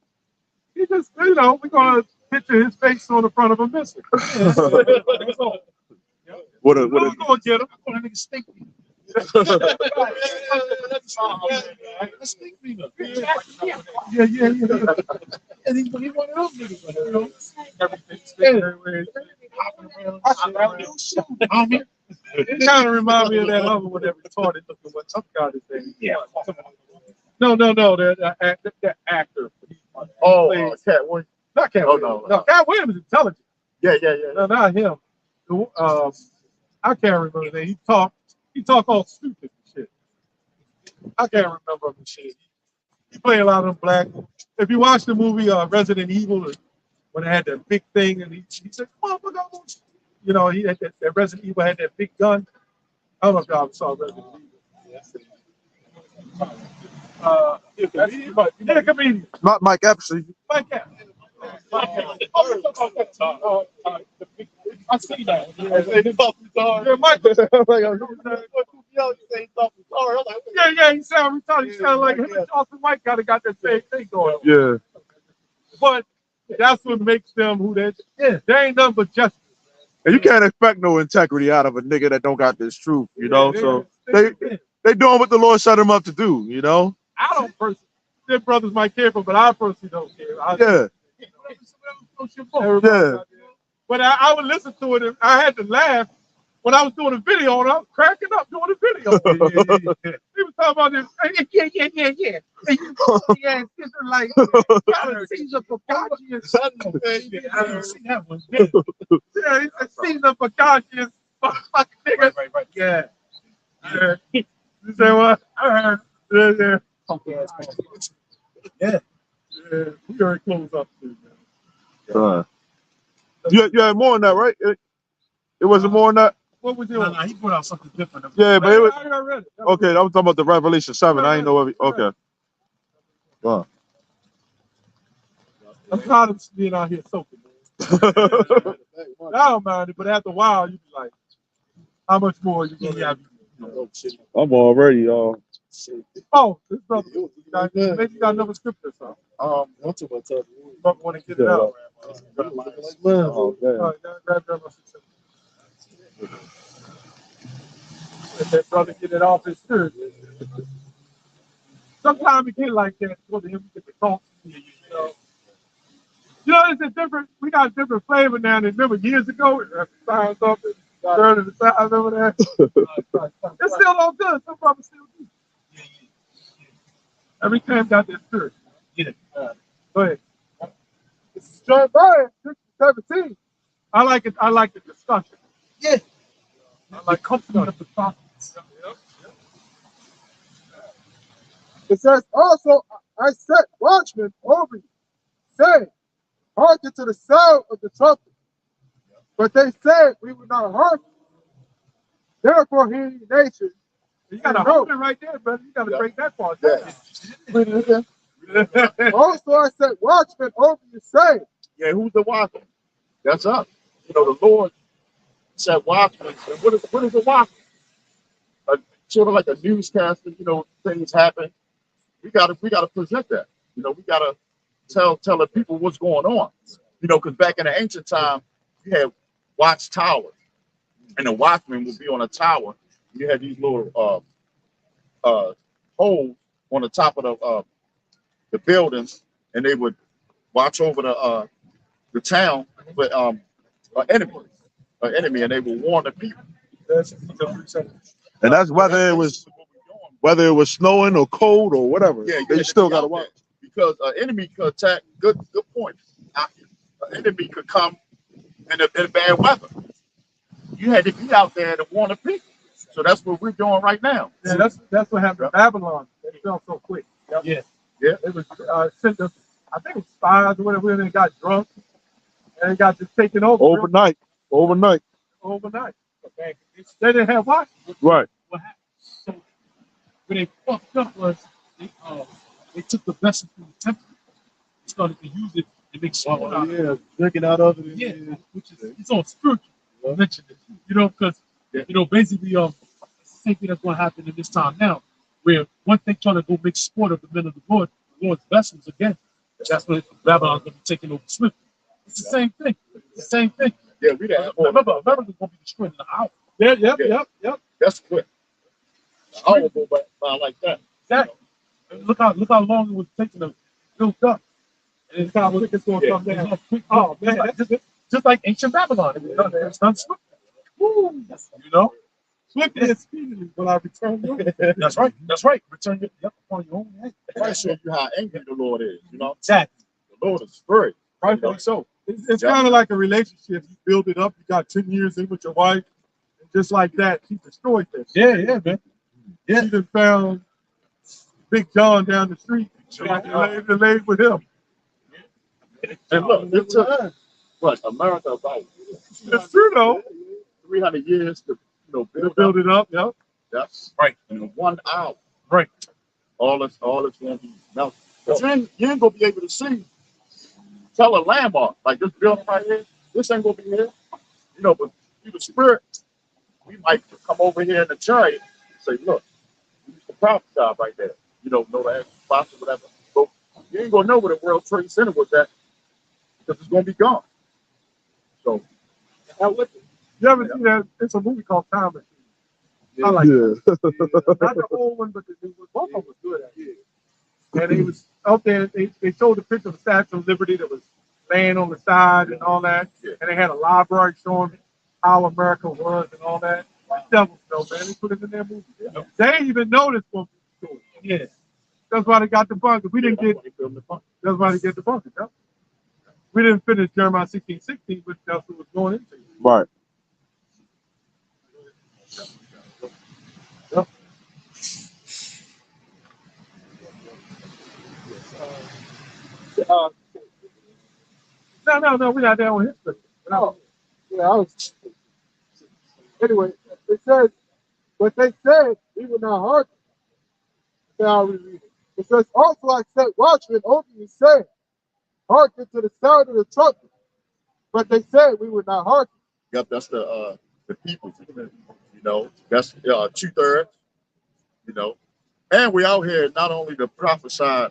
he just, we're gonna picture his face on the front of a missile. That's all. What a Go get him. Oh, that nigga stink me. Yeah. And he one of those niggas, you know. It kind of reminds me of that other one that retarded looking one. Some guy is saying. Yeah. No, that actor. Oh, Cat Williams. Not Cat Williams. No, Cat Williams is intelligent. Yeah. No, not him. I can't remember that. He talked all stupid and shit. I can't remember him and shit. He played a lot of them black. If you watch the movie Resident Evil, when they had that big thing, and he said, "Come on, look out!" You know, he had that Resident Evil had that big gun. I don't know if y'all saw Resident Evil. Yeah, comedian. Not Mike Epstein. Mike Epstein. I see that. Yeah, Mike. Yeah, he sounded retarded. He sounded like him and Charleston White kind of got that same thing going on. Yeah. But that's what makes them who they. Yeah, they ain't nothing but justice. And you can't expect no integrity out of a nigga that don't got this truth, you know. So they doing what the Lord set him up to do, you know. I don't personally. them brothers might care for, but I personally don't care. Yeah. Everybody Yeah. out there. But I would listen to it and I had to laugh when I was doing a video and I was cracking up doing a video. He was talking about this. Yeah. And you yeah, it's like Caesar Focacci and something. Yeah, see that one. Yeah, he said Caesar Focacci and fucking nigga. Right. Yeah. You say what? I heard. Yeah. We already closed up too, man. You had more than that, right? It wasn't more than that? What was No, yours? he put out something different. Yeah, but it was I read it. okay. I was talking about the Revelation 7. I didn't know every okay. Wow. I'm tired of being out here soaking, man. I don't mind it, but after a while, you be like, how much more you gonna have? I'm already Oh, this brother, maybe you got another scripture or something. What's about that? You want to get it out. oh man. All right, grab that one. Let that brother get it off his shirt. Sometimes it get like that. Go to him, get the talk. You know, it's a different. We got a different flavor now than remember years ago. Signs up and turn the side. Remember that? It's still all good. Some brothers still do. Every time got that shirt. Go ahead. It's John Bryan, 17. I like it. I like the discussion. Yeah. I like comfort of the prophets. It says, also, I set watchmen over you, saying, hearken to the sound of the trumpet. But they said, we would not hearken. Therefore, hear ye nation. You got to hold it right there, brother. You got to break that part down. Read it again. Also, I set watchmen over you, saying, Yeah, who's the watchman? That's us. You know, the Lord said watchmen. And what is a watchman? Sort of like a newscaster, you know, things happen. We gotta present that. You know, we gotta tell the people what's going on. You know, because back in the ancient time, you had watchtowers, and the watchman would be on a tower. You had these little holes on the top of the buildings, and they would watch over the town with an enemy, and they would warn the people. And that's whether it was snowing or cold or whatever. Yeah, they still gotta watch. Because an enemy could attack. Good point. An enemy could come in bad weather. You had to be out there to warn the people. So that's what we're doing right now. Yeah, that's what happened in Babylon. They fell so quick. Yeah. It was sent them, I think it was spies or whatever, and they got drunk and they got just taken over. Overnight. Okay. They didn't have what? Right. what happened? So what they fucked up was they took the vessel from the temple and started to use it to make salt out of it. Drinking out of it. Yeah, which is it's all spiritual. I mentioned it, you know, because you know basically same thing that's going to happen in this time now, where one thing trying to go make sport of the men of the Lord's vessels again. That's when Babylon's going to be taken over swiftly. It's the same thing. It's the same thing. Yeah, we didn't. Remember, America's going to be destroyed in an hour. Yep. That's quick. I would go by like that. Exactly. And look how long it was taking to build up. And it's how quick it's going to come down. Oh man, just like ancient Babylon. It's done swiftly. Woo, you know. Swiftly and speedily will I return you. That's right. That's right. Return it upon your own head. That shows you how angry the Lord is. You know, Exactly. the Lord is spirit. Rightfully so. It's kind of like a relationship. You build it up. You got 10 years in with your wife, and just like that, she destroyed that. Yeah, man. She just found Big John down the street and laid with him. And look, it took what America about It's true though. 300 years to Build it up. Yep. That's Right. in 1 hour. Right. All it's going to be melted. But you ain't gonna be able to see. Tell a landmark like this building right here. This ain't gonna be here. You know, but through the spirit, we might come over here in the chariot and say, look, we used to prophesy right there. You know the spots or whatever. So you ain't gonna know where the World Trade Center was at because it's gonna be gone. So You ever see that? It's a movie called Time Machine. I like it. Not the old one, but the new one. Both of them was good at it. And out there, they showed the picture of the Statue of Liberty that was laying on the side and all that. Yeah. And they had a library showing how America was and all that. Devil show, man. They put it in their movie. They ain't even know this one. Yeah. That's why they got the bunker. We didn't get that's why they get the bunker. Yeah? We didn't finish Jeremiah 16:16, but that's what was going into. Right. Yep. No, we're not there on history. No. Yeah, I was. Anyway, it says, but they said we were not hearken. Now we read it. It says, also I set watchmen over you, saying, hearken to the sound of the trumpet. But they said we would not hearken. Yep, that's the people. You know, that's 2/3. You know, and we out here not only to prophesy,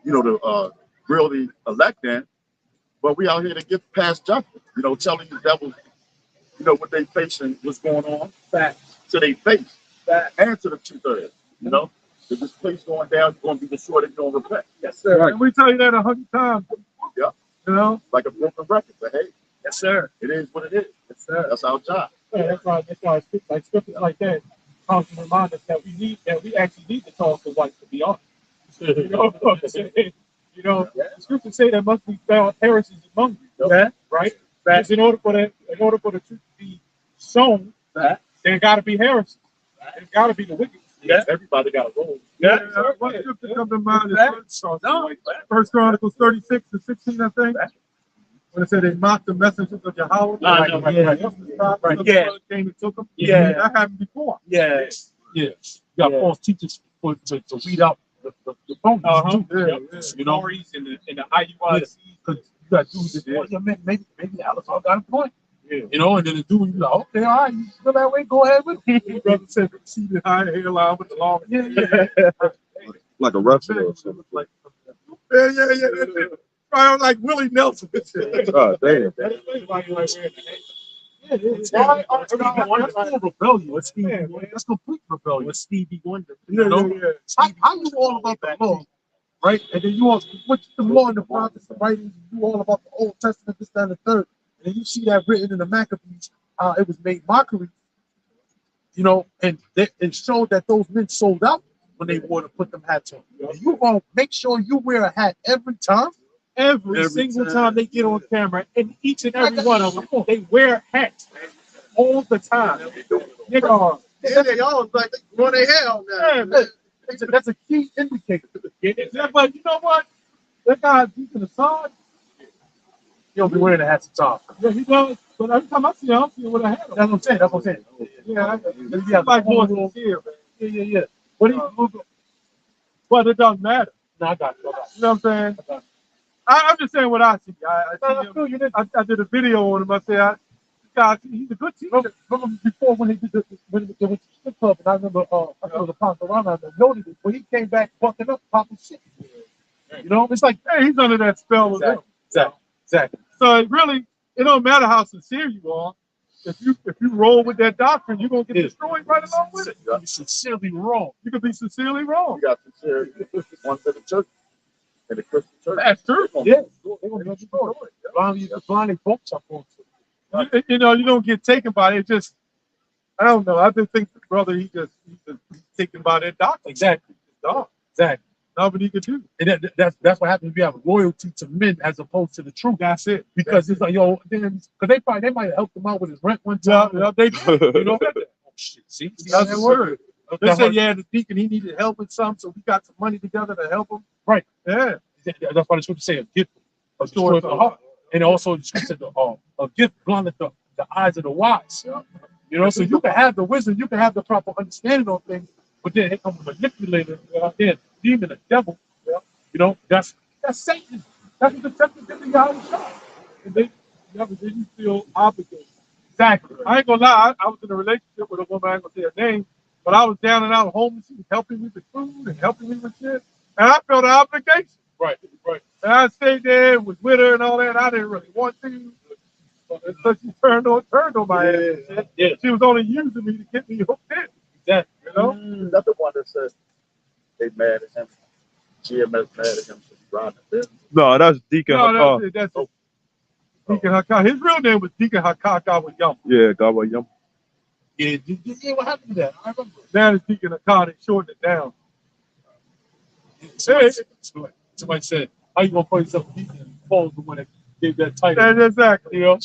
you know, to really elect them, but we out here to get past judgment. You know, telling the devil, you know, what they facing, what's going on. Facts. To they face. Facts. And to the 2/3. You know, if this place going down, you're going to be destroyed if you don't repent. Yes, sir. Right. And we tell you that 100 times. Yeah. You know, like a broken record. But hey, yes, sir. It is what it is. Yes, sir. That's our job. Yeah, that's why like scriptures like that constantly remind us that we actually need to talk to whites, to be honest. You know what I'm saying? You know, the scriptures say there must be found heresies among you. Yeah. Right? Because in order for the truth to be shown, there gotta be heresy. There's gotta be the wicked. Yeah. Everybody got a role. Yeah. What scripture comes to mind is First Chronicles 36:16, I think. When it said they mocked the messengers of Yahweh. Right. Yeah. Came and took them. Yeah. That happened before. Yeah. Yeah. You got false teachers to weed out the phonies too. Yeah. You know, in the IUIC. Because you got dudes that maybe Alex got a point. Yeah. You know, and then the dude, you like, okay, all right, you feel that way, go ahead with it. Brother said, see the high hairline with the long. Like a wrestler or something. Yeah. That's it. I was like Willie Nelson. Oh, damn. That's full rebellion. That's complete rebellion. With Stevie Wonder. You know? How you all about the law, right? And then you all, what's the law and the prophets, the writings, you all about the Old Testament, this, that, and the third. And you see that written in the Maccabees, it was made mockery, you know, and it showed that those men sold out when they wore to put them hats on. And you gonna make sure you wear a hat every time? Every single time they get on camera, and each and every one of them, they wear hats all the time. Nigga, they all like they growing their hair out now. That's a key indicator. Yeah, but you know what? That guy's deep in the side. He'll be wearing the hats at top. Yeah, he does. But every time I see him, I don't see him with a hat on. That's what I'm saying. Yeah, like more sincere, man. Yeah. But it doesn't matter. No, I got it. You know what I'm saying? I'm just saying what I see. I did a video on him. I said, he's a good teacher. Remember before when they did when they went to the strip club, and I remember I was a Poncarana that noted it, when he came back bucking up, popping shit. You know, it's like, hey, he's under that spell of them. Exactly. So it don't matter how sincere you are. If you roll with that doctrine, you're gonna get destroyed right along with it. You're sincerely wrong. You could be sincerely wrong. You got sincerity. One for the church and the Christian church. That's true. Yeah, they're gonna get destroyed. Blinding folks up on it. You know, you don't get taken by it. Just, I don't know. I just think the brother, he's just taken by that doctrine. Exactly. Exactly. Nothing he could do. And that's what happens if you have loyalty to men as opposed to the truth. That's it. Because it's like, yo, because they might have helped him out with his rent one time. Yeah, they do. You know? Oh shit. See? That's the word. They said, yeah, the deacon, he needed help with something, so we got some money together to help him. Right. Yeah. That's why the scripture say a gift destroys the heart. And also the scripture said a gift blindeth the eyes of the wise. You know, so you can have the wisdom, you can have the proper understanding on things, but then it comes a manipulator, then demon, a devil. You know, that's Satan. That's what the devil did to Yahweh. And they didn't feel obligated. Exactly. I ain't gonna lie, I was in a relationship with a woman, I ain't gonna say her name, but I was down and out homeless. She was helping me with food and helping me with shit. And I felt an obligation. Right. And I stayed there, was with her and all that. I didn't really want to. So she turned on my ass. Yeah. She was only using me to get me hooked in. Exactly. You know? That's the one that says they mad at him. GMS mad at him for driving this. No, that's Deacon No, Hakar. that's Deacon Hakka. His real name was Deacon Hakka Gawayama. Yeah, Gawa Yum. Yeah, what happened to that? I remember. Now it's Deacon Hakka. They shortened it down. Somebody said, "How you gonna call yourself Deacon?" Paul's the one that gave that title. And exactly. You know,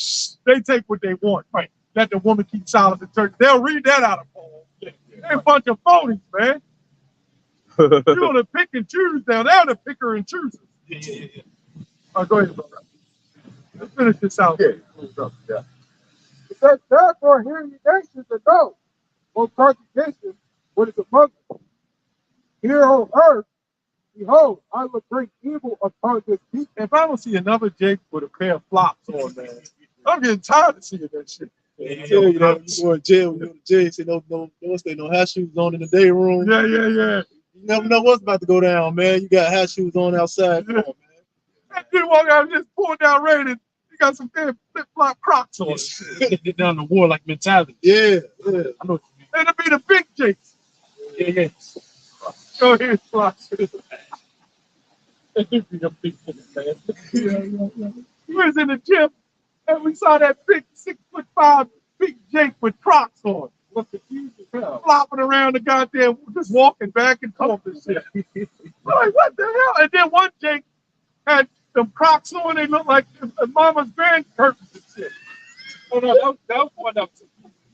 they take what they want. Right. Let the woman keep silent in church. They'll read that out of Paul. They're a bunch of phonies, man. You're gonna pick and choose down there. The picker and choosers. Yeah. Go ahead, brother. Let's finish this out. Yeah. It says, therefore, hear ye nations and know, O congregation, what is among you? Here on earth, behold, I will bring evil upon this people. If I don't see another Jake with a pair of flops on, man, I'm getting tired of seeing that shit. Yeah, you know, you go to jail, you go to jail, say don't stay no hat shoes on in the day room. Yeah. You never know what's about to go down, man. You got hat shoes on outside. Come on, man. That dude walk out and just pulled down rain and you got some damn flip-flop Crocs on. Get down the warlike mentality. Yeah. I know what you mean. And it'll be the big Jakes. Yeah. Go ahead, Flops. It'd be a big thing, man. We was in the gym and we saw that big 6'5" big Jake with Crocs on. What's the huge hell? Flopping around the goddamn, just walking back and forth and shit. I'm like, what the hell? And then one Jake had some Crocs on. They looked like mama's grand curtains and shit. Oh no, that was one of them.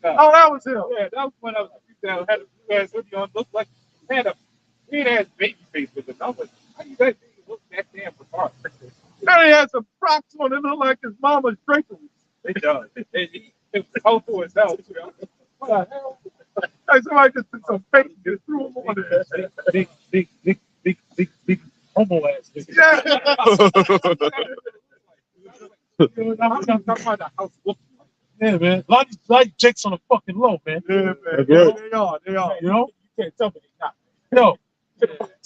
Oh, that was him. Yeah, that was one of them. Had a blue ass hoodie on, looked like he had a big ass baby face with it. I was like, how you guys think it look that damn retarded? And he had some Crocs on. It looked like his mama's draperies. It does. It was colorful as hell. What the hell? Like somebody just took some paint and threw him on there. Big homo ass. Yeah. I'm talking about the house looking like. Yeah, man. A lot of Jakes on the fucking low, man. Yeah, man. That's Yeah, right. they are. You know? You can't tell me they not. Yo,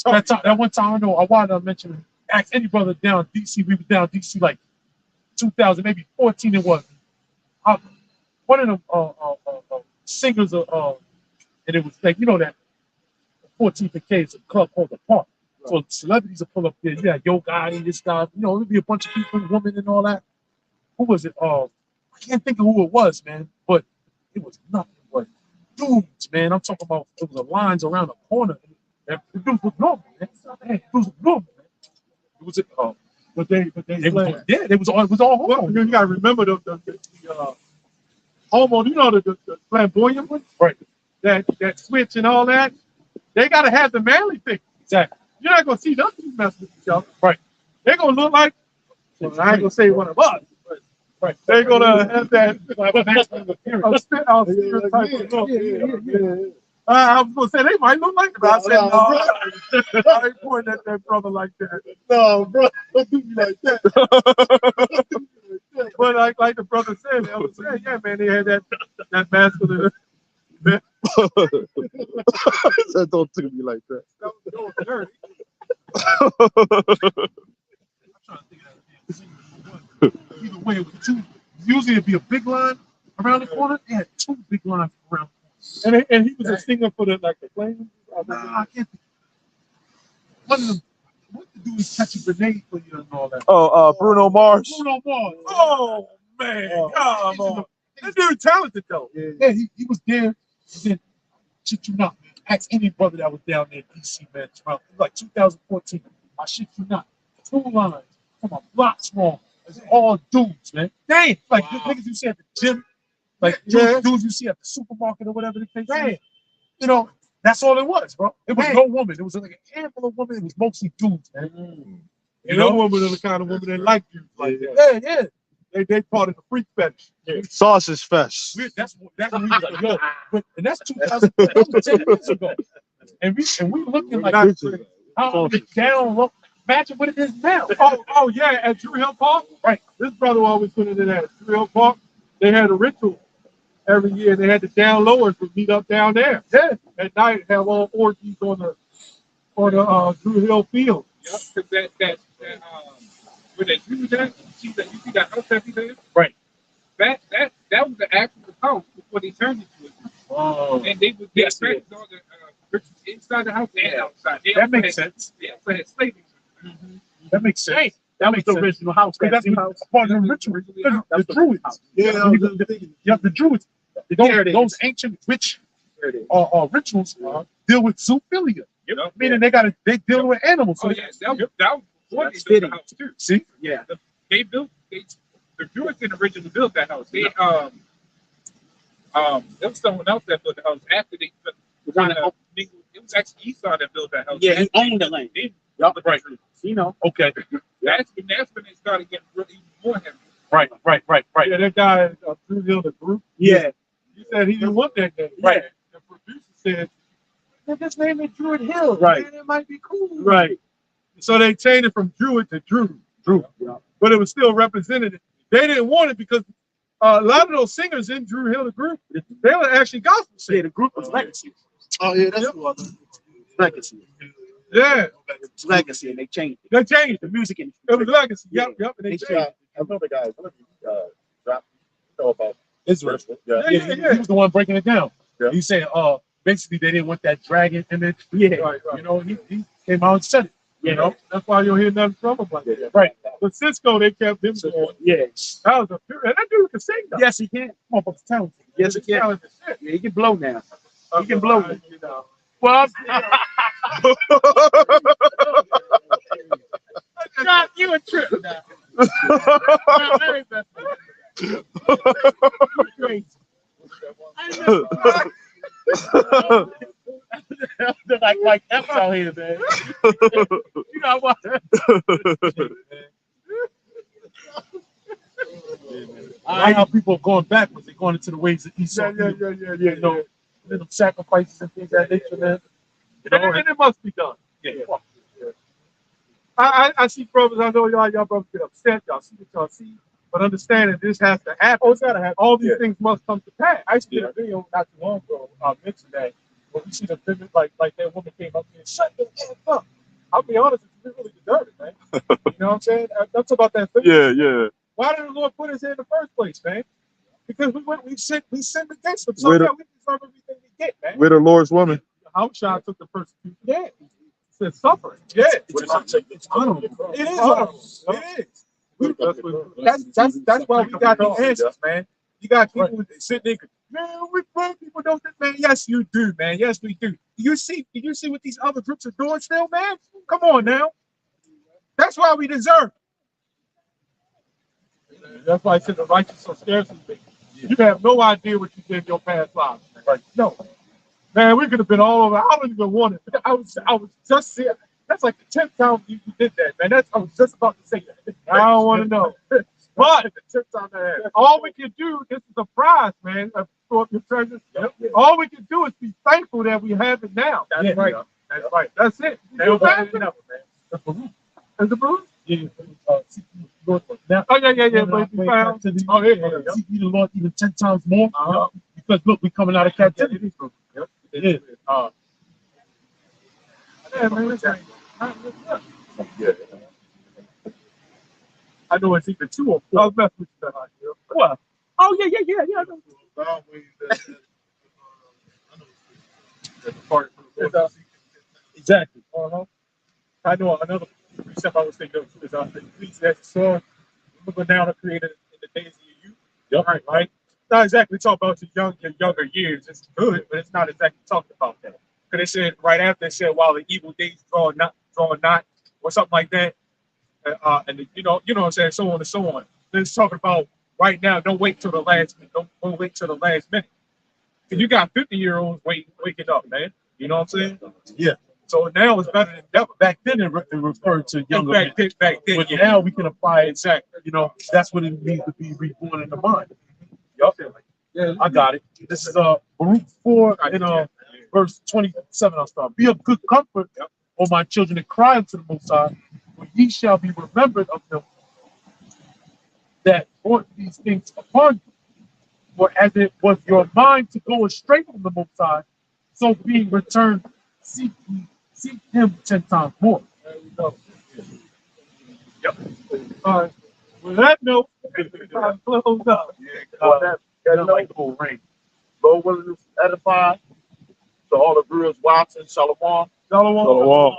that one time I know I wanted to mention, ask any brother down DC. We was down DC like 2000, maybe 14 it was. One of them singers, and it was like, you know, that 14th and K is a club called the Park. So celebrities will pull up there. Yeah, Yo Gotti, this guy, you know, it'll be a bunch of people, women and all that. Who was it? I can't think of who it was, man, but it was nothing but dudes, man. I'm talking about, there was lines around the corner. And the dudes was normal, man. The dudes was normal, man. It was But they was, yeah, it was all well, homo. you gotta remember the homo, you know, the flamboyant ones, Right. That switch and all that. They gotta have the manly thing. Exactly. You're not gonna see them two mess with each other. Right. They're gonna look like, well, I ain't gonna say one of us, but Right. they're gonna have that I was gonna say they might look like that. I said, no, I ain't pointing at that brother like that. No, bro, don't do me like that. But like the brother said, I was saying, yeah, man, they had that masculine. Said, don't do me like that. That was dirty. Either way, it was two. Usually it'd be a big line around the corner. They had two big lines around the corner. And he was a singer for the Flames. Nah, I can't think. One of them, what the dude is catching grenade for you and all that? Oh, Bruno Mars. Bruno Mars. Oh man, come on. That dude talented though. Yeah, he was there. And then, shit you not, man. Ask any brother that was down there in DC, man. Around, it was like 2014. I shit you not. 2 lines from a block's wrong. It's all dudes, man. Damn, like niggas you see at the gym, like dudes you see at the supermarket or whatever the case is. You know, that's all it was, bro. It was no woman. It was like a handful of women. It was mostly dudes, man. You know, women are the kind of women that like you like that. Yeah. They part of the freak fetish. Sausage Fest. That's what we was like, yo. And that's 2000. That was 10 years ago. And we looking like how down low. Imagine what it is now. Oh yeah, at Drew Hill Park. Right. This brother always put it in at Drew Hill Park. They had a ritual every year. They had the down lowers would meet up down there. Yeah. At night, have all orgies on the Drew Hill field. Yep, because that when they do that, you see that house that he had? Right. That was the actual house before they turned it to it. Oh. And they practiced all the rituals inside the house and outside. They That also makes had- sense. They also had slaves. That makes sense. That was the original house. Because that's house. part of the ritual. The Druids. Yeah, The Druids. Those ancient witch rituals deal with zoophilia. Yep. Meaning they deal with animals. Oh yeah, that was before That's they built fitting. the house too. See? Yeah. They the Druids didn't originally build that house. They there was someone else that built the house after they it was actually Esau that built that house. Yeah, he owned the land. Yup, right. You know. Okay. That's when they started getting really even more heavy. Right. Yeah, that guy Drew Hill, the group. Yeah. He said he didn't want that name. Right. The producer said, "Man, just name it Druid Hill. Right. Man, it might be cool." Right. So they changed it from Druid to Drew. Yeah. But it was still represented. They didn't want it because a lot of those singers in Drew Hill, the group, they were actually gospel Yeah, singers. the group was Legacy. Oh yeah, that's what. Legacy. Yeah, It's Legacy, and they changed it. they changed The it. music industry. It was legacy. Yeah. Yep. And they They changed changed it. I know the guy. One of you dropped. You know about Israel. Yeah. Yeah. He was the one breaking it down. Yeah. He said, basically they didn't want that dragon image. Yeah. Right. You know, he came out and said it. You know, that's why you'll hear nothing from them like that. Right. But Cisco, they kept them going. Yes. That was a pure, and that dude can sing though. Yes, he can. Motherfucker's talented. Yes, he can. Talented shit. Yeah, he can blow now. He can blow. You know. Well, God, you a trip now. like F's out here, man. You know what? I like how people are going backwards. They're going into the ways of Esau. Yeah. You know, little sacrifices and things of that nature, man. You know, And it must be done. yeah. I see brothers, I know y'all brothers get upset, y'all see what y'all see, but understand that this has to happen. Oh, it's gotta happen. All these things must come to pass. I used to did a video not too long ago mentioned that when we see the women like that woman came up and shut the ass up. I'll be honest, we really deserve it, man. You know what I'm saying? That's about that thing. Yeah. Why did the Lord put us here in the first place, man? Because we sinned against him. So We're the- yeah, we deserve everything we get, man. We're the Lord's woman. Houshot took the persecution. Yeah. Said suffering. Yeah. It's honorable. It is honorable. It is. That's why we got the answers, man. You got people sitting there, man, we poor people don't think, man. Yes, you do, man. Yes, we do. Do you see what these other groups are doing still, man? Come on now. That's why we deserve it. That's why I said the righteous are scarcely be. You have no idea what you did in your past lives. Right? No. Man, we could have been all over. I don't even want it. I was just saying. That's like the 10th time you did that, man. I was just about to say that. I don't want to know. But all we can do, this is a prize, man. Store up your treasures. All we can do is be thankful that we have it now. That's right. That's right. That's it. That's the Baruch? Yeah. Now, oh, yeah. But you found. Oh, yeah. Seek ye the Lord even 10 times more. Because look, we're coming out of captivity. Yeah. Yeah, man. It's like, I know it's either 2 or 4. I'll mess with you. What? Oh, yeah. Exactly. I know another precept I was thinking of is Ecclesiastes 4. Remember now created in the days of your youth. Yep. Right. Not exactly talk about your younger years. It's good, but it's not exactly talking about that. Because they said right after, they said while the evil days draw not, or something like that. And you know what I'm saying, so on and so on. Then it's talking about right now. Don't wait till the last minute. Don't wait till the last minute. Because you got 50-year-olds waking up, man. You know what I'm saying? Yeah. So now it's better than ever. Back then, it referred to younger men. Back then, But yeah. now we can apply it. Exactly. You know, that's what it means to be reborn in the mind. Yup. Yeah, I got it. This is Baruch 4 and verse 27. I'll start. Be of good comfort, O my children, and cry unto the Most High, for ye shall be remembered of them that brought these things upon you. For as it was your mind to go astray from the Most High, so being returned, seek him 10 times more. there we go. Yep. All right. With that note, time to close up. Like the whole ring. Go willing to edify, to all the viewers watching, Shalom. Shalom.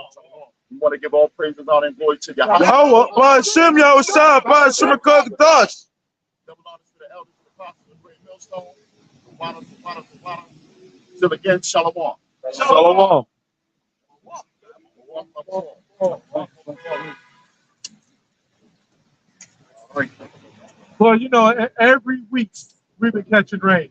We want to give all praises, honor, and glory to Yahweh. Yahweh, Ba'ashem Yahushua, Ba'ashem HaKadosh. Double honors to the elders, to the apostles, the great millstone. Till again, Shalom. Shalom. Well, you know, every week we've been catching rain.